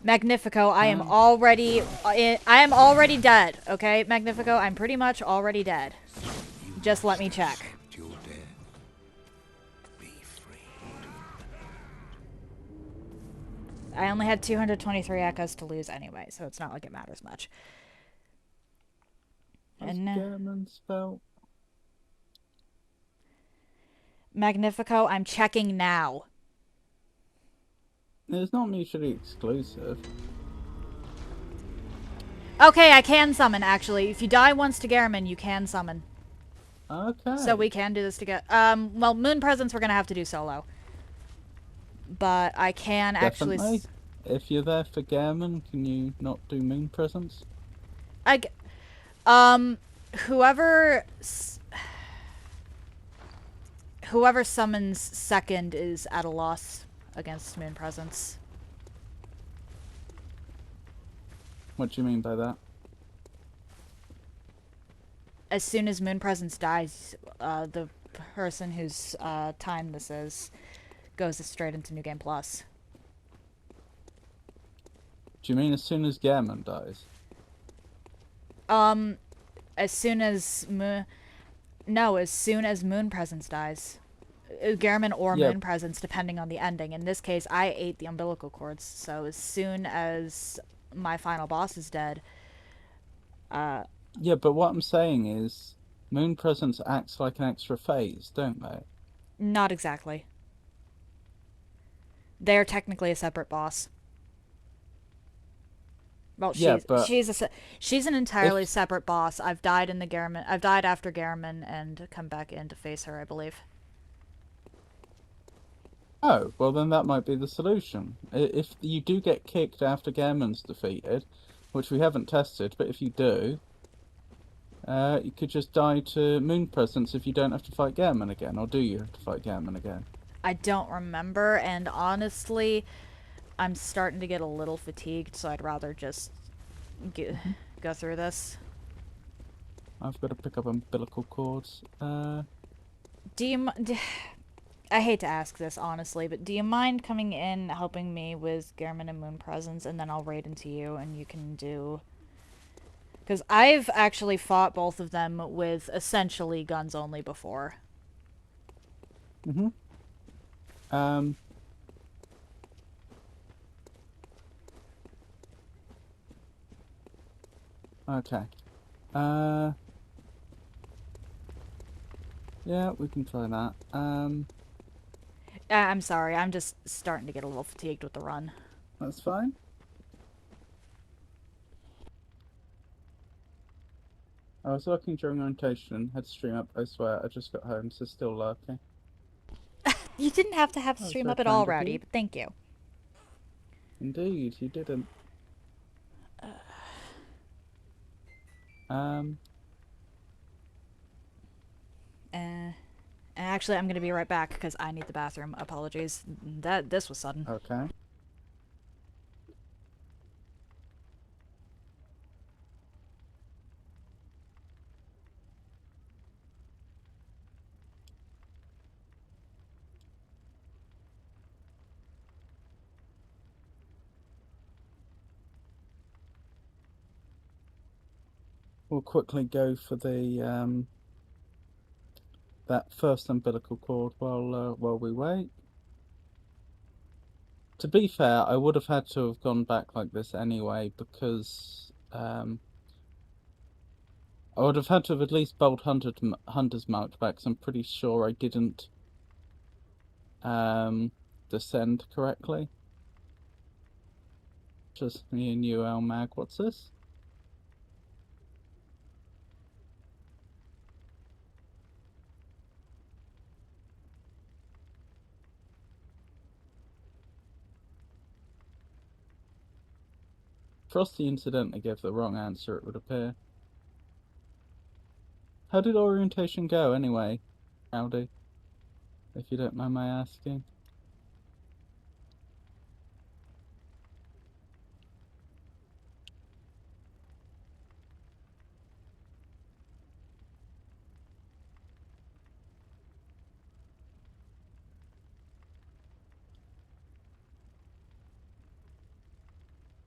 [SPEAKER 1] Magnifico, I am already dead, okay? Magnifico, I'm pretty much already dead. Just let me check. I only had 223 echoes to lose anyway, so it's not like it matters much.
[SPEAKER 2] What's
[SPEAKER 1] And
[SPEAKER 2] German spelled?
[SPEAKER 1] Magnifico, I'm checking now.
[SPEAKER 2] It's not mutually exclusive.
[SPEAKER 1] Okay, I can summon, actually. If you die once to Garamond, you can summon.
[SPEAKER 2] Okay.
[SPEAKER 1] So we can do this together. Well, Moon Presence we're gonna have to do solo. But I can actually...
[SPEAKER 2] Definitely. If you're there for Gammon, can you not do Moon Presence?
[SPEAKER 1] Whoever... Whoever summons second is at a loss against Moon Presence.
[SPEAKER 2] What do you mean by that?
[SPEAKER 1] As soon as Moon Presence dies, the person whose time this is goes straight into New Game Plus.
[SPEAKER 2] Do you mean as soon as Gammon dies?
[SPEAKER 1] As soon as No, as soon as Moon Presence dies. Garamond or
[SPEAKER 2] Yeah.
[SPEAKER 1] Moon Presence, depending on the ending. In this case, I ate the umbilical cords, so as soon as my final boss is dead...
[SPEAKER 2] Yeah, but what I'm saying is, Moon Presence acts like an extra phase, don't they?
[SPEAKER 1] Not exactly. They're technically a separate boss. Well,
[SPEAKER 2] Yeah, but
[SPEAKER 1] she's an entirely
[SPEAKER 2] if
[SPEAKER 1] separate boss. I've died after Garamond and come back in to face her, I believe.
[SPEAKER 2] oh, well then that might be the solution. If you do get kicked after Gammon's defeated, which we haven't tested, but if you do, you could just die to Moon Presence if you don't have to fight Gammon again, or do you have to fight Gammon again?
[SPEAKER 1] I don't remember, and honestly, I'm starting to get a little fatigued, so I'd rather just go through this.
[SPEAKER 2] I've got to pick up umbilical cords.
[SPEAKER 1] Do you... I hate to ask this, honestly, but do you mind coming in, helping me with Garamond and Moon Presence, and then I'll raid into you, and you can do... Because I've actually fought both of them with essentially guns only before.
[SPEAKER 2] Mm-hmm. Okay. Yeah, we can try that.
[SPEAKER 1] I'm sorry, I'm just starting to get a little fatigued with the run.
[SPEAKER 2] That's fine. I was working during orientation, had to stream up, I swear, I just got home, so still lurking.
[SPEAKER 1] You didn't have to have
[SPEAKER 2] That was
[SPEAKER 1] stream
[SPEAKER 2] very
[SPEAKER 1] up at all,
[SPEAKER 2] kind of
[SPEAKER 1] Rowdy,
[SPEAKER 2] you.
[SPEAKER 1] but thank you.
[SPEAKER 2] Indeed, you didn't.
[SPEAKER 1] Actually, I'm gonna be right back because I need the bathroom. Apologies. This was sudden.
[SPEAKER 2] Okay. We'll quickly go for the that first umbilical cord while we wait. To be fair, I would have had to have gone back like this anyway because I would have had to have at least bolt hunter's marked back. Because I'm pretty sure I didn't descend correctly. Just me and you, El Mag. What's this? Frosty incidentally gave the wrong answer, it would appear. How did orientation go, anyway, Howdy? If you don't mind my asking.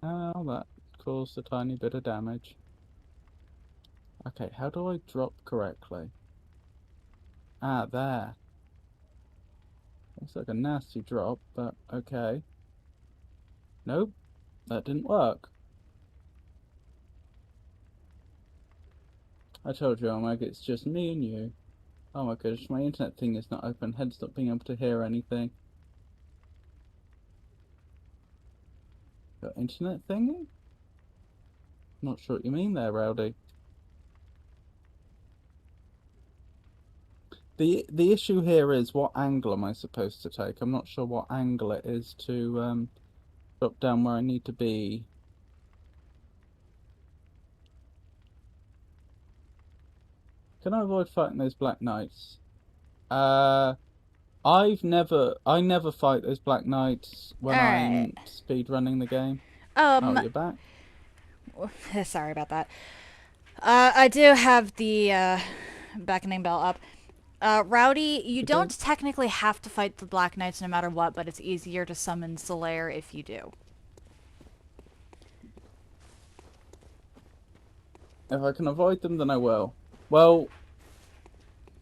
[SPEAKER 2] Oh, that caused a tiny bit of damage. Okay, how do I drop correctly? Ah, there. Looks like a nasty drop, but okay. Nope, that didn't work. I told you, Omeg, it's just me and you. Oh my gosh, my internet thing is not open, hence not being able to hear anything. Your internet thingy? Not sure what you mean there, Rowdy. The issue here is, what angle am I supposed to take? I'm not sure what angle it is to drop down where I need to be. Can I avoid fighting those Black Knights? I never fight those Black Knights when
[SPEAKER 1] Alright.
[SPEAKER 2] I'm speed running the game. Oh, you're back?
[SPEAKER 1] Sorry about that. I do have the beckoning bell up. Rowdy, you
[SPEAKER 2] Okay.
[SPEAKER 1] don't technically have to fight the Black Knights no matter what, but it's easier to summon Solaire if you do.
[SPEAKER 2] If I can avoid them, then I will. Well,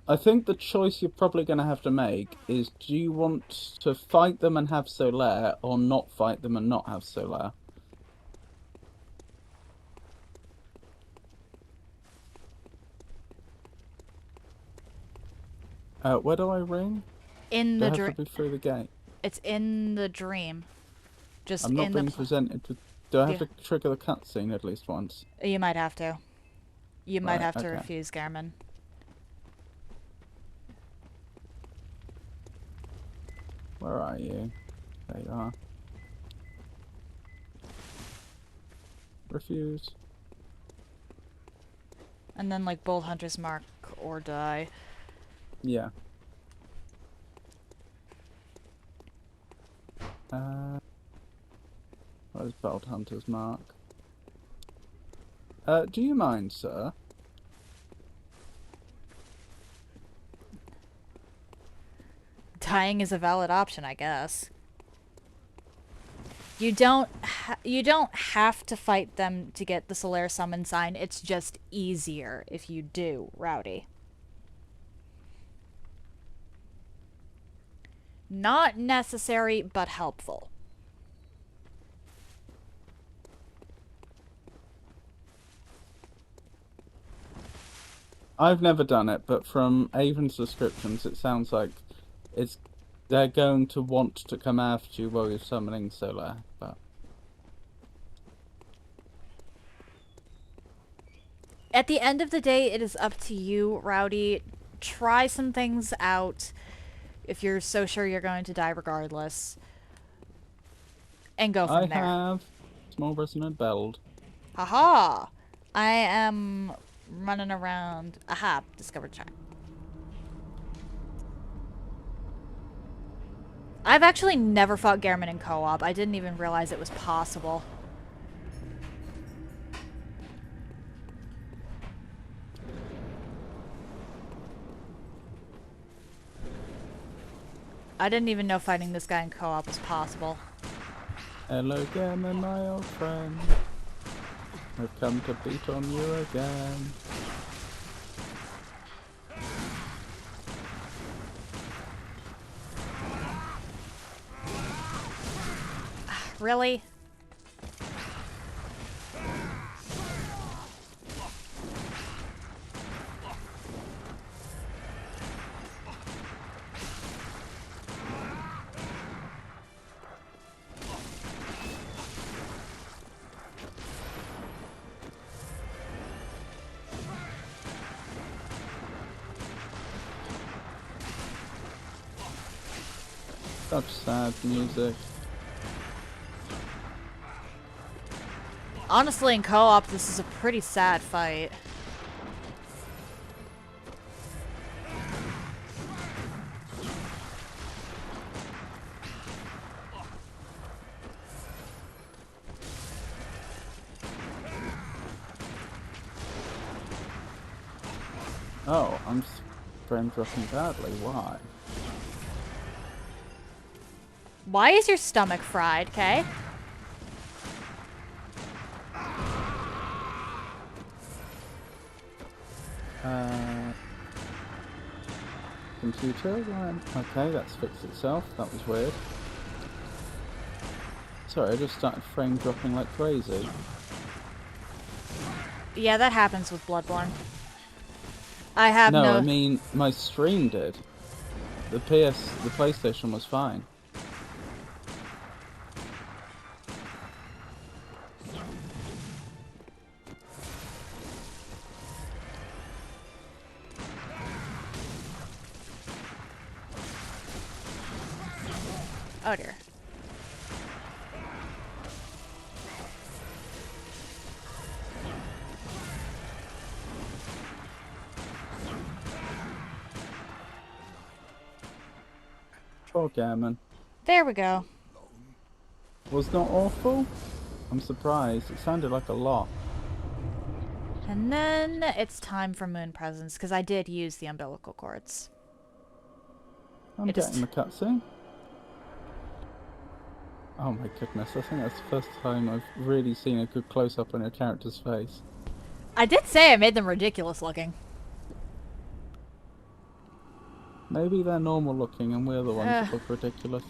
[SPEAKER 2] I think the choice you're probably going to have to make is, do you want to fight them and have Solaire, or not fight them and not have Solaire? Where do I ring?
[SPEAKER 1] In
[SPEAKER 2] Do I
[SPEAKER 1] the
[SPEAKER 2] have to
[SPEAKER 1] dream.
[SPEAKER 2] be through the gate?
[SPEAKER 1] It's in the dream. Just
[SPEAKER 2] I'm not
[SPEAKER 1] in
[SPEAKER 2] being
[SPEAKER 1] the.
[SPEAKER 2] presented with... Do I have
[SPEAKER 1] Yeah.
[SPEAKER 2] to trigger the cutscene at least once?
[SPEAKER 1] You might have to. You might
[SPEAKER 2] Right,
[SPEAKER 1] have to
[SPEAKER 2] okay.
[SPEAKER 1] refuse Garmin.
[SPEAKER 2] Where are you? There you are. Refuse.
[SPEAKER 1] And then, like, Bold Hunter's Mark or die.
[SPEAKER 2] Yeah. Where's Bolt Hunter's Mark? Do you mind, sir?
[SPEAKER 1] Dying is a valid option, I guess. You don't have to fight them to get the Solaire summon sign. It's just easier if you do, Rowdy. Not necessary, but helpful.
[SPEAKER 2] I've never done it, but from Avon's descriptions, it sounds like they're going to want to come after you while you're summoning Solaire, but...
[SPEAKER 1] At the end of the day, it is up to you, Rowdy. Try some things out if you're so sure you're going to die regardless. And go from there.
[SPEAKER 2] I have small resonant belled.
[SPEAKER 1] Haha! I am running around. Aha! Discovered chat. I've actually never fought Gehrman in co-op. I didn't even realize it was possible. I didn't even know fighting this guy in co-op was possible.
[SPEAKER 2] Hello again, my old friend. I've come to beat on you again.
[SPEAKER 1] Really?
[SPEAKER 2] Such sad music.
[SPEAKER 1] Honestly, in co-op, this is a pretty sad fight.
[SPEAKER 2] Oh, I'm frame dropping badly. Why?
[SPEAKER 1] Why is your stomach fried, Kay?
[SPEAKER 2] Computer? Okay, that's fixed itself. That was weird. Sorry, I just started frame dropping like crazy.
[SPEAKER 1] Yeah, that happens with Bloodborne. I have
[SPEAKER 2] No,
[SPEAKER 1] no...
[SPEAKER 2] I mean my stream did. The PlayStation was fine.
[SPEAKER 1] Oh dear.
[SPEAKER 2] Poor Gammon.
[SPEAKER 1] There we go.
[SPEAKER 2] Was not awful? I'm surprised. It sounded like a lot.
[SPEAKER 1] And then it's time for moon presence, because I did use the umbilical cords.
[SPEAKER 2] I'm
[SPEAKER 1] It is
[SPEAKER 2] getting the cutscene. Oh my goodness, I think that's the first time I've really seen a good close-up on your character's face.
[SPEAKER 1] I did say I made them ridiculous looking.
[SPEAKER 2] Maybe they're normal looking and we're the ones that look ridiculous.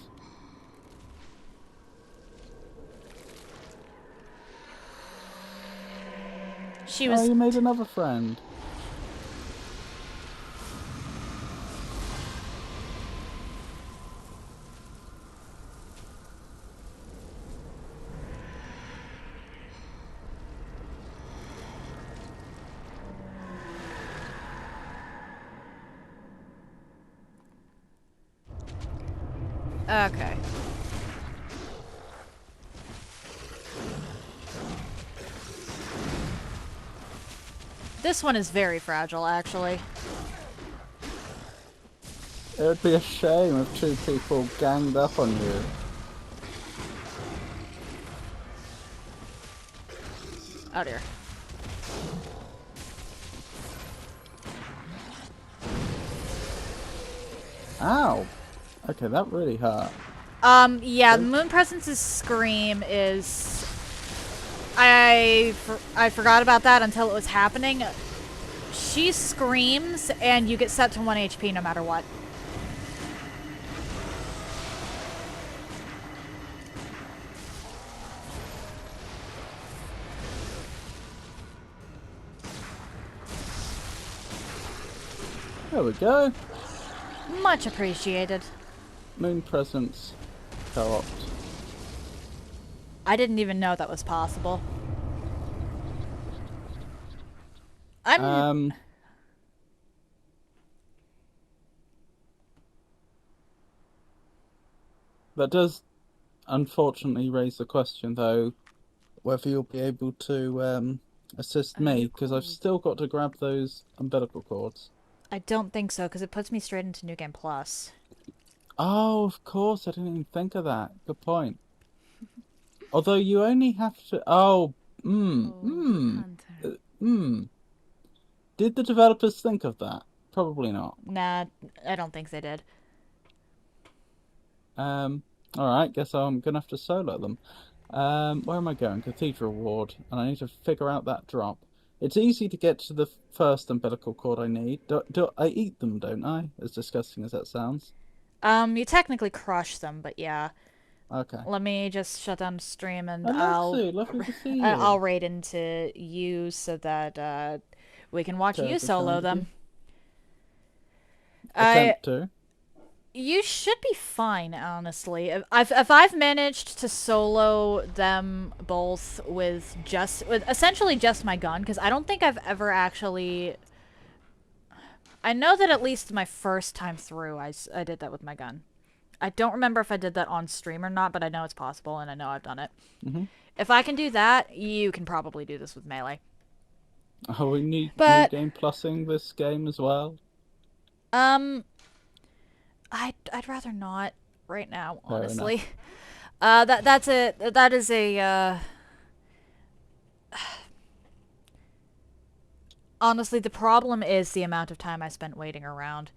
[SPEAKER 1] She was...
[SPEAKER 2] Oh, you made another friend.
[SPEAKER 1] Okay. This one is very fragile, actually.
[SPEAKER 2] It would be a shame if two people ganged up on you.
[SPEAKER 1] Oh dear.
[SPEAKER 2] Ow! Okay, that really hurt.
[SPEAKER 1] Yeah, the moon presence's scream is... I forgot about that until it was happening. She screams, and you get set to 1 HP no matter what.
[SPEAKER 2] There we go.
[SPEAKER 1] Much appreciated.
[SPEAKER 2] Moon presence co-opt.
[SPEAKER 1] I didn't even know that was possible.
[SPEAKER 2] That does unfortunately raise the question, though, whether you'll be able to assist me, because I've still got to grab those umbilical cords.
[SPEAKER 1] I don't think so, because it puts me straight into New Game Plus.
[SPEAKER 2] Oh, of course, I didn't even think of that. Good point. Although you only have to... Did the developers think of that? Probably not.
[SPEAKER 1] Nah, I don't think they did.
[SPEAKER 2] Alright, guess I'm gonna have to solo them. Where am I going? Cathedral Ward, and I need to figure out that drop. It's easy to get to the first umbilical cord I need. Do I eat them, don't I? As disgusting as that sounds.
[SPEAKER 1] You technically crush them, but yeah.
[SPEAKER 2] Okay.
[SPEAKER 1] Let me just shut down the stream and
[SPEAKER 2] Lovely to see you.
[SPEAKER 1] I'll raid into you so that we can watch you solo them.
[SPEAKER 2] Attempt to.
[SPEAKER 1] You should be fine, honestly. If I've managed to solo them both with essentially just my gun, because I don't think I've ever actually... I know that at least my first time through, I did that with my gun. I don't remember if I did that on stream or not, but I know it's possible, and I know I've done it.
[SPEAKER 2] Mm-hmm.
[SPEAKER 1] If I can do that, you can probably do this with melee.
[SPEAKER 2] Oh, we need New Game Plusing this game as well?
[SPEAKER 1] I'd rather not right now, honestly. Honestly, the problem is the amount of time I spent waiting around,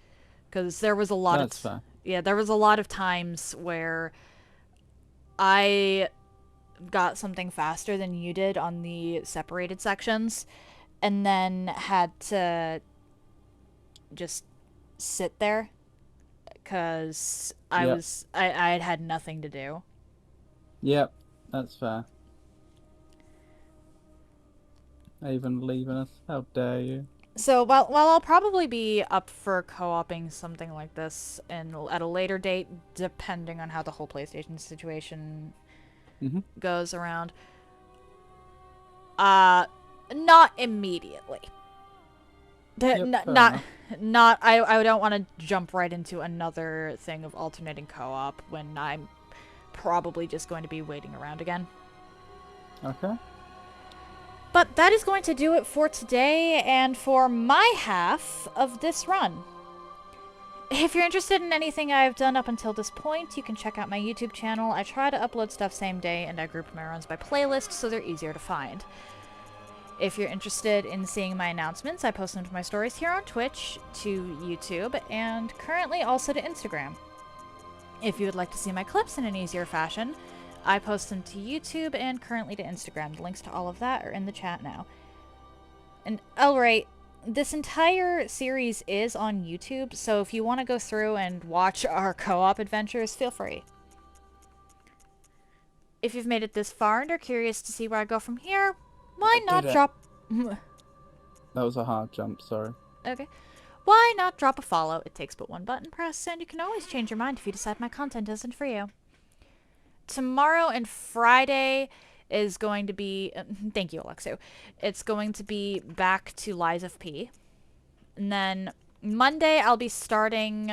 [SPEAKER 1] because there was a lot
[SPEAKER 2] That's fair.
[SPEAKER 1] Yeah, there was a lot of times where I got something faster than you did on the separated sections, and then had to just sit there because I had nothing to do.
[SPEAKER 2] Yep, that's fair. Even leaving us. How dare you?
[SPEAKER 1] So while I'll probably be up for co-oping something like this at a later date, depending on how the whole PlayStation situation
[SPEAKER 2] Mm-hmm.
[SPEAKER 1] goes around, not immediately.
[SPEAKER 2] Yep, fair enough.
[SPEAKER 1] Not. I don't want to jump right into another thing of alternating co-op when I'm probably just going to be waiting around again.
[SPEAKER 2] Okay.
[SPEAKER 1] But that is going to do it for today and for my half of this run. If you're interested in anything I've done up until this point, you can check out my YouTube channel. I try to upload stuff same day, and I group my runs by playlist so they're easier to find. If you're interested in seeing my announcements, I post them to my stories here on Twitch, to YouTube, and currently also to Instagram. If you would like to see my clips in an easier fashion, I post them to YouTube and currently to Instagram. The links to all of that are in the chat now. And alright, this entire series is on YouTube, so if you want to go through and watch our co-op adventures, feel free. If you've made it this far and are curious to see where I go from here, why not
[SPEAKER 2] did it.
[SPEAKER 1] drop...
[SPEAKER 2] That was a hard jump, sorry.
[SPEAKER 1] Okay. Why not drop a follow? It takes but one button press, and you can always change your mind if you decide my content isn't for you. Tomorrow and Friday is going to be... thank you, Alexu. It's going to be back to Lies of P. And then Monday, I'll be starting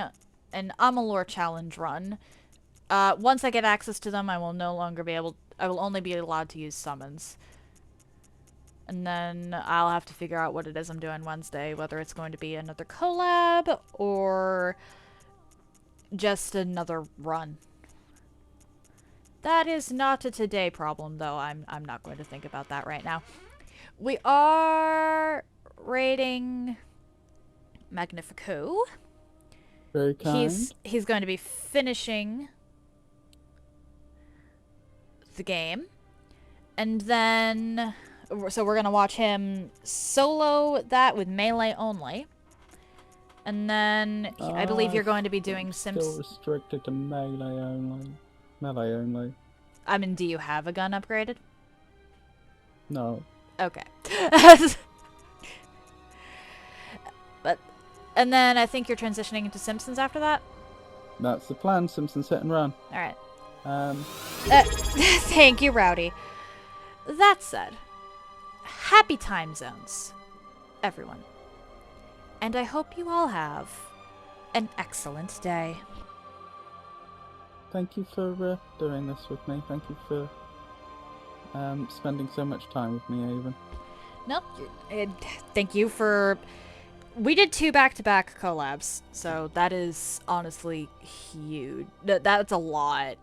[SPEAKER 1] an Amalur challenge run. Once I get access to them, I will no longer be able... I will only be allowed to use summons. And then I'll have to figure out what it is I'm doing Wednesday, whether it's going to be another collab or just another run. That is not a today problem, though. I'm not going to think about that right now. We are rating Magnifico.
[SPEAKER 2] Very kind.
[SPEAKER 1] He's going to be finishing the game. And then... So we're going to watch him solo that with melee only. And then I believe you're going to be doing
[SPEAKER 2] Still restricted to melee only. Melee only.
[SPEAKER 1] I mean, do you have a gun upgraded?
[SPEAKER 2] No.
[SPEAKER 1] Okay. And then I think you're transitioning into Simpsons after that?
[SPEAKER 2] That's the plan, Simpsons hit and run.
[SPEAKER 1] Alright.
[SPEAKER 2] Thank
[SPEAKER 1] Thank you, Rowdy. That said, happy time zones, everyone. And I hope you all have an excellent day.
[SPEAKER 2] you for doing this with me. Thank you for spending so much time with me, Avon.
[SPEAKER 1] Nope. Thank you for... We did 2 back-to-back collabs, so that is honestly huge. That's a lot.